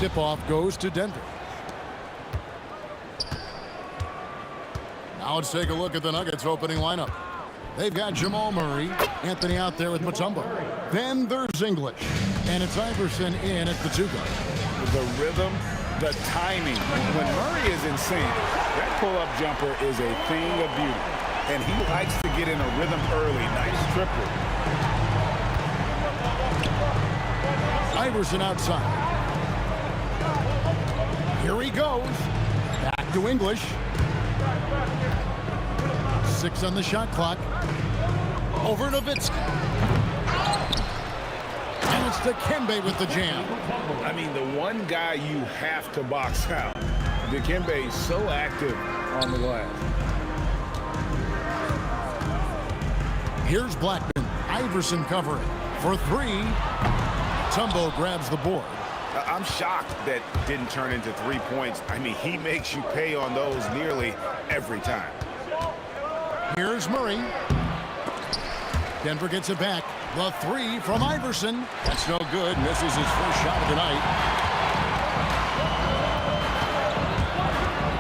tip-off goes to Denver. Now let's take a look at the Nuggets opening lineup. They've got Jamal Murray, Anthony out there with Mutombo. Then there's English, and it's Iverson in at the 2 guard. The rhythm, the timing. When Murray is in sync, that pull-up jumper is a thing of beauty. And he likes to get in a rhythm early. Nice triple. Iverson outside. Here he goes. Back to English. 6 on the shot clock. Over Nowitzki. And it's Dikembe with the jam. I mean, the one guy you have to box out. Dikembe is so active on the glass. Here's Blackman. Iverson covering for 3. Tumbo grabs the board. I'm shocked that didn't turn into 3 points. I mean, he makes you pay on those nearly every time. Here's Murray. Denver gets it back. The 3 from Iverson. That's no good. Misses his first shot of the night.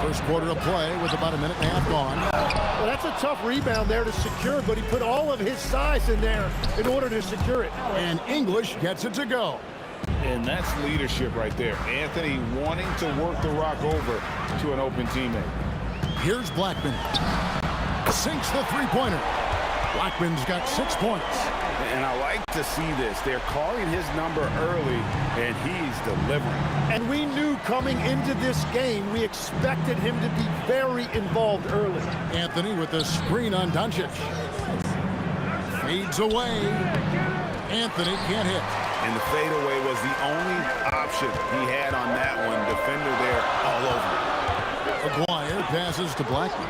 First quarter of play with about a minute and a half gone. Well, that's a tough rebound there to secure, but he put all of his size in there in order to secure it. And English gets it to go. And that's leadership right there. Anthony wanting to work the rock over to an open teammate. Here's Blackman. Sinks the three-pointer. Blackman's got 6 points. And I like to see this. They're calling his number early, and he's delivering. And we knew coming into this game, we expected him to be very involved early. Anthony with the screen on Doncic. Fades away. Anthony can't hit. And the fadeaway was the only option he had on that one. Defender there all over. Aguirre passes to Blackman.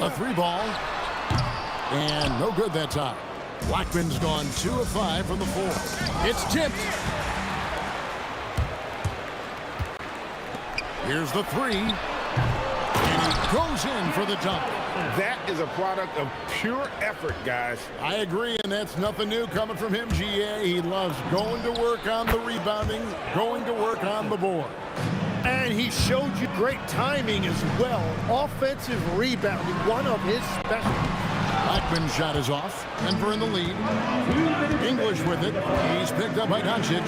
A 3 ball. And no good that time. Blackman's gone 2 of 5 from the 4. It's tipped. Here's the 3. And he goes in for the dunk. That is a product of pure effort, guys. I agree, and that's nothing new coming from him, GA. He loves going to work on the rebounding, going to work on the board. And he showed you great timing as well. Offensive rebounding, one of his specialties. Blackman's shot is off. Denver in the lead. English with it. He's picked up by Doncic.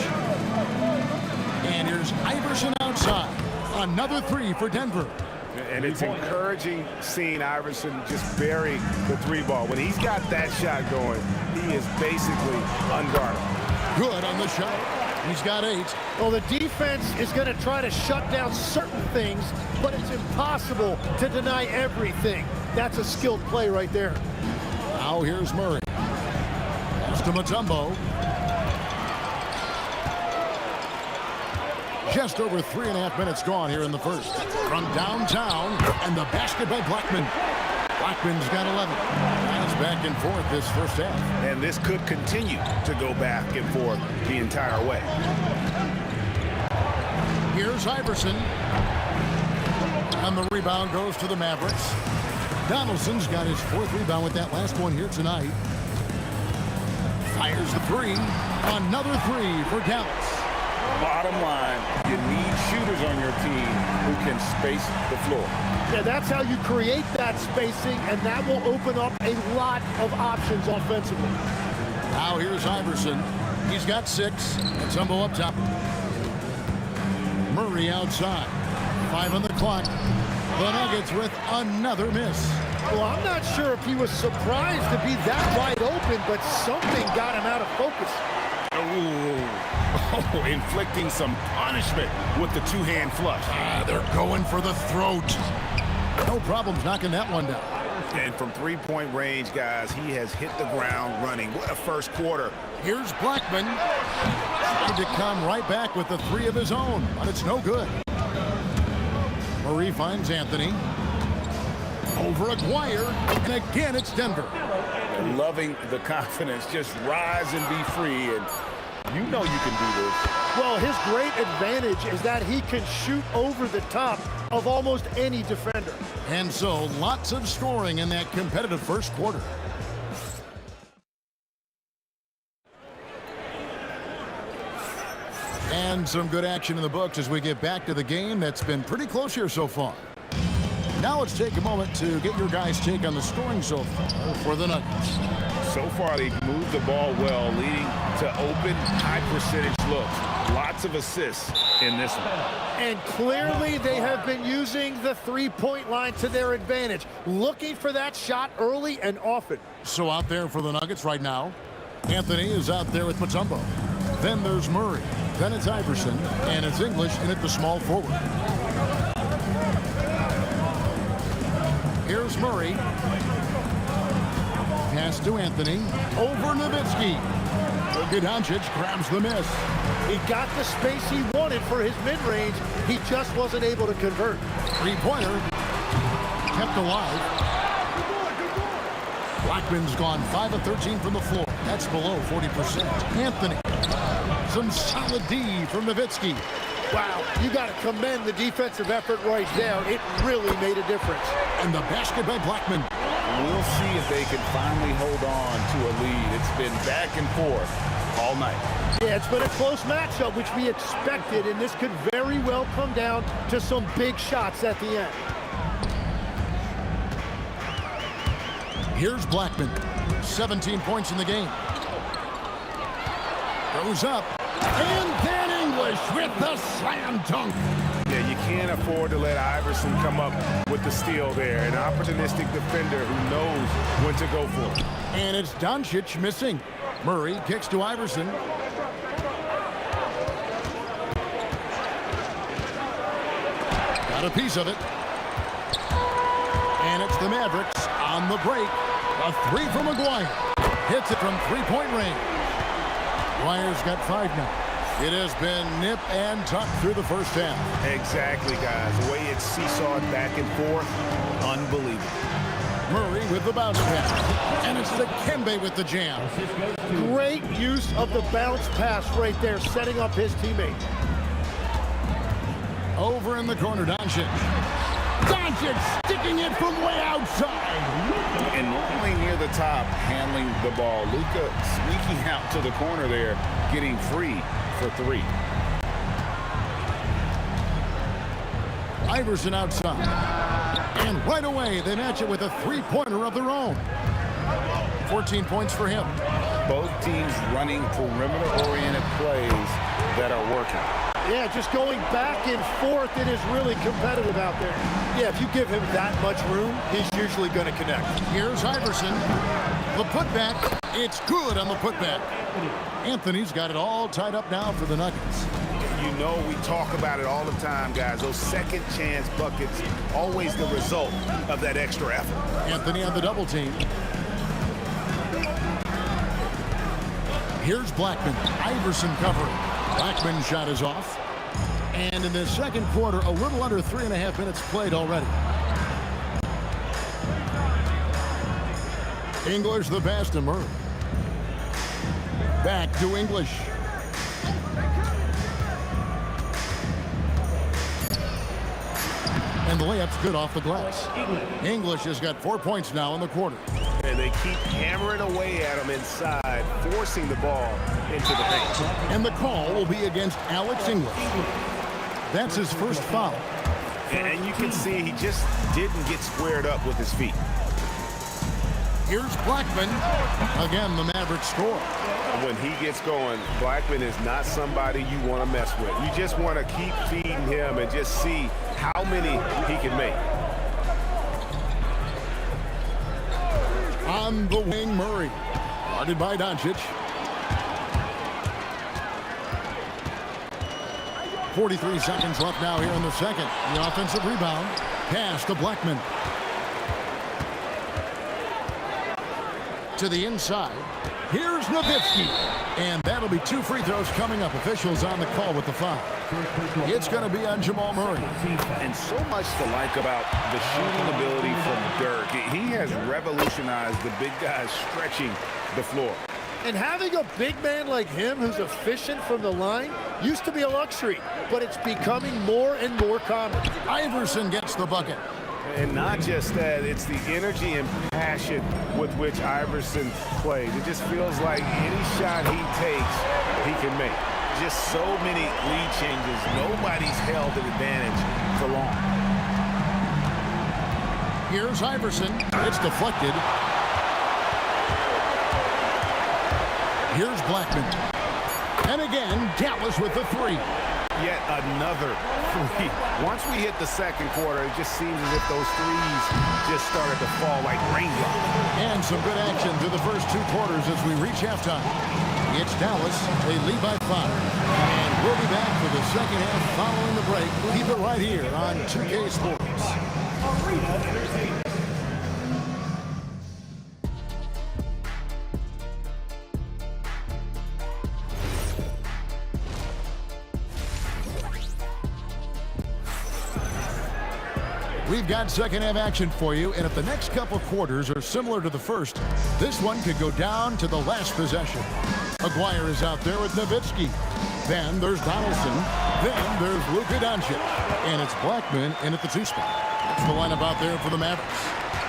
And here's Iverson outside. Another 3 for Denver. And it's encouraging seeing Iverson just bury the 3 ball. When he's got that shot going, he is basically unguardable. Good on the shot. He's got 8. Well, the defense is going to try to shut down certain things, but it's impossible to deny everything. That's a skilled play right there. Now here's Murray. Pass to Mutombo. Just over 3.5 minutes gone here in the first. From downtown, and the basket by Blackman. Blackman's got 11. It's back and forth this first half. And this could continue to go back and forth the entire way. Here's Iverson. And the rebound goes to the Mavericks. Donaldson's got his 4th rebound with that last one here tonight. Fires the 3. Another 3 for Dallas. Bottom line, you need shooters on your team who can space the floor. Yeah, that's how you create that spacing, and that will open up a lot of options offensively. Now here's Iverson. He's got 6. And Tumbo up top. Murray outside. 5 on the clock. The Nuggets with another miss. Well, I'm not sure if he was surprised to be that wide open, but something got him out of focus. Oh, inflicting some punishment with the 2-hand flush. They're going for the throat. No problems knocking that one down. And from 3-point range, guys, he has hit the ground running. What a first quarter. Here's Blackman. Trying to come right back with the 3 of his own, but it's no good. Murray finds Anthony. Over Aguirre, and again it's Denver. Loving the confidence. Just rise and be free, and you know you can do this. Well, his great advantage is that he can shoot over the top of almost any defender. And so, lots of scoring in that competitive first quarter. And some good action in the books as we get back to the game that's been pretty close here so far. Now let's take a moment to get your guys' take on the scoring so far for the Nuggets. So far, they've moved the ball well, leading to open, high-percentage looks. Lots of assists in this one. And clearly, they have been using the three-point line to their advantage, looking for that shot early and often. So out there for the Nuggets right now, Anthony is out there with Mutombo. Then there's Murray. Then it's Iverson, and it's English in at the small forward. Here's Murray. Pass to Anthony. Over Nowitzki. Doncic grabs the miss. He got the space he wanted for his mid-range. He just wasn't able to convert. Three-pointer. Kept alive. Blackman's gone 5 of 13 from the floor. That's below 40%. Anthony. Some solid D from Nowitzki. Wow, you got to commend the defensive effort right there. It really made a difference. And the basket by Blackman. We'll see if they can finally hold on to a lead. It's been back and forth all night. Yeah, it's been a close matchup, which we expected, and this could very well come down to some big shots at the end. Here's Blackman. 17 points in the game. Goes up. And then English with the slam dunk. Yeah, you can't afford to let Iverson come up with the steal there. An opportunistic defender who knows when to go for it. And it's Doncic missing. Murray kicks to Iverson. Got a piece of it. And it's the Mavericks on the break. A three from McGuire. Hits it from three-point range. McGuire's got 5 now. It has been nip and tuck through the first half. Exactly, guys. The way it's seesawed back and forth, unbelievable. Murray with the bounce pass. And it's the Kembe with the jam. Great use of the bounce pass right there, setting up his teammate. Over in the corner, Doncic. Doncic sticking it from way outside. And normally near the top, handling the ball. Luka sneaking out to the corner there, getting free for 3. Iverson outside. And right away, they match it with a three-pointer of their own. 14 points for him. Both teams running perimeter-oriented plays that are working. Yeah, just going back and forth, it is really competitive out there. Yeah, if you give him that much room, he's usually going to connect. Here's Iverson. The putback. It's good on the putback. Anthony's got it all tied up now for the Nuggets. You know we talk about it all the time, guys. Those second chance buckets, always the result of that extra effort. Anthony on the double team. Here's Blackman. Iverson covering. Blackman's shot is off. And in the second quarter, a little under 3.5 minutes played already. English the pass to Murray. Back to English. And the layup's good off the glass. English has got 4 points now in the quarter. And they keep hammering away at him inside, forcing the ball into the paint. And the call will be against Alex English. That's his first foul. And you can see he just didn't get squared up with his feet. Here's Blackman. Again, the Mavericks score. When he gets going, Blackman is not somebody you want to mess with. You just want to keep feeding him and just see how many he can make. On the wing, Murray. Guarded by Doncic. 43 seconds left now here in the second. The offensive rebound. Pass to Blackman. To the inside. Here's Nowitzki. And that'll be 2 free throws coming up. Officials on the call with the foul. It's going to be on Jamal Murray. And so much to like about the shooting ability from Dirk. He has revolutionized the big guys stretching the floor. And having a big man like him who's efficient from the line used to be a luxury, but it's becoming more and more common. Iverson gets the bucket. And not just that, it's the energy and passion with which Iverson plays. It just feels like any shot he takes, he can make. just so many lead changes. Nobody's held an advantage for long. Here's Iverson. It's deflected. Here's Blackman. And again, Dallas with the three. Yet another three. Once we hit the second quarter, it just seems as if those threes just started to fall like raindrops. And some good action through the first two quarters as we reach halftime. It's Dallas. They lead by 5. And we'll be back for the second half following the break. Keep it right here on 2K Sports. We've got second half action for you, and if the next couple quarters are similar to the first, this one could go down to the last possession. Aguirre is out there with Nowitzki. Then there's Donaldson. Then there's Luka Doncic. And it's Blackman in at the 2 spot. That's the lineup out there for the Mavericks.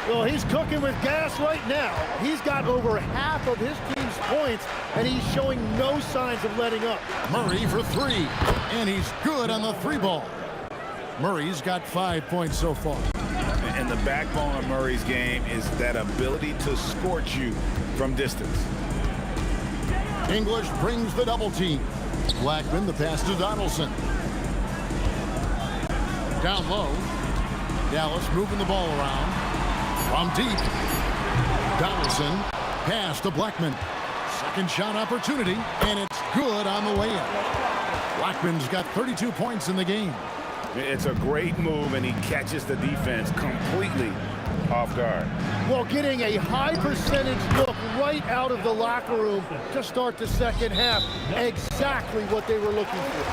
Well, he's cooking with gas right now. He's got over half of his team's points, and he's showing no signs of letting up. Murray for 3, and he's good on the 3 ball. Murray's got 5 points so far. And the backbone of Murray's game is that ability to scorch you from distance. English brings the double team. Blackman, the pass to Donaldson. Down low. Dallas moving the ball around. From deep. Donaldson. Pass to Blackman. Second shot opportunity, and it's good on the way in. Blackman's got 32 points in the game. It's a great move, and he catches the defense completely off guard. Well, getting a high percentage look right out of the locker room to start the second half. Exactly what they were looking for.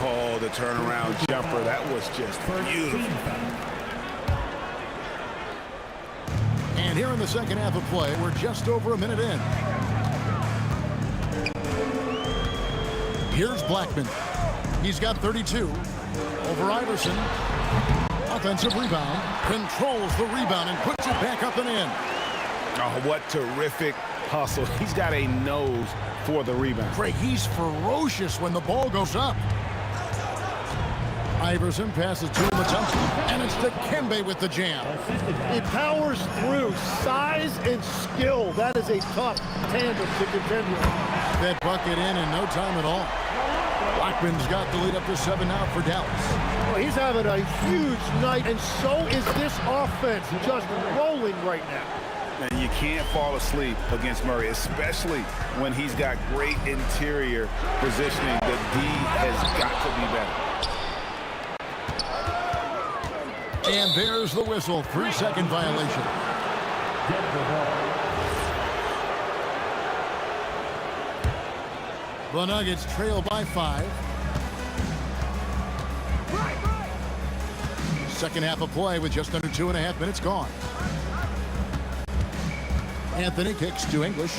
Oh, the turnaround jumper. That was just beautiful. And here in the second half of play, we're just over a minute in. Here's Blackman. He's got 32. Over Iverson. Offensive rebound. Controls the rebound and puts it back up and in. Oh, what terrific hustle. He's got a nose for the rebound. Craig, he's ferocious when the ball goes up. Iverson passes to Mutombo, and it's to Kembe with the jam. He powers through. Size and skill. That is a tough tandem to contend with. That bucket in no time at all. Blackman's got the lead up to 7 now for Dallas. Well, he's having a huge night, and so is this offense, just rolling right now. And you can't fall asleep against Murray, especially when he's got great interior positioning. The D has got to be better. And there's the whistle. 3-second violation. The Nuggets trail by 5. Second half of play with just under 2.5 minutes gone. Anthony kicks to English.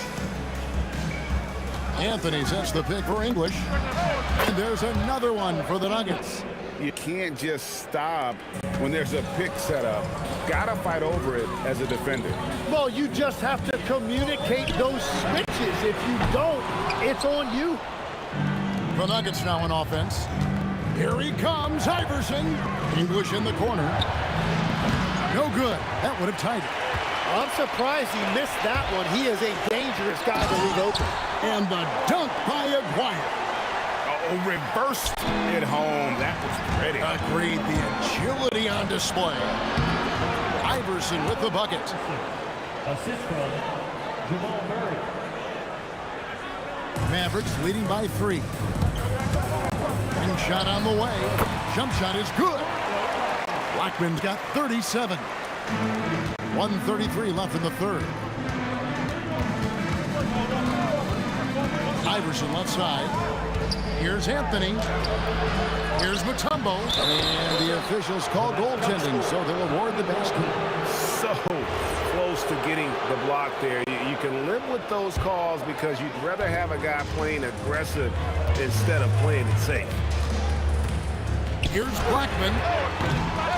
Anthony sets the pick for English. And there's another one for the Nuggets. You can't just stop when there's a pick set up. Gotta fight over it as a defender. Well, you just have to communicate those switches. If you don't, it's on you. The Nuggets now in offense. Here he comes, Iverson. English in the corner. No good. That would have tied it. I'm surprised he missed that one. He is a dangerous guy to leave open. And the dunk by Aguirre. Oh, reversed it home. That was pretty. Agreed. The agility on display. Iverson with the bucket. Assist from Jamal Murray. Mavericks leading by 3. And shot on the way. Jump shot is good. Blackman's got 37. 1:33 left in the third. Iverson left side. Here's Anthony. Here's Mutombo. And the officials call goaltending, so they'll award the basket. So close to getting the block there. You can live with those calls because you'd rather have a guy playing aggressive instead of playing it safe. Here's Blackman.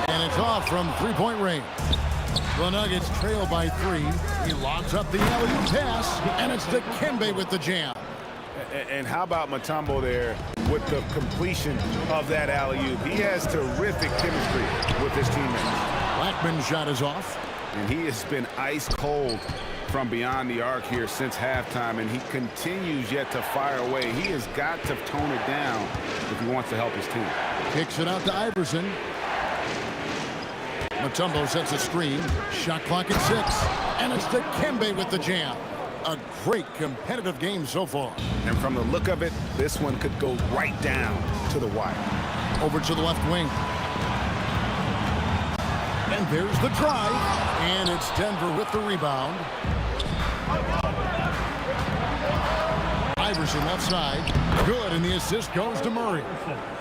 And it's off from 3-point range. The Nuggets trail by 3. He lobs up the alley-oop pass, and it's to Kembe with the jam. And how about Mutombo there with the completion of that alley-oop? He has terrific chemistry with his teammates. Blackman's shot is off. And he has been ice cold from beyond the arc here since halftime, and he continues yet to fire away. He has got to tone it down if he wants to help his team. Kicks it out to Iverson. Mutombo sets a screen. Shot clock at 6. And it's Dikembe with the jam. A great competitive game so far. And from the look of it, this one could go right down to the wire. Over to the left wing. And there's the drive. And it's Denver with the rebound. Iverson left side. Good, and the assist goes to Murray.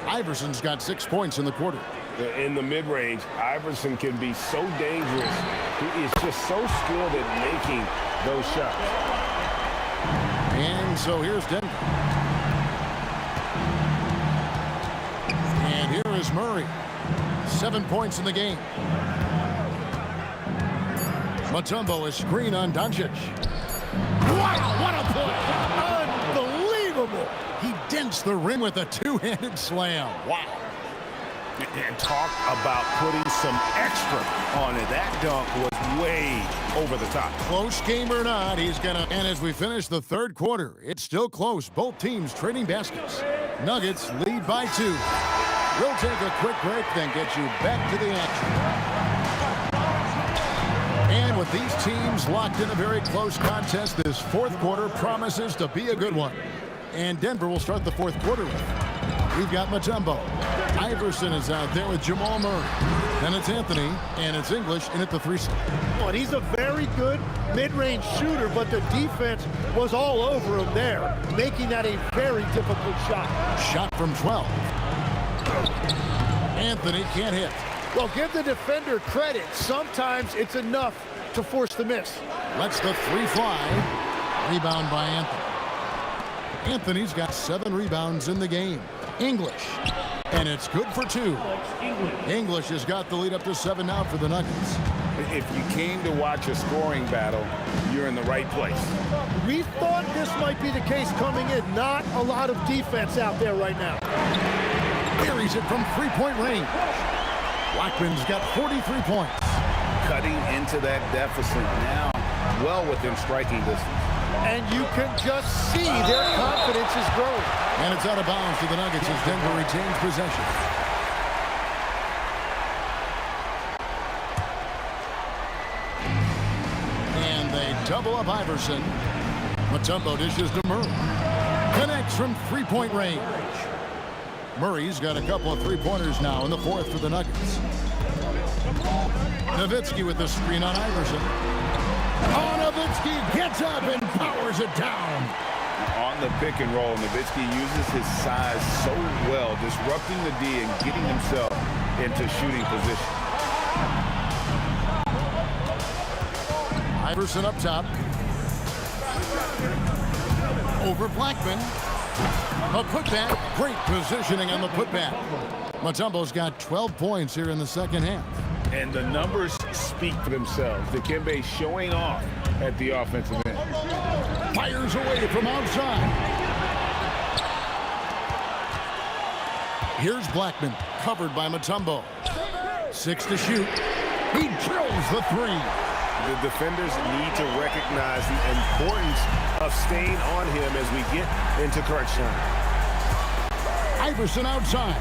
Iverson's got 6 points in the quarter. In the mid-range, Iverson can be so dangerous. He is just so skilled at making those shots. And so here's Denver. And here is Murray. 7 points in the game. Mutombo is screen on Doncic. Wow, what a play! Unbelievable! He dents the rim with a two-handed slam. Wow. And talk about putting some extra on it. That dunk was way over the top. Close game or not, he's gonna. And as we finish the third quarter, it's still close. Both teams trading baskets. Nuggets lead by 2. We'll take a quick break, then get you back to the action. And with these teams locked in a very close contest, this fourth quarter promises to be a good one. And Denver will start the fourth quarter with. We've got Mutombo. Iverson is out there with Jamal Murray. Then it's Anthony, and it's English in at the 3 slot. And he's a very good mid-range shooter, but the defense was all over him there, making that a very difficult shot. Shot from 12. Anthony can't hit. Well, give the defender credit. Sometimes it's enough to force the miss. Lets the 3 fly. Rebound by Anthony. Anthony's got 7 rebounds in the game. English. And it's good for 2. English has got the lead up to 7 now for the Nuggets. If you came to watch a scoring battle, you're in the right place. We thought this might be the case coming in. Not a lot of defense out there right now. Buries it from 3-point range. Blackman's got 43 points. Cutting into that deficit now, well within striking distance. And you can just see their confidence is growing. And it's out of bounds to the Nuggets as Denver retains possession. And they double up Iverson. Mutombo dishes to Murray. Connects from 3-point range. Murray's got a couple of 3-pointers now in the fourth for the Nuggets. Nowitzki with the screen on Iverson. Oh, Nowitzki gets up and powers it down. On the pick and roll, Nowitzki uses his size so well, disrupting the D and getting himself into shooting position. Iverson up top. Over Blackman. A putback. Great positioning on the putback. Mutombo's got 12 points here in the second half. And the numbers speak for themselves. Dikembe showing off at the offensive end. Fires away from outside. Here's Blackman, covered by Mutombo. 6 to shoot. He drills the 3. The defenders need to recognize the importance of staying on him as we get into crunch time. Iverson outside.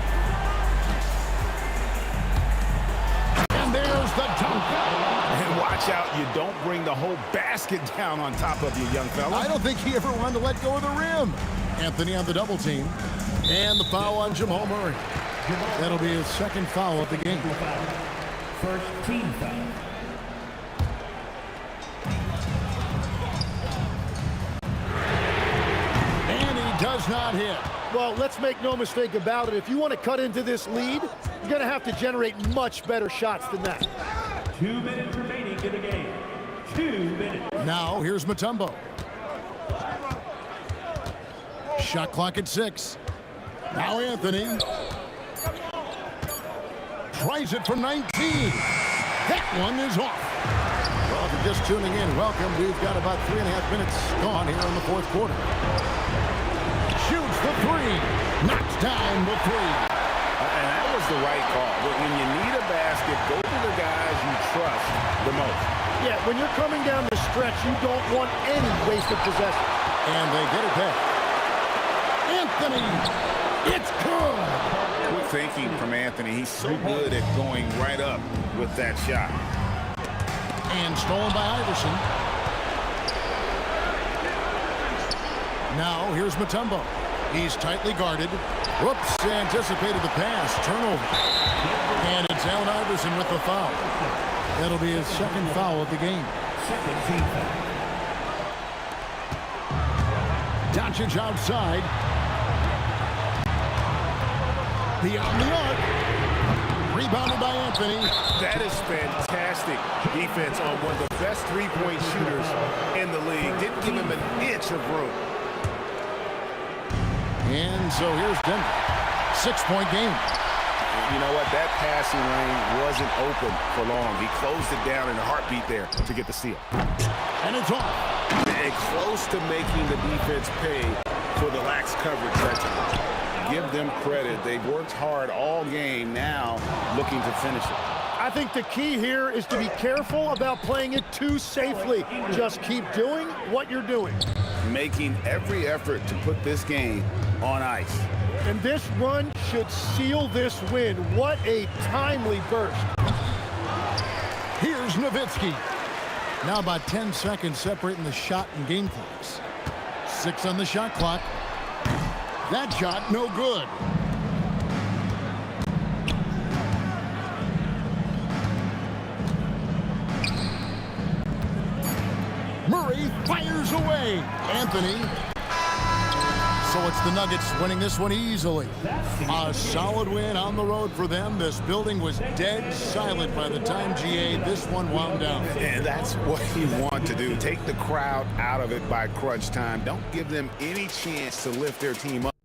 And there's the dunk. And watch out, you don't bring the whole basket down on top of you, young fella. I don't think he ever wanted to let go of the rim. Anthony on the double team. And the foul on Jamal Murray. That'll be his second foul of the game. First team foul. Does not hit. Well, let's make no mistake about it. If you want to cut into this lead, you're going to have to generate much better shots than that. 2 minutes remaining in the game. 2 minutes. Now, here's Mutombo. Shot clock at 6. Now Anthony. Tries it from 19. That one is off. Well, if you're just tuning in, welcome. We've got about 3.5 minutes gone here in the fourth quarter. three. Knocks down the three. And that was the right call. When you need a basket, go to the guys you trust the most. Yeah, when you're coming down the stretch, you don't want any wasted possession. And they get it back. Anthony, it's good. Good thinking from Anthony. He's so good at going right up with that shot. And stolen by Iverson. Now here's Mutombo. He's tightly guarded. Whoops, anticipated the pass. Turnover. And it's Allen Iverson with the foul. That'll be his second foul of the game. Doncic outside. Beyond the arc. Rebounded by Anthony. That is fantastic defense on one of the best three-point shooters in the league. Didn't give him an inch of room. And so here's Denver. 6-point game. You know what? That passing lane wasn't open for long. He closed it down in a heartbeat there to get the steal. And it's off. And close to making the defense pay for the lax coverage that time. Give them credit. They've worked hard all game, now looking to finish it. I think the key here is to be careful about playing it too safely. Just keep doing what you're doing. Making every effort to put this game on ice. And this run should seal this win. What a timely burst. Here's Nowitzki. Now about 10 seconds separating the shot and game clocks. 6 on the shot clock. That shot, no good. Murray fires away. Anthony. So it's the Nuggets winning this one easily. A solid win on the road for them. This building was dead silent by the time GA this one wound down. And that's what you want to do. Take the crowd out of it by crunch time. Don't give them any chance to lift their team up.